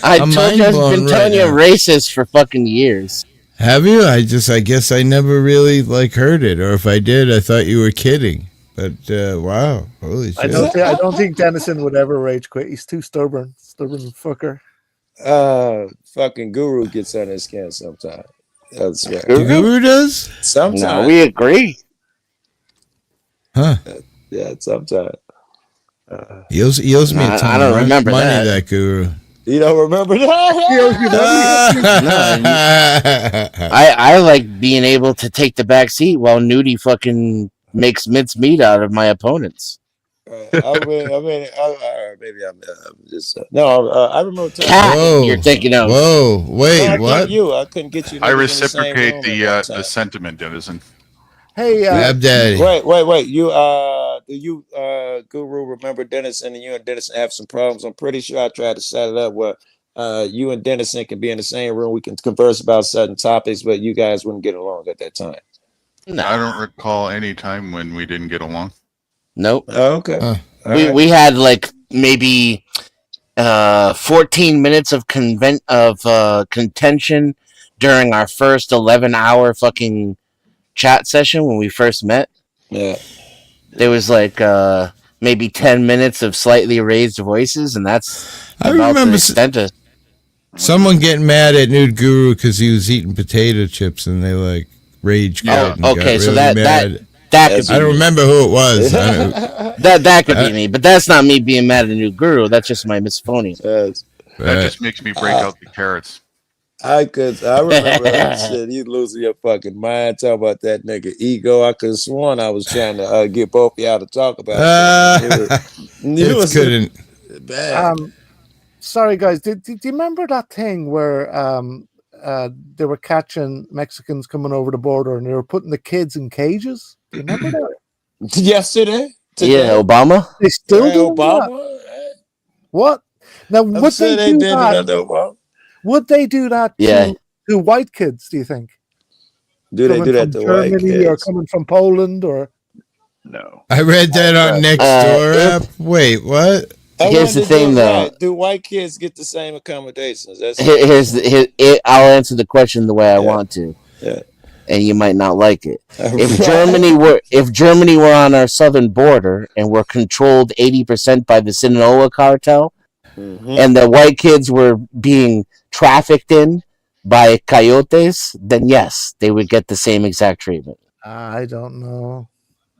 Speaker 6: I
Speaker 2: I'm
Speaker 6: told you I've been telling you
Speaker 2: now.
Speaker 6: racist for fucking years.
Speaker 2: Have you? I guess I never really heard it, or if I did, I thought you were kidding. But wow, holy shit!
Speaker 22: I don't think Dennison would ever rage quit. He's too stubborn fucker.
Speaker 20: Fucking Guru gets on his skin sometimes. That's right.
Speaker 2: The Guru does?
Speaker 20: Sometimes.
Speaker 6: No, we agree.
Speaker 2: Huh?
Speaker 20: Yeah, sometimes.
Speaker 2: He owes me a ton of money, that Guru.
Speaker 20: You don't remember that?
Speaker 6: I like being able to take the back seat while Nudie fucking makes mincemeat out of my opponents.
Speaker 20: Maybe I'm just I remember.
Speaker 6: You're thinking of.
Speaker 2: Whoa, wait, what?
Speaker 20: I couldn't get you.
Speaker 11: I reciprocate the sentiment, Dennison.
Speaker 22: Hey,
Speaker 2: Daddy.
Speaker 20: Wait. Do you, Guru, remember Dennison and you and Dennison have some problems? I'm pretty sure I tried to set it up where you and Dennison can be in the same room. We can converse about certain topics, but you guys wouldn't get along at that time.
Speaker 6: No.
Speaker 11: I don't recall any time when we didn't get along.
Speaker 6: Nope.
Speaker 20: Oh, okay.
Speaker 6: We had maybe 14 minutes of contention during our first 11-hour fucking chat session when we first met.
Speaker 20: Yeah.
Speaker 6: There was maybe 10 minutes of slightly raised voices, and that's
Speaker 2: I
Speaker 6: about
Speaker 2: remember
Speaker 6: the extent of
Speaker 2: someone getting mad at Nude Guru because he was eating potato chips, and they rage quit. And
Speaker 6: okay,
Speaker 2: got
Speaker 6: so
Speaker 2: really
Speaker 6: that could be
Speaker 2: I don't remember who it was.
Speaker 6: that could be me, but that's not me being mad at a new guru. That's just my misophonia.
Speaker 11: That just makes me break out the carrots.
Speaker 20: I remember that shit. You losing your fucking mind talking about that nigga ego. I could have sworn I was trying to get both of y'all to talk about it.
Speaker 2: Couldn't.
Speaker 20: Bad.
Speaker 22: Sorry guys, do you remember that thing where they were catching Mexicans coming over the border and they were putting the kids in cages? Do you remember that?
Speaker 20: Yesterday?
Speaker 6: Yeah, Obama.
Speaker 22: They still do
Speaker 20: Obama.
Speaker 22: That? What? Now would
Speaker 20: sure
Speaker 22: they do
Speaker 20: did
Speaker 22: that?
Speaker 20: Obama.
Speaker 22: Would they do that to white kids? Do you think?
Speaker 20: Do they do that to white kids?
Speaker 22: Or coming from Poland or?
Speaker 20: No.
Speaker 2: I read that on Nextdoor app. Wait, what?
Speaker 6: Here's the thing, though.
Speaker 20: Do white kids get the same accommodations?
Speaker 6: I'll answer the question the way I want to.
Speaker 20: Yeah.
Speaker 6: And you might not like it. If Germany were on our southern border and were controlled 80% by the Sinaloa cartel, and the white kids were being trafficked in by coyotes, then yes, they would get the same exact treatment.
Speaker 22: I don't know.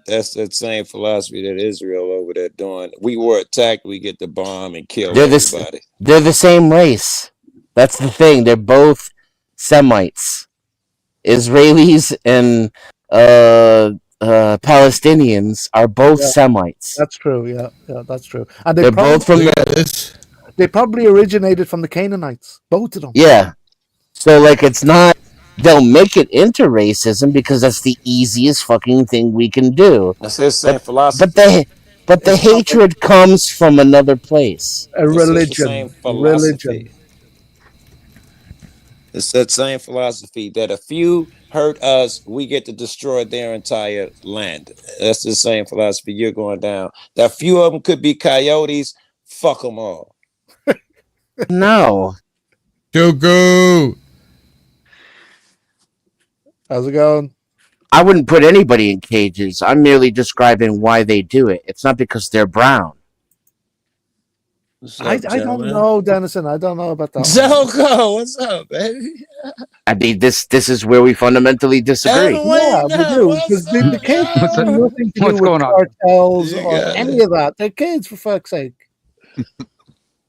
Speaker 20: That's that same philosophy that Israel over there doing. We were attacked, we get the bomb and kill everybody.
Speaker 6: They're the same race. That's the thing. They're both Semites. Israelis and Palestinians are both Semites.
Speaker 22: That's true. Yeah, that's true. And
Speaker 6: they're both from
Speaker 22: They probably originated from the Canaanites, both of them.
Speaker 6: Yeah. So it's not. They'll make it into racism because that's the easiest fucking thing we can do.
Speaker 20: That's the same philosophy.
Speaker 6: But the hatred comes from another place.
Speaker 22: A religion. Religion.
Speaker 20: It's that same philosophy that if you hurt us, we get to destroy their entire land. That's the same philosophy you're going down. That few of them could be coyotes. Fuck them all.
Speaker 6: No.
Speaker 2: Go.
Speaker 22: How's it going?
Speaker 6: I wouldn't put anybody in cages. I'm merely describing why they do it. It's not because they're brown.
Speaker 22: I don't know, Dennison. I don't know about that.
Speaker 20: Zoko, what's up, baby?
Speaker 6: I mean, this is where we fundamentally disagree.
Speaker 22: Yeah, we do. Because the kids have nothing to do with cartels or any of that. They're kids, for fuck's sake.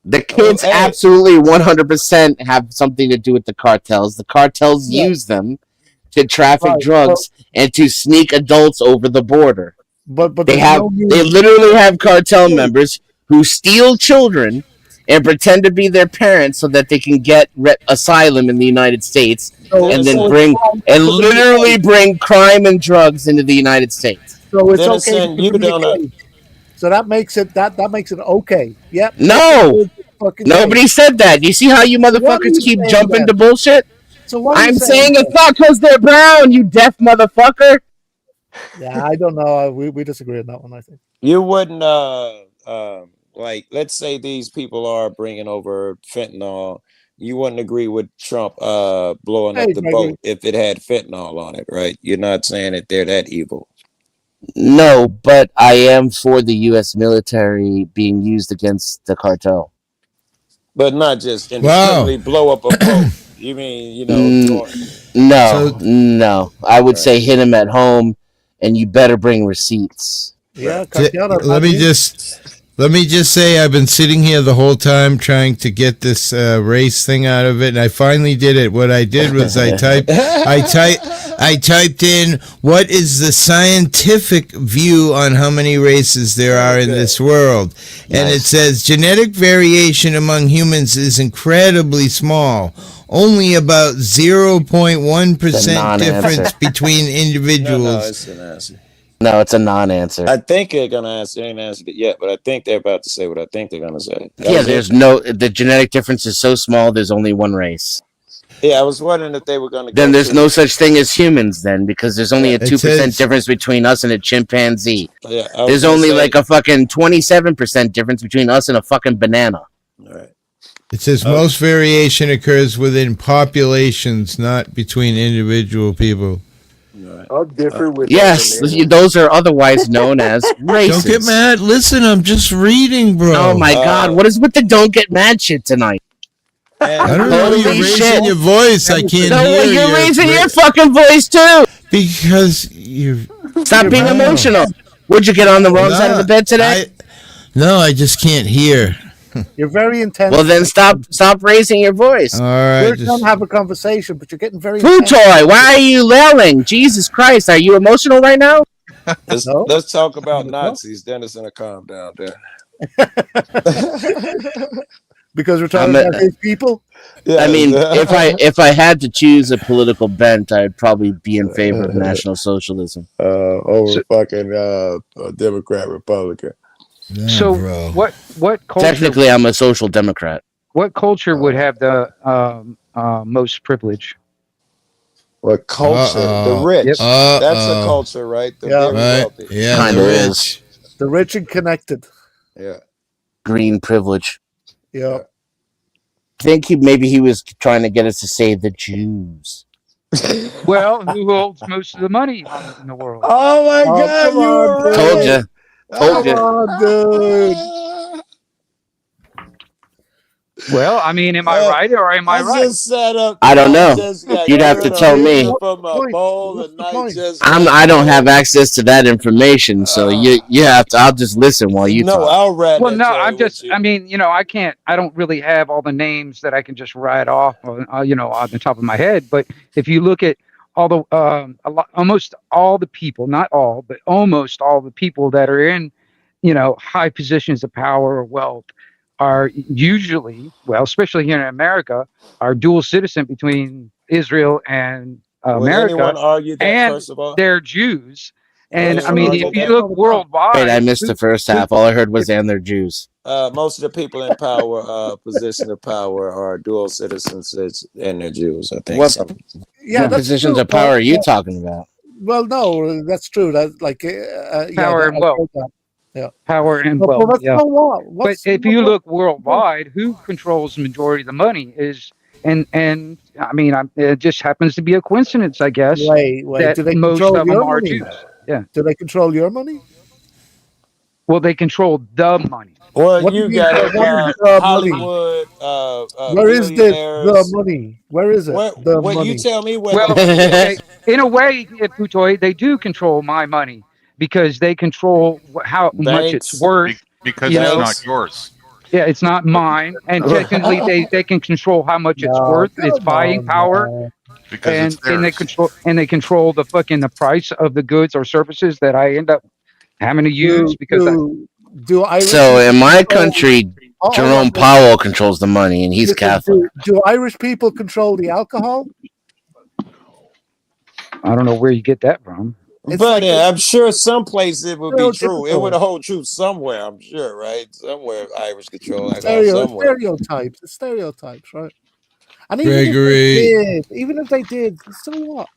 Speaker 6: The kids absolutely 100% have something to do with the cartels. The cartels use them to traffic drugs and to sneak adults over the border.
Speaker 22: But
Speaker 6: they literally have cartel members who steal children and pretend to be their parents so that they can get asylum in the United States and then literally bring crime and drugs into the United States.
Speaker 22: So it's okay. So that makes it okay. Yep.
Speaker 6: No,
Speaker 22: Fucking
Speaker 6: nobody
Speaker 22: gay.
Speaker 6: said that. You see how you
Speaker 22: Why are
Speaker 6: motherfuckers
Speaker 22: you
Speaker 6: keep
Speaker 22: saying
Speaker 6: jumping
Speaker 22: that?
Speaker 6: to bullshit?
Speaker 22: So why are you
Speaker 6: I'm
Speaker 22: saying
Speaker 6: saying it's
Speaker 22: that?
Speaker 6: not because they're brown, you deaf motherfucker.
Speaker 22: Yeah, I don't know. We disagree on that one. I think.
Speaker 20: You wouldn't like, let's say these people are bringing over fentanyl. You wouldn't agree with Trump blowing up
Speaker 22: Hey,
Speaker 20: the
Speaker 22: Gregory.
Speaker 20: boat if it had fentanyl on it, right? You're not saying that they're that evil.
Speaker 6: No, but I am for the U.S. military being used against the cartel.
Speaker 20: But not just
Speaker 2: Wow.
Speaker 20: indiscriminately blow up a boat. You mean, you know,
Speaker 6: No. I would say hit him at home, and you better bring receipts.
Speaker 22: Yeah,
Speaker 2: Let me just say I've been sitting here the whole time trying to get this race thing out of it, and I finally did it. What I did was I typed in what is the scientific view on how many races there are in this world, and it says genetic variation among humans is incredibly small. Only about 0.1% difference between individuals.
Speaker 20: No, it's an answer.
Speaker 6: No, it's a non-answer.
Speaker 20: I think they're gonna answer. They ain't answered it yet, but I think they're about to say what I think they're gonna say.
Speaker 6: The genetic difference is so small. There's only one race.
Speaker 20: Yeah, I was wondering if they were gonna.
Speaker 6: Then there's no such thing as humans. Then because there's only a 2% difference between us and a chimpanzee.
Speaker 20: Yeah,
Speaker 6: there's only like a fucking 27% difference between us and a fucking banana.
Speaker 2: It says most variation occurs within populations, not between individual people.
Speaker 9: I'll differ with
Speaker 6: Yes, those are otherwise known as races.
Speaker 2: Don't get mad. Listen, I'm just reading, bro.
Speaker 6: Oh my god, what is with the don't get mad shit tonight?
Speaker 2: I don't know. You're raising your voice. I can't hear you.
Speaker 6: You're raising your fucking voice too.
Speaker 2: Because you
Speaker 6: stop being emotional. Would you get on the wrong side of the bed today?
Speaker 2: No, I just can't hear.
Speaker 22: You're very intense.
Speaker 6: Well, then stop raising your voice.
Speaker 2: All right,
Speaker 22: We're trying to have a conversation, but you're getting very.
Speaker 6: Futoy, why are you yelling? Jesus Christ, are you emotional right now?
Speaker 20: Let's talk about Nazis. Dennis, and calm down there.
Speaker 22: Because we're talking about these people.
Speaker 20: Yeah.
Speaker 6: I mean, if I had to choose a political bent, I'd probably be in favor of National Socialism
Speaker 20: over fucking Democrat, Republican.
Speaker 12: So what culture?
Speaker 6: Technically, I'm a social democrat.
Speaker 12: What culture would have the most privilege?
Speaker 20: What culture? The rich. That's a culture, right? The very wealthy.
Speaker 2: Yeah,
Speaker 6: kind of is.
Speaker 22: The rich and connected.
Speaker 20: Yeah.
Speaker 6: Green privilege.
Speaker 22: Yeah.
Speaker 6: I think maybe he was trying to get us to say the Jews.
Speaker 12: Well, who holds most of the money in the world?
Speaker 20: Oh my God! You were right.
Speaker 6: Told you.
Speaker 22: Come on, dude.
Speaker 12: Well, I mean, am I right or am I right?
Speaker 6: I don't know. You'd have to tell me. I don't have access to that information, so you have to. I'll just listen while you talk.
Speaker 12: Well, no, I'm just. I mean, I can't. I don't really have all the names that I can just write off, on the top of my head. But if you look at all the, almost all the people, not all, but almost all the people that are in, high positions of power or wealth, are usually, well, especially here in America, are dual citizen between Israel and America,
Speaker 20: argue that,
Speaker 12: and
Speaker 20: first of all?
Speaker 12: they're Jews. And I mean, if you look worldwide,
Speaker 6: wait, I missed the first half. All I heard was "and they're Jews."
Speaker 20: Most of the people in power, position of power, are dual citizens and they're Jews. I think.
Speaker 6: What positions of power are you talking about?
Speaker 22: Well, no, that's true. That's like
Speaker 12: power and wealth.
Speaker 22: Yeah.
Speaker 12: Power and
Speaker 22: Well,
Speaker 12: wealth.
Speaker 22: that's
Speaker 12: Yeah.
Speaker 22: so what?
Speaker 12: But if you look worldwide, who controls the majority of the money is, and I mean, it just happens to be a coincidence, I guess.
Speaker 22: Wait.
Speaker 12: That
Speaker 22: Do they
Speaker 12: most
Speaker 22: control
Speaker 12: of them
Speaker 22: your
Speaker 12: are
Speaker 22: money?
Speaker 12: Jews. Yeah.
Speaker 22: Do they control your money?
Speaker 12: Well, they control the money.
Speaker 20: Well,
Speaker 22: What
Speaker 20: you
Speaker 22: do you
Speaker 20: got
Speaker 22: mean, what is the
Speaker 20: Hollywood.
Speaker 22: Where is this the money? Where is it? The money.
Speaker 20: You tell me where.
Speaker 12: Well, okay, in a way, Putoy, they do control my money because they control how much it's worth.
Speaker 11: Because it's not yours.
Speaker 12: Yeah, it's not mine, and technically they can control how much it's worth, its buying power,
Speaker 11: Because
Speaker 12: and they control the price of the goods or services that I end up having to use
Speaker 6: So in my country, Jerome Powell controls the money, and he's Catholic.
Speaker 22: Do Irish people control the alcohol?
Speaker 12: I don't know where you get that from.
Speaker 22: It's
Speaker 20: But
Speaker 22: like
Speaker 20: I'm sure some places it would be true. It would
Speaker 22: stereotypical.
Speaker 20: hold true somewhere, I'm sure, right? Somewhere Irish control that off somewhere.
Speaker 22: Stereotypes. It's stereotypes, right? And
Speaker 2: Gregory.
Speaker 22: even if they did, so what?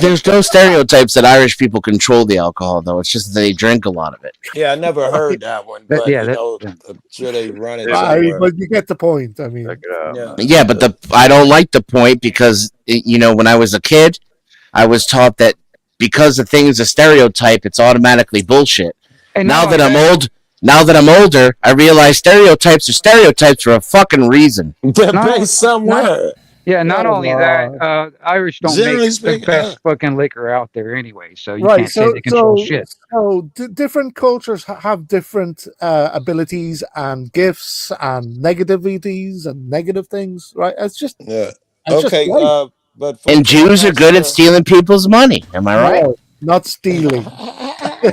Speaker 6: There's no stereotypes that Irish people control the alcohol, though. It's just that they drink a lot of it.
Speaker 20: Yeah, I never heard that one, but I'm sure they run it somewhere.
Speaker 22: But you get the point. I mean,
Speaker 6: Yeah, but I don't like the point because when I was a kid, I was taught that because the thing is a stereotype, it's automatically bullshit. And now that I'm older, I realize stereotypes are stereotypes for a fucking reason.
Speaker 20: They're based somewhere.
Speaker 12: Not only that, Irish don't
Speaker 20: Generally
Speaker 12: make
Speaker 20: speaking,
Speaker 12: the best fucking liquor out there anyway, so you
Speaker 22: right.
Speaker 12: can't say they control shit.
Speaker 22: So different cultures have different abilities and gifts and negativities and negative things, right? It's just
Speaker 20: Okay. But
Speaker 6: and Jews are good at stealing people's money. Am I right?
Speaker 22: No, not stealing.
Speaker 6: I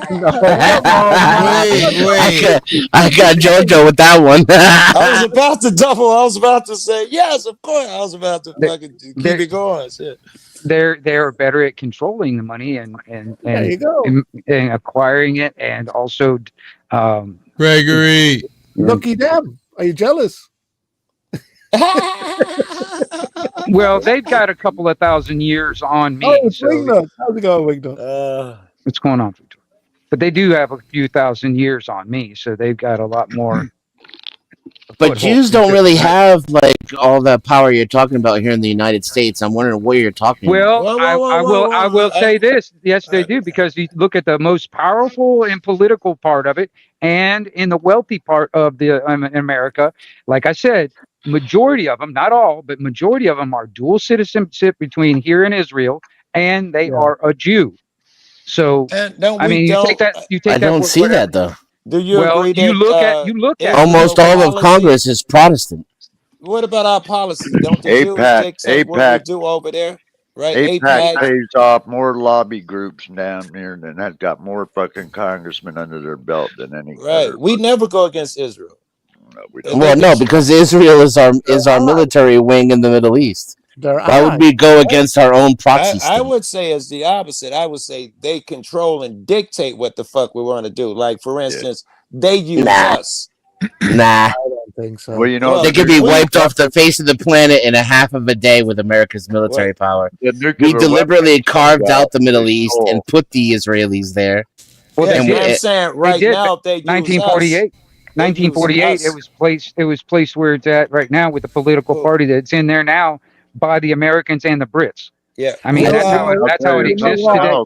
Speaker 6: got JoJo with that one.
Speaker 20: I was about to double. I was about to say yes, of course. I was about to fucking keep it going. Shit.
Speaker 12: They're better at controlling the money and
Speaker 22: there you go.
Speaker 12: and acquiring it, and also
Speaker 2: Gregory.
Speaker 22: Lucky them. Are you jealous?
Speaker 12: Well, they've got a couple of thousand years on me.
Speaker 22: How's it going, Wingnut?
Speaker 12: What's going on? But they do have a few thousand years on me, so they've got a lot more.
Speaker 6: But Jews don't really have like all that power you're talking about here in the United States. I'm wondering what you're talking about.
Speaker 12: Well, I will say this. Yes, they do, because you look at the most powerful and political part of it, and in the wealthy part of the America, like I said, majority of them, not all, but majority of them are dual citizenship between here and Israel, and they are a Jew. So I mean, you take that.
Speaker 6: I don't see that though.
Speaker 20: Do you agree that
Speaker 12: you look at
Speaker 6: almost all of Congress is Protestant.
Speaker 20: What about our policy? Don't the Jews dictate what we do over there? Right?
Speaker 5: AIPAC pays off more lobby groups down here than that's got more fucking congressmen under their belt than any.
Speaker 20: Right. We never go against Israel.
Speaker 5: No, we
Speaker 6: don't. Well, no, because Israel is our military wing in the Middle East. Why would we go against our own proxy state?
Speaker 20: I would say it's the opposite. I would say they control and dictate what the fuck we want to do. Like, for instance, they use us.
Speaker 6: Nah.
Speaker 22: I don't think so.
Speaker 5: Well,
Speaker 6: they could be wiped off the face of the planet in a half of a day with America's military power. We deliberately carved out the Middle East and put the Israelis there.
Speaker 20: Well, I'm saying right now they use
Speaker 12: 1948. 1948. It was placed where it's at right now with the political party that's in there now by the Americans and the Brits.
Speaker 20: Yeah,
Speaker 12: I mean that's how it exists today,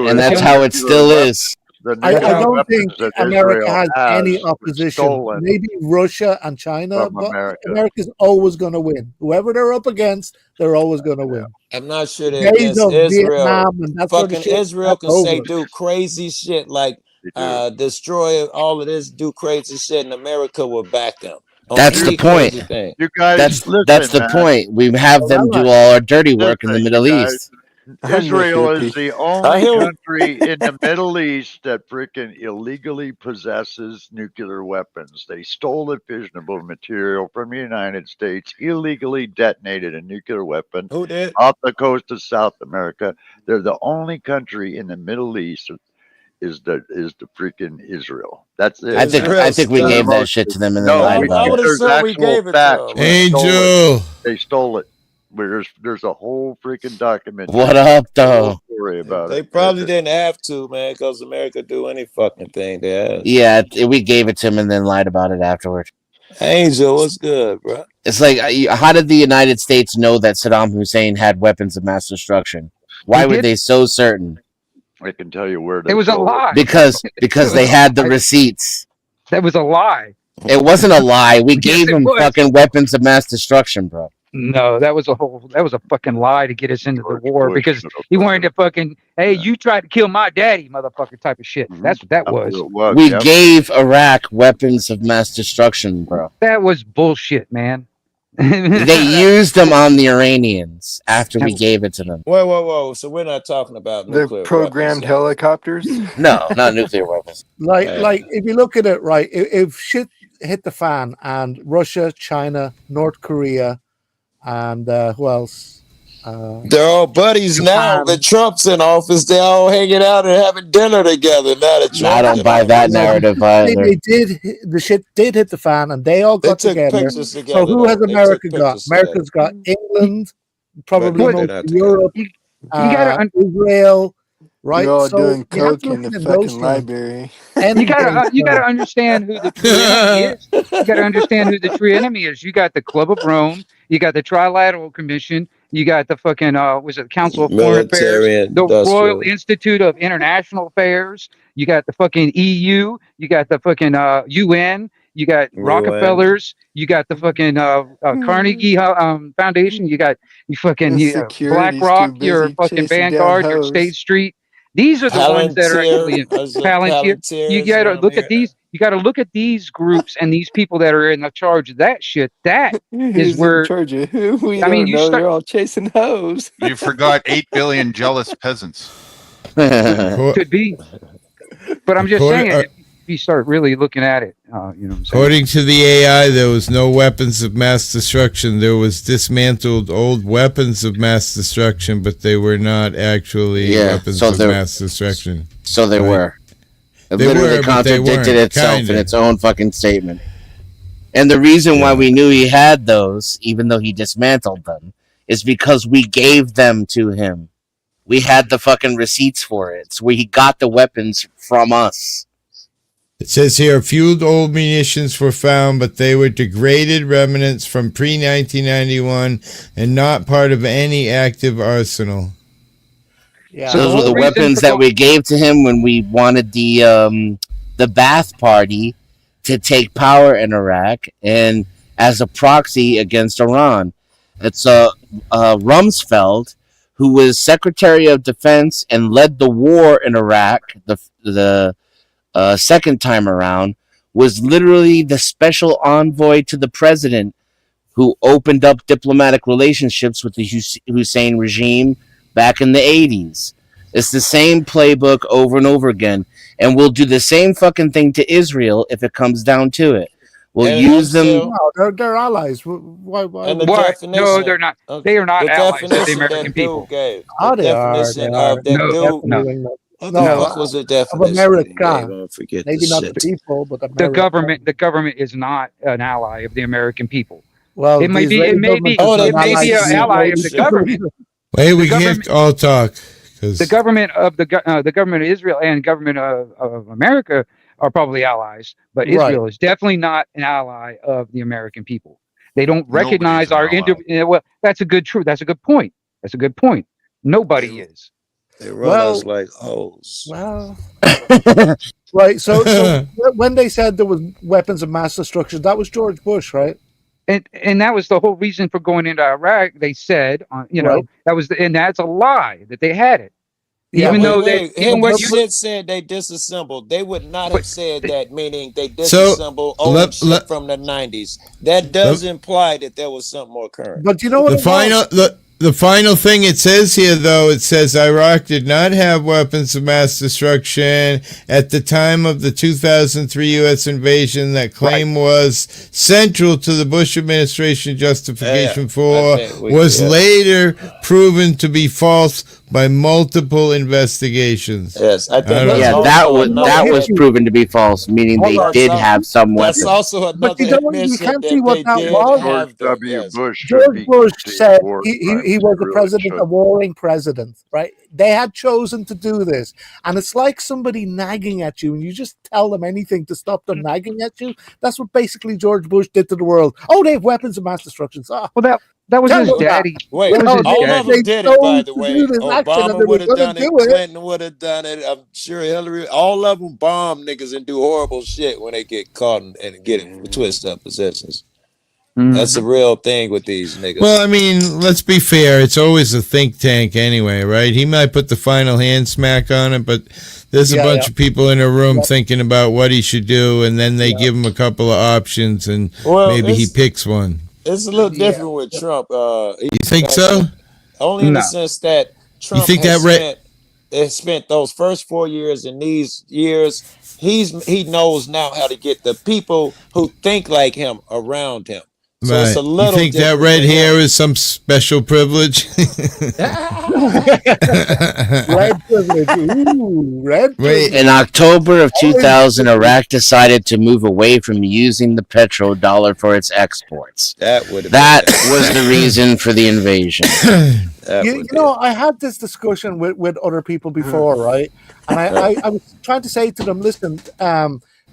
Speaker 6: and that's how it still is.
Speaker 22: I don't think America has any opposition. Maybe Russia and China, but America's always going to win. Whoever they're up against, they're always going to win.
Speaker 20: I'm not sure they're against Israel. Fucking Israel can say do crazy shit like destroy all of this, do crazy shit, and America will back them.
Speaker 6: That's the point.
Speaker 5: You guys,
Speaker 6: that's the point. We have them do all our dirty work in the Middle East.
Speaker 5: Israel is the only country in the Middle East that freaking illegally possesses nuclear weapons. They stole the fissionable material from the United States, illegally detonated a nuclear weapon off the coast of South America. They're the only country in the Middle East is the freaking Israel. That's it.
Speaker 6: I think we gave that shit to them, and then lied about it.
Speaker 20: There's actual
Speaker 5: facts.
Speaker 2: Angel,
Speaker 5: they stole it. There's a whole freaking document.
Speaker 6: What up, though?
Speaker 5: Story about
Speaker 20: they probably didn't have to, man, because America do any fucking thing they have.
Speaker 6: Yeah, we gave it to him and then lied about it afterward.
Speaker 20: Angel, what's good, bro?
Speaker 6: It's like, how did the United States know that Saddam Hussein had weapons of mass destruction? Why were they so certain?
Speaker 5: I can tell you where
Speaker 12: it was a lie.
Speaker 6: Because they had the receipts.
Speaker 12: That was a lie.
Speaker 6: It wasn't a lie. We gave them fucking weapons of mass destruction, bro.
Speaker 12: No, that was a fucking lie to get us into the war because he wanted to fucking, hey, you tried to kill my daddy, motherfucker, type of shit. That's what that was.
Speaker 6: We gave Iraq weapons of mass destruction, bro.
Speaker 12: That was bullshit, man.
Speaker 6: They used them on the Iranians after we gave it to them.
Speaker 20: Whoa. So we're not talking about nuclear
Speaker 10: programmed
Speaker 20: weapons,
Speaker 10: helicopters?
Speaker 6: No, not nuclear weapons.
Speaker 22: Like if you look at it, right, if shit hit the fan and Russia, China, North Korea, and who else?
Speaker 20: They're all buddies now. That Trump's in office, they're all hanging out and having dinner together. Now that Trump's
Speaker 6: I don't
Speaker 20: in
Speaker 6: buy
Speaker 20: office.
Speaker 6: that narrative either.
Speaker 22: The shit did hit the fan, and they all
Speaker 20: They
Speaker 22: got
Speaker 20: took
Speaker 22: together.
Speaker 20: pictures
Speaker 22: So
Speaker 20: together.
Speaker 22: who has
Speaker 20: Though. They
Speaker 22: America
Speaker 20: took
Speaker 22: got?
Speaker 20: pictures together.
Speaker 22: America's got England, probably
Speaker 20: But
Speaker 22: most
Speaker 20: they're
Speaker 22: of
Speaker 20: not together.
Speaker 22: Europe, Israel, right?
Speaker 10: You're all
Speaker 22: So
Speaker 10: doing
Speaker 22: you have
Speaker 10: coke
Speaker 22: to
Speaker 10: in the
Speaker 22: look in those
Speaker 10: fucking
Speaker 22: terms.
Speaker 10: library.
Speaker 22: Any
Speaker 12: You gotta understand who the true enemy is. You gotta understand who the true enemy is. You got the Club of Rome, you got the Trilateral Commission, you got the fucking was it Council of Foreign Affairs,
Speaker 20: Military,
Speaker 12: the Royal
Speaker 20: industrial.
Speaker 12: Institute of International Affairs, you got the fucking EU, you got the fucking UN, you got Rockefellers, you got the fucking Carnegie Foundation, you got you fucking
Speaker 10: The security's
Speaker 12: BlackRock,
Speaker 10: too
Speaker 12: your
Speaker 10: busy
Speaker 12: fucking
Speaker 10: chasing down
Speaker 12: Vanguard, your
Speaker 10: hoes.
Speaker 12: State Street. These are the ones that are actually in Palantir. You
Speaker 20: Palantir.
Speaker 12: gotta look at these. You gotta look at these groups and these people that are in the charge of that shit. That is
Speaker 10: Who's in
Speaker 12: where
Speaker 10: charge of who? We
Speaker 12: I mean,
Speaker 10: don't
Speaker 12: you
Speaker 10: know.
Speaker 12: start.
Speaker 10: They're all chasing hoes.
Speaker 11: You forgot 8 billion jealous peasants.
Speaker 12: Could be, but I'm just saying. If you start really looking at it, you know what I'm saying?
Speaker 2: According to the AI, there was no weapons of mass destruction. There was dismantled old weapons of mass destruction, but they were not actually weapons of mass destruction.
Speaker 6: So they were. It
Speaker 2: They
Speaker 6: literally
Speaker 2: were, but they
Speaker 6: contradicted
Speaker 2: weren't,
Speaker 6: itself
Speaker 2: kinda.
Speaker 6: in its own fucking statement. And the reason why we knew he had those, even though he dismantled them, is because we gave them to him. We had the fucking receipts for it. So he got the weapons from us.
Speaker 2: It says here, fueled old munitions were found, but they were degraded remnants from pre-1991 and not part of any active arsenal.
Speaker 22: Yeah.
Speaker 6: So those were the weapons that we gave to him when we wanted the Ba'ath Party to take power in Iraq and as a proxy against Iran. It's Rumsfeld, who was Secretary of Defense and led the war in Iraq, the second time around, was literally the special envoy to the president who opened up diplomatic relationships with the Hussein regime back in the 80s. It's the same playbook over and over again. And we'll do the same fucking thing to Israel if it comes down to it. We'll use them.
Speaker 22: No, they're allies. Why?
Speaker 20: And the
Speaker 12: What?
Speaker 20: definition,
Speaker 12: No, they're not. They are not
Speaker 20: the
Speaker 12: allies of the
Speaker 20: definition
Speaker 12: American
Speaker 20: that
Speaker 12: people.
Speaker 20: dude gave.
Speaker 22: Oh,
Speaker 20: The
Speaker 22: they are.
Speaker 20: definition
Speaker 22: They are.
Speaker 20: of that dude.
Speaker 22: No.
Speaker 20: What the fuck was the definition?
Speaker 22: Of America.
Speaker 20: that he gave? I forget
Speaker 22: Maybe
Speaker 20: this
Speaker 22: not
Speaker 20: shit.
Speaker 22: the people, but America.
Speaker 12: The government is not an ally of the American people.
Speaker 22: Well,
Speaker 12: it may be. It may be.
Speaker 20: Oh,
Speaker 12: It may be an ally of the government.
Speaker 2: Wait, we can't all talk.
Speaker 12: The government of the government of Israel and government of America are probably allies, but
Speaker 22: Right.
Speaker 12: Israel is definitely not an ally of the American people. They don't recognize our well. That's a good truth. That's a good point. That's a good point. Nobody is.
Speaker 20: They run us like hoes.
Speaker 22: Well, right. So when they said there was weapons of mass destruction, that was George Bush, right?
Speaker 12: And that was the whole reason for going into Iraq. They said,
Speaker 22: Right.
Speaker 12: that was, and that's a lie that they had it.
Speaker 20: Yeah,
Speaker 12: Even though
Speaker 20: what shit said they disassembled, they would not have said that, meaning they disassembled old shit from the 90s. That does imply that there was something more current.
Speaker 22: But you know what?
Speaker 2: The final thing it says here, though, it says Iraq did not have weapons of mass destruction at the time of the 2003 U.S. invasion. That claim was central to the Bush administration justification for was later proven to be false by multiple investigations.
Speaker 20: Yes, I think
Speaker 6: that was proven to be false, meaning they did have some weapons.
Speaker 20: That's also another admission
Speaker 22: you can't
Speaker 20: that
Speaker 22: see what
Speaker 20: they
Speaker 22: that
Speaker 20: did
Speaker 22: was.
Speaker 20: have
Speaker 5: George W. Bush should
Speaker 22: George
Speaker 5: be
Speaker 22: Bush said
Speaker 5: deported.
Speaker 22: he was the
Speaker 5: Really
Speaker 22: president,
Speaker 5: should.
Speaker 22: a warring president, right? They had chosen to do this. And it's like somebody nagging at you and you just tell them anything to stop them nagging at you. That's what basically George Bush did to the world. Oh, they have weapons of mass destruction. Oh,
Speaker 12: well, that was his
Speaker 22: tell them
Speaker 12: daddy.
Speaker 20: Wait,
Speaker 12: That was his
Speaker 20: all
Speaker 12: daddy.
Speaker 20: of them did it, by the way.
Speaker 22: do this action and
Speaker 20: Obama
Speaker 22: they
Speaker 20: would have
Speaker 22: were gonna
Speaker 20: done it.
Speaker 22: do it.
Speaker 20: Clinton would have done it. I'm sure Hillary. All of them bomb niggas and do horrible shit when they get caught and get it twist up possessions. That's a real thing with these niggas.
Speaker 2: Well, I mean, let's be fair. It's always a think tank anyway, right? He might put the final hand smack on it, but there's a bunch of people in a room thinking about what he should do, and then they give him a couple of options, and maybe he picks one.
Speaker 20: It's a little different with Trump.
Speaker 2: You think so?
Speaker 20: Only in the sense that Trump has spent those first 4 years, and these years he knows now how to get the people who think like him around him. So it's a little.
Speaker 2: You think that
Speaker 20: different
Speaker 2: red
Speaker 20: than
Speaker 2: hair
Speaker 20: him.
Speaker 2: is some special privilege?
Speaker 22: Red privilege. Ooh, red privilege.
Speaker 6: In October of 2000, Iraq decided to move away from using the petrodollar for its exports.
Speaker 20: That would have
Speaker 6: That was the reason for the invasion.
Speaker 22: You know, I had this discussion with other people before, right? And I was trying to say to them, listen,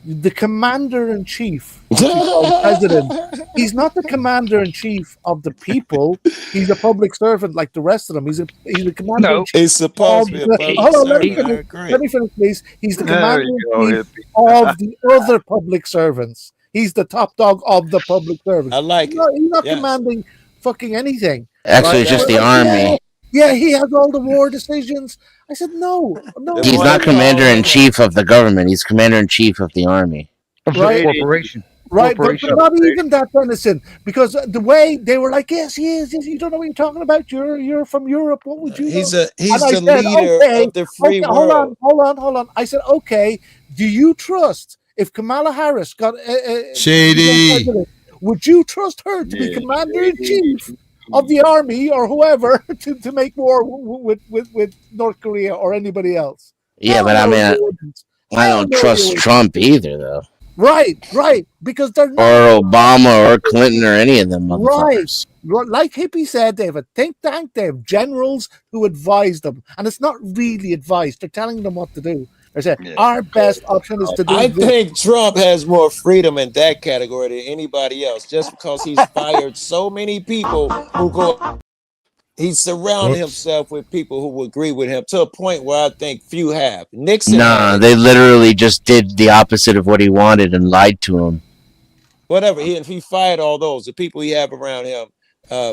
Speaker 22: the commander-in-chief, president, he's not the commander-in-chief of the people. He's a public servant like the rest of them. He's a commander-in-chief.
Speaker 20: He's supposed to be a public
Speaker 22: Hold on,
Speaker 20: servant.
Speaker 22: let me finish, please. He's the
Speaker 20: There you
Speaker 22: commander-in-chief
Speaker 20: go,
Speaker 22: of the other public servants. He's the top dog of the public servants.
Speaker 20: I like it.
Speaker 22: He's not
Speaker 20: Yes.
Speaker 22: commanding fucking anything.
Speaker 6: Actually, it's just the army.
Speaker 22: Yeah, he has all the war decisions. I said, no.
Speaker 6: He's not commander-in-chief of the government. He's commander-in-chief of the army.
Speaker 12: Of the
Speaker 22: Right.
Speaker 12: corporation.
Speaker 22: Right, but
Speaker 12: Corporation.
Speaker 22: not even that, Denison, because the way they were like, yes, he is. Yes, you don't know what you're talking about. You're from Europe. What would you?
Speaker 20: He's
Speaker 22: know?
Speaker 20: he's
Speaker 22: And I
Speaker 20: the
Speaker 22: said,
Speaker 20: leader
Speaker 22: okay,
Speaker 20: of the free
Speaker 22: okay,
Speaker 20: world.
Speaker 22: Hold on. I said, okay. Do you trust if Kamala Harris got
Speaker 2: Shady.
Speaker 22: president, would you trust her to be commander in chief of the army or whoever to make war with North Korea or anybody else?
Speaker 6: Yeah, but I mean, I don't
Speaker 22: no,
Speaker 6: trust
Speaker 22: you
Speaker 6: Trump either, though.
Speaker 22: Right, because they're not.
Speaker 6: Or Obama or Clinton or any of them motherfuckers.
Speaker 22: Right. Like Hippie said, they have a think tank, they have generals who advise them. And it's not really advice, they're telling them what to do. They say, our best option is to do
Speaker 20: I
Speaker 22: this.
Speaker 20: think Trump has more freedom in that category than anybody else, just because he's fired so many people who go. He's surrounded himself with people who will agree with him to a point where I think few have. Nixon.
Speaker 6: Nah, they literally just did the opposite of what he wanted and lied to him.
Speaker 20: Whatever. He fired all those. The people he have around him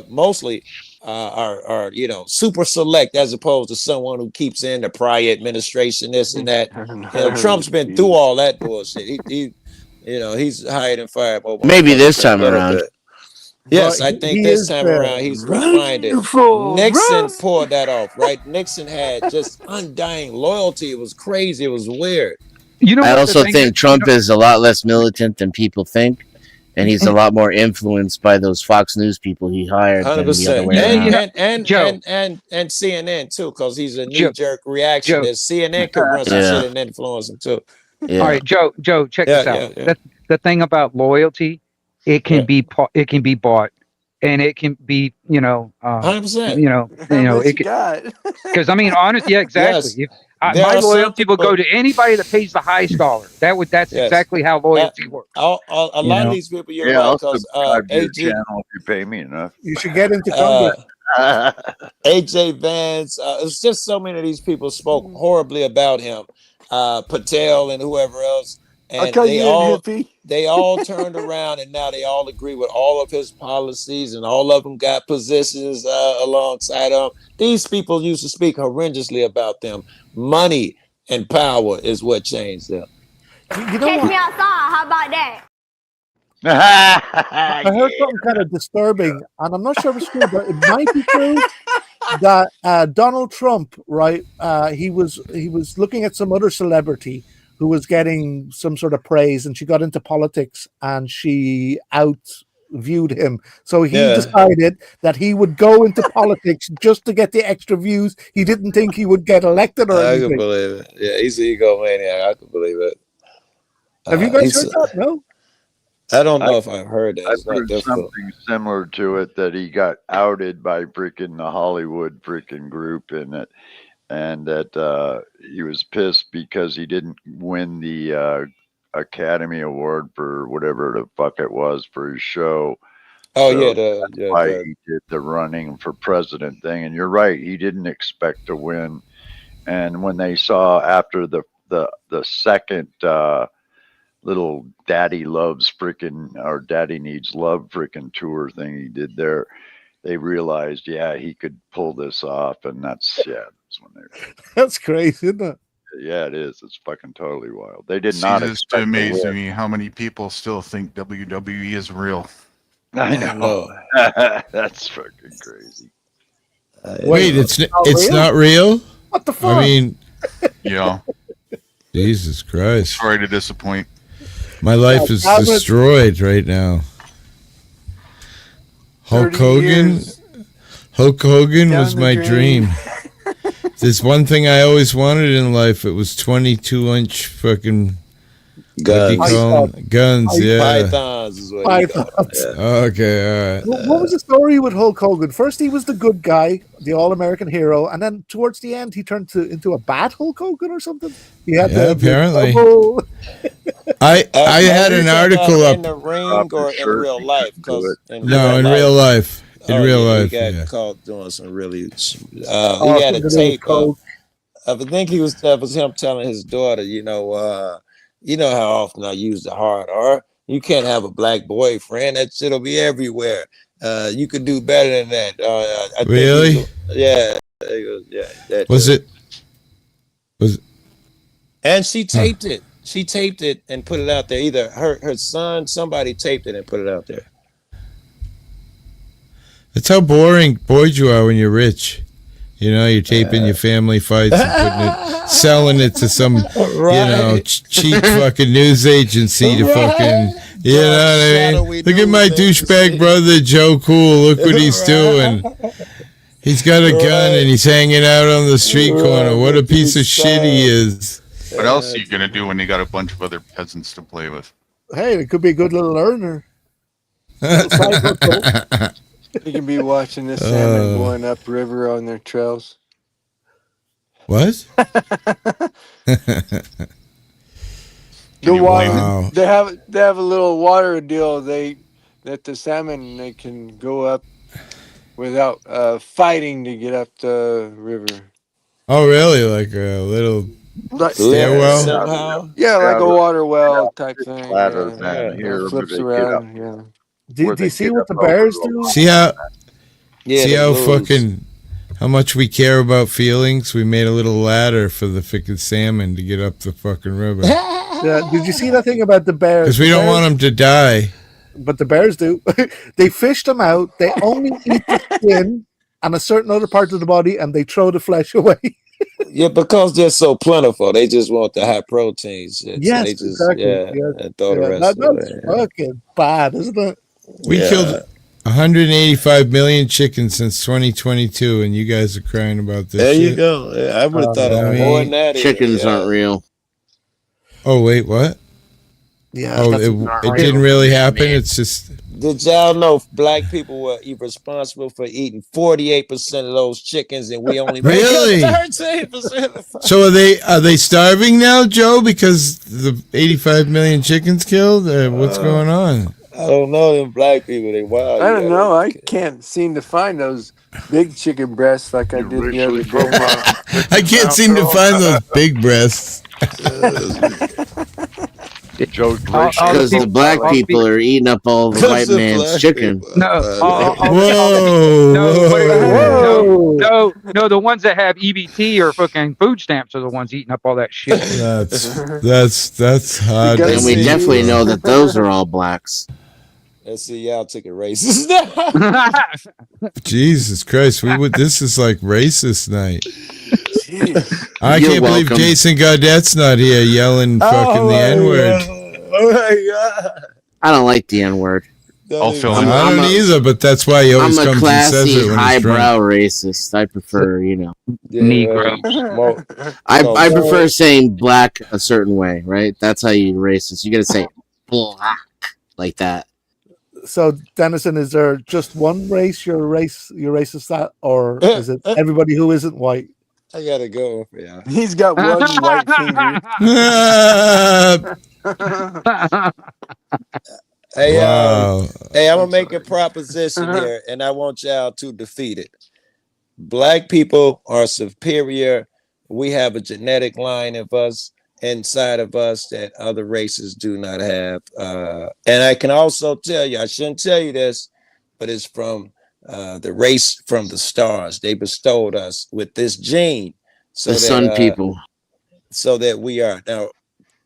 Speaker 20: mostly are super select, as opposed to someone who keeps in the prior administration, this and that. Trump's been through all that bullshit. He's hired and fired.
Speaker 6: Maybe this time around.
Speaker 20: Yes,
Speaker 22: But
Speaker 20: I think
Speaker 22: he
Speaker 20: this
Speaker 22: is
Speaker 20: time
Speaker 22: the
Speaker 20: around he's refined it. Nixon pulled that off, right? Nixon had just undying loyalty. It was crazy. It was weird.
Speaker 6: I also think Trump is a lot less militant than people think, and he's a lot more influenced by those Fox News people he hired than the other
Speaker 20: 100%.
Speaker 6: way around.
Speaker 20: And CNN too, because he's a knee-jerk reactionist. CNN could run some shit and influence him too.
Speaker 12: All right, Joe, check this out.
Speaker 20: Yeah.
Speaker 12: The thing about loyalty, it can be bought, and it can be
Speaker 20: 100%.
Speaker 12: it can, because I mean, honestly, yeah, exactly.
Speaker 20: Yes.
Speaker 12: My loyalty will go to anybody that pays the highest dollar. That's exactly how loyalty works.
Speaker 20: A lot of these people, you're right,
Speaker 5: I'll
Speaker 20: because
Speaker 5: subscribe to your
Speaker 20: AG,
Speaker 5: channel if you pay me enough.
Speaker 22: You should get into Congress.
Speaker 20: AJ Vance, it's just so many of these people spoke horribly about him. Patel and whoever else. And they all turned around, and now they all agree with all of his policies, and all of them got positions alongside him. These people used to speak horrendously about them. Money and power is what changed them.
Speaker 22: You know
Speaker 15: Catch
Speaker 22: what?
Speaker 15: me outside. How about that?
Speaker 22: I heard something kind of disturbing, and I'm not sure if it's true, but it might be true that Donald Trump, right? He was looking at some other celebrity who was getting some sort of praise, and she got into politics, and she outviewed him. So he decided that he would go into politics just to get the extra views. He didn't think he would get elected or
Speaker 20: I
Speaker 22: anything.
Speaker 20: can believe it. Yeah, he's an egomaniac. I can believe it.
Speaker 22: Have you guys heard that? No.
Speaker 20: I don't know if I've heard that. It's
Speaker 5: I've
Speaker 20: not
Speaker 5: heard
Speaker 20: difficult.
Speaker 5: something similar to it, that he got outed by freaking the Hollywood freaking group and that he was pissed because he didn't win the Academy Award for whatever the fuck it was for his show.
Speaker 20: Oh,
Speaker 5: So
Speaker 20: yeah,
Speaker 5: that's why he did the running for president thing. And you're right, he didn't expect to win. And when they saw after the second little Daddy Loves freaking, or Daddy Needs Love freaking tour thing he did there, they realized, yeah, he could pull this off. And that's when they.
Speaker 22: That's crazy, isn't it?
Speaker 5: Yeah, it is. It's fucking totally wild. They did not
Speaker 11: It's
Speaker 5: expect to
Speaker 11: amazing
Speaker 5: win.
Speaker 11: me how many people still think WWE is real.
Speaker 5: I know. That's fucking crazy.
Speaker 2: Wait, it's not real?
Speaker 22: What the fuck?
Speaker 2: I mean,
Speaker 11: Yeah.
Speaker 2: Jesus Christ.
Speaker 11: Sorry to disappoint.
Speaker 2: My life is destroyed right now. Hulk
Speaker 14: 30
Speaker 2: Hogan.
Speaker 14: years
Speaker 2: Hulk Hogan
Speaker 14: down
Speaker 2: was
Speaker 14: the
Speaker 2: my
Speaker 14: drain.
Speaker 2: dream. There's one thing I always wanted in life. It was 22-inch fucking what do you
Speaker 20: Guns.
Speaker 2: call them? Guns. Yeah.
Speaker 20: Pythons is what he called
Speaker 22: Pythons.
Speaker 20: it.
Speaker 2: Okay. All right.
Speaker 22: What was the story with Hulk Hogan? First, he was the good guy, the all-American hero, and then towards the end, he turned into a bad Hulk Hogan or something. He had
Speaker 2: Yeah, apparently.
Speaker 22: double-
Speaker 2: I had
Speaker 20: you
Speaker 2: an
Speaker 20: talking
Speaker 2: article
Speaker 20: about
Speaker 2: up.
Speaker 20: in the ring or in real life? Because in
Speaker 2: real life. In real life.
Speaker 20: he got
Speaker 2: Yeah.
Speaker 20: caught doing some really. He
Speaker 22: Oh,
Speaker 20: had a
Speaker 22: something to do with
Speaker 20: tape of.
Speaker 22: coke.
Speaker 20: I think he was. That was him telling his daughter, you know how often I use the hard R. You can't have a black boyfriend. That shit'll be everywhere. You could do better than that. I
Speaker 2: Really?
Speaker 20: Think yeah. He goes, yeah.
Speaker 2: Was
Speaker 20: and she taped it. She taped it and put it out there. Either her son, somebody taped it and put it out there.
Speaker 2: That's how bored you are when you're rich. You know, you're taping your family fights and putting it, selling it to some, cheap fucking news agency to fucking, you know what I mean? Look at my douchebag brother, Joe Cool. Look what he's doing. He's got a gun and he's hanging out on the street corner. What a piece of shit he is.
Speaker 11: What else are you gonna do when you got a bunch of other peasants to play with?
Speaker 22: Hey, it could be a good little earner.
Speaker 14: You can be watching the salmon going upriver on their trails.
Speaker 2: What?
Speaker 14: The water,
Speaker 2: Wow.
Speaker 14: they have a little water deal. That the salmon they can go up without fighting to get up the river.
Speaker 2: Oh, really? Like a little
Speaker 14: Like
Speaker 2: stairwell?
Speaker 20: Somehow.
Speaker 14: Yeah, like a water well type thing.
Speaker 9: Flatter
Speaker 14: Yeah,
Speaker 9: than here,
Speaker 14: it flips
Speaker 9: where they get
Speaker 14: around. Yeah.
Speaker 22: Do you see what the bears do?
Speaker 2: See how
Speaker 20: they
Speaker 2: fucking how much we care about feelings? We made a little ladder for the fucking salmon to get up the fucking river.
Speaker 22: Yeah, did you see that thing about the bears?
Speaker 2: Because we don't want them to die.
Speaker 22: But the bears do. They fish them out. They only eat the skin and a certain other part of the body, and they throw the flesh away.
Speaker 20: Yeah, because they're so plentiful, they just want the high protein shit.
Speaker 22: Yes,
Speaker 20: so they just,
Speaker 22: exactly.
Speaker 20: and throw the rest
Speaker 22: That's
Speaker 20: away.
Speaker 22: fucking bad, isn't it?
Speaker 2: We killed 185 million chickens since 2022, and you guys are crying about this.
Speaker 20: There you
Speaker 2: shit.
Speaker 20: go. I would have thought of more than that.
Speaker 6: Chickens aren't real.
Speaker 2: Oh wait, what?
Speaker 22: Yeah.
Speaker 2: Oh, it didn't really happen. It's just.
Speaker 20: Did y'all know black people were responsible for eating 48% of those chickens, and we only
Speaker 2: Really?
Speaker 20: 13%?
Speaker 2: So are they starving now, Joe? Because the 85 million chickens killed? What's going on?
Speaker 20: I don't know. Them black people, they wild.
Speaker 14: I don't know. I can't seem to find those big chicken breasts like I did the other day.
Speaker 2: I can't seem to find those big breasts.
Speaker 6: Because the black people are eating up all the white man's chicken.
Speaker 12: No, the ones that have EBT or fucking food stamps are the ones eating up all that shit.
Speaker 2: That's hard.
Speaker 6: And we definitely know that those are all blacks.
Speaker 20: Let's see, y'all took it racist.
Speaker 2: Jesus Christ, this is like racist night. I
Speaker 6: You're
Speaker 2: can't believe
Speaker 6: welcome.
Speaker 2: Jason Gaudette's not here yelling fucking the N-word.
Speaker 20: Oh my God.
Speaker 6: I don't like the N-word.
Speaker 11: I'll fill
Speaker 2: I
Speaker 11: in.
Speaker 2: don't either, but that's why he always
Speaker 6: I'm a
Speaker 2: comes and says
Speaker 6: classy,
Speaker 2: it when he's
Speaker 6: highbrow
Speaker 2: drunk.
Speaker 6: racist. I prefer,
Speaker 20: Negro.
Speaker 6: I prefer saying black a certain way, right? That's how you racist. You got to say black like that.
Speaker 22: So, Dennison, is there just one race you're racist at, or is it everybody who isn't white?
Speaker 20: I gotta go. Yeah.
Speaker 14: He's got one white finger.
Speaker 20: Hey,
Speaker 2: Wow.
Speaker 20: hey, I'm gonna make a proposition here, and I want y'all to defeat it. Black people are superior. We have a genetic line of us inside of us that other races do not have. And I can also tell you, I shouldn't tell you this, but it's from the race from the stars. They bestowed us with this gene. So
Speaker 6: The sun people.
Speaker 20: So that we are. Now,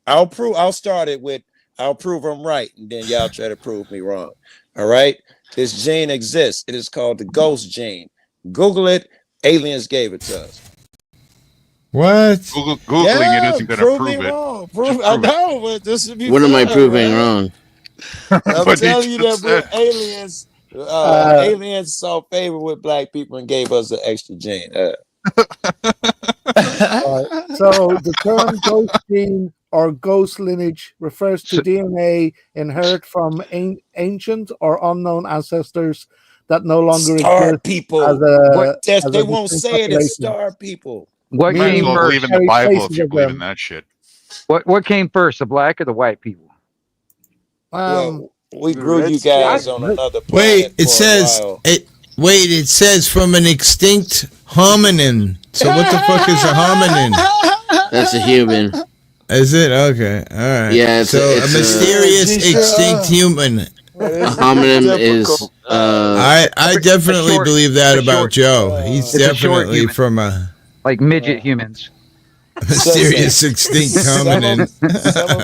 Speaker 20: I'll start it with, I'll prove I'm right, and then y'all try to prove me wrong. All right? This gene exists. It is called the ghost gene. Google it. Aliens gave it to us.
Speaker 2: What?
Speaker 11: Googling it isn't going to prove it.
Speaker 20: Wrong. I know, but this would be
Speaker 6: What am I
Speaker 20: fun,
Speaker 6: proving
Speaker 20: right?
Speaker 6: wrong?
Speaker 20: I'm
Speaker 11: What
Speaker 20: telling
Speaker 11: you
Speaker 20: you that
Speaker 11: just
Speaker 20: we're
Speaker 11: said.
Speaker 20: aliens Aliens saw favor with black people and gave us an extra gene.
Speaker 22: So the term ghost gene or ghost lineage refers to DNA inherited from ancient or unknown ancestors that no longer
Speaker 20: Star
Speaker 22: exist
Speaker 20: people. They won't say it as star people.
Speaker 12: What
Speaker 11: Might as
Speaker 12: came
Speaker 11: well
Speaker 12: first?
Speaker 11: believe in the Bible if you believe in that shit.
Speaker 12: What came first, the black or the white people?
Speaker 20: Well, we grew you guys on another planet.
Speaker 2: Wait, it says it says from an extinct hominin. So what the fuck is a hominin?
Speaker 6: That's a human.
Speaker 2: Is it? Okay. All right.
Speaker 6: Yeah,
Speaker 2: it's a mysterious extinct human.
Speaker 6: A hominin is
Speaker 2: I definitely believe that about Joe. He's definitely from a
Speaker 12: like midget humans.
Speaker 2: Mysterious extinct hominin.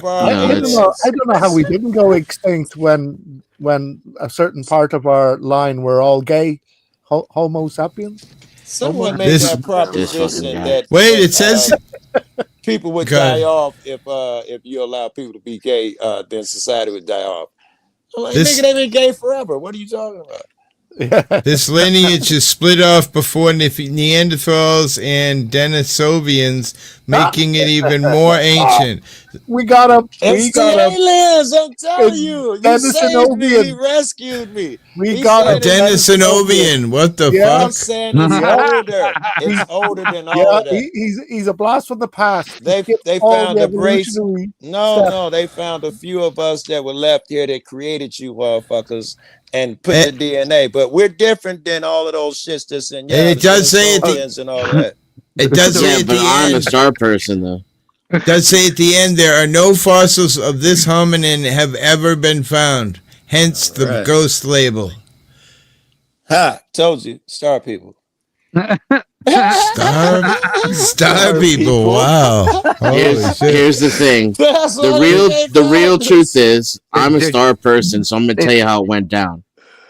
Speaker 22: I don't know how we didn't go extinct when a certain part of our line were all gay, Homo sapiens.
Speaker 20: Someone made that proposition that
Speaker 2: it says
Speaker 20: people would die off if you allow people to be gay. Then society would die off. I'm like, nigga, they've been gay forever. What are you talking about?
Speaker 2: This lineage is split off before Neanderthals and Denisovians, making it even more ancient.
Speaker 22: We got him.
Speaker 20: It's the aliens, I'm telling you. You saved me. He rescued me.
Speaker 2: We got a Denisanovian. What the
Speaker 20: I'm
Speaker 2: fuck?
Speaker 20: saying it's older. It's older than all of that.
Speaker 22: He's a blast from the past.
Speaker 20: They found a brace. No, they found a few of us that were left here that created you motherfuckers and put the DNA. But we're different than all of those shits that's in
Speaker 2: it does say at
Speaker 20: the and all that.
Speaker 2: It does say at
Speaker 6: but
Speaker 2: the
Speaker 6: I'm a
Speaker 2: end.
Speaker 6: star person though.
Speaker 2: It does say at the end there are no fossils of this hominin have ever been found. Hence the ghost label.
Speaker 20: Ha! Told you, star people.
Speaker 2: Star people. Wow.
Speaker 6: Here's the thing. The real truth is I'm a star person, so I'm gonna tell you how it went down.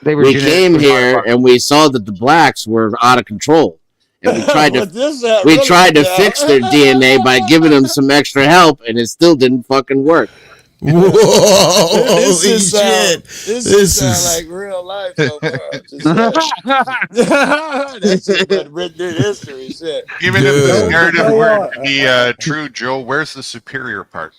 Speaker 6: We came here and we saw that the blacks were out of control. And we tried to fix their DNA by giving them some extra help, and it still didn't fucking work.
Speaker 2: Whoa! Holy
Speaker 20: shit! This is like real life so far. That's just written in history. Shit.
Speaker 11: Even if this narrative were to be true, Joe, where's the superior part?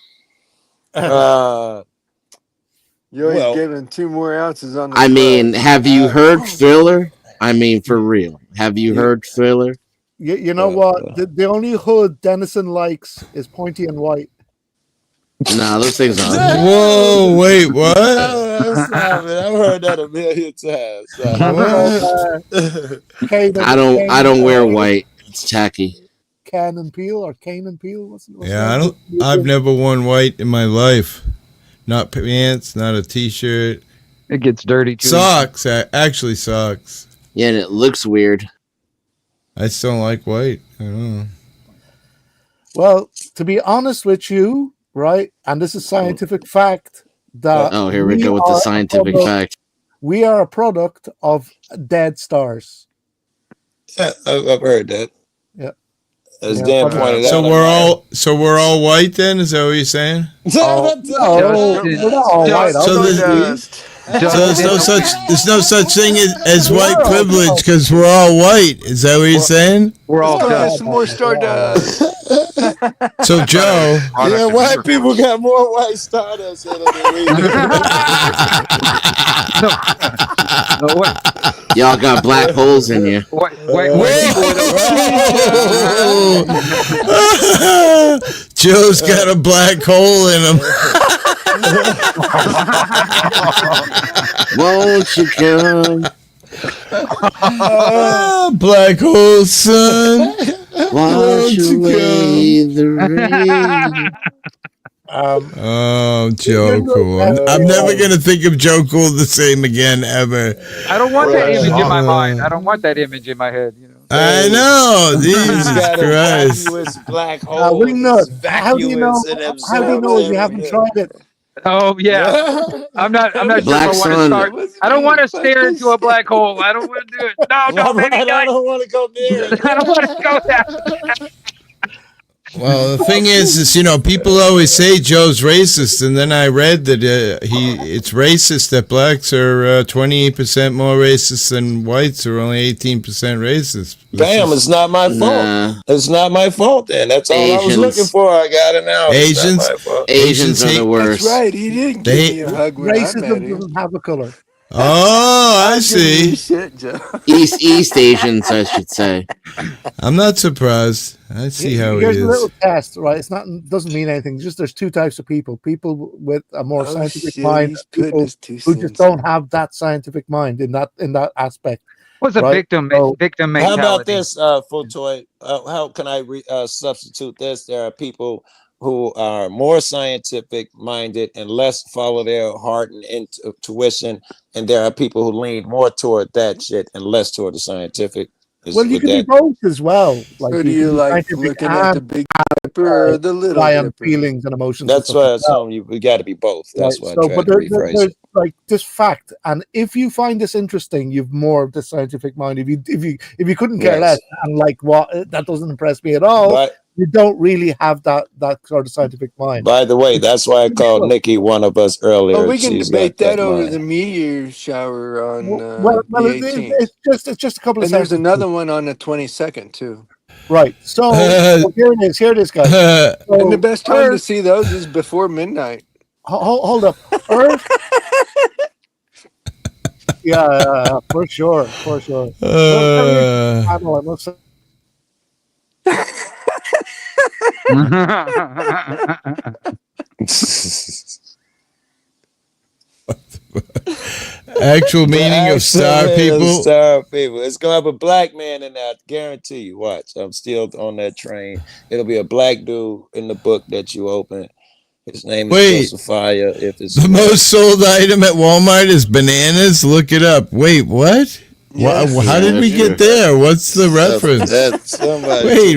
Speaker 14: You only given 2 more ounces on the
Speaker 6: I mean, have you heard Thriller? I mean, for real. Have you heard Thriller?
Speaker 22: You know what? The only hood Dennison likes is pointy and white.
Speaker 6: Nah, those things aren't.
Speaker 2: Whoa, wait, what?
Speaker 20: Stop it. I've heard that a million times.
Speaker 6: I don't wear white. It's tacky.
Speaker 22: Can and Peel or Cane and Peel? What's
Speaker 2: I've never worn white in my life. Not pants, not a t-shirt.
Speaker 12: It gets dirty too.
Speaker 2: Socks, actually socks.
Speaker 6: Yeah, and it looks weird.
Speaker 2: I just don't like white. I don't know.
Speaker 22: Well, to be honest with you, right, and this is scientific fact that
Speaker 6: here we go with the scientific fact.
Speaker 22: We are a product of dead stars.
Speaker 20: Yeah, I've heard that.
Speaker 22: Yeah.
Speaker 20: As Dan pointed
Speaker 2: so
Speaker 20: out.
Speaker 2: we're all white then? Is that what you're saying?
Speaker 22: No, we're not all white.
Speaker 2: There's no such thing as white privilege because we're all white. Is that what you're saying?
Speaker 12: We're all dust.
Speaker 14: Some more stardust.
Speaker 2: So Joe,
Speaker 20: white people got more white stardust in them than we do.
Speaker 6: Y'all got black holes in you.
Speaker 2: Joe's got a black hole in him.
Speaker 6: Won't you come?
Speaker 2: Black hole, son.
Speaker 6: Wash away the rain.
Speaker 2: Joe Cool. I'm never gonna think of Joe Cool the same again ever.
Speaker 12: I don't want that image in my mind. I don't want that image in my head. You know.
Speaker 2: I know. Jesus Christ.
Speaker 20: Black hole.
Speaker 22: How do you know if you haven't tried it?
Speaker 12: Oh yeah, I'm not sure if I want to start. I don't want to stare into a black hole. I don't want to do it. No, baby,
Speaker 20: I don't want to go near it.
Speaker 12: I don't want to go there.
Speaker 2: Well, the thing is, people always say Joe's racist, and then I read that it's racist that blacks are 28% more racist than whites are only 18% racist.
Speaker 20: Bam, it's not my fault. It's not my fault then. That's all I was looking for. I got it now.
Speaker 2: Asians,
Speaker 20: It's not my fault.
Speaker 6: Asians are the worst.
Speaker 14: That's right. He didn't give me a hug when I met
Speaker 22: Racism
Speaker 14: him.
Speaker 22: doesn't have a color.
Speaker 2: Oh, I
Speaker 14: I'm giving you
Speaker 2: see.
Speaker 14: shit, Joe.
Speaker 6: East Asians, I should say.
Speaker 2: I'm not surprised. I see how it
Speaker 22: Here's a little
Speaker 2: is.
Speaker 22: test, right? It's not doesn't mean anything. Just there's two types of people: people with a more
Speaker 14: Oh,
Speaker 22: scientific
Speaker 14: shit,
Speaker 22: mind,
Speaker 14: he's
Speaker 22: and
Speaker 14: putting
Speaker 22: people
Speaker 14: his 2
Speaker 22: who just
Speaker 14: cents
Speaker 22: don't
Speaker 14: in.
Speaker 22: have that scientific mind in that aspect.
Speaker 12: What's a
Speaker 22: right?
Speaker 12: victim
Speaker 22: So,
Speaker 12: victim
Speaker 20: How
Speaker 12: mentality?
Speaker 20: about this, Futoy? How can I substitute this? There are people who are more scientific minded and less follow their heart and intuition, and there are people who lean more toward that shit and less toward the scientific.
Speaker 22: well, you
Speaker 20: Would
Speaker 22: can be
Speaker 20: that
Speaker 22: both as well. Like
Speaker 14: So do
Speaker 22: you
Speaker 14: you
Speaker 22: can be
Speaker 14: like
Speaker 22: scientific
Speaker 14: looking at the
Speaker 22: and
Speaker 14: Big Dipper or the Little
Speaker 22: rely on
Speaker 14: Dipper?
Speaker 22: feelings and emotions and
Speaker 20: That's
Speaker 22: stuff
Speaker 20: why I
Speaker 22: as well.
Speaker 20: assume we got to be both.
Speaker 22: Right.
Speaker 20: That's why I
Speaker 22: So,
Speaker 20: tried
Speaker 22: but
Speaker 20: to rephrase
Speaker 22: there's
Speaker 20: it.
Speaker 22: like this fact, and if you find this interesting, you've more of the scientific mind. If you couldn't care less
Speaker 20: Yes.
Speaker 22: and like what that doesn't impress me at all,
Speaker 20: But
Speaker 22: you don't really have that sort of scientific mind.
Speaker 20: by the way, that's why I called Nikki one of us
Speaker 14: Well,
Speaker 20: earlier.
Speaker 14: we can
Speaker 20: She's got
Speaker 14: debate
Speaker 20: that
Speaker 14: that over
Speaker 20: mind.
Speaker 14: the meteor shower on
Speaker 22: Well,
Speaker 14: the
Speaker 22: it's
Speaker 14: 18th.
Speaker 22: it's just a couple of
Speaker 14: And there's
Speaker 22: sentences.
Speaker 14: another one on the 22nd, too.
Speaker 22: Right. So here it is, guys.
Speaker 14: And the
Speaker 22: So
Speaker 14: best time to
Speaker 22: Earth,
Speaker 14: see those is before midnight.
Speaker 22: hold up, Earth. Yeah, for sure. I must say.
Speaker 2: Actual meaning of star people.
Speaker 20: Star people. It's gonna have a black man in there. I guarantee you. Watch. I'm still on that train. It'll be a black dude in the book that you open. His name is Josephiah. If it's
Speaker 2: The most sold item at Walmart is bananas. Look it up. Wait, what?
Speaker 14: Yes.
Speaker 2: How did we get there? What's the reference?
Speaker 20: Somebody.
Speaker 2: Wait,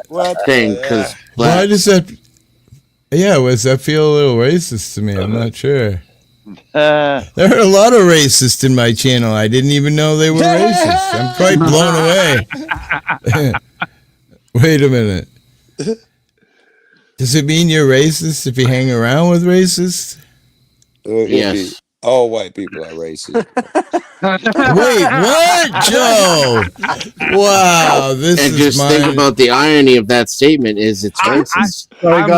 Speaker 2: what?
Speaker 6: Because
Speaker 2: Why does that? Yeah, does that feel a little racist to me? I'm not sure. There are a lot of racists in my channel. I didn't even know they were racist. I'm quite blown away. Wait a minute. Does it mean you're racist if you hang around with racists?
Speaker 20: Yes. All white people are racist.
Speaker 2: Wait, what, Joe? Wow, this
Speaker 6: and
Speaker 2: is
Speaker 6: just think about the irony of that statement is it's racist.
Speaker 12: I'm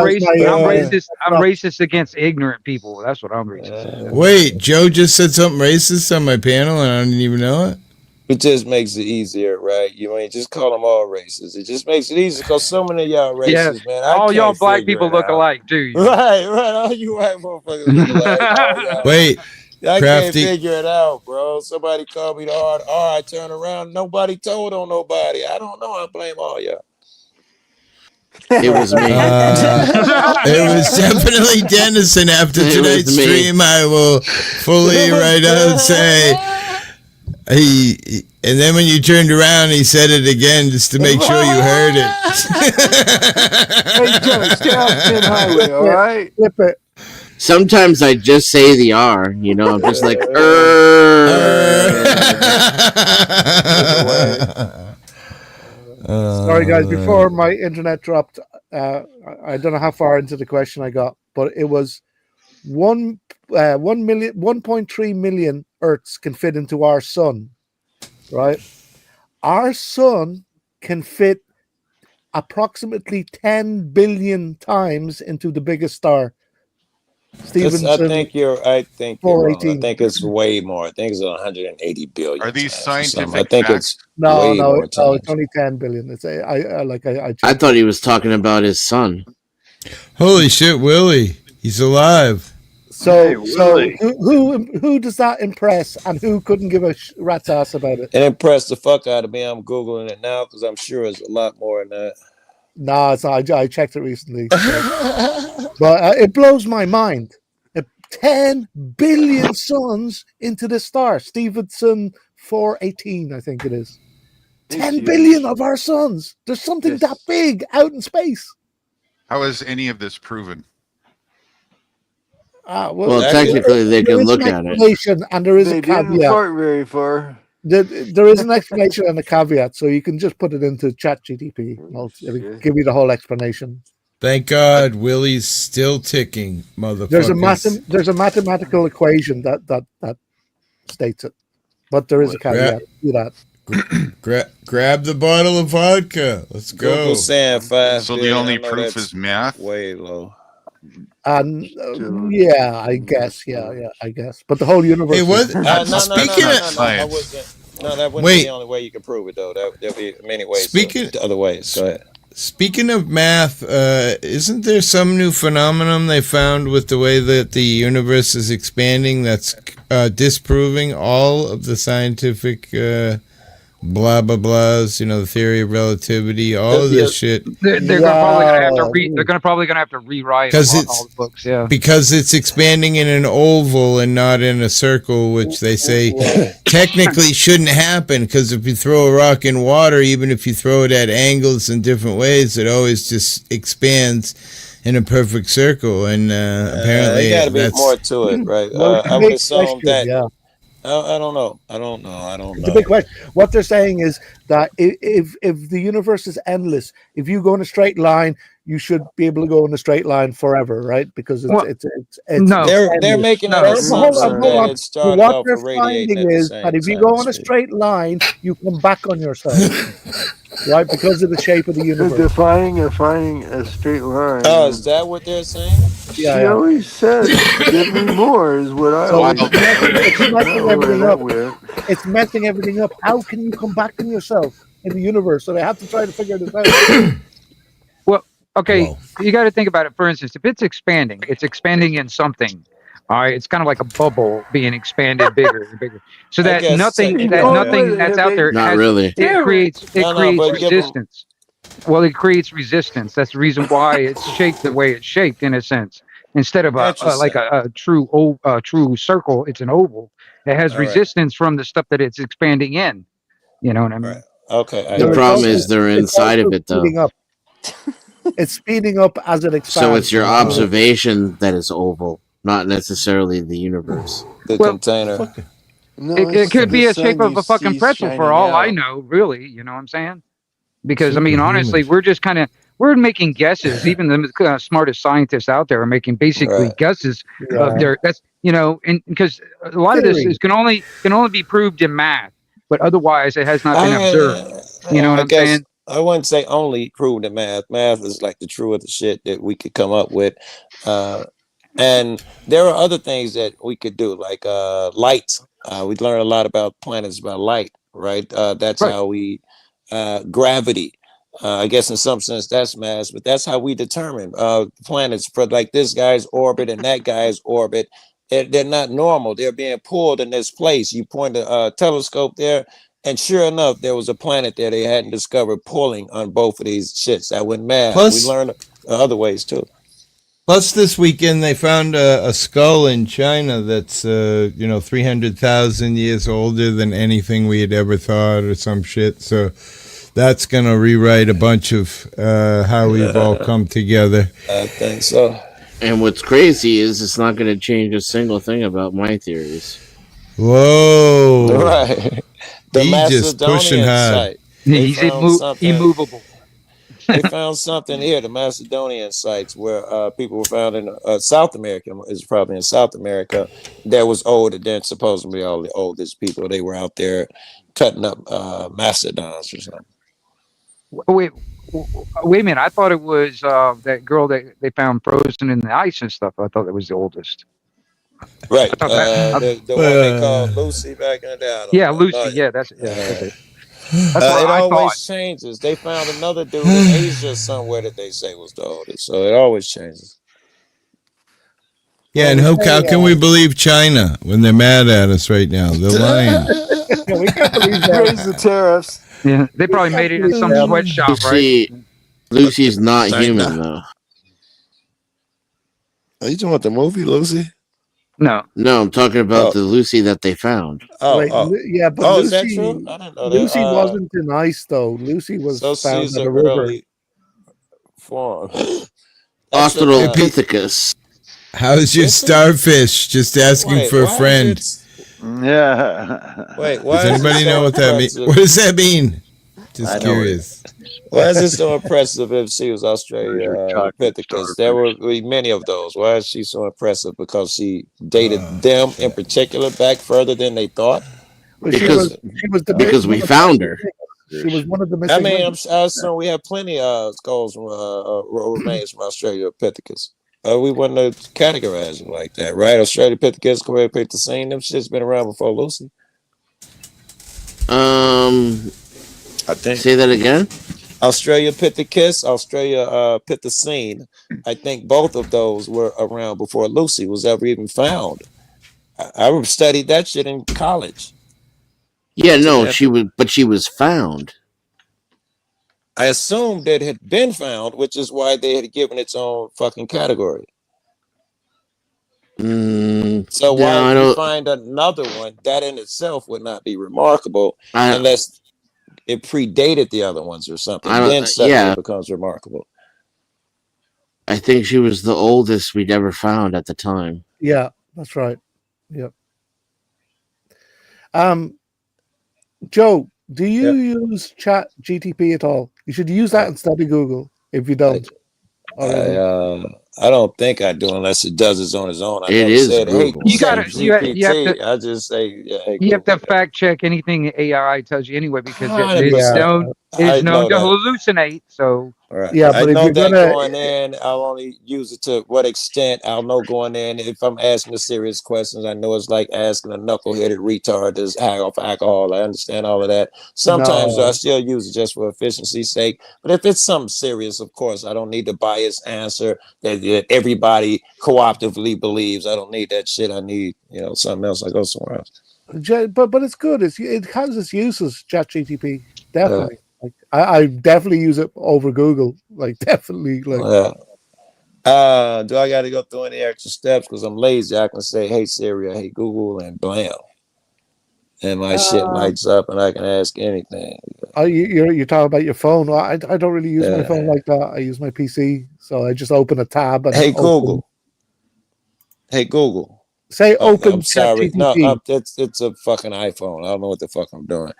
Speaker 12: racist against ignorant people. That's what I'm racist against.
Speaker 2: Wait, Joe just said something racist on my panel and I didn't even know it?
Speaker 20: It just makes it easier, right? You ain't just call them all racist. It just makes it easy because so many of y'all racist,
Speaker 12: Yes.
Speaker 20: man.
Speaker 12: All y'all black people look alike, do you?
Speaker 20: Right. All you white motherfuckers look alike. All y'all.
Speaker 2: Wait,
Speaker 20: I can't
Speaker 2: Crafty.
Speaker 20: figure it out, bro. Somebody called me the hard R. I turn around. Nobody told on nobody. I don't know. I blame all y'all.
Speaker 6: It was me.
Speaker 2: It was definitely Dennison. After
Speaker 6: It
Speaker 2: tonight's
Speaker 6: was me.
Speaker 2: stream, I will fully write out and say and then when you turned around, he said it again just to make sure you heard it.
Speaker 14: Hey, Joe, stay off 10 highway, all right?
Speaker 22: Flip it.
Speaker 6: Sometimes I just say the R, I'm just like,
Speaker 22: Sorry, guys. Before my internet dropped, I don't know how far into the question I got, but it was 1.3 million Earths can fit into our sun, right? Our sun can fit approximately 10 billion times into the biggest star. Stevenson.
Speaker 20: I think you're wrong. I
Speaker 22: 418.
Speaker 20: think it's way more. I think it's 180 billion.
Speaker 11: Are these
Speaker 20: times or something.
Speaker 11: scientific
Speaker 20: I think
Speaker 11: facts?
Speaker 20: it's
Speaker 22: No,
Speaker 20: way more
Speaker 22: it's
Speaker 20: times.
Speaker 22: only 10 billion. It's I
Speaker 6: I thought he was talking about his son.
Speaker 2: Holy shit, Willie. He's alive.
Speaker 22: So who does that impress, and who couldn't give a rat's ass about it?
Speaker 20: It impressed the fuck out of me. I'm Googling it now because I'm sure it's a lot more than that.
Speaker 22: No, it's not. I checked it recently. But it blows my mind. 10 billion suns into the star. Stevenson 418, I think it is. 10 billion of our suns. There's something that big out in space.
Speaker 11: How is any of this proven?
Speaker 6: Well, technically, they
Speaker 22: there
Speaker 6: can
Speaker 22: is
Speaker 6: look
Speaker 22: an
Speaker 6: at it.
Speaker 22: explanation, and there is
Speaker 14: They
Speaker 22: a
Speaker 14: didn't
Speaker 22: caveat.
Speaker 14: fart very far.
Speaker 22: There is an explanation and a caveat, so you can just put it into ChatGPT. It'll give you the whole explanation.
Speaker 2: Thank God, Willie's still ticking, motherfuckers.
Speaker 22: There's a mathematical equation that states it, but there is a caveat to that.
Speaker 2: Grab the bottle of vodka. Let's go.
Speaker 20: Google saying 5
Speaker 11: So the
Speaker 20: billion.
Speaker 11: only
Speaker 20: I know
Speaker 11: proof
Speaker 20: that's
Speaker 11: is math?
Speaker 20: way low.
Speaker 22: Yeah, I guess. Yeah, I guess. But the whole universe.
Speaker 2: Hey, what?
Speaker 20: No,
Speaker 2: That
Speaker 20: wouldn't be the only way you can prove it, though. There'll be many ways. Other ways. Go ahead.
Speaker 2: Speaking of math, isn't there some new phenomenon they found with the way that the universe is expanding that's disproving all of the scientific blah blah blahs? You know, the theory of relativity, all of this shit.
Speaker 12: They're probably gonna have to they're probably gonna have to rewrite all the books. Yeah,
Speaker 2: because it's expanding in an oval and not in a circle, which they say technically shouldn't happen. Because if you throw a rock in water, even if you throw it at angles in different ways, it always just expands in a perfect circle. And apparently,
Speaker 20: there got to be more to it, right? I would assume that.
Speaker 22: Yeah.
Speaker 20: I don't know.
Speaker 22: It's a big question. What they're saying is that if the universe is endless, if you go in a straight line, you should be able to go in a straight line forever, right? Because it's
Speaker 20: no, they're making an assumption that it started
Speaker 22: what
Speaker 20: off
Speaker 22: they're
Speaker 20: radiating
Speaker 22: finding is that if you go on a straight line, you come back on yourself, right? Because of the shape of the universe.
Speaker 14: Defining a straight line.
Speaker 20: Oh, is that what they're saying?
Speaker 14: She always says, "Give me more." Is what I always.
Speaker 22: It's messing everything up. It's messing everything up. How can you come back on yourself in the universe? So they have to try to figure this out.
Speaker 12: Well, okay, you got to think about it. For instance, if it's expanding in something. All right, it's kind of like a bubble being expanded bigger and bigger, so that nothing that's out there it creates resistance. Well, it creates resistance. That's the reason why it's shaped the way it's shaped, in a sense. Instead of a true circle, it's an oval. It has resistance from the stuff that it's expanding in. You know what I mean?
Speaker 20: Right. Okay.
Speaker 6: The problem is they're inside of it, though.
Speaker 22: It's speeding up as it expands.
Speaker 6: So it's your observation that is oval, not necessarily the universe.
Speaker 20: The container.
Speaker 12: It could be a shape of a fucking pretzel for all I know, really. You know what I'm saying? Because I mean, honestly, we're just we're making guesses. Even the smartest scientists out there are making basically guesses of their. That's and because a lot of this can only be proved in math, but otherwise it has not been observed. You know what I'm saying?
Speaker 20: I wouldn't say only proved in math. Math is like the truest shit that we could come up with. And there are other things that we could do, like light. We learn a lot about planets by light, right? That's how we gravity. I guess in some sense that's mass, but that's how we determine planets for like this guy's orbit and that guy's orbit. They're not normal. They're being pulled in this place. You point a telescope there, and sure enough, there was a planet there they hadn't discovered pulling on both of these shits. That went mad. We learned other ways too.
Speaker 2: Plus, this weekend they found a skull in China that's 300,000 years older than anything we had ever thought, or some shit. So that's gonna rewrite a bunch of how we've all come together.
Speaker 20: I think so.
Speaker 6: And what's crazy is it's not going to change a single thing about my theories.
Speaker 2: Whoa!
Speaker 20: Right. The
Speaker 2: He's just pushing hard.
Speaker 12: He's immovable.
Speaker 20: They found something here, the Macedonian sites, where people were found in South America. It's probably in South America. That was older than supposedly all the oldest people. They were out there cutting up Macedons or something.
Speaker 12: Wait a minute. I thought it was that girl that they found frozen in the ice and stuff. I thought that was the oldest.
Speaker 20: Right. The one they called Lucy back in the day.
Speaker 12: Yeah, Lucy. Yeah, that's it.
Speaker 20: It always changes. They found another dude in Asia somewhere that they say was the oldest. So it always changes.
Speaker 2: Yeah, and how can we believe China when they're mad at us right now? They're lying.
Speaker 22: We can't believe that.
Speaker 14: Raise the tariffs.
Speaker 12: Yeah, they probably made it in some sweatshop, right?
Speaker 6: Lucy's not human, though.
Speaker 20: Are you talking about the movie Lucy?
Speaker 12: No,
Speaker 6: I'm talking about the Lucy that they found.
Speaker 22: Yeah, but Lucy,
Speaker 20: is that true? I didn't know that.
Speaker 22: Lucy wasn't in ice, though. Lucy was found in a river.
Speaker 20: Form.
Speaker 6: Australopithecus.
Speaker 2: How's your starfish? Just asking for a friend.
Speaker 9: Yeah.
Speaker 20: Wait, why
Speaker 2: Does
Speaker 20: is it
Speaker 2: anybody
Speaker 20: so
Speaker 2: know what that means?
Speaker 20: impressive?
Speaker 2: What does that mean?
Speaker 20: I
Speaker 2: Just
Speaker 20: know
Speaker 2: curious.
Speaker 20: Why is it so impressive if she was Australia
Speaker 9: chocolate
Speaker 20: Pithecus? There
Speaker 9: starfish.
Speaker 20: will be many of those. Why is she so impressive? Because she dated them in particular back further than they thought?
Speaker 22: But
Speaker 6: Because
Speaker 22: she was the
Speaker 6: because
Speaker 22: one
Speaker 6: we
Speaker 22: of
Speaker 6: found
Speaker 22: the
Speaker 6: her.
Speaker 22: she was one of the
Speaker 20: I
Speaker 22: missing
Speaker 20: mean,
Speaker 22: links.
Speaker 20: I assume we have plenty of skulls from remains from Australia Pithecus. We wouldn't have categorized it like that, right? Australia Pithecus, Korea Pithecine, them shit's been around before Lucy. I think.
Speaker 6: Say that again.
Speaker 20: Australia Pithecus, Australia Pithecine. I think both of those were around before Lucy was ever even found. I studied that shit in college.
Speaker 6: Yeah, no, she was found.
Speaker 20: I assumed it had been found, which is why they had given its own fucking category. So why
Speaker 6: I
Speaker 20: if you
Speaker 6: don't.
Speaker 20: find another one, that in itself would not be remarkable
Speaker 6: I-
Speaker 20: unless it predated the other ones or something.
Speaker 6: I don't-
Speaker 20: Then suddenly
Speaker 6: yeah.
Speaker 20: it becomes remarkable.
Speaker 6: I think she was the oldest we'd ever found at the time.
Speaker 22: Yeah, that's right. Yep. Joe, do you use Chat GTP at all? You should use that instead of Google if you don't already.
Speaker 20: I don't think I do unless it does it on its own. I
Speaker 6: It
Speaker 20: never
Speaker 6: is
Speaker 20: said, hey,
Speaker 6: Google.
Speaker 12: You
Speaker 20: say
Speaker 12: gotta, you have
Speaker 20: GPT.
Speaker 12: to,
Speaker 20: I just say, yeah, hey,
Speaker 12: you have
Speaker 20: Google.
Speaker 12: to fact check anything AI tells you anyway because it is
Speaker 20: 100%.
Speaker 12: known
Speaker 20: I know
Speaker 12: to
Speaker 20: that.
Speaker 12: hallucinate. So
Speaker 20: Right.
Speaker 22: Yeah,
Speaker 20: I
Speaker 22: but if
Speaker 20: know
Speaker 22: you're
Speaker 20: that
Speaker 22: gonna,
Speaker 20: going in, I'll only use it to what extent. I'll know going in if I'm asking the serious questions. I know it's like asking a knuckleheaded retard to hack off alcohol. I understand all of that. Sometimes I
Speaker 22: No.
Speaker 20: still use it just for efficiency's sake. But if it's something serious, of course, I don't need the biased answer that everybody cooperatively believes. I don't need that shit. I need, something else. I go somewhere else.
Speaker 22: but it's good. It has its uses. Chat GTP definitely. Like I definitely use it over Google. Like definitely. Like
Speaker 20: Do I got to go through any extra steps because I'm lazy? I can say, "Hey Siri," or "Hey Google," and blam, and my shit lights up, and I can ask anything.
Speaker 22: you're talking about your phone. Well, I don't really use my phone like that. I use my PC, so I just open a tab and
Speaker 20: Hey
Speaker 22: open.
Speaker 20: Google. Hey Google.
Speaker 22: Say open
Speaker 20: I'm
Speaker 22: Chat
Speaker 20: sorry. No,
Speaker 22: GTP.
Speaker 20: it's a fucking iPhone. I don't know what the fuck I'm doing.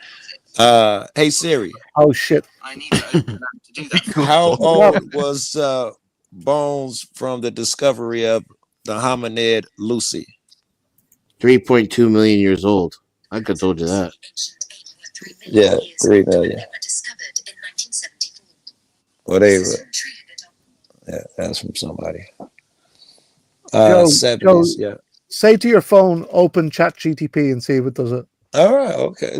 Speaker 20: Hey Siri.
Speaker 22: Oh shit.
Speaker 20: I need to do that. How old was Bones from the discovery of the hominid Lucy?
Speaker 6: 3.2 million years old. I could have told you that.
Speaker 20: Yeah, 3 million. Whatever. Yeah, that's from somebody.
Speaker 22: Joe,
Speaker 20: 70s, yeah.
Speaker 22: Say to your phone, open Chat GTP and see if it does it.
Speaker 20: All right, okay.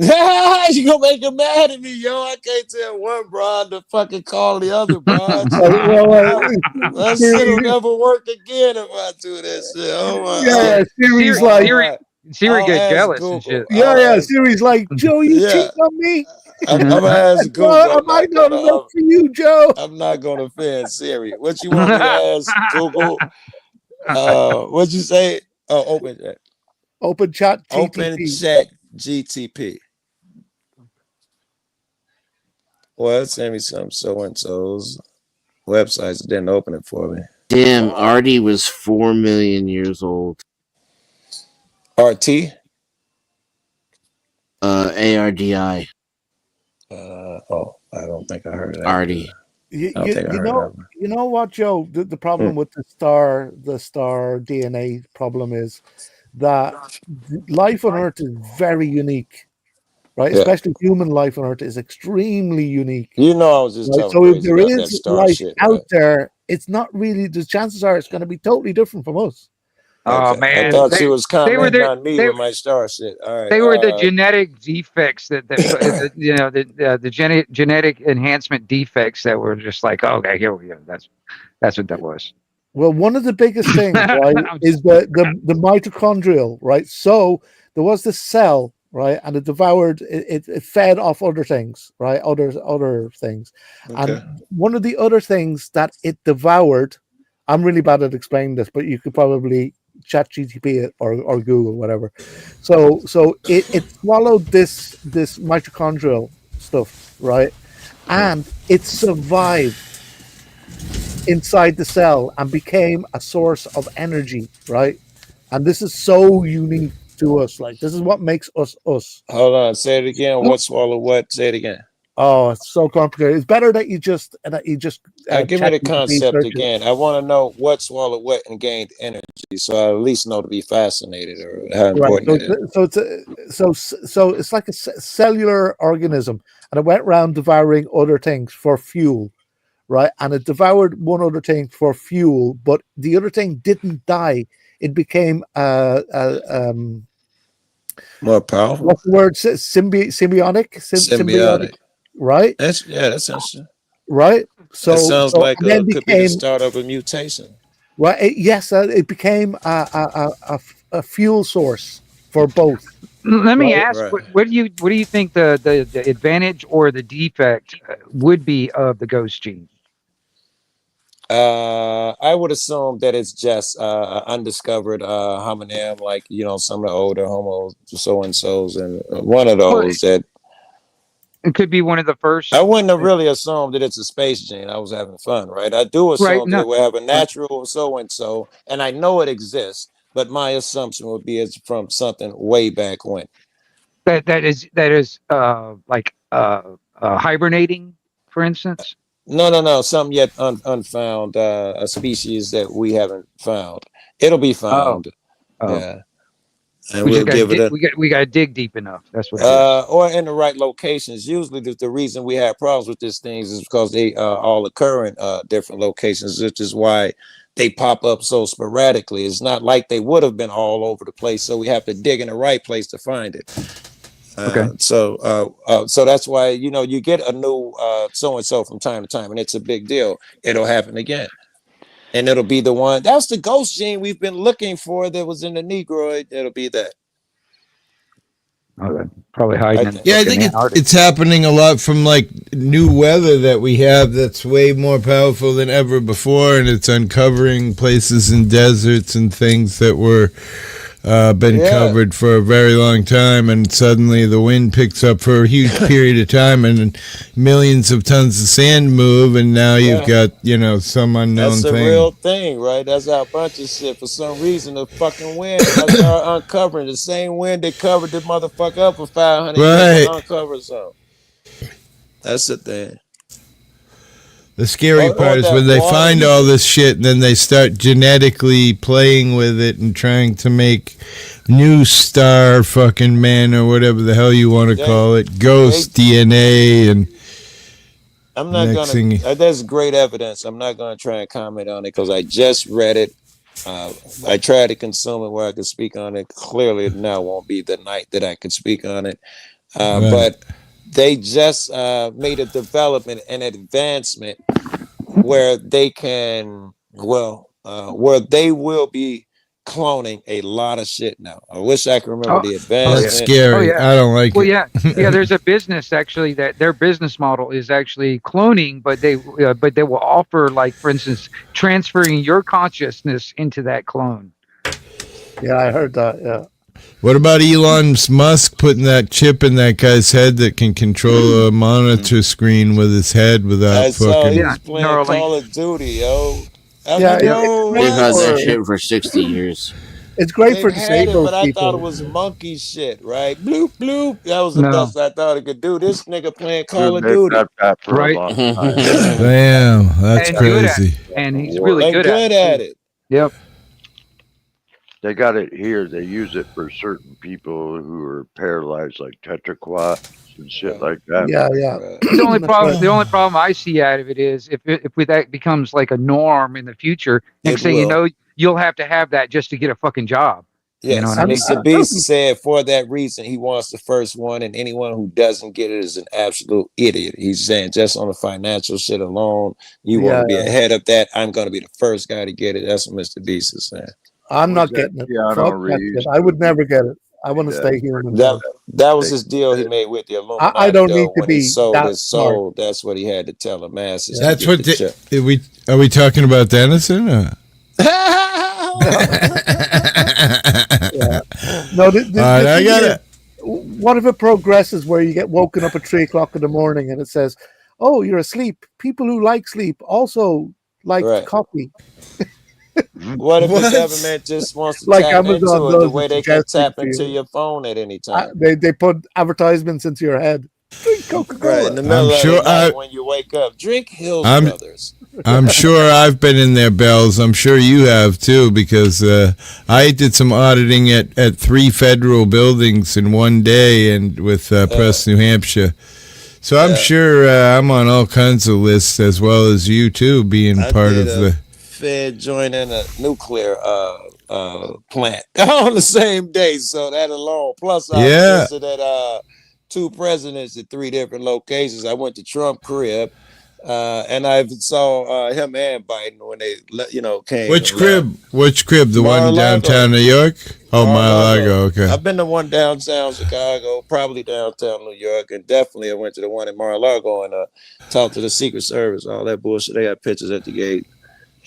Speaker 20: You gonna make him mad at me, yo. I can't tell one broad to fucking call the other broad. That shit'll never work again if I do that shit. Oh my
Speaker 22: Yeah, Siri's like
Speaker 12: Siri
Speaker 20: I'll
Speaker 12: get
Speaker 20: ask
Speaker 12: jealous
Speaker 20: Google.
Speaker 12: and shit.
Speaker 22: Yeah, Siri's like, Joe, you cheating on me?
Speaker 20: I'm gonna ask Google.
Speaker 22: I might not have looked for you, Joe.
Speaker 20: I'm not gonna offend Siri. What you want me to ask Google? What'd you say? Oh, open chat.
Speaker 22: Open Chat GTP.
Speaker 20: Open Chat GTP. Well, send me some so and so's websites. It didn't open it for me.
Speaker 6: Damn, Artie was 4 million years old.
Speaker 20: RT?
Speaker 6: ARDI.
Speaker 20: I don't think I heard that.
Speaker 6: Artie.
Speaker 22: You know what, Joe? The problem with the star DNA problem is that life on Earth is very unique, right?
Speaker 20: Yeah.
Speaker 22: Especially human life on Earth is extremely unique.
Speaker 20: I was just
Speaker 22: right?
Speaker 20: talking
Speaker 22: So if
Speaker 20: crazy
Speaker 22: there
Speaker 20: about that
Speaker 22: is
Speaker 20: star
Speaker 22: life
Speaker 20: shit,
Speaker 22: out
Speaker 20: right?
Speaker 22: there, it's not really. The chances are it's going to be totally different from us.
Speaker 12: Oh
Speaker 20: Okay.
Speaker 12: man,
Speaker 20: I thought she was
Speaker 12: they were
Speaker 20: commenting
Speaker 12: there.
Speaker 20: on me with my star shit. All right.
Speaker 12: They were the genetic defects the genetic enhancement defects that were just like, oh, okay, here we go. That's what that was.
Speaker 22: Well, one of the biggest things, right, is the mitochondrial, right? So there was this cell, right, and it devoured, it fed off other things, right, other things, and one of the other things that it devoured, I'm really bad at explaining this, but you could probably Chat GTP it or Google, whatever. So it swallowed this mitochondrial stuff, right, and it survived inside the cell and became a source of energy, right? And this is so unique, to us. Like this is what makes us us.
Speaker 20: Hold on, say it again. What swallow what? Say it again.
Speaker 22: Oh, it's so complicated. It's better that you just
Speaker 20: Give me the
Speaker 22: ChatGPT
Speaker 20: concept
Speaker 22: search it.
Speaker 20: again. I want to know what swallowed what and gained energy, so I at least know to be fascinated or how
Speaker 22: Right.
Speaker 20: important it is.
Speaker 22: So it's like a cellular organism, and it went around devouring other things for fuel, right? And it devoured one other thing for fuel, but the other thing didn't die. It became
Speaker 20: More powerful.
Speaker 22: what's the word? Symbiotic.
Speaker 20: Symbiotic.
Speaker 22: Right.
Speaker 20: That sounds.
Speaker 22: Right. So
Speaker 20: That sounds like
Speaker 22: and then
Speaker 20: could be the start of a mutation.
Speaker 22: Right. It became a fuel source for both.
Speaker 12: Let me
Speaker 22: Right?
Speaker 12: ask, what do you think the advantage or the defect would be of the ghost gene?
Speaker 20: I would assume that it's just undiscovered homonym, like some of the older Homo so and so's, and one of those that
Speaker 12: it could be one of the first.
Speaker 20: I wouldn't have really assumed that it's a space gene. I was having fun, right? I do assume that it will have a natural so and so, and I know it exists, but my assumption would be it's from something way back when.
Speaker 12: That is like hibernating, for instance.
Speaker 20: No. Something yet unfound, a species that we haven't found. It'll be found. Yeah. And
Speaker 12: we
Speaker 20: we'll give it
Speaker 12: we got to dig deep enough. That's what.
Speaker 20: Or in the right locations. Usually, the reason we have problems with these things is because they all occur in different locations, which is why they pop up so sporadically. It's not like they would have been all over the place, so we have to dig in the right place to find it.
Speaker 12: Okay.
Speaker 20: So that's why you get a new so and so from time to time, and it's a big deal. It'll happen again, and it'll be the one. That's the ghost gene we've been looking for that was in the Negroid. It'll be that.
Speaker 12: Okay. Probably hiding.
Speaker 2: I think it's happening a lot from like new weather that we have that's way more powerful than ever before, and it's uncovering places in deserts and things that were been covered for a very long time, and suddenly the wind picks up for a huge period of time, and millions of tons of sand move, and now you've got some unknown
Speaker 20: That's
Speaker 2: thing.
Speaker 20: That's a real thing, right? That's our bunch of shit. For some reason, the fucking wind that's our uncovering the same wind that covered the motherfucker up for 500 years. Uncover something. That's the thing.
Speaker 2: The scary part is when they find all this shit and then they start genetically playing with it and trying to make new star fucking men or whatever the hell you want to call it, ghost DNA, and
Speaker 20: I'm not gonna. There's great evidence. I'm not gonna try and comment on it because I just read it. I tried to consume it where I could speak on it. Clearly, now won't be the night that I could speak on it. But they just made a development and advancement where they can, where they will be cloning a lot of shit now. I wish I could remember the advancement.
Speaker 2: That's scary. I don't like it.
Speaker 12: Yeah. There's a business actually that their business model is actually cloning, but they will offer, like, for instance, transferring your consciousness into that clone.
Speaker 22: Yeah, I heard that. Yeah.
Speaker 2: What about Elon Musk putting that chip in that guy's head that can control a monitor screen with his head without fucking?
Speaker 20: He's playing Call of Duty, yo.
Speaker 2: They've
Speaker 6: had that shit for 60 years.
Speaker 22: It's great for disabled
Speaker 20: but I
Speaker 22: people.
Speaker 20: thought it was monkey shit, right? Bloop bloop. That was the best I thought it could do. This nigga playing Call of Duty,
Speaker 12: right?
Speaker 2: Damn, that's crazy.
Speaker 12: And he's really good
Speaker 20: at it.
Speaker 12: Yep.
Speaker 5: They got it here. They use it for certain people who are paralyzed, like tetraquats and shit like that.
Speaker 22: Yeah.
Speaker 12: The only problem I see out of it is if that becomes like a norm in the future, next thing you know, you'll have to have that just to get a fucking job.
Speaker 20: Yes,
Speaker 12: you know what I mean?
Speaker 20: Mr. Beast said for that reason he wants the first one, and anyone who doesn't get it is an absolute idiot. He's saying just on the financial shit alone, you want to be ahead of that. I'm going to be the first guy to get it. That's what Mr. Beast is saying.
Speaker 22: I'm not getting it. I would never get it. I want to stay here.
Speaker 20: That was his deal he made with the Illuminati.
Speaker 22: I don't need to be
Speaker 20: sold
Speaker 22: that
Speaker 20: his soul. That's what he had to tell the masses.
Speaker 2: That's what are we talking about Dennison? Or?
Speaker 22: No,
Speaker 2: I got it.
Speaker 22: What if it progresses where you get woken up at 3:00 in the morning and it says, "Oh, you're asleep." People who like sleep also like coffee.
Speaker 20: What if the government just wants to
Speaker 22: Like
Speaker 20: tap
Speaker 22: Amazon
Speaker 20: into it
Speaker 22: does
Speaker 20: the way
Speaker 22: with
Speaker 20: they can
Speaker 22: suggesting
Speaker 20: tap
Speaker 22: to
Speaker 20: into
Speaker 22: you.
Speaker 20: your phone at any time?
Speaker 22: They put advertisements into your head. Drink Coca-Cola.
Speaker 20: Right in the middle of the night when you wake up, drink Hills
Speaker 2: I'm
Speaker 20: Brothers.
Speaker 2: I'm sure I've been in their bells. I'm sure you have too, because I did some auditing at 3 federal buildings in one day, and with Press, New Hampshire. So I'm sure I'm on all kinds of lists, as well as you too, being part of the
Speaker 20: Fed joining a nuclear plant on the same day. So that alone, plus I
Speaker 2: Yeah.
Speaker 20: visited 2 presidents at 3 different locations. I went to Trump crib. And I saw him and Biden when they, came.
Speaker 2: Which
Speaker 20: and left.
Speaker 2: crib? Which crib? The one
Speaker 20: Mar-a-Lago.
Speaker 2: downtown New York? Oh, Mar-a-Lago. Okay.
Speaker 20: I've been to one downtown Chicago, probably downtown New York, and definitely I went to the one in Mar-a-Lago and talked to the Secret Service, all that bullshit. They had pictures at the gate,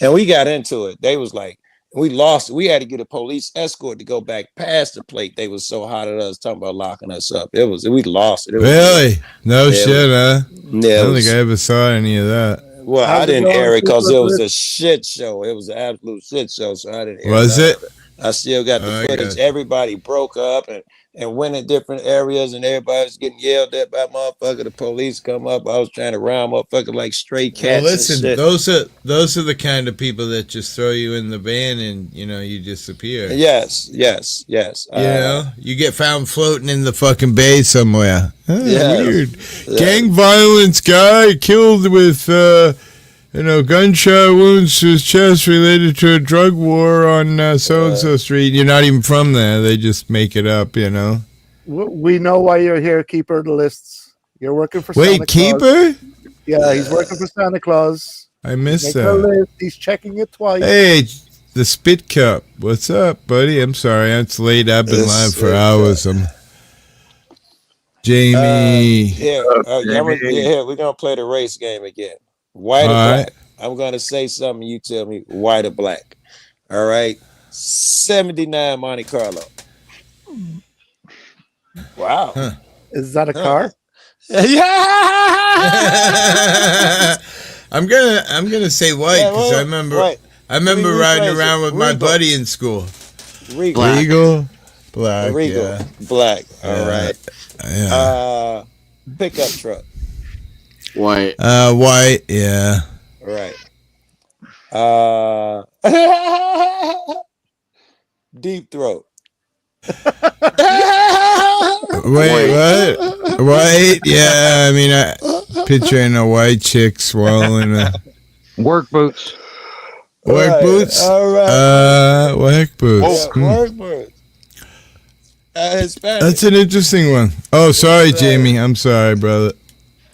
Speaker 20: and we got into it. They was like, we lost. We had to get a police escort to go back past the plate. They was so hot at us, talking about locking us up. We lost it.
Speaker 2: Really? No shit, huh?
Speaker 20: Yeah,
Speaker 2: I don't think I ever saw any of that.
Speaker 20: Well, I didn't air it because it was a shit show. It was an absolute shit show, so I didn't air
Speaker 2: Was
Speaker 20: none
Speaker 2: it?
Speaker 20: of I still got the footage. Everybody broke up and went in different areas, and everybody was getting yelled at by motherfucker. The police come up. I was trying to round motherfucker like stray cats.
Speaker 2: Well, listen,
Speaker 20: and shit.
Speaker 2: those are the kind of people that just throw you in the van and you disappear.
Speaker 20: Yes.
Speaker 2: You know, you get found floating in the fucking bay somewhere.
Speaker 20: Yes.
Speaker 2: Weird.
Speaker 20: Yeah.
Speaker 2: Gang violence guy killed with gunshot wounds to his chest related to a drug war on so-and-so street. You're not even from there. They just make it up,
Speaker 22: We know why you're here, keeper of the lists. You're working for Santa
Speaker 2: Wait,
Speaker 22: Claus.
Speaker 2: keeper?
Speaker 22: Yeah, he's working for Santa Claus.
Speaker 2: I missed
Speaker 22: Make a
Speaker 2: that.
Speaker 22: list. He's checking it twice.
Speaker 2: Hey, the Spit Cup. What's up, buddy? I'm sorry. It's late. I've been
Speaker 20: The
Speaker 2: live for
Speaker 20: Spit
Speaker 2: hours. Jamie.
Speaker 20: Here, we're gonna play the race game again. White or
Speaker 2: All
Speaker 20: black?
Speaker 2: right.
Speaker 20: I'm gonna say something. You tell me white or black. All right. 79 Monte Carlo. Wow.
Speaker 2: Huh.
Speaker 22: Is that a car?
Speaker 20: Yeah.
Speaker 2: I'm gonna say white because I remember riding around with my buddy in school.
Speaker 20: Regal.
Speaker 2: Black.
Speaker 20: Regal.
Speaker 2: Yeah.
Speaker 20: Black. All right.
Speaker 2: Yeah.
Speaker 20: Pickup truck.
Speaker 6: White.
Speaker 2: White. Yeah.
Speaker 20: Right. Deep throat.
Speaker 2: Wait, what? White? Yeah, I mean, picturing a white chick swallowing a
Speaker 12: work boots.
Speaker 2: Work boots?
Speaker 20: All right.
Speaker 2: Work boots.
Speaker 20: Work boots. Hispanic.
Speaker 2: That's an interesting one. Oh, sorry, Jamie. I'm sorry, brother.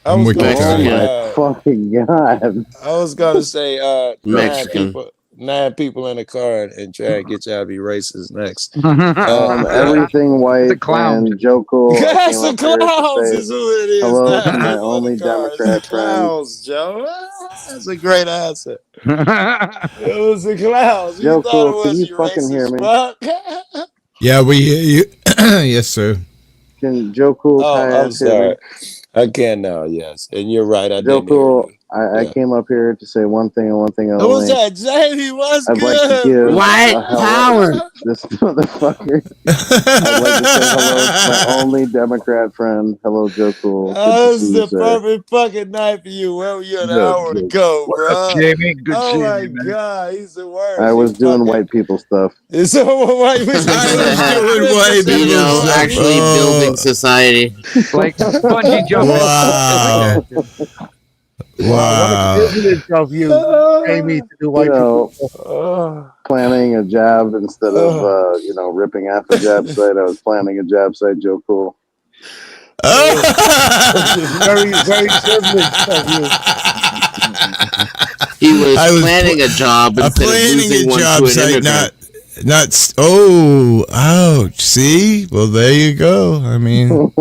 Speaker 2: I'm wicked.
Speaker 20: Oh
Speaker 2: tired.
Speaker 20: fucking god! I was gonna say
Speaker 6: Mexican.
Speaker 20: 9 people in a car and try and get y'all to be racist next.
Speaker 18: Everything white and Joe Cool.
Speaker 20: That's the clowns is who it is.
Speaker 18: Hello
Speaker 20: now.
Speaker 18: to my only Democrat friend.
Speaker 20: Clowns, Joe. That's a great answer. It was the clowns.
Speaker 18: Joe
Speaker 20: You thought
Speaker 18: Cool,
Speaker 20: it
Speaker 18: can
Speaker 20: was
Speaker 18: you fucking hear me?
Speaker 20: fuck.
Speaker 2: Yeah, we hear you. Yes, sir.
Speaker 18: Can Joe Cool
Speaker 20: I'm sorry. I can now, yes. And you're right. I
Speaker 18: Joe
Speaker 20: didn't hear
Speaker 18: Cool,
Speaker 20: you.
Speaker 18: I came up here to say one thing and one thing only.
Speaker 20: Who was that? Jamie was
Speaker 18: I'd
Speaker 20: good.
Speaker 18: like to give
Speaker 6: White
Speaker 18: a hello
Speaker 6: power.
Speaker 18: to this motherfucker. I'd like to say hello to my only Democrat friend. Hello, Joe Cool. Good
Speaker 20: Oh,
Speaker 18: to
Speaker 20: this
Speaker 18: see
Speaker 20: is
Speaker 18: you,
Speaker 20: the
Speaker 18: sir.
Speaker 20: perfect fucking night for you. Where were you an
Speaker 18: Good,
Speaker 20: hour
Speaker 18: good.
Speaker 20: ago,
Speaker 18: What
Speaker 20: bro?
Speaker 18: up, Jamie? Good
Speaker 20: oh
Speaker 18: seeing
Speaker 20: my
Speaker 18: you, man.
Speaker 20: god, he's the worst.
Speaker 18: I was doing white people stuff.
Speaker 20: It's so white.
Speaker 2: doing white people stuff.
Speaker 6: Actually building society.
Speaker 12: Like bungee jumping.
Speaker 2: Wow. Wow.
Speaker 22: What a privilege of you, Jamie, to do white people.
Speaker 18: Planning a job instead of ripping off a job site. I was planning a job site, Joe Cool.
Speaker 22: Very, very privileged of you.
Speaker 6: He was planning a job instead of losing one to an immigrant.
Speaker 2: Ouch. See? Well, there you go. I mean,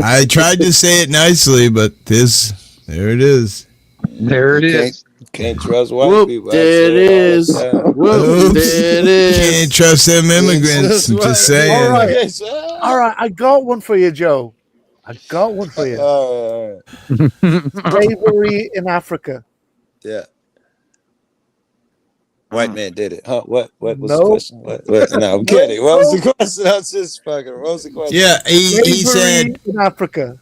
Speaker 2: I tried to say it nicely, but there it is.
Speaker 12: There it is.
Speaker 20: Can't trust white
Speaker 6: Whoop,
Speaker 20: people.
Speaker 6: there it is. Whoop,
Speaker 2: Oops.
Speaker 6: there it is.
Speaker 2: Can't trust them immigrants. I'm just saying.
Speaker 22: All right, I got one for you, Joe. I got one for you.
Speaker 20: right.
Speaker 22: Slavery in Africa.
Speaker 20: Yeah. White man did it, huh? What was the
Speaker 22: No.
Speaker 20: question? What? No, I'm kidding. What was the question? I was just fucking. What was the question?
Speaker 2: Yeah, he said
Speaker 22: in Africa.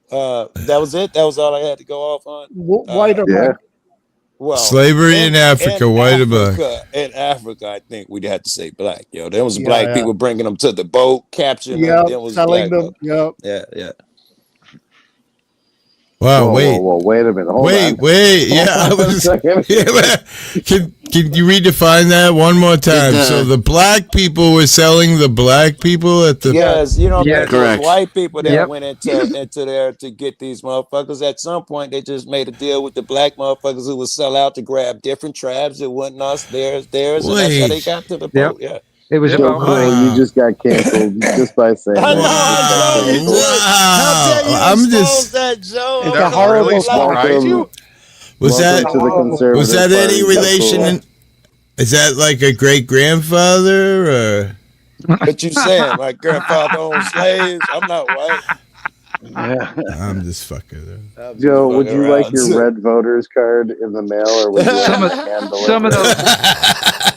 Speaker 20: That was it. That was all I had to go off on.
Speaker 22: White or black?
Speaker 20: Well,
Speaker 2: slavery in Africa, white or black?
Speaker 20: In Africa, I think we'd have to say black. Yo, there was
Speaker 22: Yeah,
Speaker 20: black
Speaker 22: yeah.
Speaker 20: people bringing them to the boat, capturing them.
Speaker 22: Yep,
Speaker 20: There was
Speaker 22: selling
Speaker 20: black
Speaker 22: them.
Speaker 20: folk.
Speaker 22: Yep.
Speaker 20: Yeah.
Speaker 2: Wow, wait.
Speaker 18: Whoa, wait a minute. Hold on.
Speaker 2: Wait. Yeah, I was. Can you redefine that one more time? So the black people were selling the black people at the.
Speaker 20: Yes, you know,
Speaker 2: Yeah,
Speaker 20: correct. White people that
Speaker 2: Yep.
Speaker 20: went into there to get these motherfuckers. At some point, they just made a deal with the black motherfuckers who would sell out to grab different tribes that wasn't us, theirs, and that's how they
Speaker 2: Wait.
Speaker 20: got to the boat. Yeah.
Speaker 12: It was
Speaker 18: So
Speaker 12: about
Speaker 18: cool.
Speaker 12: money.
Speaker 18: You just got canceled just by saying
Speaker 20: I know,
Speaker 18: that.
Speaker 20: I know. You did. How dare you
Speaker 2: I'm
Speaker 20: expose
Speaker 2: just-
Speaker 20: that, Joe?
Speaker 22: It's
Speaker 20: I'm
Speaker 22: a horrible
Speaker 20: really
Speaker 22: spot.
Speaker 20: surprised you.
Speaker 2: Was that
Speaker 18: to the conservative
Speaker 2: was that any
Speaker 18: party.
Speaker 2: relation?
Speaker 18: That's
Speaker 2: Is that like a great grandfather or?
Speaker 20: What you saying? My grandfather owned slaves. I'm not white.
Speaker 2: I'm just fucking.
Speaker 18: Joe, would you like your red voters card in the mail, or would you like
Speaker 12: Some of-
Speaker 18: a hand
Speaker 12: some of
Speaker 18: delivered?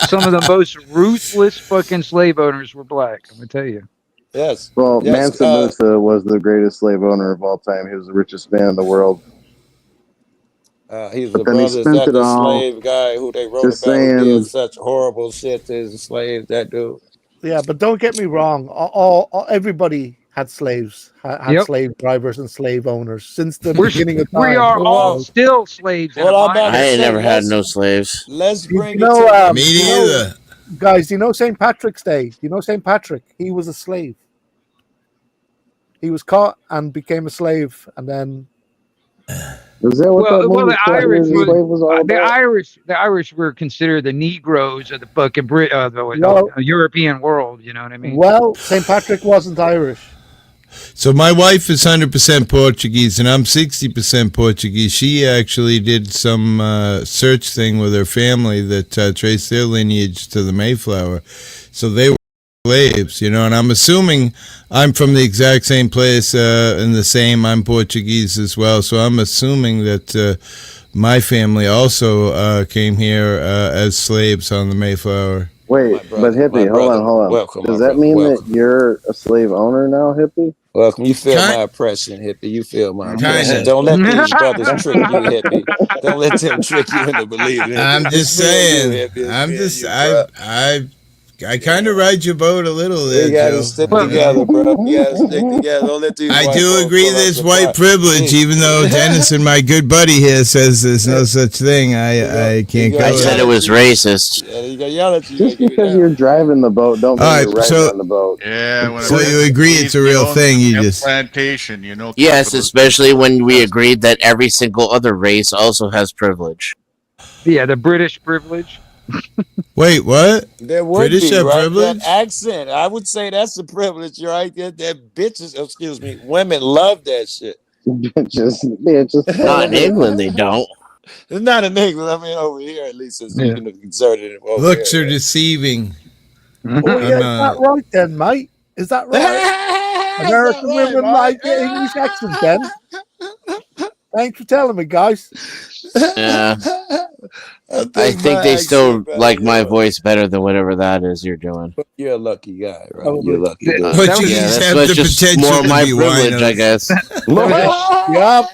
Speaker 12: Some of the most ruthless fucking slave owners were black. I'm gonna tell you.
Speaker 20: Yes.
Speaker 18: Well,
Speaker 20: Yes,
Speaker 18: Mansa Musa was the greatest slave owner of all time. He was the richest man in the world.
Speaker 20: He's
Speaker 18: But
Speaker 20: the
Speaker 18: then he
Speaker 20: brother
Speaker 18: spent
Speaker 20: that
Speaker 18: it
Speaker 20: the
Speaker 18: all
Speaker 20: slave guy who they wrote
Speaker 18: just
Speaker 20: about who
Speaker 18: saying-
Speaker 20: did such horrible shit to his slaves. That dude.
Speaker 22: Yeah, but don't get me wrong. All everybody had slaves, had
Speaker 12: Yep.
Speaker 22: slave drivers and slave owners since the
Speaker 12: We're,
Speaker 22: beginning of time.
Speaker 12: we are all still slaves. in
Speaker 20: Well,
Speaker 12: a
Speaker 20: I'm about
Speaker 12: mind.
Speaker 6: I ain't
Speaker 20: say,
Speaker 6: never had
Speaker 20: let's-
Speaker 6: no slaves.
Speaker 20: Let's bring
Speaker 22: You
Speaker 20: it
Speaker 22: know,
Speaker 20: to
Speaker 2: Me
Speaker 22: you know-
Speaker 2: neither.
Speaker 22: guys, you know St. Patrick's Day? You know St. Patrick? He was a slave. He was caught and became a slave, and then
Speaker 18: Is that what that
Speaker 12: Well,
Speaker 18: movie
Speaker 12: the Irish,
Speaker 18: was all
Speaker 12: the
Speaker 18: about?
Speaker 12: Irish were considered the Negroes of the fucking
Speaker 22: Well-
Speaker 12: European world. You know what I mean?
Speaker 22: well, St. Patrick wasn't Irish.
Speaker 2: So my wife is 100% Portuguese, and I'm 60% Portuguese. She actually did some search thing with her family that traced their lineage to the Mayflower. So they were slaves, you know, and I'm assuming I'm from the exact same place and the same. I'm Portuguese as well, so I'm assuming that my family also came here as slaves on the Mayflower.
Speaker 18: Wait, but Hippie, hold on.
Speaker 20: Welcome,
Speaker 18: Does
Speaker 20: my
Speaker 18: that
Speaker 20: brother,
Speaker 18: mean
Speaker 20: welcome.
Speaker 18: that you're a slave owner now, Hippie?
Speaker 20: Welcome. You feel
Speaker 2: Kind-
Speaker 20: my oppression, hippie. You feel my
Speaker 2: Kinda.
Speaker 20: oppression. Don't let these brothers trick you, hippie. Don't let them trick you into believing it.
Speaker 2: I'm
Speaker 20: It's
Speaker 2: just
Speaker 20: me and
Speaker 2: saying.
Speaker 20: you, hippie. It's
Speaker 2: I'm
Speaker 20: me and
Speaker 2: just
Speaker 20: you, bro.
Speaker 2: I kind of ride your boat a little there,
Speaker 20: We gotta
Speaker 2: Joe.
Speaker 20: stick
Speaker 2: You know?
Speaker 20: together, bro. We gotta stick together. Don't let these
Speaker 2: I
Speaker 20: white
Speaker 2: do
Speaker 20: folks
Speaker 2: agree
Speaker 20: pull us
Speaker 2: there's white
Speaker 20: apart.
Speaker 2: privilege, even though Dennison, my good buddy here, says there's no such thing. I can't go
Speaker 6: I
Speaker 2: there.
Speaker 6: said it was racist.
Speaker 20: Yeah, you gotta yell at you.
Speaker 18: Just because you're driving the boat, don't mean
Speaker 2: All right,
Speaker 18: you're riding
Speaker 2: so-
Speaker 18: on the boat.
Speaker 11: Yeah. When
Speaker 2: So
Speaker 11: it
Speaker 2: you agree it's a
Speaker 11: means
Speaker 2: real
Speaker 11: own
Speaker 2: thing, you
Speaker 11: a
Speaker 2: just-
Speaker 11: plantation, you know.
Speaker 6: Yes,
Speaker 11: capitalism.
Speaker 6: especially when we agreed that every single other race also has privilege.
Speaker 12: Yeah, the British privilege.
Speaker 2: Wait, what?
Speaker 20: There would
Speaker 2: British
Speaker 20: be,
Speaker 2: have
Speaker 20: right?
Speaker 2: privilege?
Speaker 20: That accent. I would say that's a privilege, right? That bitches, excuse me, women love that shit.
Speaker 18: Bitches.
Speaker 6: Not in England, they don't.
Speaker 20: It's not in England. I mean, over here at least, it's, you can exert it over
Speaker 2: Looks
Speaker 20: here.
Speaker 2: are deceiving.
Speaker 22: Oh, yeah, is that right then, mate? Is that right? American women like the English accent then? Thanks for telling me, guys.
Speaker 6: Yeah. I
Speaker 20: my
Speaker 6: think they still
Speaker 20: accent better,
Speaker 6: like my
Speaker 20: yeah.
Speaker 6: voice better than whatever that is you're doing.
Speaker 20: You're a lucky guy, right?
Speaker 22: Oh,
Speaker 20: You're a lucky dude.
Speaker 2: Portuguese have the
Speaker 6: just
Speaker 2: potential
Speaker 6: more
Speaker 2: to
Speaker 6: my
Speaker 2: be
Speaker 6: privilege, I
Speaker 2: winos.
Speaker 6: guess.
Speaker 22: Yup.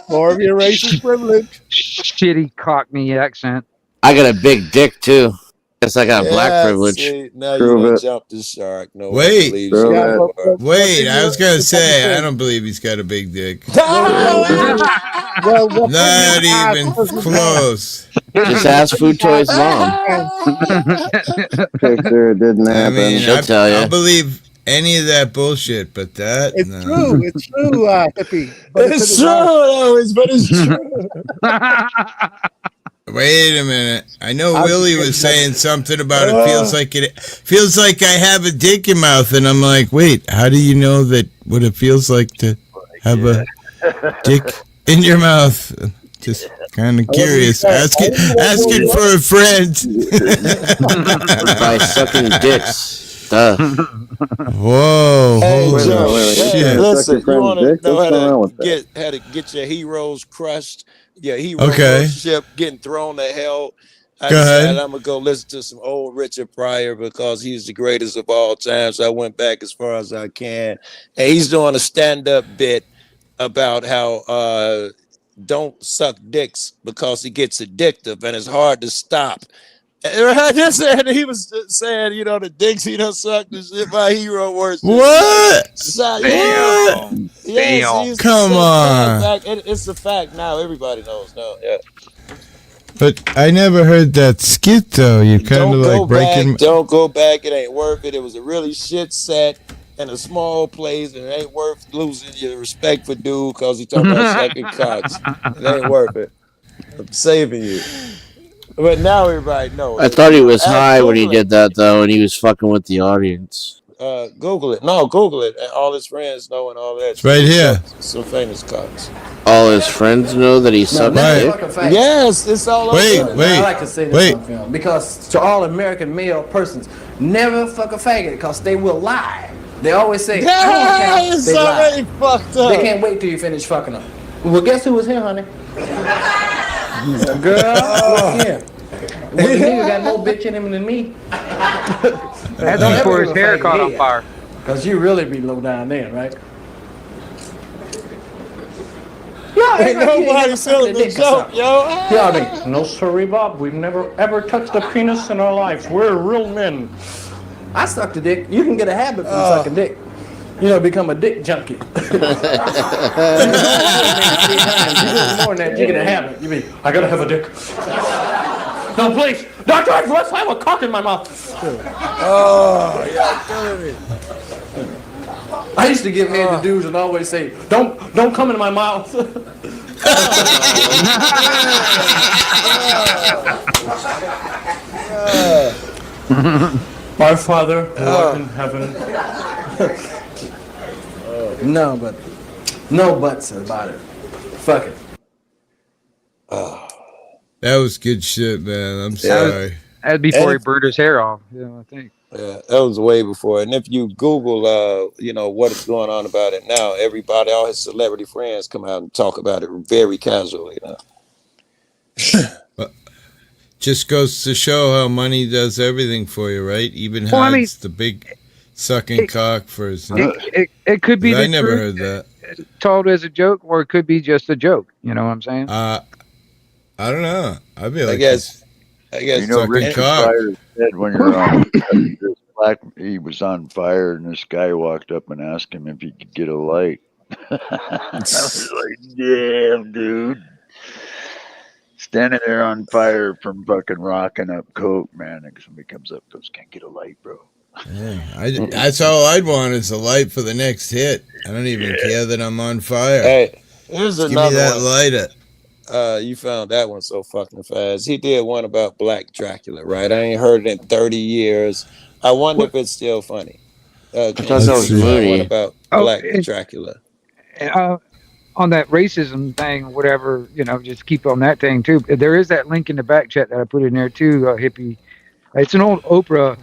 Speaker 22: More of your racist privilege.
Speaker 12: Shitty Cockney accent.
Speaker 6: I got a big dick too. Guess I got black
Speaker 20: Yeah,
Speaker 6: privilege.
Speaker 20: see, now
Speaker 18: Prove
Speaker 20: you done
Speaker 18: it.
Speaker 20: jumped the shark. No
Speaker 2: Wait.
Speaker 20: one believes
Speaker 18: Prove
Speaker 20: you
Speaker 18: it.
Speaker 20: anymore.
Speaker 2: Wait, I was gonna say I don't believe he's got a big dick.
Speaker 22: Well, what
Speaker 2: Not
Speaker 22: thing you
Speaker 2: even
Speaker 22: ask doesn't
Speaker 2: close.
Speaker 6: Just ask Food Toy's mom.
Speaker 18: Picture, it didn't
Speaker 2: I
Speaker 18: happen.
Speaker 2: mean,
Speaker 6: She'll tell ya.
Speaker 2: I'll believe any of that bullshit, but that
Speaker 22: It's
Speaker 2: no.
Speaker 22: true. It's true, Hippie. But
Speaker 20: It's
Speaker 22: to
Speaker 20: true,
Speaker 22: the right.
Speaker 20: always, but it's true.
Speaker 2: Wait a minute. I know
Speaker 22: I'm
Speaker 2: Willie
Speaker 22: just
Speaker 2: was
Speaker 22: kidding.
Speaker 2: saying something about it feels like I have a dick in mouth, and I'm like, wait, how do you know that what it feels like to have a dick in your mouth? Just kind of curious. Asking for a friend.
Speaker 6: By sucking dicks. Duh.
Speaker 2: Whoa!
Speaker 20: Hey,
Speaker 2: Holy
Speaker 20: Joe,
Speaker 18: wait,
Speaker 2: shit!
Speaker 20: hey,
Speaker 18: Suck
Speaker 20: listen,
Speaker 18: your
Speaker 20: you
Speaker 18: friend's
Speaker 20: want to
Speaker 18: dick?
Speaker 20: know
Speaker 18: What's going on with that?
Speaker 20: how to get your heroes crushed, your hero
Speaker 2: Okay.
Speaker 20: ship getting thrown to hell. I
Speaker 2: Go
Speaker 20: decided
Speaker 2: ahead.
Speaker 20: I'm gonna go listen to some old Richard Pryor because he's the greatest of all time. So I went back as far as I can, and he's doing a stand-up bit about how don't suck dicks because it gets addictive and it's hard to stop. And I just said he was saying, you know, the dicks he done sucked and shit. My hero words.
Speaker 2: What?
Speaker 20: Yeah.
Speaker 2: What?
Speaker 20: Yes, he's
Speaker 2: Come on.
Speaker 20: fact. It's a fact now. Everybody knows now. Yeah.
Speaker 2: But I never heard that skit though. You kind of
Speaker 20: Don't go
Speaker 2: like breaking.
Speaker 20: back. Don't go back. It ain't worth it. It was a really shit set and a small place, and it ain't worth losing your respect for dude because he talking about sucking cocks. It ain't worth it. I'm saving you. But now everybody knows.
Speaker 6: I thought he was high when he
Speaker 20: Google it.
Speaker 6: did that though, and he was fucking with the audience.
Speaker 20: Google it. No, Google it. And all his friends know and all that.
Speaker 2: It's right here.
Speaker 20: Some famous cocks.
Speaker 6: All his friends know that he sucked dick.
Speaker 20: Yes, it's all
Speaker 2: Wait,
Speaker 20: over.
Speaker 2: wait,
Speaker 16: I like to say this
Speaker 2: wait.
Speaker 16: on film because to all American male persons, never fuck a faggot because they will lie. They always say, I don't count.
Speaker 20: It's
Speaker 16: They lie.
Speaker 20: already fucked up.
Speaker 16: They can't wait till you finish fucking them. Well, guess who was here, honey? Girl, was here. Well, the nigga got more bitch in him than me.
Speaker 12: That's before his hair caught on fire.
Speaker 16: Because you really be low down then, right? Yeah,
Speaker 20: Ain't nobody selling the joke, yo.
Speaker 16: Yeah, I mean, no sorry, Bob. We've never ever touched a penis in our lives. We're real men. I sucked a dick. You can get a habit from sucking dick. You know, become a dick junkie. You do it more than that, you get a habit. You mean, I gotta have a dick. No, please. Doctor, let's have a cock in my mouth.
Speaker 20: Oh, y'all killing me.
Speaker 16: I used to give head to dudes and always say, don't come into my mouth. My Father, who art in heaven. No buts about it. Fuck it.
Speaker 2: That was good shit, man. I'm sorry.
Speaker 12: That's before he burned his hair off. Yeah, I think.
Speaker 20: Yeah, that was way before. And if you Google, you know, what is going on about it now, everybody, all his celebrity friends come out and talk about it very casually. You know?
Speaker 2: Just goes to show how money does everything for you, right? Even
Speaker 12: Well, I mean,
Speaker 2: hides the big sucking cock for his.
Speaker 12: It could be.
Speaker 2: I
Speaker 12: the
Speaker 2: never
Speaker 12: truth,
Speaker 2: heard that.
Speaker 12: told as a joke, or it could be just a joke. You know what I'm saying?
Speaker 2: I don't know. I'd be like,
Speaker 20: I guess
Speaker 9: You know, Richard Pryor said when you're on, this he was on fire, and this guy walked up and asked him if he could get a light. I was like, damn, dude. Standing there on fire from fucking rocking up coke, man. And somebody comes up and goes, can't get a light, bro.
Speaker 2: Yeah, that's all I'd want is a light for the next hit. I don't even care that I'm on fire.
Speaker 20: Hey, here's
Speaker 2: Just
Speaker 20: another
Speaker 2: give me that
Speaker 20: one.
Speaker 2: lighter.
Speaker 20: You found that one so fucking fast. He did one about Black Dracula, right? I ain't heard it in 30 years. I wonder if it's still funny.
Speaker 6: I thought that was Mooney.
Speaker 20: What about Black Dracula?
Speaker 12: On that racism thing, whatever, you know, just keep on that thing too. There is that link in the back chat that I put in there too, hippie. It's an old Oprah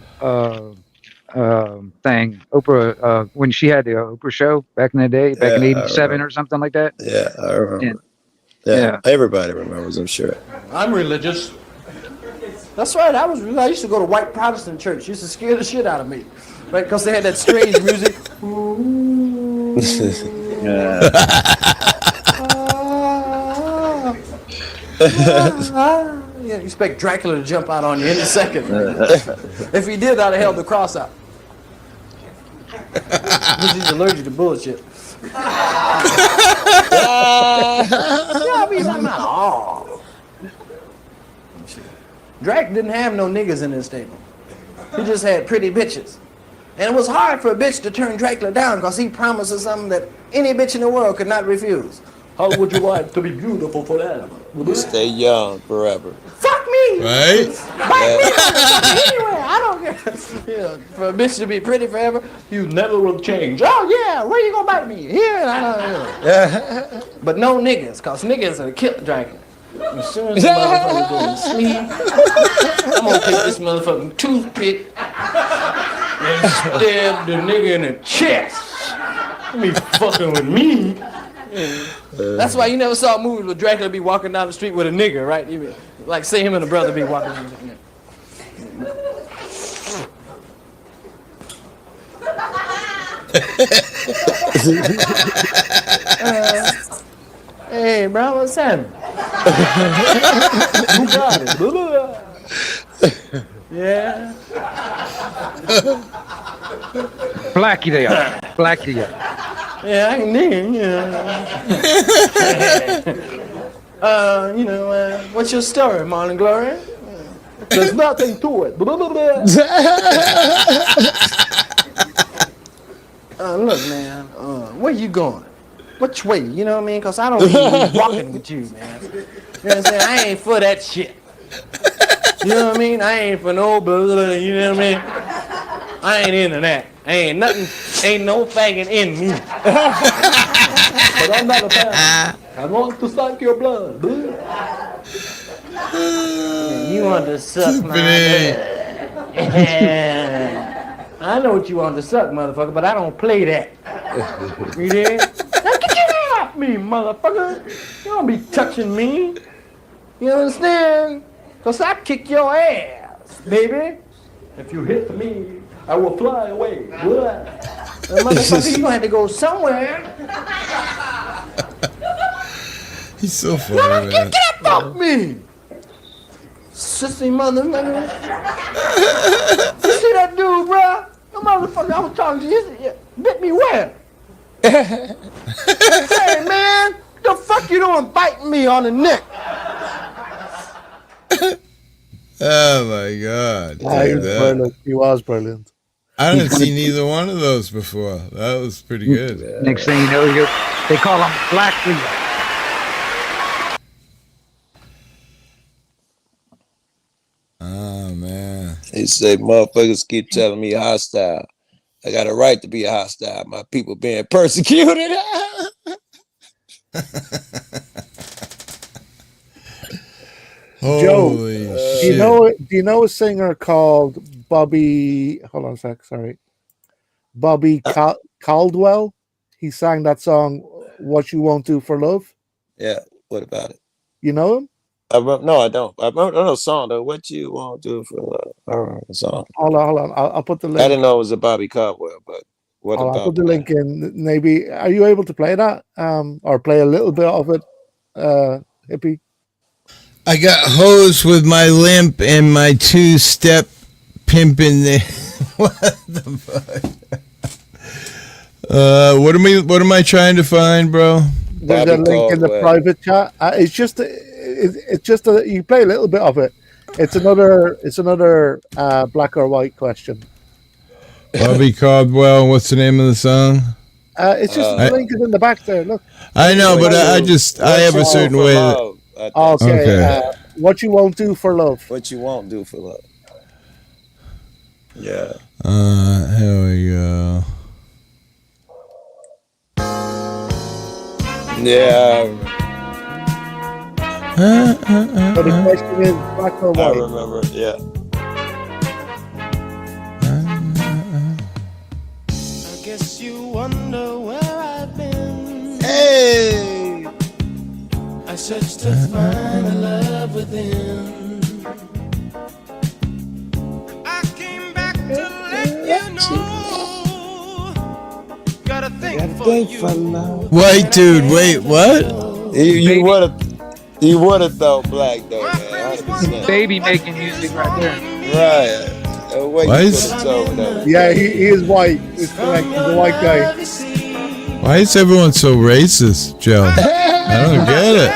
Speaker 12: thing. Oprah, when she had the Oprah show back in the day, back in '87 or something like that.
Speaker 20: Yeah, I remember.
Speaker 12: And,
Speaker 20: Yeah, everybody remembers, I'm sure.
Speaker 16: I'm religious. That's right. I used to go to white Protestant church. Used to scare the shit out of me, right? Because they had that strange music. Yeah, you expect Dracula to jump out on you any second. If he did, I'd have held the cross out. Because he's allergic to bullshit. Yeah, I mean, I'm not. Oh. Drac didn't have no niggas in his stable. He just had pretty bitches. And it was hard for a bitch to turn Dracula down because he promised her something that any bitch in the world could not refuse. How would you like to be beautiful forever?
Speaker 20: Stay young forever.
Speaker 16: Fuck me!
Speaker 2: Right?
Speaker 16: Bite me anywhere. I don't care. You know, for a bitch to be pretty forever, you never will change. Oh yeah, where you gonna bite me? Here. But no niggas, cause niggas are kill Dracula. As soon as the motherfucker go to sleep, I'm gonna take this motherfucking toothpick and stab the nigga in the chest. You be fucking with me. That's why you never saw movies where Dracula be walking down the street with a nigger, right? You like say him and a brother be walking down the street. Hey, bro, what's happening? Who got it? Yeah.
Speaker 12: Blackie they are. Blackie they are.
Speaker 16: Yeah, I can dig it, you know. What's your story, Morning Glory? There's nothing to it. Look, man, where you going? Which way? You know what I mean? Because I don't need be walking with you, man. You know what I'm saying? I ain't for that shit. You know what I mean? I ain't for no blah, blah, blah, you know what I mean? I ain't into that. Ain't nothing, ain't no faggot in me. But I'm not a faggot. I want to suck your blood, dude. You want to suck my blood. I know what you want to suck, motherfucker, but I don't play that. You did? Now get your hand off me, motherfucker. You don't be touching me. You understand? Because I kick your ass, baby. If you hit me, I will fly away. Motherfucker, you gonna have to go somewhere.
Speaker 2: He's so funny, man.
Speaker 16: Get up off me! Sissy motherfucker. You see that dude, bro? The motherfucker I was talking to, you bit me where? Hey, man, the fuck you doing biting me on the neck?
Speaker 2: Oh my God! Take that.
Speaker 22: Brilliant. He was brilliant.
Speaker 2: I didn't see neither one of those before. That was pretty good.
Speaker 12: Next thing you know, they call him Blackie.
Speaker 2: Oh man!
Speaker 20: They say motherfuckers keep telling me hostile. I got a right to be hostile. My people being persecuted.
Speaker 22: Joe,
Speaker 2: Holy
Speaker 22: do
Speaker 2: shit!
Speaker 22: you know a singer called Bobby? Hold on a sec. Sorry, Bobby Caldwell. He sang that song "What You Won't Do for Love."
Speaker 20: Yeah. What about it?
Speaker 22: You know him?
Speaker 20: No, I don't. I don't know the song though. What you won't do for love? I don't know the song.
Speaker 22: Hold on. I'll put the link.
Speaker 20: I didn't know it was a Bobby Caldwell, but what
Speaker 22: I'll
Speaker 20: about
Speaker 22: put the
Speaker 20: that?
Speaker 22: link in. Maybe are you able to play that? Or play a little bit of it, hippie?
Speaker 2: I got hosed with my limp and my two-step pimping there. What the fuck? What am I trying to find, bro?
Speaker 22: There's a link in the private chat. It's just you play a little bit of it. It's another black or white question.
Speaker 2: Bobby Caldwell. What's the name of the song?
Speaker 22: It's just the link is in the back there. Look.
Speaker 2: I know, but I have a certain way.
Speaker 22: Okay. What you won't do for love.
Speaker 20: What you won't do for love. Yeah.
Speaker 2: Here we go.
Speaker 20: Yeah.
Speaker 22: So the question is black or white.
Speaker 20: I remember. Yeah.
Speaker 17: I guess you wonder where I've been.
Speaker 2: Hey!
Speaker 17: I searched to find a love within. I came back to let you know. Gotta thank for you.
Speaker 2: White dude, wait, what?
Speaker 20: You would have thought black though, man. 100%.
Speaker 12: Baby making music right there.
Speaker 20: Right.
Speaker 2: Why is-
Speaker 22: Yeah, he is white. It's correct. He's a white guy.
Speaker 2: Why is everyone so racist, Joe? I don't get it.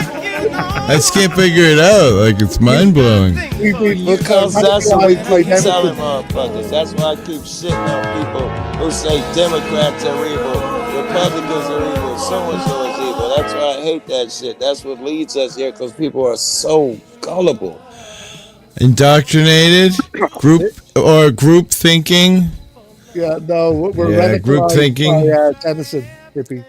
Speaker 2: I just can't figure it out. Like, it's mind-blowing.
Speaker 20: Because that's what we keep telling motherfuckers. That's why I keep shitting on people who say Democrats are evil, Republicans are evil, so-and-so is evil. That's why I hate that shit. That's what leads us here, because people are so gullible.
Speaker 2: Indoctrinated? Group thinking?
Speaker 22: Yeah, no, we're
Speaker 2: group
Speaker 22: radicalized
Speaker 2: thinking.
Speaker 22: by Tennyson, hippie.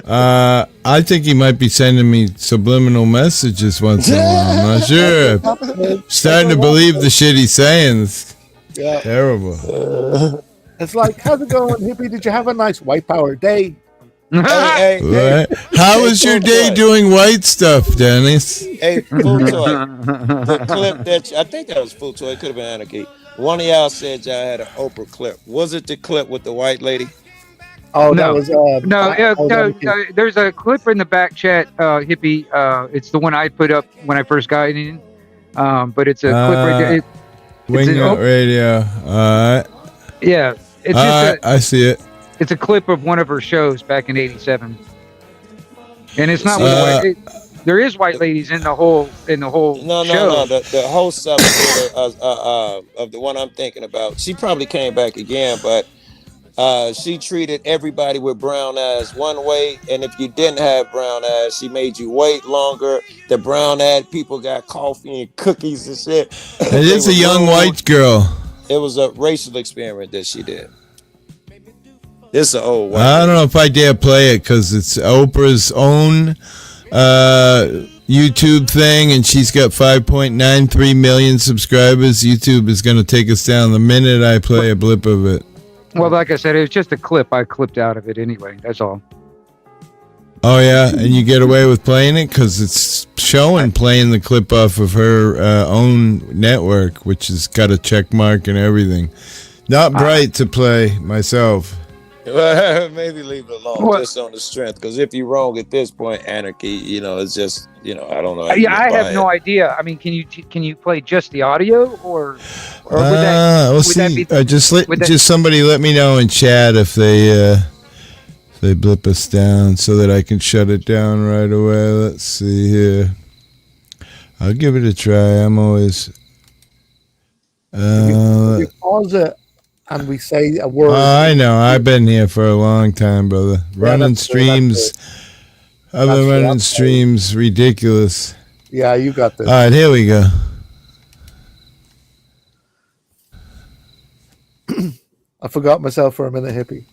Speaker 2: I think he might be sending me subliminal messages once in a while. I'm not sure. Starting to believe the shit he's saying. It's terrible.
Speaker 22: It's like, how's it going, hippie? Did you have a nice white power day?
Speaker 2: What? How was your day doing white stuff, Dennis?
Speaker 20: Hey, Futoy, the clip that I think that was Futoy, it could have been Anarchy. One of y'all said y'all had an Oprah clip. Was it the clip with the white lady?
Speaker 22: Oh, that
Speaker 12: No,
Speaker 22: was
Speaker 12: no. There's a clip in the back chat, hippie. It's the one I put up when I first got in. But it's a clip right there.
Speaker 2: Wingnut Radio. All right.
Speaker 12: Yeah, it's just
Speaker 2: I see it.
Speaker 12: It's a clip of one of her shows back in '87, and it's not with white. There is white ladies in the whole
Speaker 20: No.
Speaker 12: show.
Speaker 20: The host of the one I'm thinking about, she probably came back again, but she treated everybody with brown eyes one way, and if you didn't have brown eyes, she made you wait longer. The brown eyed people got coffee and cookies and shit.
Speaker 2: It is a young white girl.
Speaker 20: It was a racial experiment that she did. It's an old white.
Speaker 2: I don't know if I dare play it because it's Oprah's own YouTube thing, and she's got 5.93 million subscribers. YouTube is going to take us down the minute I play a blip of it.
Speaker 12: Well, like I said, it was just a clip. I clipped out of it anyway. That's all.
Speaker 2: Oh, yeah, and you get away with playing it because it's showing playing the clip off of her own network, which has got a check mark and everything. Not bright to play myself.
Speaker 20: Maybe leave it alone just on the strength, because if you're wrong at this point, Anarchy, it's just, I don't know.
Speaker 12: Yeah, I have no idea. I mean, can you play just the audio, or would that?
Speaker 2: We'll see. Just somebody let me know in chat if they blip us down so that I can shut it down right away. Let's see here. I'll give it a try. I'm always.
Speaker 22: If you pause it and we say a word.
Speaker 2: I know. I've been here for a long time, brother. Running streams. I've been running streams. Ridiculous.
Speaker 22: Yeah, you got this.
Speaker 2: All right, here we go.
Speaker 22: I forgot myself for a minute, hippie.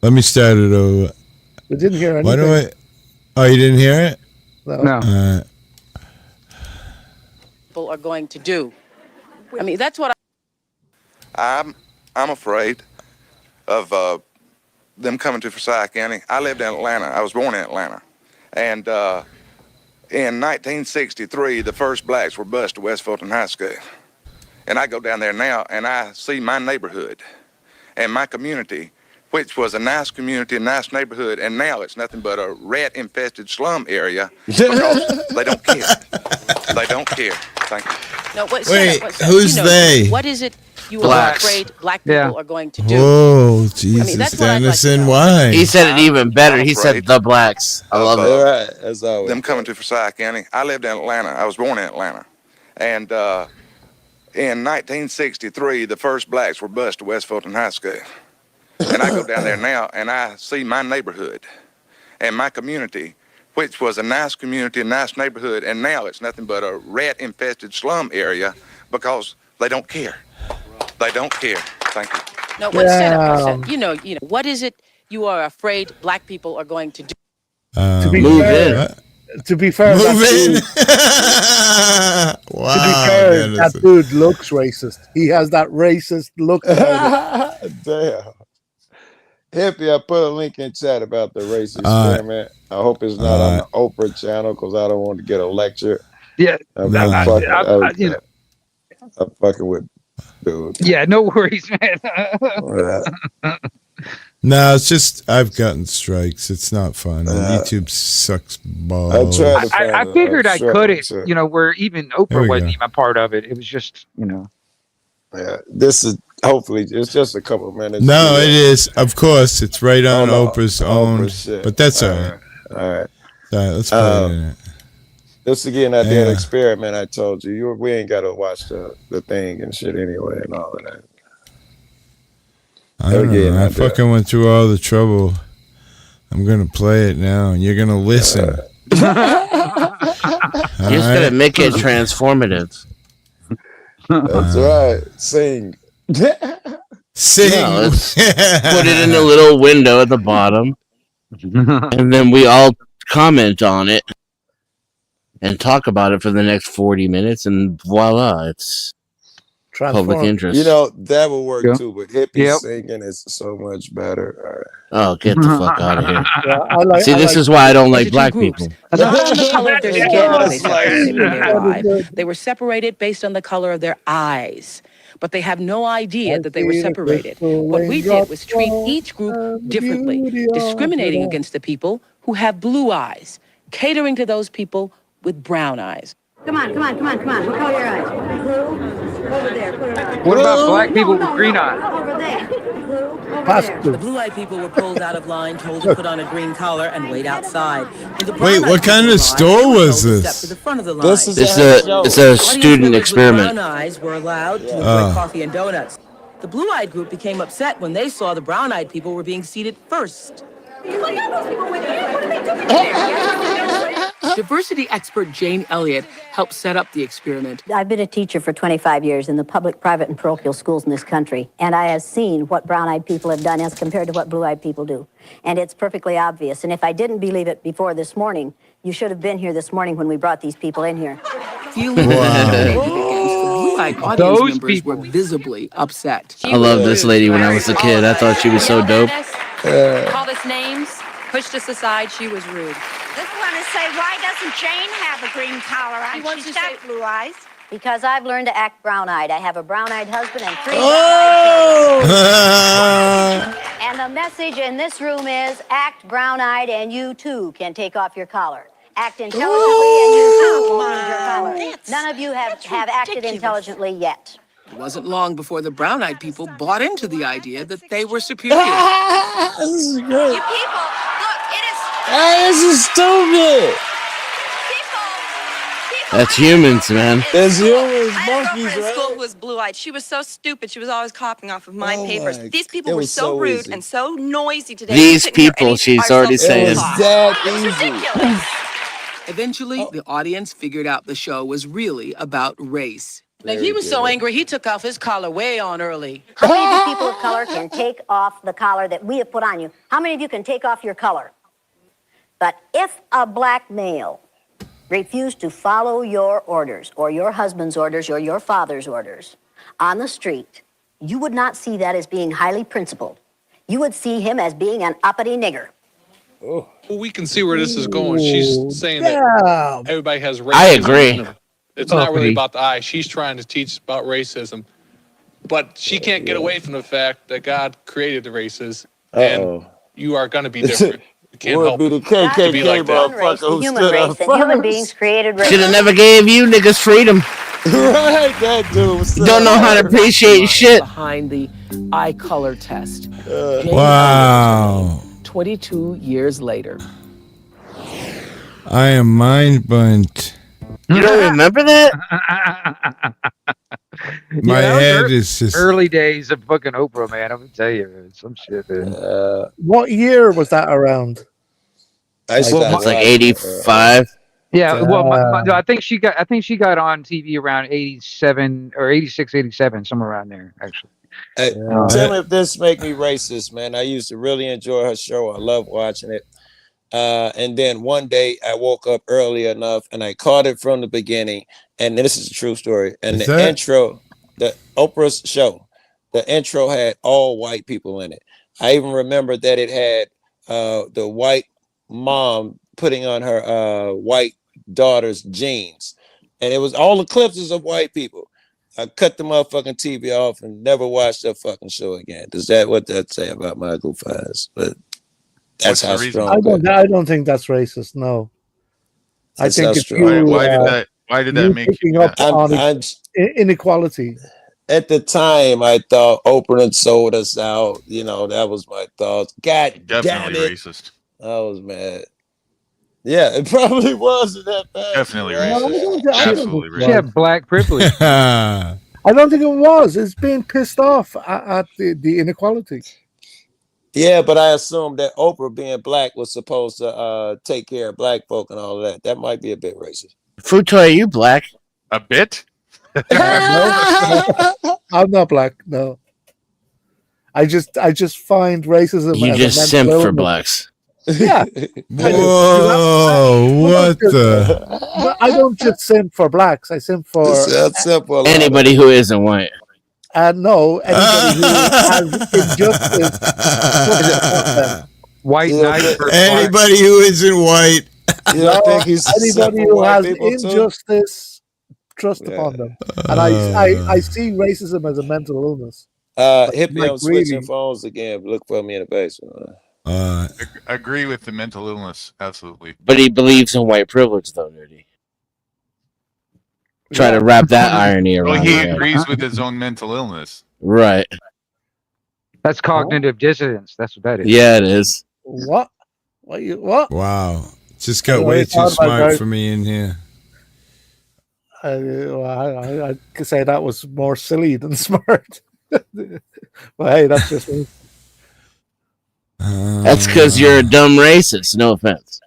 Speaker 2: Let me start it over.
Speaker 22: We didn't hear anything.
Speaker 2: Why do I? Oh, you didn't hear it?
Speaker 22: No.
Speaker 1: People are going to do. I mean, that's what
Speaker 19: I'm afraid of them coming to Forsyth County. I lived in Atlanta. I was born in Atlanta. And in 1963, the first blacks were bused to West Fulton High School. And I go down there now, and I see my neighborhood and my community, which was a nice community, a nice neighborhood, and now it's nothing but a rat-infested slum area because they don't care. They don't care. Thank you.
Speaker 1: No,
Speaker 2: Wait, who's they?
Speaker 1: What is it you
Speaker 6: Blacks.
Speaker 1: are afraid black people are going to do?
Speaker 2: Whoa, Jesus,
Speaker 1: that's what I'd like to
Speaker 2: Dennison,
Speaker 1: know.
Speaker 2: why?
Speaker 6: He said it even better. He said the blacks. I love it.
Speaker 20: Right, that's always
Speaker 19: them coming to Forsyth County. I lived in Atlanta. I was born in Atlanta. And in 1963, the first blacks were bused to West Fulton High School. And I go down there now, and I see my neighborhood and my community, which was a nice community, a nice neighborhood, and now it's nothing but a rat-infested slum area because they don't care. They don't care. Thank you.
Speaker 1: No, what's that? You know, what is it you are afraid black people are going to do?
Speaker 22: To be
Speaker 6: Move
Speaker 22: fair,
Speaker 6: in.
Speaker 22: To be fair,
Speaker 2: Move
Speaker 22: that
Speaker 2: in.
Speaker 22: dude,
Speaker 2: Wow,
Speaker 22: to be fair,
Speaker 2: Dennison.
Speaker 22: that dude looks racist. He has that racist look about it.
Speaker 20: Damn. Hippie, I put a link in chat about the race experiment. I hope it's not on the Oprah channel because I don't want to get a lecture.
Speaker 12: Yeah,
Speaker 20: I'm fucking with dude.
Speaker 12: Yeah, no worries, man.
Speaker 2: No, it's just I've gotten strikes. It's not fun. YouTube sucks balls.
Speaker 12: I figured I couldn't,
Speaker 20: sure.
Speaker 12: where even
Speaker 2: There
Speaker 12: Oprah
Speaker 2: we
Speaker 12: wasn't
Speaker 2: go.
Speaker 12: even part of it. It was just,
Speaker 20: Yeah, this is hopefully it's just a couple minutes.
Speaker 2: No, it is. Of course, it's right on
Speaker 20: Oh, no.
Speaker 2: Oprah's own.
Speaker 20: Oprah shit.
Speaker 2: But that's all right.
Speaker 20: All right.
Speaker 2: All right, let's play it.
Speaker 20: This again, I did an
Speaker 2: Yeah.
Speaker 20: experiment. I told you, we ain't got to watch the thing and shit anyway, and all of that.
Speaker 2: I don't
Speaker 20: Again,
Speaker 2: know. I
Speaker 20: I did.
Speaker 2: fucking went through all the trouble. I'm gonna play it now, and you're gonna listen. All
Speaker 6: You're just
Speaker 2: right?
Speaker 6: gonna make it transformative.
Speaker 20: That's right. Sing.
Speaker 2: Sing.
Speaker 6: No, let's put it in a little window at the bottom, and then we all comment on it and talk about it for the next 40 minutes, and voila, it's public interest.
Speaker 20: You know, that would work
Speaker 12: Yep.
Speaker 20: too, but hippie
Speaker 12: Yep.
Speaker 20: singing is so much better.
Speaker 6: Oh, get the fuck out of here.
Speaker 22: Yeah, I
Speaker 6: See, this is why I don't like black
Speaker 1: groups,
Speaker 6: people.
Speaker 1: not on the color of their
Speaker 20: It
Speaker 1: skin were they
Speaker 20: does, like-
Speaker 1: separated when they
Speaker 22: That is
Speaker 1: arrived.
Speaker 22: good.
Speaker 1: They were separated based on the color of their eyes. But they have no idea that they were separated. What we did was treat each group differently, discriminating against the people who have blue eyes, catering to those people with brown eyes.
Speaker 15: Come on. What color your eyes? Blue? Over there. Put it on.
Speaker 12: What about black people with green eyes?
Speaker 15: Over there. Blue? Over
Speaker 22: Pastor.
Speaker 1: The blue-eyed people were pulled out of line, told to put on a green collar and wait outside. And the
Speaker 2: Wait,
Speaker 1: brown-eyed
Speaker 2: what kind
Speaker 1: people
Speaker 2: of store
Speaker 1: were
Speaker 2: was
Speaker 1: told to
Speaker 2: this?
Speaker 1: Step to the front of the line.
Speaker 20: This is
Speaker 6: It's
Speaker 20: a
Speaker 6: a
Speaker 20: show.
Speaker 6: it's a
Speaker 1: Audience
Speaker 6: student
Speaker 1: members with
Speaker 6: experiment.
Speaker 1: brown eyes were allowed to enjoy coffee and donuts. The blue-eyed group became upset when they saw the brown-eyed people were being seated first. Diversity expert Jane Elliott helped set up the experiment.
Speaker 15: I've been a teacher for 25 years in the public, private, and parochial schools in this country, and I have seen what brown-eyed people have done as compared to what blue-eyed people do. And it's perfectly obvious. And if I didn't believe it before this morning, you should have been here this morning when we brought these people in here.
Speaker 1: Feeling discriminated against, the blue-eyed audience
Speaker 12: Those
Speaker 1: members
Speaker 12: people.
Speaker 1: were visibly upset.
Speaker 6: I love this lady when I was a kid. I thought she was so dope.
Speaker 8: Called us names, pushed us aside. She was rude.
Speaker 15: Just want to say, why doesn't Jane have a green collar on? She's got blue eyes. Because I've learned to act brown-eyed. I have a brown-eyed husband and 3 brown-eyed children. And the message in this room is, act brown-eyed and you too can take off your collar. Act intelligently and you too can lose your collar. None of you have acted intelligently yet.
Speaker 1: It wasn't long before the brown-eyed people bought into the idea that they were superior.
Speaker 20: This is great.
Speaker 8: You people, look, it is.
Speaker 20: Hey, this is stupid.
Speaker 6: That's humans, man.
Speaker 20: There's humans,
Speaker 8: I had a
Speaker 20: monkeys,
Speaker 8: girlfriend in
Speaker 20: right?
Speaker 8: school who was blue-eyed. She was so stupid. She was always copying off of my
Speaker 20: Oh
Speaker 8: papers.
Speaker 20: my-
Speaker 8: These people
Speaker 20: it
Speaker 8: were
Speaker 20: was
Speaker 8: so
Speaker 20: so
Speaker 8: rude
Speaker 20: easy.
Speaker 8: and so noisy today.
Speaker 6: These
Speaker 8: We couldn't hear
Speaker 6: people,
Speaker 8: any
Speaker 6: she's
Speaker 8: of
Speaker 6: already
Speaker 8: ourselves
Speaker 6: saying.
Speaker 20: It was
Speaker 8: talk.
Speaker 20: that
Speaker 8: It was
Speaker 20: easy.
Speaker 8: ridiculous.
Speaker 1: Eventually, the audience figured out the show was really about race. Now,
Speaker 20: Very
Speaker 1: he was so
Speaker 20: good.
Speaker 1: angry, he took off his collar way on early.
Speaker 15: How many of you people of color can take off the collar that we have put on you? How many of you can take off your color? But if a black male refused to follow your orders or your husband's orders or your father's orders on the street, you would not see that as being highly principled. You would see him as being an uppity nigger.
Speaker 21: Well, we can see where this is going. She's saying that
Speaker 22: Damn.
Speaker 21: everybody has racism.
Speaker 6: I agree.
Speaker 21: It's not really
Speaker 12: Okay.
Speaker 21: about the eye. She's trying to teach about racism. But she can't get away from the fact that God created the races. And
Speaker 20: Uh-oh.
Speaker 21: you are going to be different. You can't
Speaker 20: Would
Speaker 21: help
Speaker 20: be
Speaker 21: it.
Speaker 20: the
Speaker 21: To be like
Speaker 20: KKK
Speaker 21: that.
Speaker 15: Race,
Speaker 20: motherfucker
Speaker 15: the
Speaker 20: who
Speaker 15: human
Speaker 20: stood
Speaker 15: race,
Speaker 20: up
Speaker 15: and human
Speaker 20: first.
Speaker 15: beings created race.
Speaker 6: Should have never gave you niggas freedom.
Speaker 20: Right, that dude was
Speaker 6: Don't know how to appreciate shit.
Speaker 1: Behind the eye color test. Jane
Speaker 2: Wow.
Speaker 1: Elliott, 22 years later.
Speaker 2: I am mind bunt.
Speaker 6: You don't remember that?
Speaker 2: My
Speaker 12: that was
Speaker 2: head is just.
Speaker 12: Early days of fucking Oprah, man. I'm gonna tell you, some shit, man.
Speaker 22: What year was that around?
Speaker 20: I
Speaker 12: Well,
Speaker 20: stopped
Speaker 6: It's like
Speaker 20: watching,
Speaker 6: 85.
Speaker 12: Yeah, well, I think she got on TV around 87 or 86, 87, somewhere around there, actually.
Speaker 20: Hey, tell me if this make me racist, man. I used to really enjoy her show. I love watching it. And then one day I woke up early enough and I caught it from the beginning. And this is a true story. And
Speaker 2: Is
Speaker 20: the
Speaker 2: that-
Speaker 20: intro, the Oprah's show, the intro had all white people in it. I even remember that it had the white mom putting on her white daughter's jeans. And it was all eclipses of white people. I cut the motherfucking TV off and never watched that fucking show again. Is that what that say about my goof eyes? But
Speaker 11: What's
Speaker 20: that's
Speaker 11: the
Speaker 20: how
Speaker 11: reason?
Speaker 20: strong.
Speaker 22: I don't think that's racist. No, I
Speaker 20: That's
Speaker 22: think
Speaker 20: how
Speaker 22: it's
Speaker 20: strong.
Speaker 22: you,
Speaker 11: Why did that
Speaker 22: you
Speaker 11: make you
Speaker 22: picking
Speaker 11: mad?
Speaker 22: up on inequality.
Speaker 20: At the time, I thought Oprah had sold us out. You know, that was my thoughts. God damn
Speaker 11: Definitely
Speaker 20: it.
Speaker 11: racist.
Speaker 20: I was mad. Yeah, it probably wasn't that bad.
Speaker 11: Definitely
Speaker 22: I don't
Speaker 11: racist.
Speaker 22: think- I don't
Speaker 11: Absolutely
Speaker 22: think
Speaker 12: She
Speaker 11: racist.
Speaker 12: had black privilege.
Speaker 22: I don't think it was. It's being pissed off at the inequality.
Speaker 20: Yeah, but I assumed that Oprah being black was supposed to take care of black folk and all of that. That might be a bit racist.
Speaker 6: Futoy, are you black?
Speaker 11: A bit?
Speaker 22: No, I'm not black. No, I just find racism.
Speaker 6: You
Speaker 22: as
Speaker 6: just
Speaker 22: a mental
Speaker 6: simp for
Speaker 22: illness.
Speaker 6: blacks.
Speaker 22: Yeah.
Speaker 2: Whoa, what the?
Speaker 22: But I don't just simp for blacks. I simp for
Speaker 20: That's simple.
Speaker 6: Anybody who isn't white.
Speaker 22: No, anybody who has injustice thrust upon them.
Speaker 12: White knight.
Speaker 2: Anybody who isn't white.
Speaker 20: You don't think he's
Speaker 22: Anybody
Speaker 20: for
Speaker 22: who
Speaker 20: white
Speaker 22: has
Speaker 20: people too?
Speaker 22: injustice thrust upon them. And I see racism as a mental illness.
Speaker 20: Hippie,
Speaker 22: like
Speaker 20: I'm switching
Speaker 22: really-
Speaker 20: phones again. Look for me in the basement.
Speaker 11: Agree with the mental illness, absolutely.
Speaker 6: But he believes in white privilege, though, did he? Try to wrap that irony
Speaker 11: Well,
Speaker 6: around
Speaker 11: he
Speaker 6: your head.
Speaker 11: agrees with his own mental illness.
Speaker 6: Right.
Speaker 12: That's cognitive dissonance. That's what that is.
Speaker 6: Yeah, it is.
Speaker 22: What? What?
Speaker 2: Wow. Just got
Speaker 22: Well,
Speaker 2: way
Speaker 22: it's
Speaker 2: too
Speaker 22: all about
Speaker 2: smart
Speaker 22: those-
Speaker 2: for me in here.
Speaker 22: I could say that was more silly than smart. But hey, that's just me.
Speaker 6: That's because you're a dumb racist. No offense.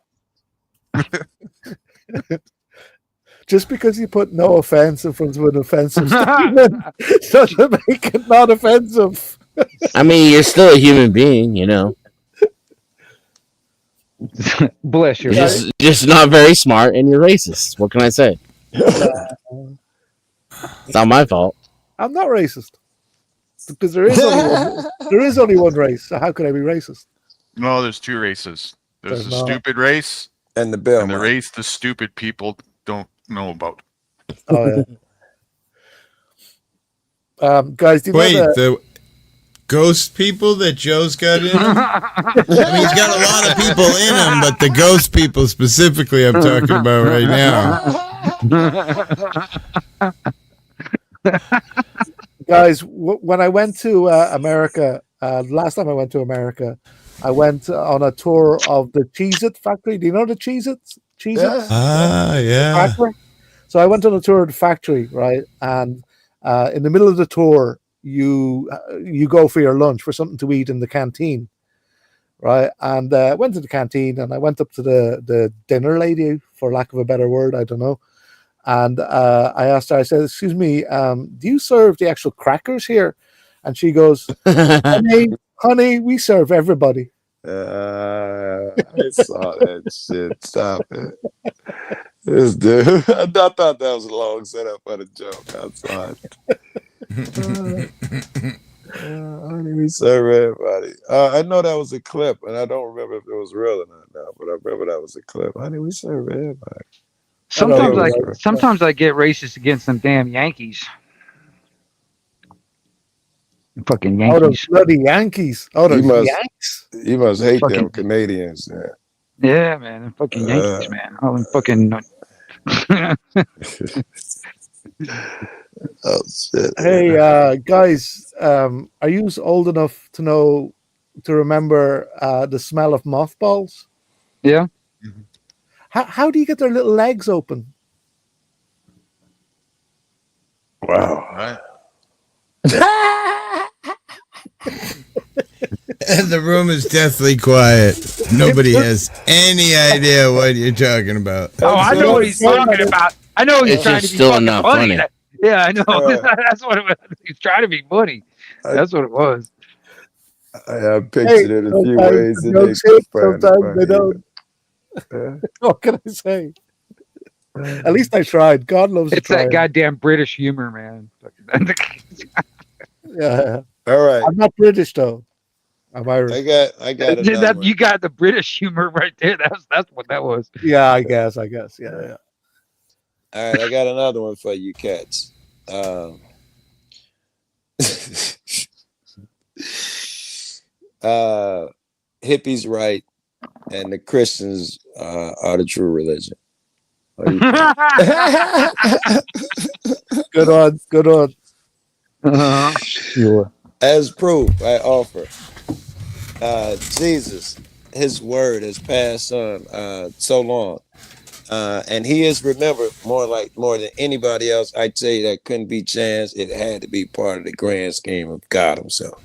Speaker 22: Just because you put no offense in front of an offensive statement doesn't make it not offensive.
Speaker 6: I mean, you're still a human being, you know.
Speaker 12: Bless you.
Speaker 6: You're just not very smart, and you're racist. What can I say? It's not my fault.
Speaker 22: I'm not racist because there is only one race. So how could I be racist?
Speaker 11: No, there's two races. There's
Speaker 22: There's
Speaker 11: the
Speaker 22: not.
Speaker 11: stupid race
Speaker 20: and the bill.
Speaker 11: and the race the stupid people don't know about.
Speaker 22: Oh yeah. Guys, do you
Speaker 2: Wait,
Speaker 22: know that?
Speaker 2: the ghost people that Joe's got in him? I mean, he's got a lot of people in him, but the ghost people specifically I'm talking about right now.
Speaker 22: Guys, when I went to America, last time I went to America, I went on a tour of the Cheez-It factory. Do you know the Cheez-Its? Cheez-Its?
Speaker 2: Yeah.
Speaker 22: Factory? So I went on a tour of the factory, right? And in the middle of the tour, you go for your lunch, for something to eat in the canteen, right? And I went to the canteen and I went up to the dinner lady, for lack of a better word, I don't know. And I asked her, I said, excuse me, do you serve the actual crackers here? And she goes, honey, we serve everybody.
Speaker 20: I saw that shit. Stop it. This dude. I thought that was a long setup for the joke. I saw it. Honey, we serve everybody. I know that was a clip, and I don't remember if it was real or not now, but I remember that was a clip. Honey, we serve everybody.
Speaker 12: Sometimes I get racist against them damn Yankees. Fucking
Speaker 22: Oh, those
Speaker 12: Yankees.
Speaker 22: bloody Yankees. Oh, those Yanks.
Speaker 20: You must hate
Speaker 12: Fucking-
Speaker 20: them Canadians. Yeah.
Speaker 12: Yeah, man. Them fucking Yankees, man. All them fucking.
Speaker 20: Oh shit.
Speaker 22: Hey, guys, are you old enough to remember the smell of mothballs?
Speaker 12: Yeah.
Speaker 22: How do you get their little legs open?
Speaker 20: Wow.
Speaker 2: And the room is deathly quiet. Nobody has any idea what you're talking about.
Speaker 12: Oh, I know what he's talking about. I know he's
Speaker 2: It's
Speaker 12: trying to
Speaker 2: just
Speaker 12: be
Speaker 2: still
Speaker 12: fucking
Speaker 2: not
Speaker 12: funny.
Speaker 2: funny.
Speaker 12: Yeah, I know. That's what it was. He's trying to be funny. That's what it was.
Speaker 20: I pictured it a few ways.
Speaker 22: The
Speaker 20: And they
Speaker 22: jokes hit,
Speaker 20: find it
Speaker 22: sometimes they
Speaker 20: funny.
Speaker 22: don't. What can I say? At least I tried. God loves
Speaker 12: It's
Speaker 22: to try.
Speaker 12: that goddamn British humor, man.
Speaker 22: Yeah.
Speaker 20: All right.
Speaker 22: I'm not British though. I'm Irish.
Speaker 20: I got another one.
Speaker 12: You got the British humor right there. That's what that was.
Speaker 22: Yeah, I guess. Yeah.
Speaker 20: All right, I got another one for you cats. Hippies right, and the Christians are the true religion.
Speaker 22: Good on.
Speaker 12: Sure.
Speaker 20: As proof, I offer Jesus, his word has passed on so long. And he is remembered more than anybody else. I tell you, that couldn't be chance. It had to be part of the grand scheme of God himself.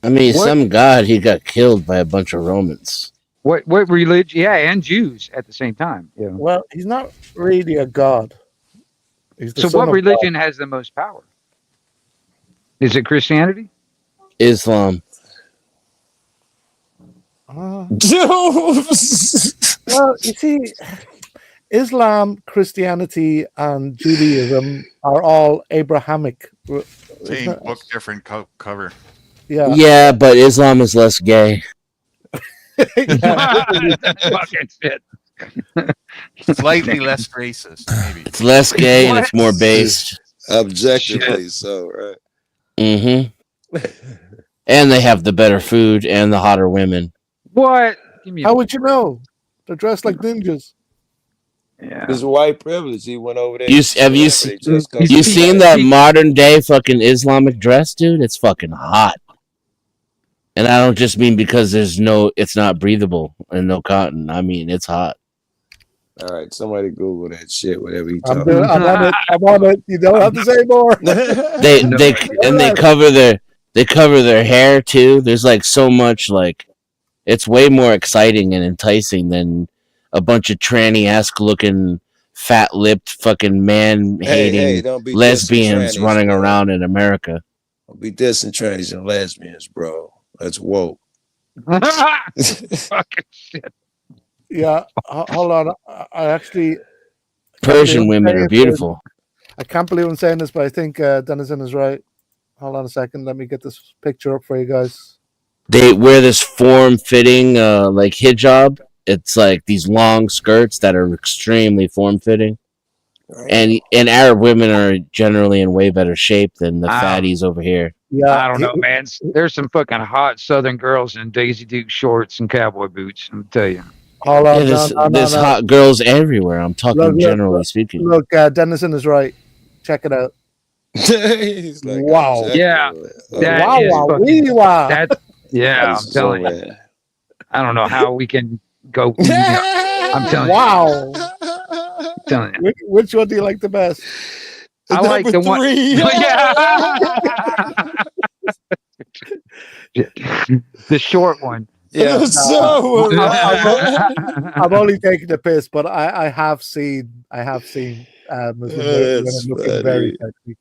Speaker 6: I mean, some god, he got killed by a bunch of Romans.
Speaker 12: What religion? Yeah, and Jews at the same time. Yeah.
Speaker 22: Well, he's not really a god. He's the
Speaker 12: So
Speaker 22: son
Speaker 12: what
Speaker 22: of
Speaker 12: religion has the most power? Is it Christianity?
Speaker 6: Islam.
Speaker 22: God. Well, you see, Islam, Christianity, and Judaism are all Abrahamic.
Speaker 11: Same book, different cover.
Speaker 22: Yeah.
Speaker 6: Yeah, but Islam is less gay.
Speaker 12: Fucking shit.
Speaker 11: Slightly less racist, maybe.
Speaker 6: It's less gay and it's more based.
Speaker 20: Objectively so, right?
Speaker 6: Mm-hmm. And they have the better food and the hotter women.
Speaker 12: What?
Speaker 22: How would you know? They're dressed like ninjas.
Speaker 12: Yeah.
Speaker 20: It's white privilege. He went over there.
Speaker 6: Have you seen that modern day fucking Islamic dress, dude? It's fucking hot. And I don't just mean because it's not breathable and no cotton. I mean, it's hot.
Speaker 20: All right, somebody Google that shit. Whatever he
Speaker 22: I'm
Speaker 20: talking
Speaker 22: on
Speaker 20: about.
Speaker 22: it. I'm on it. You don't have to say more.
Speaker 6: They cover their hair too. There's like so much it's way more exciting and enticing than a bunch of tranny-esque looking, fat-lipped, fucking man-hating
Speaker 20: don't be
Speaker 6: lesbians
Speaker 20: dissing trannies,
Speaker 6: running
Speaker 20: bro.
Speaker 6: around in America.
Speaker 20: Don't be dissing trannies and lesbians, bro. That's woke.
Speaker 12: Fucking shit.
Speaker 22: Yeah, hold on. I actually
Speaker 6: Persian women are beautiful.
Speaker 22: I can't believe I'm saying this, but I think Denizen is right. Hold on a second. Let me get this picture up for you guys.
Speaker 6: They wear this form-fitting like hijab. It's like these long skirts that are extremely form-fitting. And Arab women are generally in way better shape than the fatties over here.
Speaker 22: Yeah,
Speaker 12: I don't know, man. There's some fucking hot Southern girls in Daisy Duke shorts and cowboy boots. I'm tell you.
Speaker 22: Hold on,
Speaker 6: There's hot girls everywhere. I'm talking generally speaking.
Speaker 22: Look, Denizen is right. Check it out.
Speaker 20: He's like,
Speaker 22: wow.
Speaker 12: Yeah. Yeah, I'm telling you. I don't know how we can go. I'm telling
Speaker 22: wow.
Speaker 12: you. I'm telling you.
Speaker 22: Which one do you like the best?
Speaker 12: I like the one. The short one.
Speaker 22: Yeah, I'm only taking the piss, but I have seen Muslim women looking very sexy.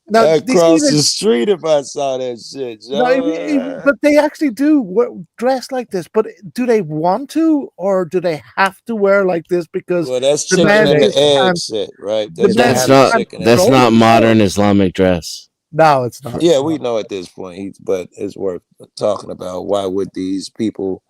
Speaker 22: Now,
Speaker 20: across the street, if I saw that shit, Joe.
Speaker 22: but they actually do dress like this. But do they want to, or do they have to wear like this? Because
Speaker 20: that's chicken and the egg shit, right?
Speaker 6: That's not modern Islamic dress.
Speaker 22: No, it's not.
Speaker 20: Yeah, we know at this point, but it's worth talking about. Why would these people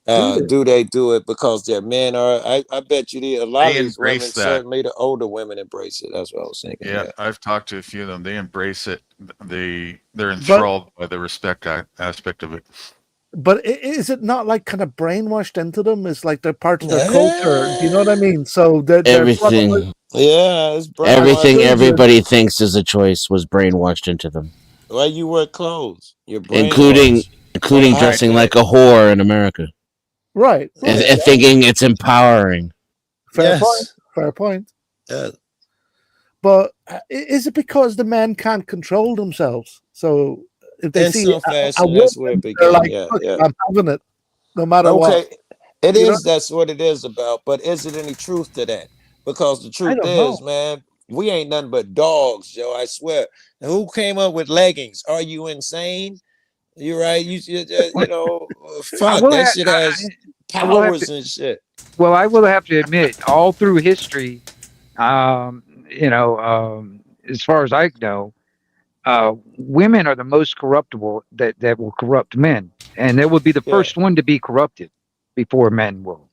Speaker 20: do they do it because their men are? I bet you a lot of these women, certainly the older women, embrace it. That's what I was thinking.
Speaker 11: Yeah, I've talked to a few of them. They embrace it. They're enthralled by the respect aspect of it.
Speaker 22: But is it not like kind of brainwashed into them? It's like they're part of their culture. Do you know what I mean? So
Speaker 6: everything.
Speaker 20: It's
Speaker 6: everything everybody thinks is a choice was brainwashed into them.
Speaker 20: Why you wear clothes? You're
Speaker 6: including dressing like a whore in America.
Speaker 22: Right.
Speaker 6: And thinking it's empowering.
Speaker 22: Fair point.
Speaker 20: Yeah.
Speaker 22: But is it because the men can't control themselves? So if they see
Speaker 20: a woman,
Speaker 22: they're like, I'm having it, no matter what.
Speaker 20: It is. That's what it is about. But is it any truth to that? Because the truth is, man, we ain't nothing but dogs, Joe. I swear. And who came up with leggings? Are you insane? You're right. You know, fuck that shit has powers and shit.
Speaker 12: Well, I will have to admit, all through history, as far as I know, women are the most corruptible that will corrupt men, and they will be the first one to be corrupted before men will.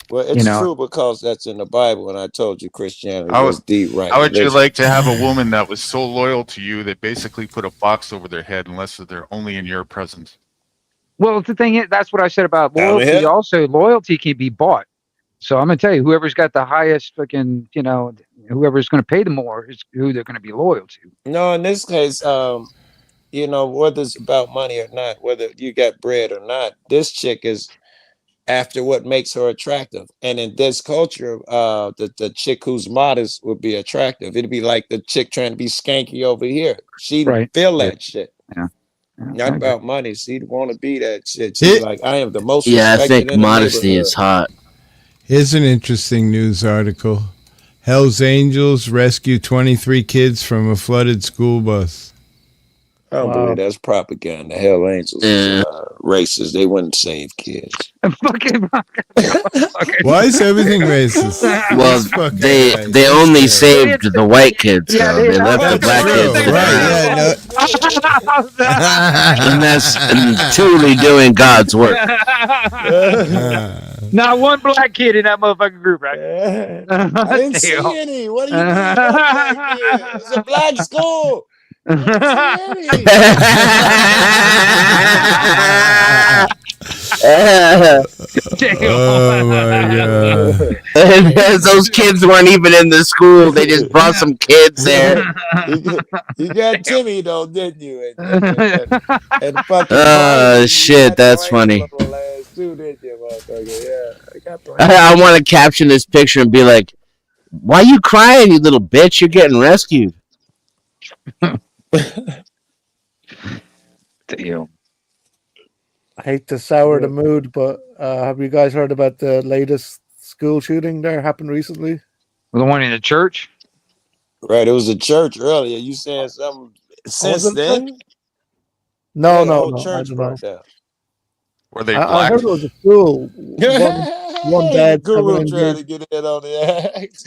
Speaker 20: Well, it's true because that's in the Bible, and I told you Christianity was the right.
Speaker 11: How would you like to have a woman that was so loyal to you that basically put a box over their head unless they're only in your presence?
Speaker 12: Well, the thing is, that's what I said about loyalty. Also, loyalty can be bought. So I'm gonna tell you, whoever's got the highest fucking, whoever's gonna pay the more is who they're gonna be loyal to.
Speaker 20: No, in this case, whether it's about money or not, whether you got bread or not, this chick is after what makes her attractive. And in this culture, the chick who's modest would be attractive. It'd be like the chick trying to be skanky over here. She'd feel that shit.
Speaker 12: Yeah.
Speaker 20: Not about money. She'd want to be that shit. She's like, I am the most
Speaker 6: I
Speaker 20: respected
Speaker 6: think
Speaker 20: in the
Speaker 6: modesty is hot.
Speaker 2: Here's an interesting news article. Hell's Angels rescue 23 kids from a flooded school bus.
Speaker 20: I don't believe that's propaganda. Hell Angels is racist. They wouldn't save kids.
Speaker 2: Why is everything racist?
Speaker 6: Well,
Speaker 2: That's fucking
Speaker 6: they
Speaker 2: right.
Speaker 6: they
Speaker 2: That's
Speaker 6: only
Speaker 2: right.
Speaker 6: saved the white kids,
Speaker 12: Yeah,
Speaker 6: though. They left the
Speaker 2: That's
Speaker 6: black
Speaker 2: true.
Speaker 6: kids
Speaker 2: Right?
Speaker 6: behind.
Speaker 2: Yeah.
Speaker 6: And that's truly doing God's work.
Speaker 12: Not one black kid in that motherfucking group, right?
Speaker 20: I didn't see any. What do you mean? One black kid? It's a black school. I didn't see any.
Speaker 2: Oh my god!
Speaker 6: And those kids weren't even in the school. They just brought some kids there.
Speaker 20: You got Timmy though, didn't you? And fucking
Speaker 6: Shit, that's funny.
Speaker 20: Too, didn't you, motherfucker? Yeah, I got
Speaker 6: I want to caption this picture and be like, "Why you crying, you little bitch? You're getting rescued."
Speaker 12: Damn.
Speaker 22: I hate to sour the mood, but have you guys heard about the latest school shooting there happened recently?
Speaker 12: The one in the church?
Speaker 20: Right, it was a church earlier. You saying something since then?
Speaker 22: No,
Speaker 20: the whole
Speaker 22: no, I
Speaker 20: church
Speaker 22: don't
Speaker 20: burnt
Speaker 22: know.
Speaker 20: down.
Speaker 11: Were they
Speaker 22: I
Speaker 11: black?
Speaker 22: heard it was a school. One dad, 7
Speaker 20: Guru trying
Speaker 22: injured.
Speaker 20: to get in on the act.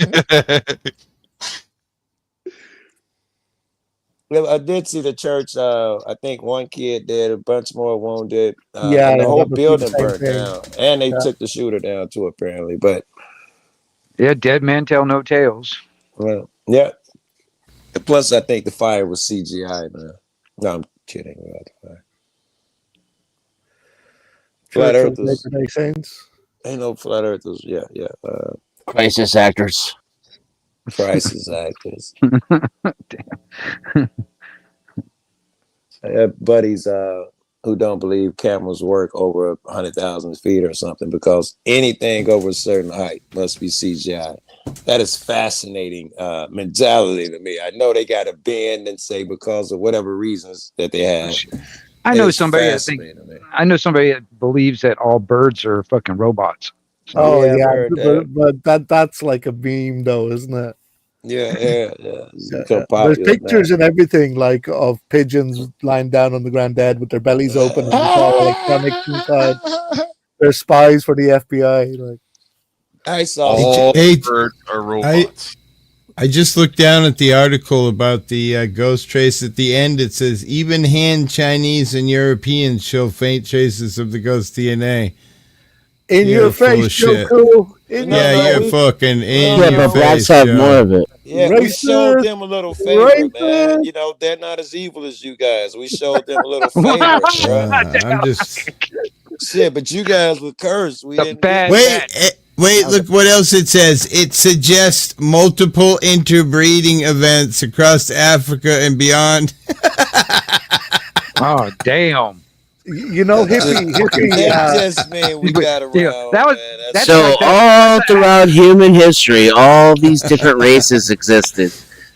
Speaker 20: Well, I did see the church. I think one kid dead, a bunch more wounded. And the whole
Speaker 22: that must be the
Speaker 20: building
Speaker 22: same
Speaker 20: burnt
Speaker 22: thing.
Speaker 20: down. And they
Speaker 22: Yeah.
Speaker 20: took the shooter down too, apparently. But
Speaker 12: yeah, dead men tell no tales.
Speaker 20: Well, yeah. And plus, I think the fire was CGI, man. No, I'm kidding about the fire. Flat
Speaker 22: Church of
Speaker 20: Earthers.
Speaker 22: Latter-day Saints.
Speaker 20: Ain't no flat earthers. Yeah.
Speaker 6: Crisis actors.
Speaker 20: Crisis actors. I have buddies who don't believe cameras work over 100,000 feet or something because anything over a certain height must be CGI. That is fascinating mentality to me. I know they got to bend and say because of whatever reasons that they have.
Speaker 12: I know somebody that believes that all birds are fucking robots.
Speaker 22: Oh
Speaker 20: Yeah, I've
Speaker 22: yeah,
Speaker 20: heard
Speaker 22: but that's like a meme, though, isn't it?
Speaker 20: Yeah. It's become
Speaker 22: There's
Speaker 20: popular
Speaker 22: pictures
Speaker 20: now.
Speaker 22: and everything like of pigeons lying down on the ground dead with their bellies open and it's all electronics inside. They're spies for the FBI. Like
Speaker 20: I saw
Speaker 11: All
Speaker 2: Hey,
Speaker 11: birds are robots.
Speaker 2: I just looked down at the article about the ghost trace. At the end, it says even Han Chinese and Europeans show faint traces of the ghost DNA.
Speaker 22: in
Speaker 2: You're
Speaker 22: your
Speaker 2: full of
Speaker 22: face,
Speaker 2: shit.
Speaker 22: Joku.
Speaker 2: You're fucking in
Speaker 6: Yeah,
Speaker 2: your
Speaker 6: but blacks
Speaker 2: face,
Speaker 6: have
Speaker 2: Joe.
Speaker 6: more of it.
Speaker 20: Yeah, we showed them a little favor, man. You know, they're not as evil as you guys. We showed them a little favor, right?
Speaker 2: I'm just
Speaker 20: Shit, but you guys were cursed. We didn't get
Speaker 2: wait. Look what else it says. It suggests multiple interbreeding events across Africa and beyond.
Speaker 12: Oh damn!
Speaker 22: You know, hippie.
Speaker 20: That just mean we got around.
Speaker 12: That was
Speaker 20: that's
Speaker 6: So
Speaker 20: like
Speaker 6: all throughout human history, all these different races existed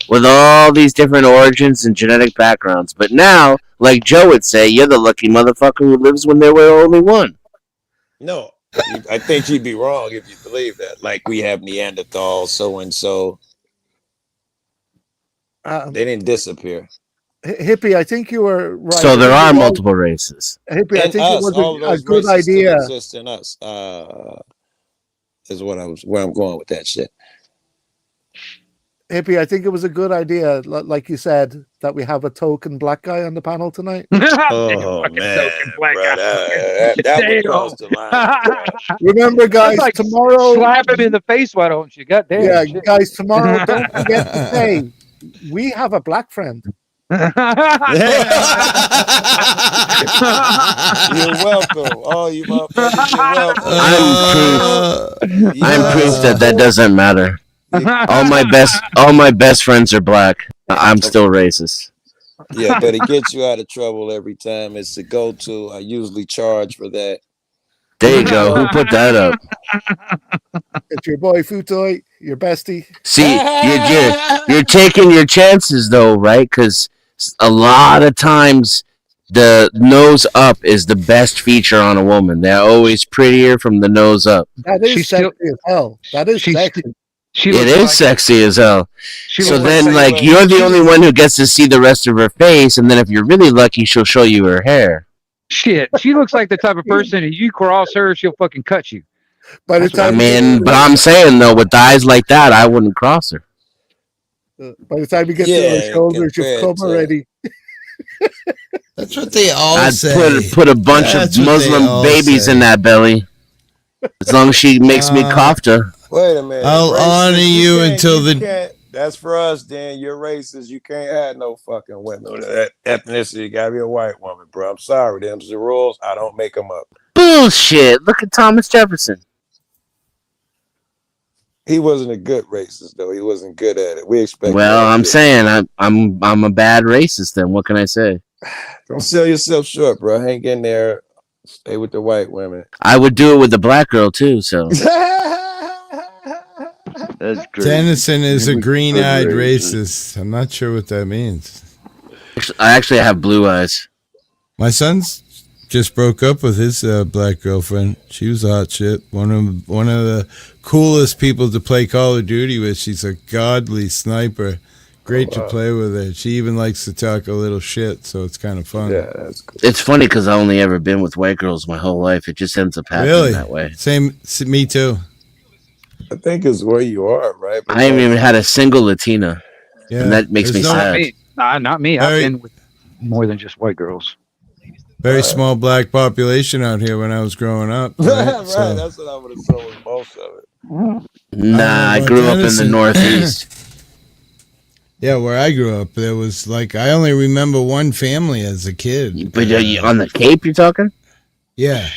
Speaker 6: with all these different origins and genetic backgrounds. But now, like Joe would say, you're the lucky motherfucker who lives when there were only one.
Speaker 20: No, I think you'd be wrong if you believe that. Like we have Neanderthals, so and so. They didn't disappear.
Speaker 22: Hippie, I think you were right.
Speaker 6: So there are multiple races.
Speaker 22: Hippie, I
Speaker 20: And
Speaker 22: think
Speaker 20: us,
Speaker 22: it
Speaker 20: all
Speaker 22: was
Speaker 20: of
Speaker 22: a
Speaker 20: those
Speaker 22: good
Speaker 20: races still
Speaker 22: idea.
Speaker 20: exist in us. Is where I'm going with that shit.
Speaker 22: Hippie, I think it was a good idea, like you said, that we have a token black guy on the panel tonight.
Speaker 20: Oh man, bro, that would cross the line.
Speaker 22: Remember, guys,
Speaker 12: That's like
Speaker 22: tomorrow.
Speaker 12: slap him in the face. Why don't you? God damn.
Speaker 22: Yeah,
Speaker 12: shit.
Speaker 22: guys, tomorrow. Don't forget to say we have a black friend.
Speaker 20: You're welcome. All you motherfuckers, you're welcome.
Speaker 6: I'm proof that doesn't matter. All my best friends are black. I'm still racist.
Speaker 20: Yeah, but it gets you out of trouble every time. It's the go-to. I usually charge for that.
Speaker 6: There you go. Who put that up?
Speaker 22: It's your boy Futoy, your bestie.
Speaker 6: See, you're taking your chances though, right? Because a lot of times the nose up is the best feature on a woman. They're always prettier from the nose up.
Speaker 22: That is sexy as hell. That is sexy.
Speaker 12: She
Speaker 6: It
Speaker 12: looks
Speaker 6: is
Speaker 12: like
Speaker 6: sexy as hell.
Speaker 12: she
Speaker 6: So
Speaker 12: looks
Speaker 6: then,
Speaker 12: like
Speaker 6: like, you're the only one who gets to see the rest of her face, and then if you're really lucky, she'll show you her hair.
Speaker 12: shit. She looks like the type of person if you cross her, she'll fucking cut you.
Speaker 22: By the
Speaker 12: That's what
Speaker 6: I
Speaker 22: time you get
Speaker 6: mean, but I'm saying though, with eyes like that, I wouldn't cross her.
Speaker 22: by the time you get to her shoulders, you've come already.
Speaker 2: That's what they all
Speaker 6: I'd
Speaker 2: say.
Speaker 6: put a bunch
Speaker 2: That's
Speaker 6: of
Speaker 2: what they
Speaker 6: Muslim
Speaker 2: all
Speaker 6: babies
Speaker 2: say.
Speaker 6: in that belly. As long as she makes me kofta.
Speaker 20: Wait a minute.
Speaker 2: I'll
Speaker 20: Racist,
Speaker 2: honor you
Speaker 20: can't-
Speaker 2: until the.
Speaker 20: can't- That's for us, Dan. You're racist. You can't have no fucking women. That ethnicity gotta be a white woman, bro. I'm sorry. Them's the rules. I don't make them up.
Speaker 6: Bullshit. Look at Thomas Jefferson.
Speaker 20: He wasn't a good racist, though. He wasn't good at it. We expect.
Speaker 6: Well,
Speaker 20: that
Speaker 6: I'm
Speaker 20: shit.
Speaker 6: saying I'm a bad racist. Then what can I say?
Speaker 20: Don't sell yourself short, bro. Hang in there. Stay with the white women.
Speaker 6: I would do it with the black girl too. So
Speaker 5: That's crazy.
Speaker 2: Dennison is
Speaker 5: He
Speaker 2: a
Speaker 5: was
Speaker 2: green-eyed
Speaker 5: good
Speaker 2: racist. I'm not sure what that means.
Speaker 6: I actually have blue eyes.
Speaker 2: My son's just broke up with his black girlfriend. She was hot shit. One of the coolest people to play Call of Duty with. She's a godly sniper. Great to play with her. She even likes to talk a little shit, so it's kind of fun.
Speaker 20: Yeah, that's cool.
Speaker 6: It's funny because I only ever been with white girls my whole life. It just ends up happening
Speaker 2: Really?
Speaker 6: that way.
Speaker 2: Same. Me too.
Speaker 20: I think it's where you are, right?
Speaker 6: I haven't even had a single Latina,
Speaker 2: Yeah,
Speaker 6: and that makes me
Speaker 2: there's no-
Speaker 6: sad.
Speaker 12: Not me. I've
Speaker 2: Very-
Speaker 12: been with more than just white girls.
Speaker 2: Very small black population out here when I was growing up. Right?
Speaker 20: Right,
Speaker 2: So-
Speaker 20: that's what I would have thought was most of it.
Speaker 6: Nah, I grew up in the Northeast.
Speaker 2: Yeah, where I grew up, there was like I only remember one family as a kid.
Speaker 6: But you on the Cape, you're talking?
Speaker 2: Yeah.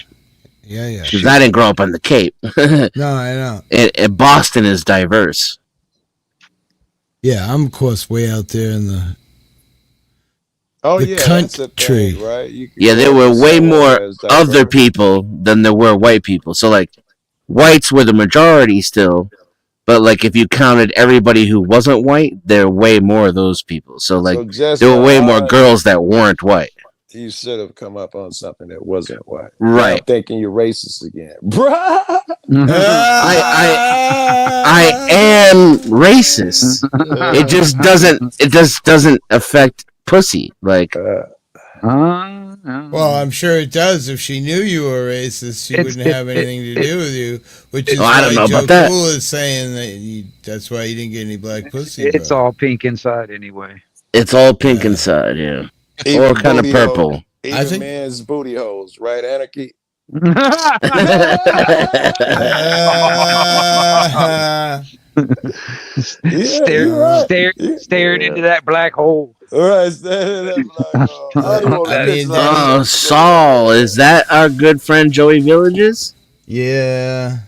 Speaker 6: Because I didn't grow up on the Cape.
Speaker 2: No, I know.
Speaker 6: Boston is diverse.
Speaker 2: Yeah, I'm of course way out there in the
Speaker 20: Oh
Speaker 2: the
Speaker 20: yeah, that's a
Speaker 2: country.
Speaker 20: thing, right? You can
Speaker 6: Yeah, there
Speaker 20: go
Speaker 6: were
Speaker 20: to
Speaker 6: way
Speaker 20: somewhere
Speaker 6: more
Speaker 20: that's
Speaker 6: other
Speaker 20: diverse.
Speaker 6: people than there were white people. So like, whites were the majority still, but like if you counted everybody who wasn't white, there were way more of those people. So like,
Speaker 20: So just
Speaker 6: there were
Speaker 20: for
Speaker 6: way more
Speaker 20: us,
Speaker 6: girls that weren't white.
Speaker 20: You should have come up on something that wasn't white.
Speaker 6: Right.
Speaker 20: Now I'm thinking you're racist again, bruh.
Speaker 6: I am racist. It just doesn't affect pussy. Like,
Speaker 2: Well, I'm sure it does. If she knew you were racist, she wouldn't have anything to do with you. Which is
Speaker 6: I don't
Speaker 2: why
Speaker 6: know
Speaker 2: Joe
Speaker 6: about that.
Speaker 2: Cool is saying that that's why you didn't get any black pussy.
Speaker 12: It's
Speaker 2: bro.
Speaker 12: all pink inside anyway.
Speaker 6: it's all pink inside, yeah, or kind of
Speaker 20: booty
Speaker 6: purple.
Speaker 20: hole-
Speaker 2: I
Speaker 20: Even
Speaker 2: think-
Speaker 20: men's booty holes, right? Anarchy.
Speaker 12: Stared into that black hole.
Speaker 20: All right, staring at that black hole. I don't want to
Speaker 2: I
Speaker 20: piss
Speaker 2: mean,
Speaker 20: off
Speaker 6: Oh,
Speaker 20: that
Speaker 6: Saul, is that our good friend Joey Villages?
Speaker 2: Yeah,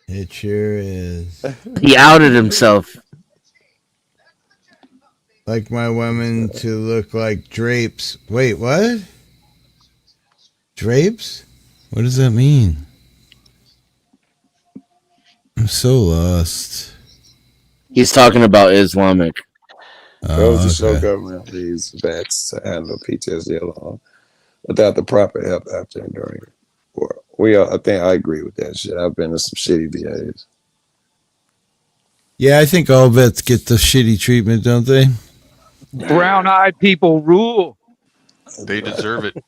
Speaker 2: it sure is.
Speaker 6: He outed himself.
Speaker 2: Like my women to look like drapes. Wait, what? Drapes? What does that mean? I'm so lost.
Speaker 6: He's talking about Islamic.
Speaker 20: Those to show
Speaker 2: okay.
Speaker 20: government these vets to handle PTSD alone without the proper help after enduring war. I think I agree with that shit. I've been in some shitty VAs.
Speaker 2: Yeah, I think all vets get the shitty treatment, don't they?
Speaker 12: Brown-eyed people rule.
Speaker 11: They deserve it.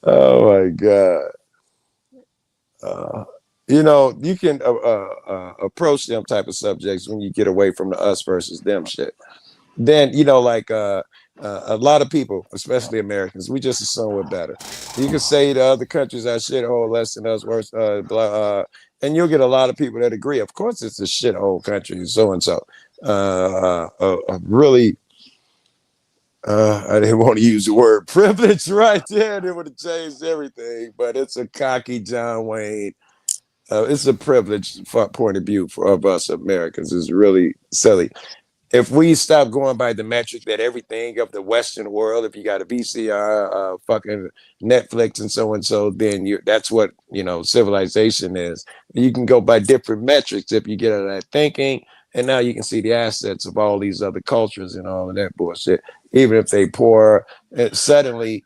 Speaker 20: Oh my god. You can approach them type of subjects when you get away from the us versus them shit. Then a lot of people, especially Americans, we just assume we're better. You can say the other countries are shithole, less than us, worse, and you'll get a lot of people that agree. Of course, it's a shithole country, so and so. Really, I didn't want to use the word privilege right there. It would have changed everything. But it's a cocky John Wayne. It's a privileged point of view of us Americans. It's really silly. If we stop going by the metric that everything of the Western world, if you got a VCR, fucking Netflix and so, then that's what, civilization is. You can go by different metrics if you get out of that thinking, and now you can see the assets of all these other cultures and all of that bullshit. Even if they poor, suddenly,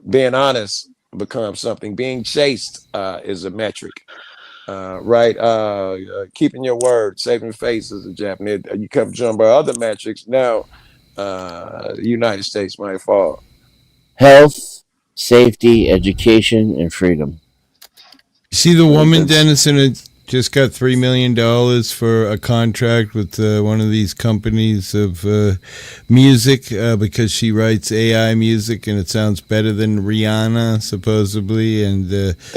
Speaker 20: being honest, become something. Being chaste is a metric. Right? Keeping your word, saving face is a Japanese. You come jump by other metrics. Now, the United States might fall.
Speaker 6: Health, safety, education, and freedom.
Speaker 2: You see the woman, Dennison, that just got $3 million for a contract with one of these companies of music because she writes AI music and it sounds better than Rihanna, supposedly. And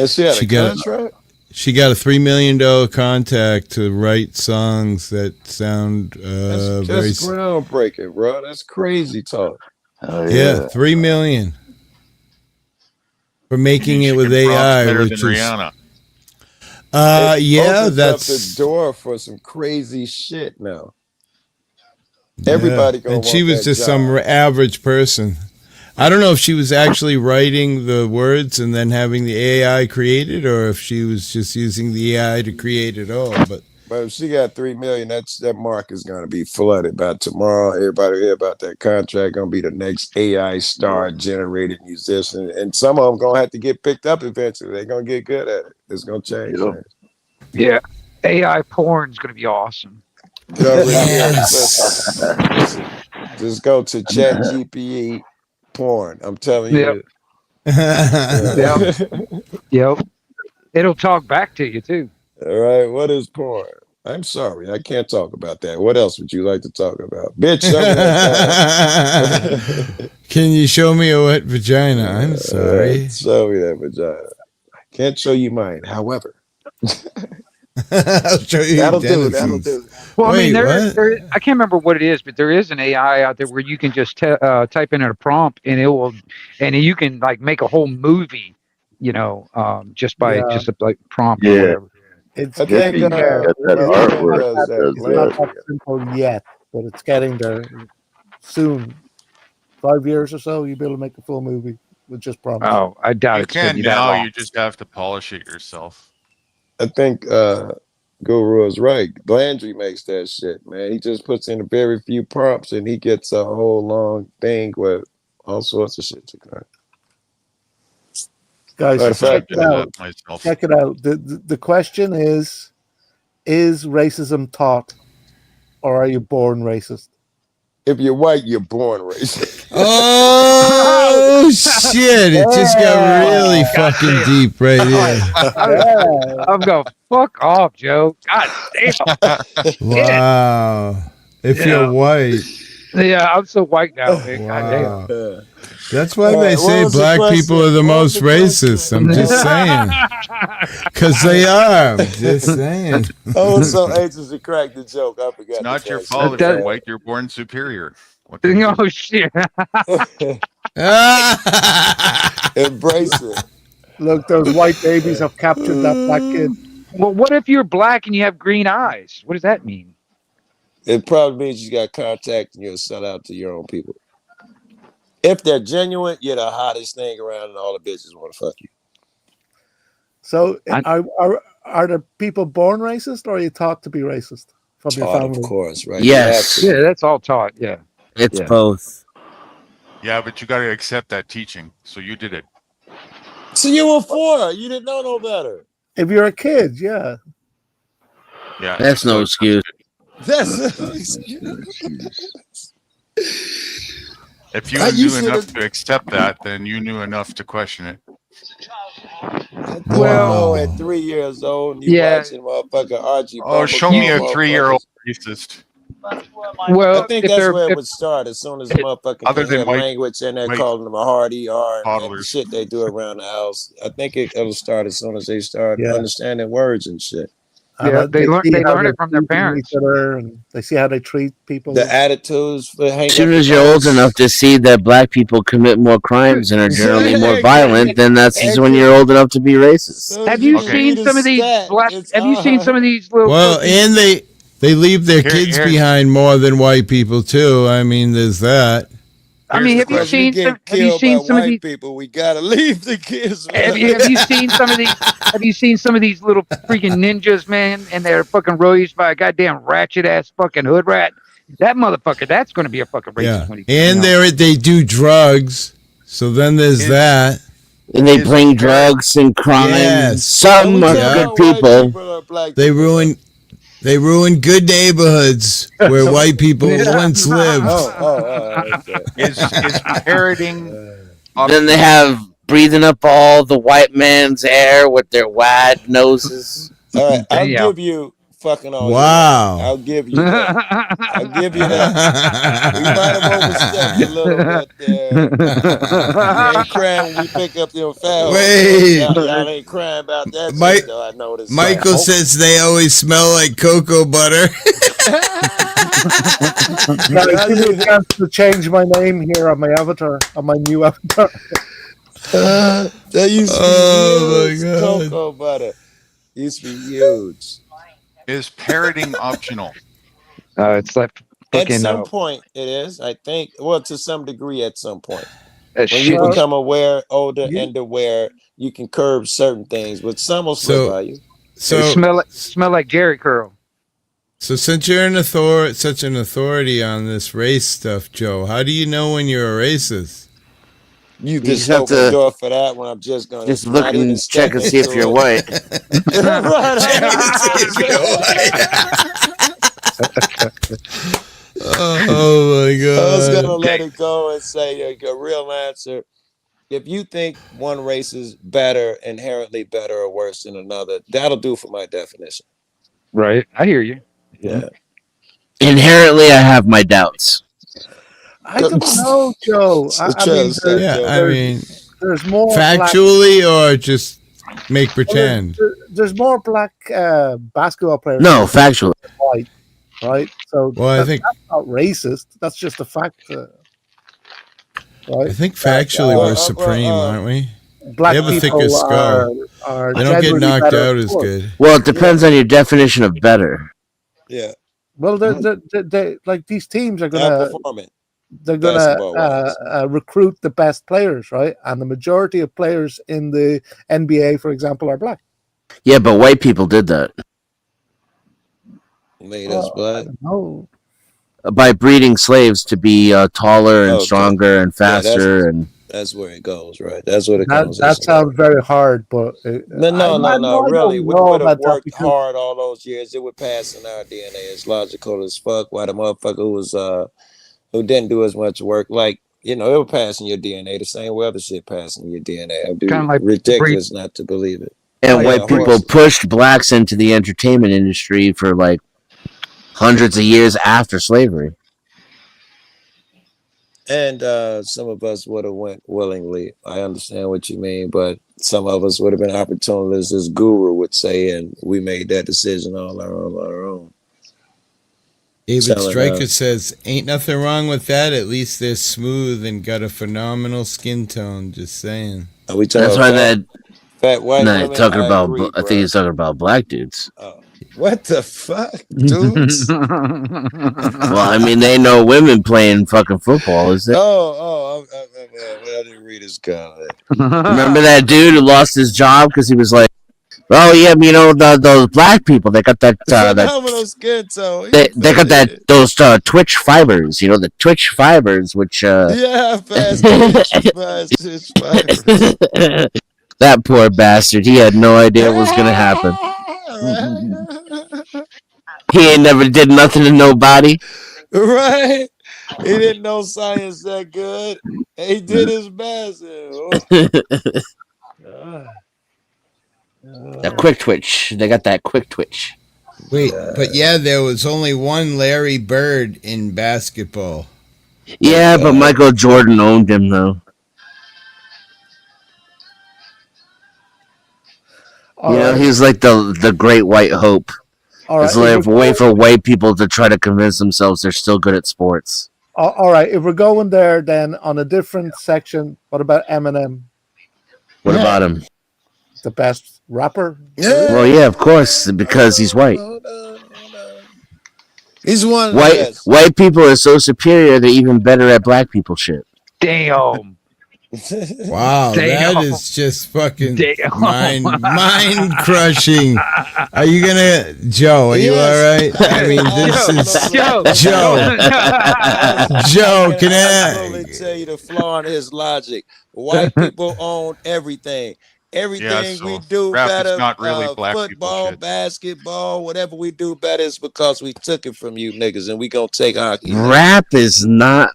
Speaker 20: she got a contract?
Speaker 2: She got a $3 million contract to write songs that sound
Speaker 20: That's
Speaker 2: very
Speaker 20: groundbreaking, bro. That's crazy talk.
Speaker 2: yeah, $3 million for making it with AI,
Speaker 11: better
Speaker 2: which
Speaker 11: than
Speaker 2: is
Speaker 11: Rihanna.
Speaker 2: yeah,
Speaker 20: opens
Speaker 2: that's
Speaker 20: up the door for some crazy shit now. Everybody gonna
Speaker 2: and she
Speaker 20: want
Speaker 2: was
Speaker 20: that
Speaker 2: just
Speaker 20: job.
Speaker 2: some average person. I don't know if she was actually writing the words and then having the AI create it, or if she was just using the AI to create it all. But
Speaker 20: if she got $3 million, that market is gonna be flooded by tomorrow. Everybody hear about that contract. Gonna be the next AI star generated musician, and some of them gonna have to get picked up eventually. They're gonna get good at it. It's gonna change.
Speaker 12: Yeah, AI porn is going to be awesome.
Speaker 20: It already is. Listen, just go to Chat GPE porn. I'm telling you.
Speaker 12: Yep. Yep. It'll talk back to you too.
Speaker 20: All right. What is porn? I'm sorry, I can't talk about that. What else would you like to talk about? Bitch, show me that porn.
Speaker 2: Can you show me a wet vagina? I'm sorry.
Speaker 20: Show me that vagina. I can't show you mine. However,
Speaker 2: I'll show you.
Speaker 20: That'll do.
Speaker 12: Well, I mean,
Speaker 2: Wait,
Speaker 12: there, I can't remember what it is, but there is an AI out there where you can just type in a prompt and it will, and you can like make a whole movie, just by just a like prompt or whatever.
Speaker 22: It's
Speaker 20: I think
Speaker 22: getting there.
Speaker 20: that artwork does
Speaker 22: It's not that simple yet, but it's getting there soon. 5 years or so, you'll be able to make a full movie with just prompts.
Speaker 12: Oh, I doubt
Speaker 11: You
Speaker 12: it's going to
Speaker 11: can
Speaker 12: be that
Speaker 11: now.
Speaker 12: long.
Speaker 11: You just have to polish it yourself.
Speaker 20: I think Guru is right. Landry makes that shit, man. He just puts in a very few prompts and he gets a whole long thing with all sorts of shit to come.
Speaker 22: Guys, check it out. Check it out. The question is racism taught, or are you born racist?
Speaker 20: If you're white, you're born racist.
Speaker 2: Oh shit! It just got really fucking deep right here.
Speaker 12: I'm going, fuck off, Joe. God damn.
Speaker 2: Wow. If you're white.
Speaker 12: Yeah, I'm so white now, man. God damn.
Speaker 2: That's why they say black people are the most racist. I'm just saying. Because they are. I'm just saying.
Speaker 20: I was so anxious to crack the joke. I forgot.
Speaker 11: It's not your fault if you're white. You're born superior.
Speaker 12: Oh, shit.
Speaker 20: Embrace it.
Speaker 22: Look, those white babies have captured that black kid.
Speaker 12: Well, what if you're black and you have green eyes? What does that mean?
Speaker 20: It probably means you got contact and you'll sell out to your own people. If they're genuine, you're the hottest thing around and all the bitches want to fuck you.
Speaker 22: So are the people born racist, or are you taught to be racist from your family?
Speaker 20: Of course, right?
Speaker 6: Yes.
Speaker 12: Yeah, that's all taught. Yeah.
Speaker 6: It's both.
Speaker 11: Yeah, but you got to accept that teaching. So you did it.
Speaker 20: So you were 4. You didn't know no better.
Speaker 22: If you're a kid, yeah.
Speaker 11: Yeah.
Speaker 6: That's no excuse.
Speaker 20: That's
Speaker 11: If you knew enough to accept that, then you knew enough to question it.
Speaker 20: Well, at 3 years old, you watching motherfucker Archie.
Speaker 11: Oh, show me a 3-year-old racist.
Speaker 12: Well,
Speaker 20: I think that's where it would start. As soon as the motherfucker
Speaker 11: Other
Speaker 20: can
Speaker 11: than
Speaker 20: hear
Speaker 11: white-
Speaker 20: language and they're
Speaker 11: white
Speaker 20: calling them a hard ER and the
Speaker 11: toddlers.
Speaker 20: shit they do around the house. I think it'll start as soon as they start understanding words and shit.
Speaker 12: Yeah, they learn it from their parents.
Speaker 22: And they see how they treat people.
Speaker 20: The attitudes for hanging.
Speaker 6: As soon as you're old enough to see that black people commit more crimes and are generally more violent, then that's just when you're old enough to be racist.
Speaker 12: Have you seen some of these black? Have you seen some of these little?
Speaker 2: Well, and they leave their kids behind more than white people too. I mean, there's that.
Speaker 12: I mean, have you seen some of these
Speaker 20: people? We gotta leave the kids.
Speaker 12: Have you seen some of these? Have you seen some of these little freaking ninjas, man? And they're fucking raised by a goddamn ratchet ass fucking hood rat. That motherfucker, that's going to be a fucking racist.
Speaker 2: Yeah,
Speaker 12: When
Speaker 2: and they do drugs. So then there's that.
Speaker 6: And they
Speaker 11: Is
Speaker 6: bring
Speaker 11: par-
Speaker 6: drugs and crime.
Speaker 2: Yes.
Speaker 6: Some
Speaker 20: we
Speaker 6: are
Speaker 20: talking
Speaker 6: good
Speaker 20: about white
Speaker 6: people.
Speaker 20: people or black
Speaker 2: They
Speaker 20: people?
Speaker 2: ruin good neighborhoods where white people once lived.
Speaker 20: Okay.
Speaker 11: is parroting
Speaker 6: Then they have breathing up all the white man's air with their wide noses.
Speaker 20: All right, I'll
Speaker 12: Damn.
Speaker 20: give you fucking all your
Speaker 2: Wow.
Speaker 20: money. I'll give you that. I'll give you that. We might have overstepped a little bit there. You ain't crying when we pick up your foul.
Speaker 2: Wait.
Speaker 20: Y'all ain't crying about that
Speaker 2: Mike-
Speaker 20: shit, though. I noticed.
Speaker 2: Michael says they always smell like cocoa butter.
Speaker 22: Guys, give me a chance to change my name here on my avatar, on my new avatar.
Speaker 20: That used to be
Speaker 2: Oh, my
Speaker 20: huge.
Speaker 2: God.
Speaker 20: Cocoa butter used to be huge.
Speaker 11: is parroting optional?
Speaker 12: It's like
Speaker 20: At
Speaker 12: fucking
Speaker 20: some point, it is. I think. Well, to some degree, at some point,
Speaker 12: when
Speaker 20: when you become aware, older, and aware, you can curb certain things, but some will slip by you.
Speaker 12: They smell like Jerry curl.
Speaker 2: So since you're such an authority on this race stuff, Joe, how do you know when you're a racist?
Speaker 20: You
Speaker 6: just
Speaker 20: just
Speaker 6: have
Speaker 20: open the
Speaker 6: to
Speaker 20: door for that one. I'm just gonna
Speaker 6: just
Speaker 20: not
Speaker 6: look
Speaker 20: even
Speaker 6: and
Speaker 20: step
Speaker 6: check and see if
Speaker 20: into
Speaker 6: you're
Speaker 20: it.
Speaker 6: white.
Speaker 20: Right
Speaker 2: Check
Speaker 20: on.
Speaker 2: and see if you're Oh my God.
Speaker 20: I was gonna let it go and say a real answer. If you think one race is better, inherently better or worse than another, that'll do for my definition.
Speaker 12: Right. I hear you.
Speaker 20: Yeah.
Speaker 6: Inherently, I have my doubts.
Speaker 22: I don't know, Joe. I mean, there's more
Speaker 2: factually or just make pretend.
Speaker 22: There's more black basketball players.
Speaker 6: No, factually.
Speaker 22: White, right? So
Speaker 2: Well, I think
Speaker 22: that's not racist. That's just a fact. Right?
Speaker 2: I think factually we're supreme, aren't we?
Speaker 22: Black
Speaker 2: they have a thicker
Speaker 22: people
Speaker 2: skull.
Speaker 22: are
Speaker 2: they don't get
Speaker 22: generally
Speaker 2: knocked
Speaker 22: better
Speaker 2: out
Speaker 22: at
Speaker 2: as
Speaker 22: sports.
Speaker 2: good.
Speaker 6: Well, it depends on your definition of better.
Speaker 20: Yeah.
Speaker 22: Well, they like these teams are gonna
Speaker 20: outperforming.
Speaker 22: They're gonna recruit the best players, right? And the majority of players in the NBA, for example, are black.
Speaker 6: Yeah, but white people did that
Speaker 20: Made us black.
Speaker 22: No.
Speaker 6: By breeding slaves to be taller and stronger and faster, and
Speaker 20: that's where it goes, right? That's what it comes.
Speaker 22: That sounds very hard, but
Speaker 20: No. Really, we
Speaker 22: know
Speaker 20: would have
Speaker 22: about that
Speaker 20: worked
Speaker 22: because
Speaker 20: hard all those years. It would pass in our DNA. It's logical as fuck. Why the motherfucker who didn't do as much work, like it would pass in your DNA the same way other shit pass in your DNA. It'd be
Speaker 12: Kinda like
Speaker 20: ridiculous not to believe it.
Speaker 6: and white people pushed blacks into the entertainment industry for like hundreds of years after slavery.
Speaker 20: And some of us would have went willingly. I understand what you mean, but some of us would have been opportunists, as Guru would say, and we made that decision all on our own.
Speaker 2: David Stryker says, ain't nothing wrong with that. At least they're smooth and got a phenomenal skin tone. Just saying.
Speaker 20: Are we talking
Speaker 6: That's
Speaker 20: about
Speaker 6: why that
Speaker 20: fat white
Speaker 6: no,
Speaker 20: women?
Speaker 6: talking
Speaker 20: I
Speaker 6: about.
Speaker 20: agree,
Speaker 6: I think he's talking about black dudes.
Speaker 20: What the fuck, dudes?
Speaker 6: Well, I mean, they know women playing fucking football, is it?
Speaker 20: I didn't read his comment.
Speaker 6: Remember that dude who lost his job because he was like, "Oh yeah, those black people, they got that
Speaker 20: phenomenal skin tone.
Speaker 6: they got those Twitch fibers, the Twitch fibers, which
Speaker 20: fast twitch fibers.
Speaker 6: That poor bastard, he had no idea what was gonna happen. He ain't never did nothing to nobody.
Speaker 20: Right? He didn't know science that good. He did his best.
Speaker 6: That quick twitch. They got that quick twitch.
Speaker 2: Wait, but yeah, there was only one Larry Bird in basketball.
Speaker 6: Yeah, but Michael Jordan owned him though. He's like the great white hope. It's like a way for white people to try to convince themselves they're still good at sports.
Speaker 22: All right, if we're going there, then on a different section, what about Eminem?
Speaker 6: What about him?
Speaker 22: The best rapper?
Speaker 6: Well, yeah, of course, because he's white.
Speaker 20: He's one.
Speaker 6: White people are so superior they're even better at black people shit.
Speaker 12: Damn.
Speaker 2: Wow, that is just fucking mind crushing. Are you gonna, Joe? Are you all right? I mean, this is Joe. Joe, can I
Speaker 20: tell you the flaw in his logic? White people own everything. Everything
Speaker 11: so
Speaker 20: we do
Speaker 11: rap is
Speaker 20: better,
Speaker 11: not really black people
Speaker 20: football,
Speaker 11: shit.
Speaker 20: basketball, whatever we do better is because we took it from you niggas, and we gonna take our
Speaker 6: Rap is not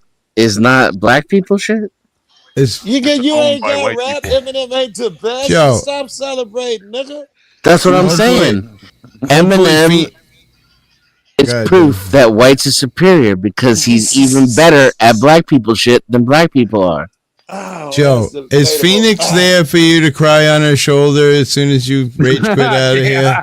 Speaker 6: black people shit.
Speaker 20: You ain't
Speaker 11: by
Speaker 20: got
Speaker 11: white
Speaker 20: rap.
Speaker 11: people.
Speaker 20: Eminem ain't the best.
Speaker 2: Joe.
Speaker 20: Stop celebrating, nigga.
Speaker 6: That's what I'm saying. Eminem is proof that whites are superior because he's even better at black people shit than black people are.
Speaker 2: Joe, is Phoenix there for you to cry on her shoulder as soon as you rage quit out of here?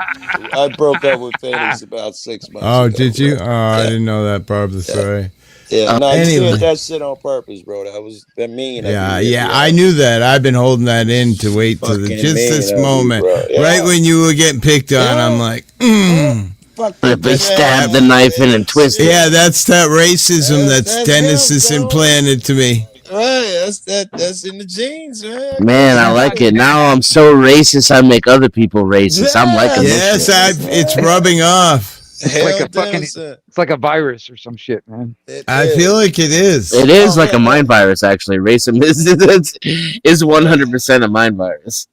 Speaker 20: I broke up with Phoenix about 6 months
Speaker 2: Oh,
Speaker 20: ago.
Speaker 2: did you?
Speaker 20: Bro.
Speaker 2: Oh, I didn't know that part of the story.
Speaker 20: Yeah, no, you
Speaker 2: Anyway.
Speaker 20: did that shit on purpose, bro. That was mean.
Speaker 2: Yeah, I knew that. I've been holding that in to wait till this moment. Right when you were getting picked on, I'm like,
Speaker 6: They stabbed the knife in and twisted.
Speaker 2: Yeah, that's that racism that's Dennis has implanted to me.
Speaker 20: Right, that's in the genes, man.
Speaker 6: Man, I like it. Now I'm so racist, I make other people racist. I'm liking this shit.
Speaker 2: It's rubbing off.
Speaker 12: It's like a fucking, it's like a virus or some shit, man.
Speaker 2: I feel like it is.
Speaker 6: It is like a mind virus, actually. Racism is 100% a mind virus.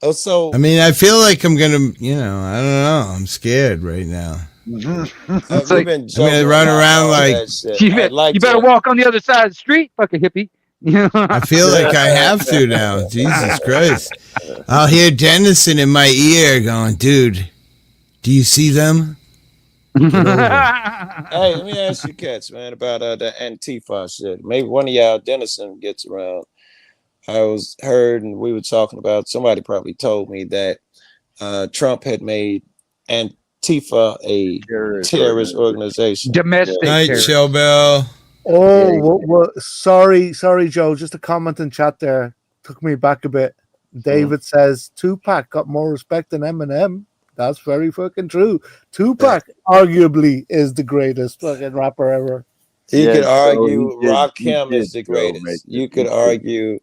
Speaker 20: Oh, so
Speaker 2: I mean, I feel like I'm gonna, I don't know. I'm scared right now.
Speaker 12: It's like,
Speaker 20: been
Speaker 2: I'm gonna run around like
Speaker 12: you better walk on the other side of the street, fucking hippie.
Speaker 2: I feel like I have to now. Jesus Christ. I'll hear Dennison in my ear going, dude, do you see them?
Speaker 20: Hey, let me ask you cats, man, about the Antifa shit. Maybe one of y'all, Dennison, gets around. I heard, and we were talking about, somebody probably told me that Trump had made Antifa a terrorist organization.
Speaker 12: Domestic
Speaker 2: Night, Shellbell.
Speaker 22: Oh, what? Sorry, Joe. Just a comment in chat there took me back a bit. David says Tupac got more respect than Eminem. That's very fucking true. Tupac arguably is the greatest fucking rapper ever.
Speaker 20: You could argue Rakim is the greatest. You could argue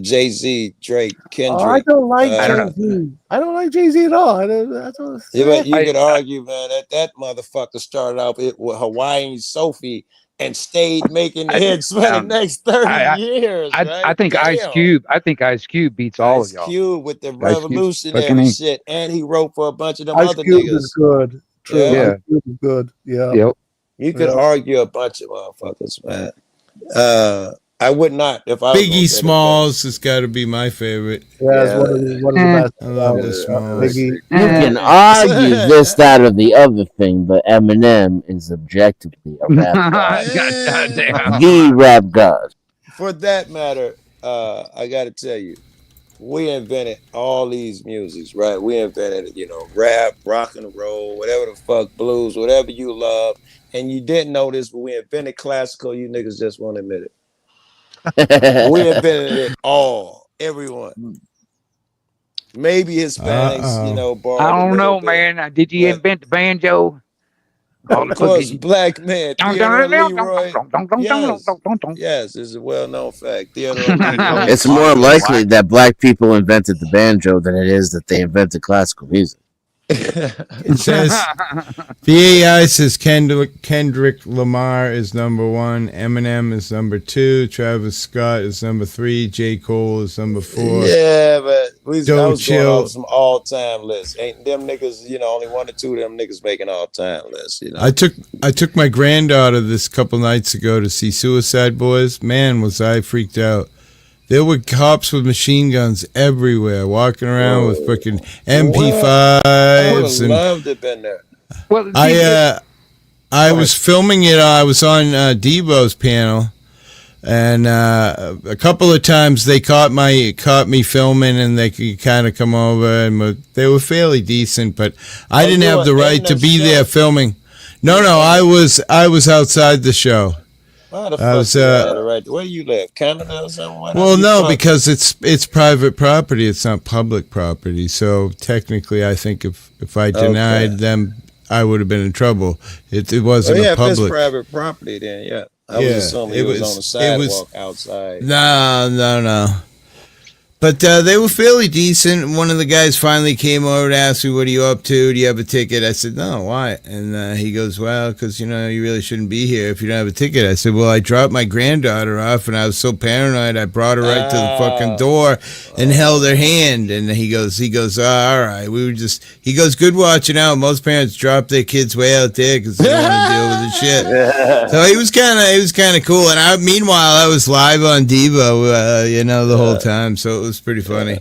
Speaker 20: Jay-Z, Drake, Kendrick.
Speaker 22: Oh, I don't like Jay-Z. I don't like Jay-Z at all.
Speaker 20: But you could argue, man, that motherfucker started out with Hawaiian Sophie and stayed making hits for the next 30 years.
Speaker 12: I think Ice Cube. I think Ice Cube beats all of y'all.
Speaker 20: Ice Cube with the revolutionary shit, and he wrote for a bunch of them
Speaker 22: Ice
Speaker 20: other
Speaker 22: Cube
Speaker 20: niggas.
Speaker 22: is good. True.
Speaker 20: Yeah.
Speaker 22: Ice Cube is good. Yeah.
Speaker 12: Yep.
Speaker 20: You could argue a bunch of motherfuckers, man. I would not if I was
Speaker 2: Biggie Smalls has got to be my favorite.
Speaker 22: Yeah, it's one of the best.
Speaker 2: I love the Smalls.
Speaker 6: You can argue this, that, or the other thing, but Eminem is objectively a rap god. The rap god.
Speaker 20: For that matter, I got to tell you, we invented all these musics, right? We invented, rap, rock and roll, whatever the fuck, blues, whatever you love. And you didn't know this, but we invented classical. You niggas just won't admit it. We invented it all, everyone. Maybe Hispanics, borrowed
Speaker 12: I don't
Speaker 20: a
Speaker 12: know,
Speaker 20: little bit.
Speaker 12: man. Did you invent the banjo?
Speaker 20: Of course, black man, Theodore Leroy. Yes, it's a well-known fact. Theodore Leroy.
Speaker 6: It's more likely that black people invented the banjo than it is that they invented classical music.
Speaker 2: It says VAI says Kendrick Lamar is number 1, Eminem is number 2, Travis Scott is number 3, J. Cole is number 4.
Speaker 20: Yeah, but I was going
Speaker 2: Chill.
Speaker 20: off some all-time lists. Ain't them niggas, only 1 or 2 of them niggas making all-time lists.
Speaker 2: I took my granddaughter this couple nights ago to see Suicide Boys. Man, was I freaked out. There were cops with machine guns everywhere, walking around with freaking MP5s.
Speaker 20: I would have loved to have been there.
Speaker 12: Well,
Speaker 2: I was filming it. I was on Devo's panel, and a couple of times they caught me filming, and they could kind of come over, and they were fairly decent. But I didn't have the right to be there filming. No, I was outside the show.
Speaker 20: Why the fuck right? Where you live? Canada or something?
Speaker 2: Well, no, because it's private property. It's not public property. So technically, I think if I denied them, I would have been in trouble. It wasn't a public.
Speaker 20: If it's private property, then yeah. I was assuming he was on the sidewalk outside.
Speaker 2: No. But they were fairly decent. One of the guys finally came over to ask me, "What are you up to? Do you have a ticket?" I said, "No, why?" And he goes, "Well, because you really shouldn't be here if you don't have a ticket." I said, "Well, I dropped my granddaughter off, and I was so paranoid, I brought her right to the fucking door and held her hand." And he goes, "Oh, all right." He goes, "Good watching out. Most parents drop their kids way out there because they don't want to deal with the shit." So he was kind of cool. And meanwhile, I was live on Devo, the whole time, so it was pretty funny.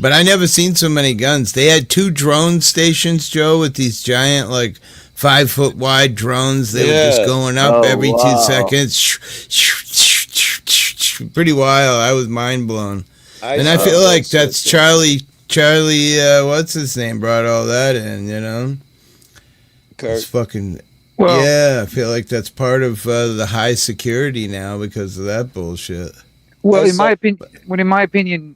Speaker 2: But I never seen so many guns. They had 2 drone stations, Joe, with these giant 5-foot wide drones. They were just going up every 2 seconds. Pretty wild. I was mind blown. I feel like that's Charlie, what's his name, brought all that in,
Speaker 20: Kurt.
Speaker 2: It's fucking... I feel like that's part of the high security now because of that bullshit.
Speaker 12: Well, in my opinion,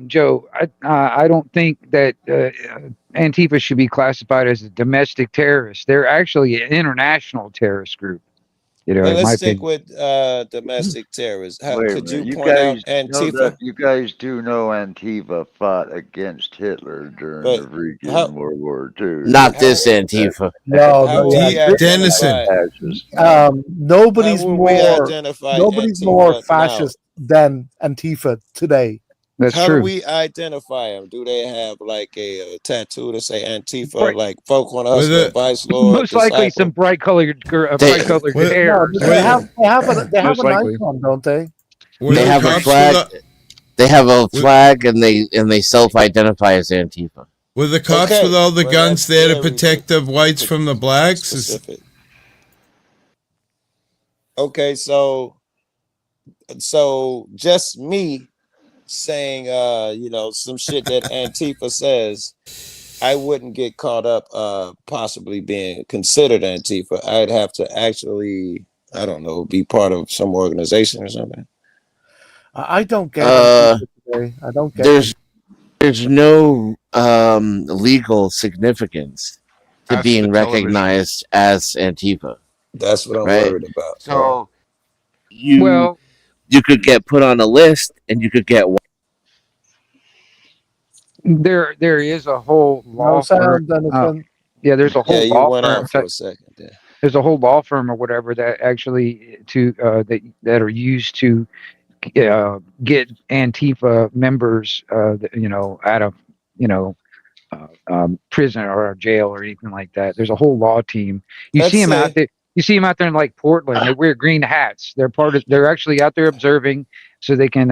Speaker 12: Joe, I don't think that Antifa should be classified as a domestic terrorist. They're actually an international terrorist group.
Speaker 20: Let's stick with domestic terrorists. Could you point out Antifa?
Speaker 9: You guys do know Antifa fought against Hitler during the freaking World War II.
Speaker 6: Not this Antifa.
Speaker 22: No,
Speaker 2: Dennison.
Speaker 22: Nobody's more fascist than Antifa today.
Speaker 12: That's
Speaker 20: How
Speaker 12: true.
Speaker 20: do we identify them? Do they have a tattoo to say Antifa, like folk on us, Vice Lord?
Speaker 12: Most likely some bright-colored hair.
Speaker 22: They have an icon, don't they?
Speaker 6: They have a flag. They have a flag, and they self-identify as Antifa.
Speaker 2: Were the cops with all the guns there to protect the whites from the blacks?
Speaker 20: Okay, so just me saying some shit that Antifa says, I wouldn't get caught up possibly being considered Antifa. I'd have to actually, I don't know, be part of some organization or something.
Speaker 22: I don't get Antifa today. I don't get
Speaker 6: there's no legal significance to being recognized as Antifa.
Speaker 20: That's what I'm worried about.
Speaker 6: So you could get put on a list, and you could get.
Speaker 12: There is a whole law firm. There's a whole law firm.
Speaker 20: For a second there.
Speaker 12: There's a whole law firm or whatever that actually that are used to get Antifa members, out of prison or jail or anything like that. There's a whole law team. You see them out there. You see them out there in Portland. They wear green hats. They're actually out there observing, so they can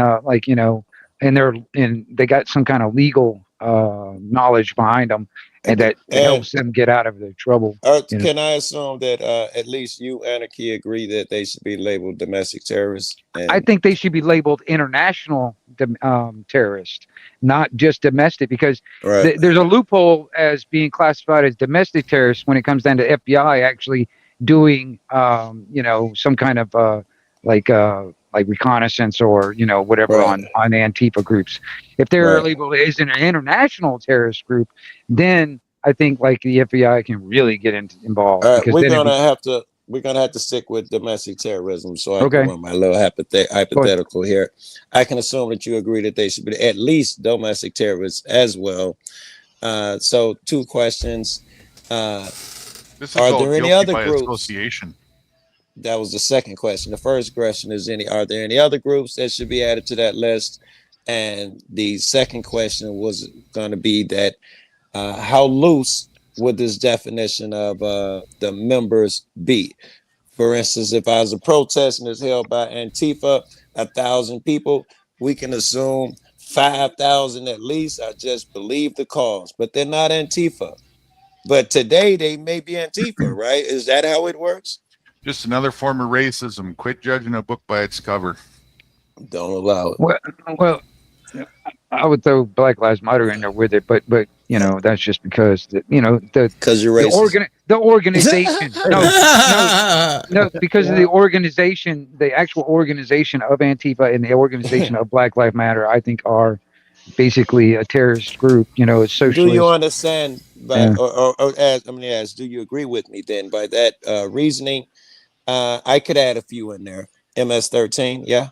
Speaker 12: and they got some kind of legal knowledge behind them, and that helps them get out of their trouble.
Speaker 20: Can I assume that at least you, Anarchy, agree that they should be labeled domestic terrorists?
Speaker 12: I think they should be labeled international terrorist, not just domestic, because there's a loophole as being classified as domestic terrorists when it comes down to FBI actually doing some kind of like reconnaissance or whatever on Antifa groups. If they're labeled as an international terrorist group, then I think the FBI can really get involved.
Speaker 20: All right, we're gonna have to stick with domestic terrorism. So I can run my little hypothetical here. I can assume that you agree that they should be at least domestic terrorists as well. So 2 questions. Are there any other groups?
Speaker 11: Association.
Speaker 20: That was the second question. The first question is are there any other groups that should be added to that list? And the second question was going to be that how loose would this definition of the members be? For instance, if I was a protest and it's held by Antifa, 1,000 people, we can assume 5,000 at least are just believe the cause, but they're not Antifa. But today they may be Antifa, right? Is that how it works?
Speaker 11: Just another form of racism. Quit judging a book by its cover.
Speaker 20: Don't allow it.
Speaker 12: Well, I would throw Black Lives Matter in there with it, but that's just because
Speaker 20: because you're racist.
Speaker 12: The organization. no, because of the organization, the actual organization of Antifa and the organization of Black Lives Matter, I think are basically a terrorist group. It's socialist.
Speaker 20: Do you understand? Or as I'm going to ask, do you agree with me then by that reasoning? I could add a few in there. MS-13, yeah.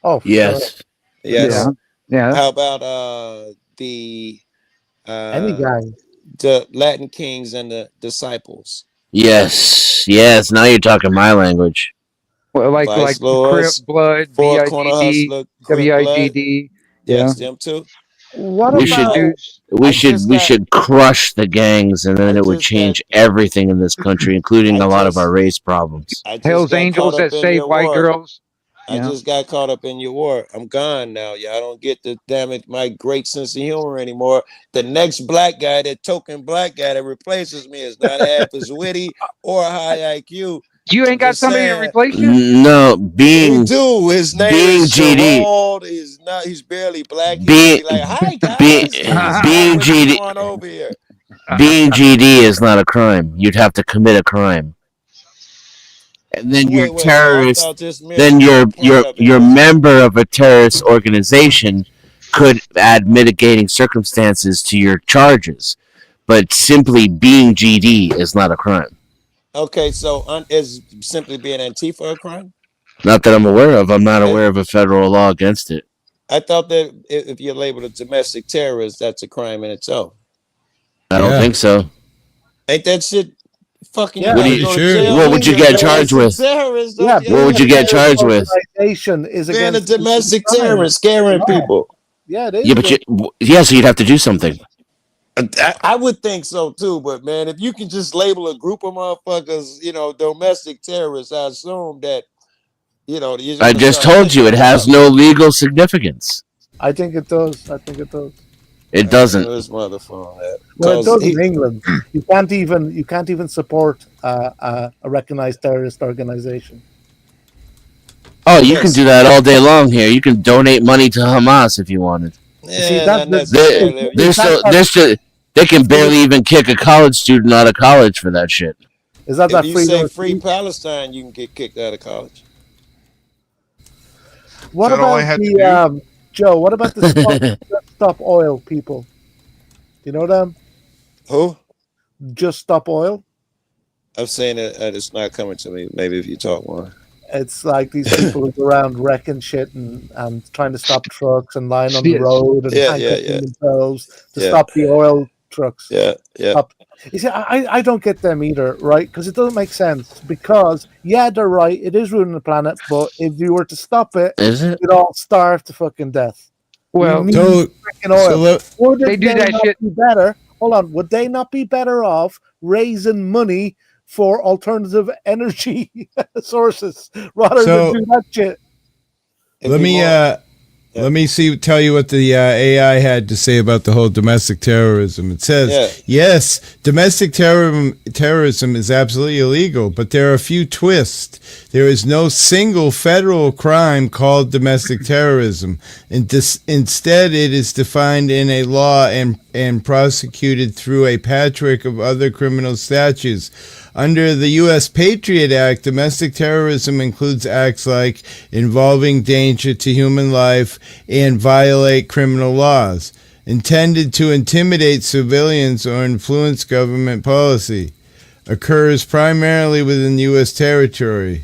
Speaker 22: Oh,
Speaker 6: Yes.
Speaker 20: Yes.
Speaker 12: Yeah.
Speaker 20: How about the
Speaker 22: any guy.
Speaker 20: the Latin Kings and the Disciples?
Speaker 6: Yes. Yes. Now you're talking my language.
Speaker 12: Well, like
Speaker 20: Vice
Speaker 12: Crip
Speaker 20: Lords,
Speaker 12: Blood,
Speaker 20: Four Corner
Speaker 12: BIDD,
Speaker 20: Hustler, Crip Blood.
Speaker 12: WIDD.
Speaker 20: Yes,
Speaker 12: Yeah.
Speaker 20: them too.
Speaker 22: What
Speaker 6: We
Speaker 12: Juicy
Speaker 6: should
Speaker 22: about
Speaker 12: Juice.
Speaker 6: we should crush the gangs, and then
Speaker 20: I
Speaker 6: it would
Speaker 20: just got
Speaker 6: change everything in this country, including a lot of our race problems.
Speaker 20: I just
Speaker 12: Hell's
Speaker 20: got
Speaker 12: Angels
Speaker 20: caught up
Speaker 12: that
Speaker 20: in
Speaker 12: save
Speaker 20: your
Speaker 12: white
Speaker 20: war.
Speaker 12: girls.
Speaker 20: I just got caught up in your war. I'm gone now. Y'all don't get the damn it, my great sense of humor anymore. The next black guy, that token black guy that replaces me, is not half as witty or high IQ.
Speaker 12: You ain't got somebody to replace you?
Speaker 6: No,
Speaker 20: We do. His name
Speaker 6: being
Speaker 20: is
Speaker 6: GD.
Speaker 20: Gerald. He's barely black. He'll
Speaker 6: Being
Speaker 20: be like, "Hi
Speaker 6: being
Speaker 20: guys, this is
Speaker 6: being
Speaker 20: what you
Speaker 6: GD
Speaker 20: want over here."
Speaker 6: being GD is not a crime. You'd have to commit a crime. And then you're
Speaker 20: Wait. So I
Speaker 6: terrorist.
Speaker 20: thought this
Speaker 6: Then
Speaker 20: merely
Speaker 6: you're
Speaker 20: part
Speaker 6: you're
Speaker 20: of it.
Speaker 6: you're member of a terrorist organization could add mitigating circumstances to your charges, but simply being GD is not a crime.
Speaker 20: Okay, so is simply being Antifa a crime?
Speaker 6: Not that I'm aware of. I'm not aware of a federal law against it.
Speaker 20: I thought that if you're labeled a domestic terrorist, that's a crime in itself.
Speaker 6: I don't think so.
Speaker 20: Ain't that shit fucking?
Speaker 22: Yeah,
Speaker 20: You gotta go to jail.
Speaker 6: What would you get charged with?
Speaker 20: Terrorist,
Speaker 22: yeah,
Speaker 20: don't
Speaker 6: What would you get charged with?
Speaker 22: Organization is
Speaker 20: being a
Speaker 22: against
Speaker 20: domestic
Speaker 22: crime.
Speaker 20: terrorist, scaring
Speaker 22: Yeah.
Speaker 20: people.
Speaker 22: Yeah, it is.
Speaker 6: Yeah, but so you'd have to do something.
Speaker 20: I would think so too, but man, if you can just label a group of motherfuckers, domestic terrorists, I assume that, you're
Speaker 6: I
Speaker 20: gonna
Speaker 6: just
Speaker 20: start
Speaker 6: told you it
Speaker 20: picking
Speaker 6: has
Speaker 20: up.
Speaker 6: no legal significance.
Speaker 22: I think it does. I think it does.
Speaker 6: It doesn't.
Speaker 20: This motherfucker.
Speaker 22: Well, it does in England. You can't even support a recognized terrorist organization.
Speaker 6: Oh, you can do that all day long here. You can donate money to Hamas if you wanted.
Speaker 22: See, that,
Speaker 6: They can barely even kick a college student out of college for that shit.
Speaker 22: Is that
Speaker 20: If
Speaker 22: that
Speaker 20: you
Speaker 22: freedom
Speaker 20: say
Speaker 22: of
Speaker 20: free
Speaker 22: speech?
Speaker 20: Palestine, you can get kicked out of college.
Speaker 22: What
Speaker 11: Is that all I
Speaker 22: about
Speaker 11: had to
Speaker 22: the Joe? What about the stop oil people? Do you know them?
Speaker 20: Who?
Speaker 22: Just Stop Oil.
Speaker 20: I'm saying it. It's not coming to me. Maybe if you talk more.
Speaker 22: It's like these people who go around wrecking shit and trying to stop trucks and lying on the road and handcuffing themselves to stop the oil trucks.
Speaker 20: Yeah.
Speaker 22: Stop. You see, I don't get them either, right? Because it doesn't make sense. Because they're right. It is ruining the planet, but if you were to stop it,
Speaker 6: Is it?
Speaker 22: we'd all starve to fucking death.
Speaker 12: Well,
Speaker 22: we need freaking oil. Would
Speaker 12: they do that
Speaker 22: not
Speaker 12: shit.
Speaker 22: Be better? Hold on. Would they not be better off raising money for alternative energy sources rather than do that shit?
Speaker 2: Let me tell you what the AI had to say about the whole domestic terrorism. It says, yes, domestic terrorism is absolutely illegal, but there are a few twists. There is no single federal crime called domestic terrorism. Instead, it is defined in a law and prosecuted through a patchwork of other criminal statutes. Under the U.S. Patriot Act, domestic terrorism includes acts like involving danger to human life and violate criminal laws, intended to intimidate civilians or influence government policy, occurs primarily within U.S. territory.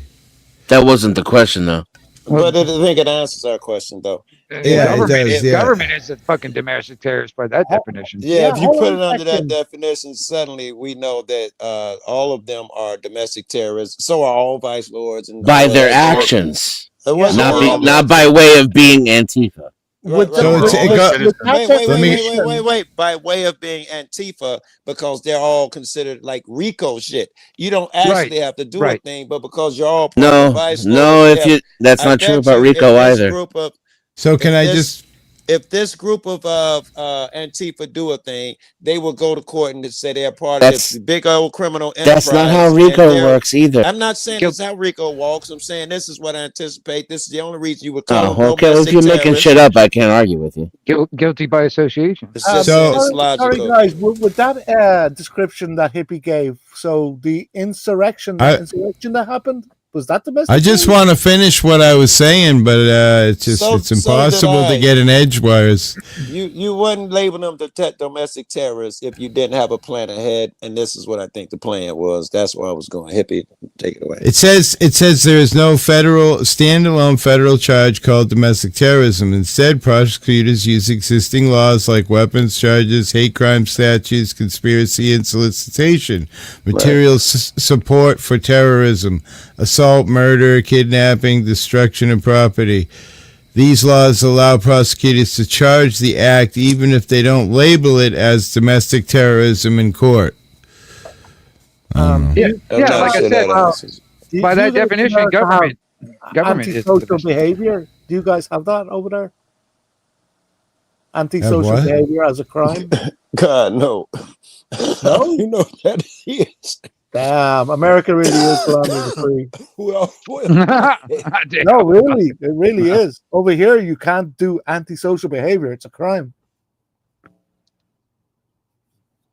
Speaker 6: That wasn't the question, though.
Speaker 20: But I think it answers our question, though.
Speaker 12: Government is a fucking domestic terrorist by that definition.
Speaker 20: Yeah, if you put it under that definition, suddenly we know that all of them are domestic terrorists. So are all vice lords and
Speaker 6: By their actions,
Speaker 20: not
Speaker 6: not by way of being Antifa.
Speaker 20: Wait. By way of being Antifa, because they're all considered like RICO shit. You don't actually have to do a thing, but because you're all part of vice lords,
Speaker 6: that's not true about RICO either.
Speaker 2: So can I just?
Speaker 20: If this group of Antifa do a thing, they will go to court and say they're part of this big old criminal enterprise.
Speaker 6: That's not how RICO works either.
Speaker 20: I'm not saying that's how RICO walks. I'm saying this is what I anticipate. This is the only reason you would call them
Speaker 6: okay. Well, if you're making shit up, I can't argue with you.
Speaker 12: Guilty by association.
Speaker 22: Sorry, guys. With that description that Hippie gave, so the insurrection that happened, Was that domestic?
Speaker 2: I just want to finish what I was saying, but it's impossible to get an edgewise.
Speaker 20: You wouldn't label them domestic terrorists if you didn't have a plan ahead, and this is what I think the plan was. That's why I was going. Hippie, take it away.
Speaker 2: It says there is no standalone federal charge called domestic terrorism. Instead, prosecutors use existing laws like weapons charges, hate crime statutes, conspiracy and solicitation, material support for terrorism, assault, murder, kidnapping, destruction of property. These laws allow prosecutors to charge the act even if they don't label it as domestic terrorism in court.
Speaker 12: Like I said, by that definition, government
Speaker 22: antisocial behavior. Do you guys have that over there? Antisocial
Speaker 2: what?
Speaker 22: behavior as a crime?
Speaker 20: God, no.
Speaker 22: No?
Speaker 20: You know what that is.
Speaker 22: Damn, America really is calamity free.
Speaker 20: Well,
Speaker 22: no, really, it really is. Over here, you can't do antisocial behavior. It's a crime.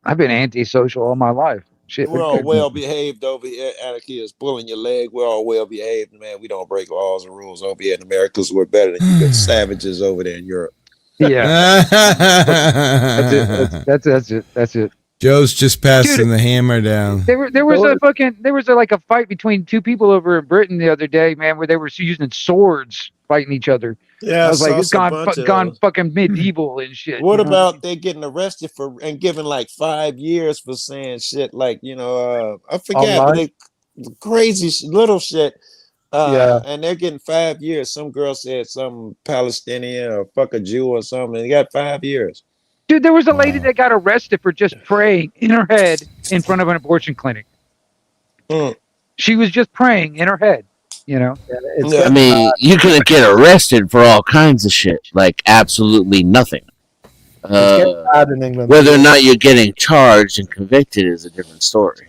Speaker 12: I've been antisocial all my life. Shit,
Speaker 20: we're all well behaved over here. Anarchy is pulling your leg. We're all well behaved, man. We don't break laws and rules over here in America because we're better than you good savages over there in Europe.
Speaker 12: Yeah, that's it.
Speaker 2: Joe's just passing the hammer down.
Speaker 12: There was a fight between two people over in Britain the other day, man, where they were using swords fighting each other.
Speaker 20: Yeah,
Speaker 12: I was like, it's gone fucking medieval and shit.
Speaker 20: What about they getting arrested and given like 5 years for saying shit like, I forget, but crazy little shit. And they're getting 5 years. Some girl said some Palestinian or fuck a Jew or something. And they got 5 years.
Speaker 12: Dude, there was a lady that got arrested for just praying in her head in front of an abortion clinic. She was just praying in her head,
Speaker 6: I mean, you could get arrested for all kinds of shit, like absolutely nothing. Whether or not you're getting charged and convicted is a different story.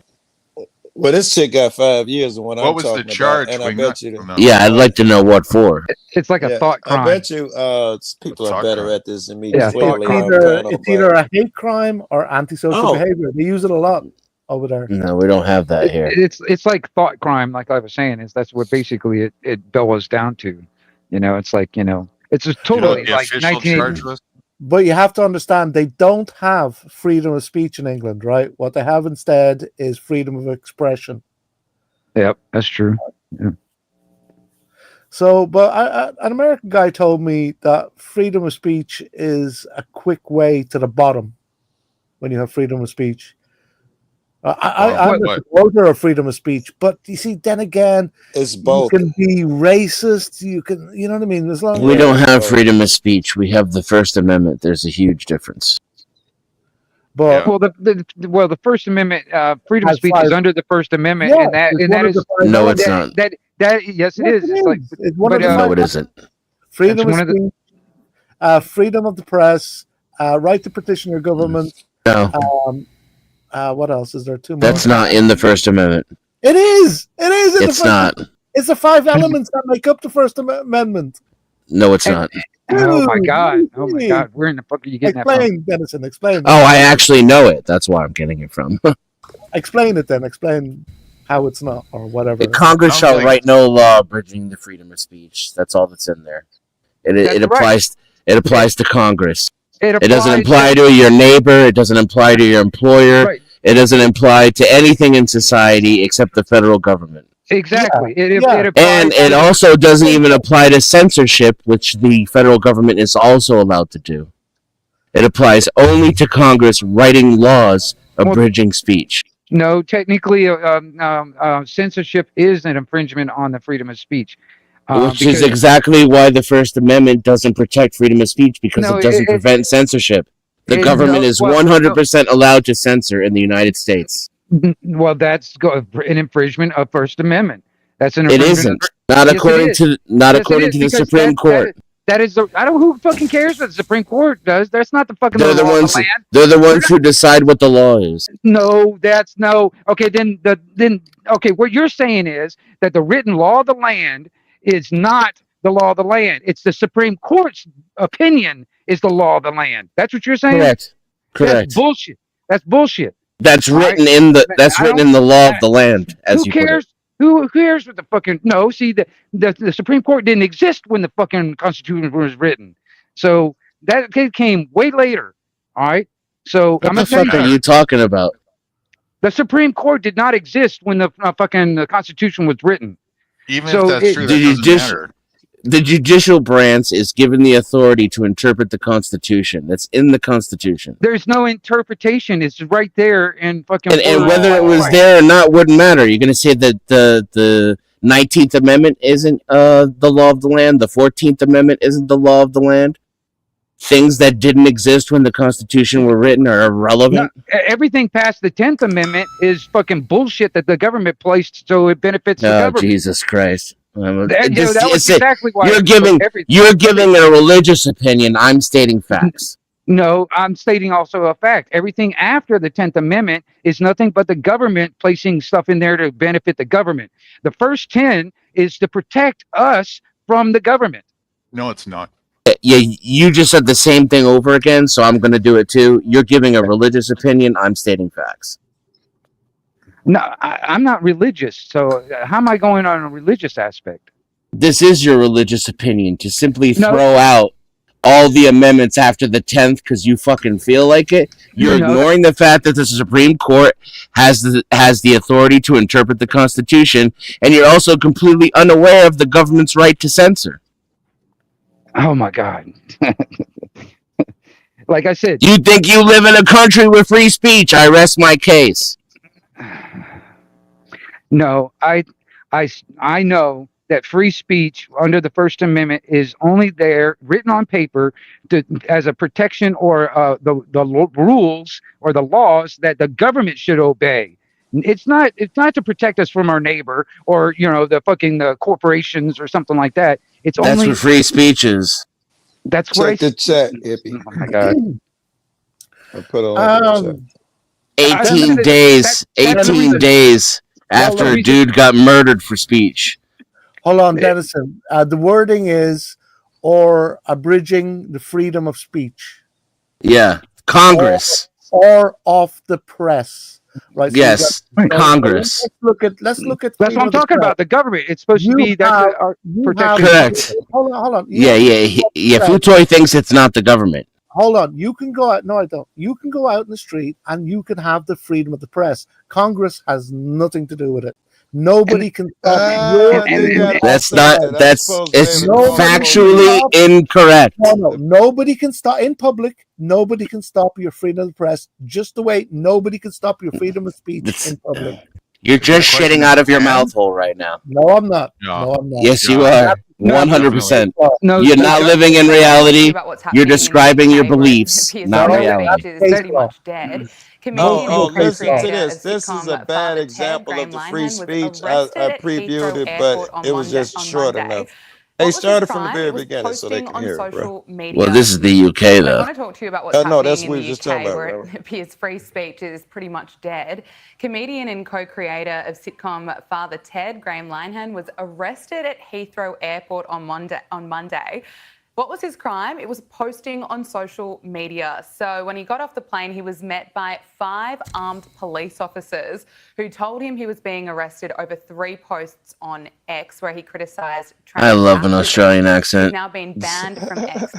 Speaker 20: Well, this chick got 5 years. And what I'm
Speaker 11: was
Speaker 20: talking
Speaker 11: the charge?
Speaker 20: about, and I bet you.
Speaker 6: Yeah, I'd like to know what for.
Speaker 12: It's like a thought crime.
Speaker 20: I bet you people are better at this than me.
Speaker 22: Yeah, it's either a hate crime or antisocial behavior. They use it a lot over there.
Speaker 6: No, we don't have that here.
Speaker 12: It's like thought crime, like I was saying. That's what basically it boils down to. It's like it's just totally like 1980s.
Speaker 22: But you have to understand, they don't have freedom of speech in England, right? What they have instead is freedom of expression.
Speaker 12: Yep, that's true. Yeah.
Speaker 22: So, but an American guy told me that freedom of speech is a quick way to the bottom when you have freedom of speech. I'm a supporter of freedom of speech, but you see, then again,
Speaker 20: it's both.
Speaker 22: You can be racist. You know what I mean? As long
Speaker 6: we don't have freedom of speech. We have the First Amendment. There's a huge difference.
Speaker 22: But
Speaker 12: the First Amendment, freedom of speech is under the First Amendment, and that is
Speaker 6: no, it's not.
Speaker 12: That yes, it is.
Speaker 6: No, it isn't.
Speaker 22: Freedom of speech, freedom of the press, right to petition your government.
Speaker 6: No.
Speaker 22: What else is there? Two more.
Speaker 6: That's not in the First Amendment.
Speaker 22: It is. It is.
Speaker 6: It's not.
Speaker 22: It's the 5 elements that make up the First Amendment.
Speaker 6: No, it's not.
Speaker 12: Oh my god! Oh my god! Where in the fuck are you getting that from?
Speaker 22: Explain, Denison. Explain.
Speaker 6: Oh, I actually know it. That's why I'm getting it from.
Speaker 22: Explain it then. Explain how it's not or whatever.
Speaker 6: Congress shall write no law abridging the freedom of speech. That's all that's in there. It applies. It applies to Congress. It doesn't apply to your neighbor. It doesn't apply to your employer. Right. It doesn't apply to anything in society except the federal government.
Speaker 12: Exactly.
Speaker 6: And it also doesn't even apply to censorship, which the federal government is also allowed to do. It applies only to Congress writing laws abridging speech.
Speaker 12: No, technically, censorship is an infringement on the freedom of speech.
Speaker 6: Which is exactly why the First Amendment doesn't protect freedom of speech, because it doesn't prevent censorship. The government is 100% allowed to censor in the United States.
Speaker 12: Well, that's an infringement of First Amendment. That's an
Speaker 6: infringement. It isn't. Not according to the Supreme Court.
Speaker 12: That is I don't. Who fucking cares what the Supreme Court does? That's not the fucking law of the land.
Speaker 6: They're the ones who decide what the law is.
Speaker 12: No, that's no. Okay, then okay. What you're saying is that the written law of the land is not the law of the land. It's the Supreme Court's opinion is the law of the land. That's what you're saying?
Speaker 6: Correct.
Speaker 12: That's bullshit. That's bullshit.
Speaker 6: That's written in the law of the land. As
Speaker 12: who cares? Who cares what the fucking no? See, the Supreme Court didn't exist when the fucking Constitution was written, so that came way later. All right, so
Speaker 6: What
Speaker 12: I'm
Speaker 6: the
Speaker 12: gonna tell
Speaker 6: fuck are
Speaker 12: you,
Speaker 6: you talking about?
Speaker 12: the Supreme Court did not exist when the fucking Constitution was written.
Speaker 11: Even if
Speaker 12: So
Speaker 11: that's true, that doesn't matter.
Speaker 6: The judicial branch is given the authority to interpret the Constitution. That's in the Constitution.
Speaker 12: there's no interpretation. It's right there in fucking.
Speaker 6: And whether it was there or not wouldn't matter. You're going to say that the 19th Amendment isn't the law of the land. The 14th Amendment isn't the law of the land. Things that didn't exist when the Constitution were written are irrelevant.
Speaker 12: No, everything past the 10th Amendment is fucking bullshit that the government placed so it benefits the government.
Speaker 6: Jesus Christ.
Speaker 12: That was exactly why
Speaker 6: you're giving a religious opinion. I'm stating facts.
Speaker 12: No, I'm stating also a fact. Everything after the 10th Amendment is nothing but the government placing stuff in there to benefit the government. The first 10 is to protect us from the government.
Speaker 11: No, it's not.
Speaker 6: Yeah, you just said the same thing over again, so I'm going to do it too. You're giving a religious opinion. I'm stating facts.
Speaker 12: No, I'm not religious, so how am I going on a religious aspect?
Speaker 6: This is your religious opinion to simply throw out all the amendments after the 10th because you fucking feel like it. You're ignoring the fact that the Supreme Court has the authority to interpret the Constitution, and you're also completely unaware of the government's right to censor.
Speaker 12: Oh my God. Like I said,
Speaker 6: you think you live in a country with free speech? I rest my case.
Speaker 12: No, I know that free speech under the First Amendment is only there written on paper as a protection or the rules or the laws that the government should obey. It's not to protect us from our neighbor or the corporations or something like that. That's only
Speaker 6: what free speech is.
Speaker 12: That's what
Speaker 20: the chat, Hippie.
Speaker 12: Oh my God.
Speaker 20: I put on
Speaker 6: 18 days. 18 days after a dude got murdered for speech.
Speaker 22: Hold on, Denison. The wording is or abridging the freedom of speech.
Speaker 6: Yeah, Congress.
Speaker 22: Or of the press. Right. So
Speaker 6: yes, Congress.
Speaker 22: Let's look at.
Speaker 12: That's what I'm talking about. The government. It's supposed to be that protection.
Speaker 6: Correct.
Speaker 22: Hold on.
Speaker 6: Yeah. Futoy thinks it's not the government.
Speaker 22: Hold on. You can go out. No, I don't. You can go out in the street and you can have the freedom of the press. Congress has nothing to do with it. Nobody can stop
Speaker 6: That's factually incorrect.
Speaker 22: No, nobody can stop in public. Nobody can stop your freedom of the press. Just the way nobody can stop your freedom of speech in public.
Speaker 6: You're just shitting out of your mouth hole right now.
Speaker 22: No, I'm not. No, I'm not.
Speaker 6: Yes, you are. 100%. You're not living in reality. You're describing your beliefs, not reality.
Speaker 8: Is pretty much dead.
Speaker 20: Listen to this. This is a bad example of the free speech. I previewed it, but it was just short enough. They started from the very beginning so they can hear it, bro.
Speaker 6: Well, this is the UK, though.
Speaker 8: I want to talk to you about what's happening in the UK, where it appears free speech is pretty much dead. Comedian and co-creator of sitcom Father Ted, Graham Linehan, was arrested at Heathrow Airport on Monday. What was his crime? It was posting on social media. So when he got off the plane, he was met by 5 armed police officers who told him he was being arrested over 3 posts on X where he criticised
Speaker 6: I love an Australian accent.
Speaker 8: He's now been banned from X.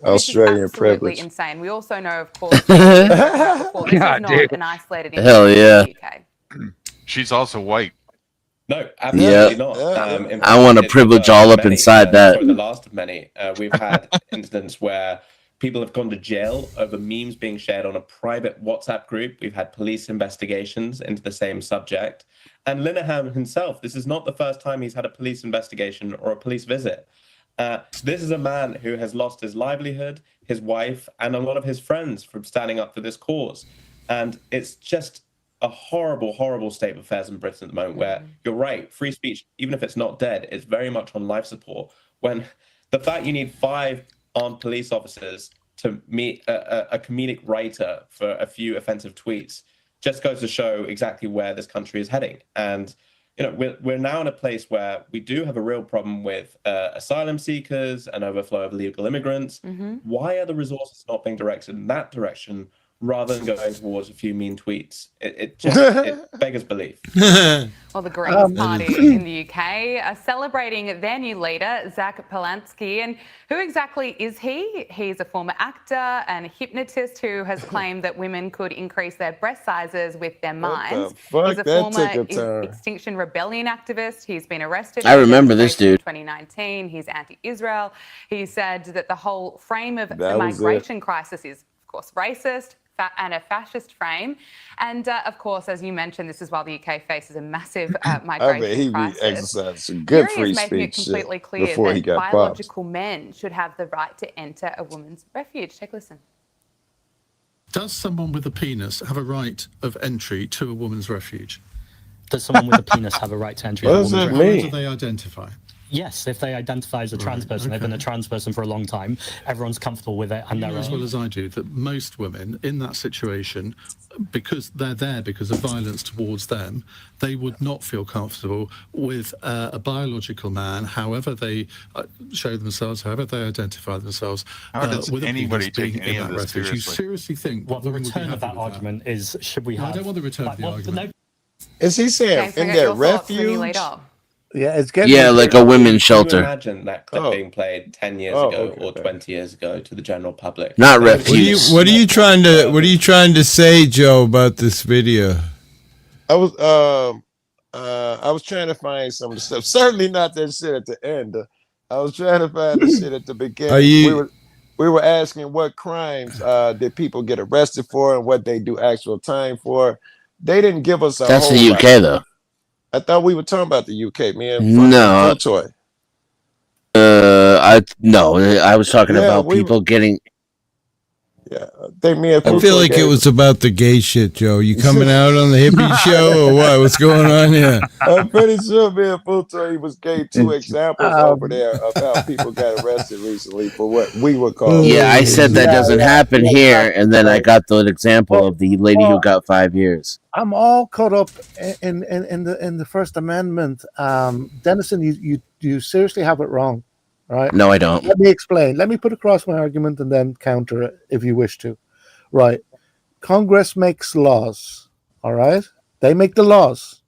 Speaker 20: Australian
Speaker 8: privilege. Insane. We also know, of course, this is not an isolated issue
Speaker 6: Hell yeah.
Speaker 8: in the UK.
Speaker 11: She's also white.
Speaker 7: No, absolutely not.
Speaker 6: I want to privilege all up inside that.
Speaker 7: The last of many. We've had incidents where people have gone to jail over memes being shared on a private WhatsApp group. We've had police investigations into the same subject. And Linehan himself, this is not the first time he's had a police investigation or a police visit. This is a man who has lost his livelihood, his wife, and a lot of his friends from standing up for this cause. And it's just a horrible, horrible state of affairs in Britain at the moment where you're right, free speech, even if it's not dead, it's very much on life support. When the fact you need 5 armed police officers to meet a comedic writer for a few offensive tweets just goes to show exactly where this country is heading. And we're now in a place where we do have a real problem with asylum seekers and overflow of illegal immigrants. Why are the resources not being directed in that direction rather than going towards a few mean tweets. It beggars belief.
Speaker 8: Well, the Greens Party in the UK are celebrating their new leader, Zach Polansky. And who exactly is he? He's a former actor and a hypnotist who has claimed that women could increase their breast sizes with their minds. He's a former Extinction Rebellion activist. He's been arrested.
Speaker 6: I remember this dude.
Speaker 8: In 2019, he's anti-Israel. He said that the whole frame of the migration crisis is, of course, racist and a fascist frame. And of course, as you mentioned, this is while the UK faces a massive migration crisis.
Speaker 20: He exercised some good free
Speaker 8: making it
Speaker 20: speech
Speaker 8: completely clear
Speaker 20: before he
Speaker 8: that
Speaker 20: got
Speaker 8: biological men should have the right to enter a woman's refuge. Take a listen.
Speaker 3: Does someone with a penis have a right of entry to a woman's refuge?
Speaker 13: Does someone with a penis have a right to entry?
Speaker 20: What does that mean?
Speaker 3: How do they identify?
Speaker 13: Yes, if they identify as a trans person, they've been a trans person for a long time, everyone's comfortable with it, and
Speaker 3: You know as well as I do that most women in that situation, because they're there because of violence towards them, they would not feel comfortable with a biological man, however they show themselves, however they identify themselves.
Speaker 11: How does
Speaker 3: with a
Speaker 11: anybody
Speaker 3: penis being
Speaker 11: take any
Speaker 3: in
Speaker 11: of
Speaker 3: that
Speaker 11: this
Speaker 3: refuge. You
Speaker 11: seriously?
Speaker 3: seriously think
Speaker 13: Well, the
Speaker 3: women would be
Speaker 13: return of
Speaker 3: happy
Speaker 13: that
Speaker 3: with
Speaker 13: argument is, should we have...
Speaker 3: No, I don't want the return of the argument.
Speaker 20: Is he saying in their refuge?
Speaker 22: Yeah, it's getting
Speaker 6: like a women's shelter.
Speaker 7: Can you imagine that clip being played 10 years ago or 20 years ago to the general public?
Speaker 6: Not refuge.
Speaker 2: What are you trying to say, Joe, about this video?
Speaker 20: I was trying to find some of the stuff. Certainly not that shit at the end. I was trying to find the shit at the beginning. We were asking what crimes did people get arrested for and what they do actual time for. They didn't give us a
Speaker 6: That's
Speaker 20: whole
Speaker 6: the
Speaker 20: lot.
Speaker 6: UK though.
Speaker 20: I thought we were talking about the UK, man.
Speaker 6: No.
Speaker 20: Toy.
Speaker 6: I was talking about people getting.
Speaker 20: Yeah, I
Speaker 2: feel like it was about the gay shit, Joe. You coming out on the hippie show or what? What's going on here?
Speaker 20: I'm pretty sure me and Futoy was gave 2 examples over there of how people got arrested recently for what we would call.
Speaker 6: Yeah, I said that doesn't happen here, and then I got the example of the lady who got 5 years.
Speaker 22: I'm all caught up in the First Amendment. Dennison, you seriously have it wrong, right?
Speaker 6: No, I don't.
Speaker 22: Let me explain. Let me put across my argument and then counter it if you wish to. Right. Congress makes laws, all right? They make the laws.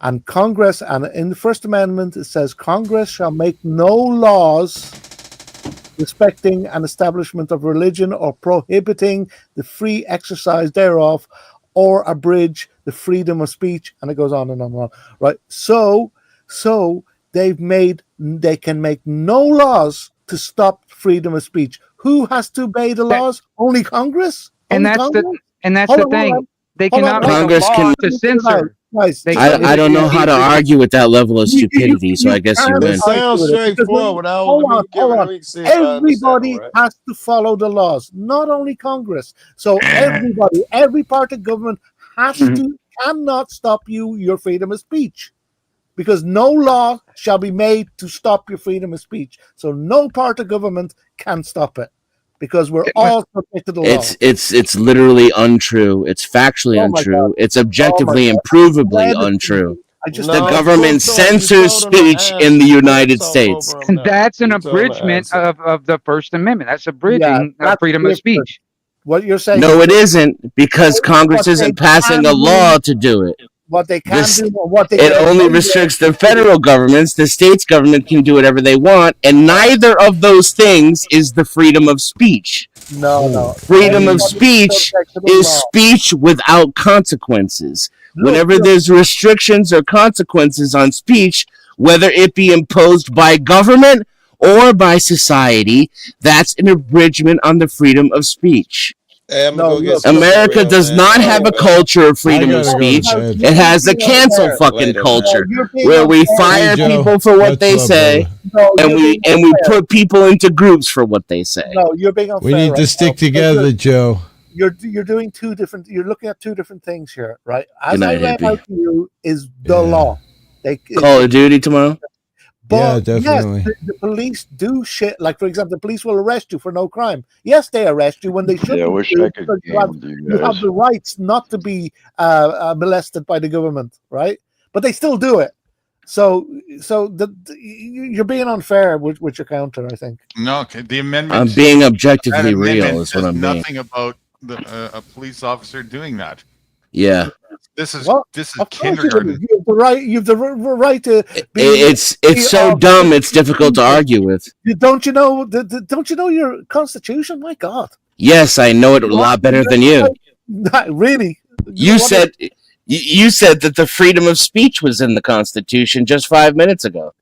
Speaker 22: And Congress, and in the First Amendment, it says Congress shall make no laws respecting an establishment of religion or prohibiting the free exercise thereof or abridge the freedom of speech, and it goes on and on and on. Right? So they can make no laws to stop freedom of speech. Who has to obey the laws? Only Congress?
Speaker 12: And that's the thing. They cannot make a law to censor.
Speaker 6: I don't know how to argue with that level of stupidity, so I guess you win.
Speaker 20: It sounds straightforward.
Speaker 22: Hold on. Everybody has to follow the laws, not only Congress. So everybody, every part of government cannot stop your freedom of speech, because no law shall be made to stop your freedom of speech. So no part of government can stop it, because we're all subject to the law.
Speaker 6: It's literally untrue. It's factually untrue. It's objectively and provably untrue. The government censors speech in the United States.
Speaker 12: And that's an abridgment of the First Amendment. That's abridging freedom of speech.
Speaker 22: What you're saying?
Speaker 6: No, it isn't, because Congress isn't passing a law to do it.
Speaker 22: What they can do,
Speaker 6: it only restricts the federal governments. The state's government can do whatever they want, and neither of those things is the freedom of speech.
Speaker 22: No.
Speaker 6: Freedom of speech is speech without consequences. Whenever there's restrictions or consequences on speech, whether it be imposed by government or by society, that's an abridgment on the freedom of speech. America does not have a culture of freedom of speech. It has a cancel fucking culture where we fire people for what they say, and we put people into groups for what they say.
Speaker 22: No, you're being unfair.
Speaker 2: We need to stick together, Joe.
Speaker 22: You're doing two different. You're looking at two different things here, right? As
Speaker 6: Good night,
Speaker 22: I read
Speaker 6: hippie.
Speaker 22: out to you is the law.
Speaker 6: Call of Duty tomorrow?
Speaker 22: But
Speaker 2: yeah, definitely.
Speaker 22: Yes, the police do shit. Like, for example, the police will arrest you for no crime. Yes, they arrest you when they shouldn't.
Speaker 5: Yeah, I wish I could game with you
Speaker 22: you have
Speaker 5: guys.
Speaker 22: the rights not to be molested by the government, right? But they still do it. So you're being unfair with your counter, I think.
Speaker 11: No, the amendment.
Speaker 6: I'm being objectively
Speaker 11: that amendment
Speaker 6: real is what
Speaker 11: says
Speaker 6: I'm being.
Speaker 11: nothing about a police officer doing that.
Speaker 6: Yeah.
Speaker 11: This is
Speaker 22: Well,
Speaker 11: this is
Speaker 22: of course
Speaker 11: kindergarten.
Speaker 22: you have the right. You have the right to. Be,
Speaker 6: It's so dumb. It's difficult to argue with.
Speaker 22: Don't you know? Don't you know your constitution? My God.
Speaker 6: Yes, I know it a lot better than you.
Speaker 22: Not really.
Speaker 6: You said that the freedom of speech was in the Constitution just 5 minutes ago.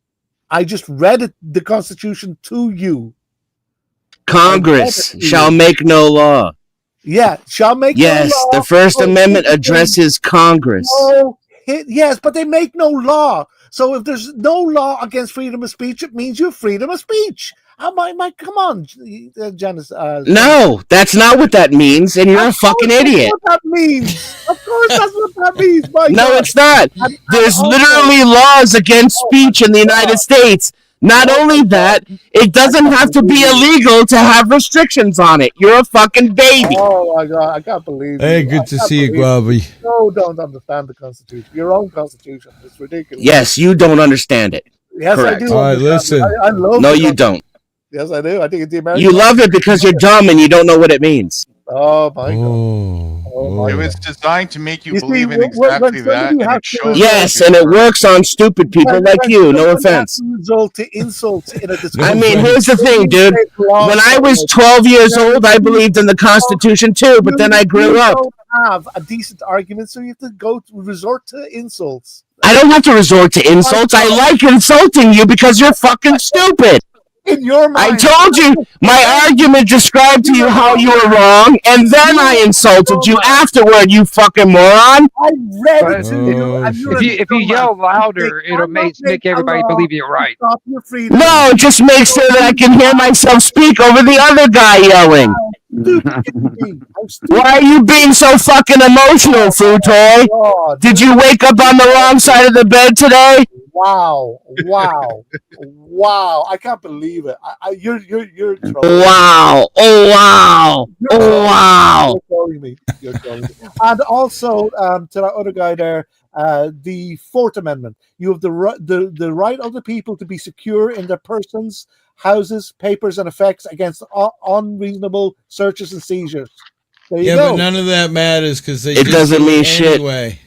Speaker 22: I just read the Constitution to you.
Speaker 6: Congress shall make no law.
Speaker 22: Yeah, shall make no law.
Speaker 6: Yes, the First Amendment addresses Congress.
Speaker 22: No, yes, but they make no law. So if there's no law against freedom of speech, it means you have freedom of speech. Come on, Janice.
Speaker 6: No, that's not what that means, and you're a fucking idiot.
Speaker 22: That's what that means. Of course, that's what that means.
Speaker 6: No, it's not. There's literally laws against speech in the United States. Not only that, it doesn't have to be illegal to have restrictions on it. You're a fucking baby.
Speaker 22: Oh my God, I can't believe it.
Speaker 2: Hey, good to see you, Guavi.
Speaker 22: No, don't understand the Constitution. Your own Constitution. It's ridiculous.
Speaker 6: Yes, you don't understand it.
Speaker 22: Yes,
Speaker 6: correct.
Speaker 22: I do.
Speaker 2: All right, listen.
Speaker 22: I love
Speaker 6: No,
Speaker 22: the
Speaker 6: you don't.
Speaker 22: Yes, I do. I think it's the American.
Speaker 6: You love it because you're dumb and you don't know what it means.
Speaker 22: Oh my God. Oh,
Speaker 11: It was designed to make you
Speaker 22: You see,
Speaker 11: believe in
Speaker 22: when
Speaker 11: exactly that.
Speaker 22: somebody
Speaker 11: And
Speaker 22: has
Speaker 11: it
Speaker 22: to-
Speaker 11: shows
Speaker 6: Yes,
Speaker 11: that
Speaker 6: and it
Speaker 11: you're-
Speaker 6: works on stupid people like you. No offense.
Speaker 22: Result to insults in a discussion.
Speaker 6: I mean, here's the thing, dude. When I was 12 years old, I believed in the Constitution too, but then I grew up.
Speaker 22: You don't have a decent argument, so you have to resort to insults.
Speaker 6: I don't have to resort to insults. I like insulting you because you're fucking stupid.
Speaker 22: In your mind,
Speaker 6: I told you my argument described to you how you were wrong, and then I insulted you afterward, you fucking moron.
Speaker 22: I read it to you. And
Speaker 12: If you yell louder, it'll make everybody believe you're right.
Speaker 22: Stop your freedom.
Speaker 6: No, just make sure that I can hear myself speak over the other guy yelling. Why are you being so fucking emotional, Food Toy? Did you wake up on the wrong side of the bed today?
Speaker 22: Wow! I can't believe it. You're trolling.
Speaker 6: Wow! Oh wow! Oh wow!
Speaker 22: You're trolling me. You're trolling me. And also, to that other guy there, the Fourth Amendment. You have the right of the people to be secure in their persons, houses, papers, and effects against unreasonable searches and seizures. There you go.
Speaker 2: But none of that matters because
Speaker 6: It doesn't mean shit.
Speaker 2: anyway.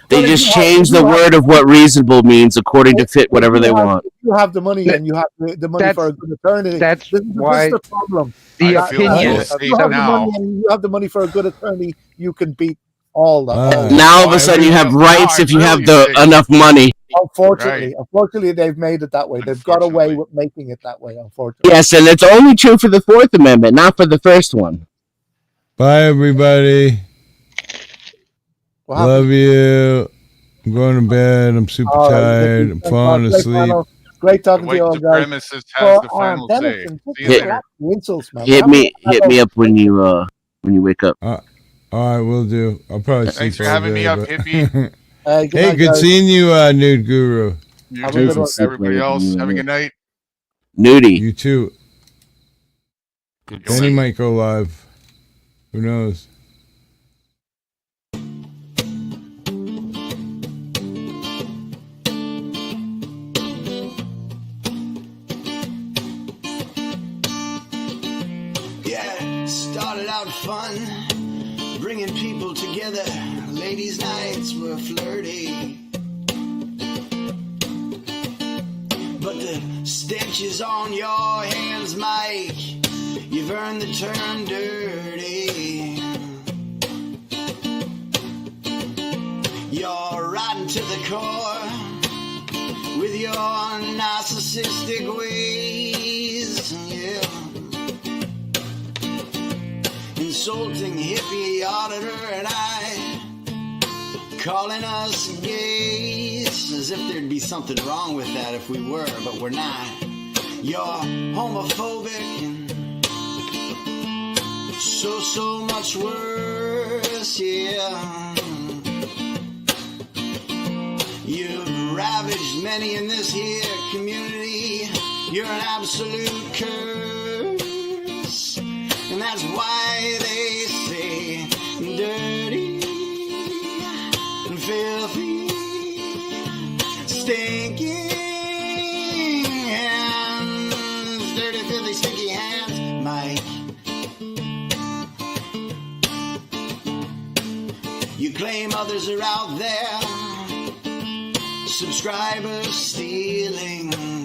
Speaker 6: They just change the word of what reasonable means according to fit whatever they want.
Speaker 22: You have the money, and you have the money for a good attorney.
Speaker 12: That's why
Speaker 22: the problem.
Speaker 12: the
Speaker 11: I feel
Speaker 12: opinion.
Speaker 11: so safe
Speaker 22: You have the
Speaker 11: now.
Speaker 22: money, and you have the money for a good attorney. You can beat all that.
Speaker 6: Now all of a sudden you have rights if you have enough money.
Speaker 22: Unfortunately, they've made it that way. They've got away with making it that way. Unfortunately.
Speaker 6: Yes, and it's only true for the Fourth Amendment, not for the first one.
Speaker 2: Bye, everybody. Love you. I'm going to bed. I'm super tired. I'm falling asleep.
Speaker 22: Great talking to you all, guys.
Speaker 11: Supremacist has the final say.
Speaker 22: Denison,
Speaker 11: See you later.
Speaker 22: Insults, man.
Speaker 6: Hit me up when you wake up.
Speaker 2: All right, we'll do. I'll probably sleep
Speaker 11: Thanks for
Speaker 2: all
Speaker 11: having
Speaker 2: day,
Speaker 11: me up,
Speaker 2: but-
Speaker 11: hippie.
Speaker 22: Hey,
Speaker 2: Hey, good seeing you, Nude Guru.
Speaker 11: You
Speaker 22: Have a
Speaker 11: too.
Speaker 22: good one.
Speaker 11: Everybody else, have a good night.
Speaker 6: Nudie.
Speaker 2: You too. Danny might go live. Who knows?
Speaker 17: Yeah, started out fun, bringing people together. Ladies' nights were flirty, but the stench is on your hands, Mike. You've earned the term dirty. You're rotten to the core with your narcissistic ways, yeah. Insulting hippie auditor and I, calling us gays, as if there'd be something wrong with that if we were, but we're not. You're homophobic and so much worse, yeah. You've ravaged many in this here community. You're an absolute curse, and that's why they say dirty and filthy, stinking hands, dirty, filthy, stinky hands, Mike. claim others are out there. Subscribers stealing.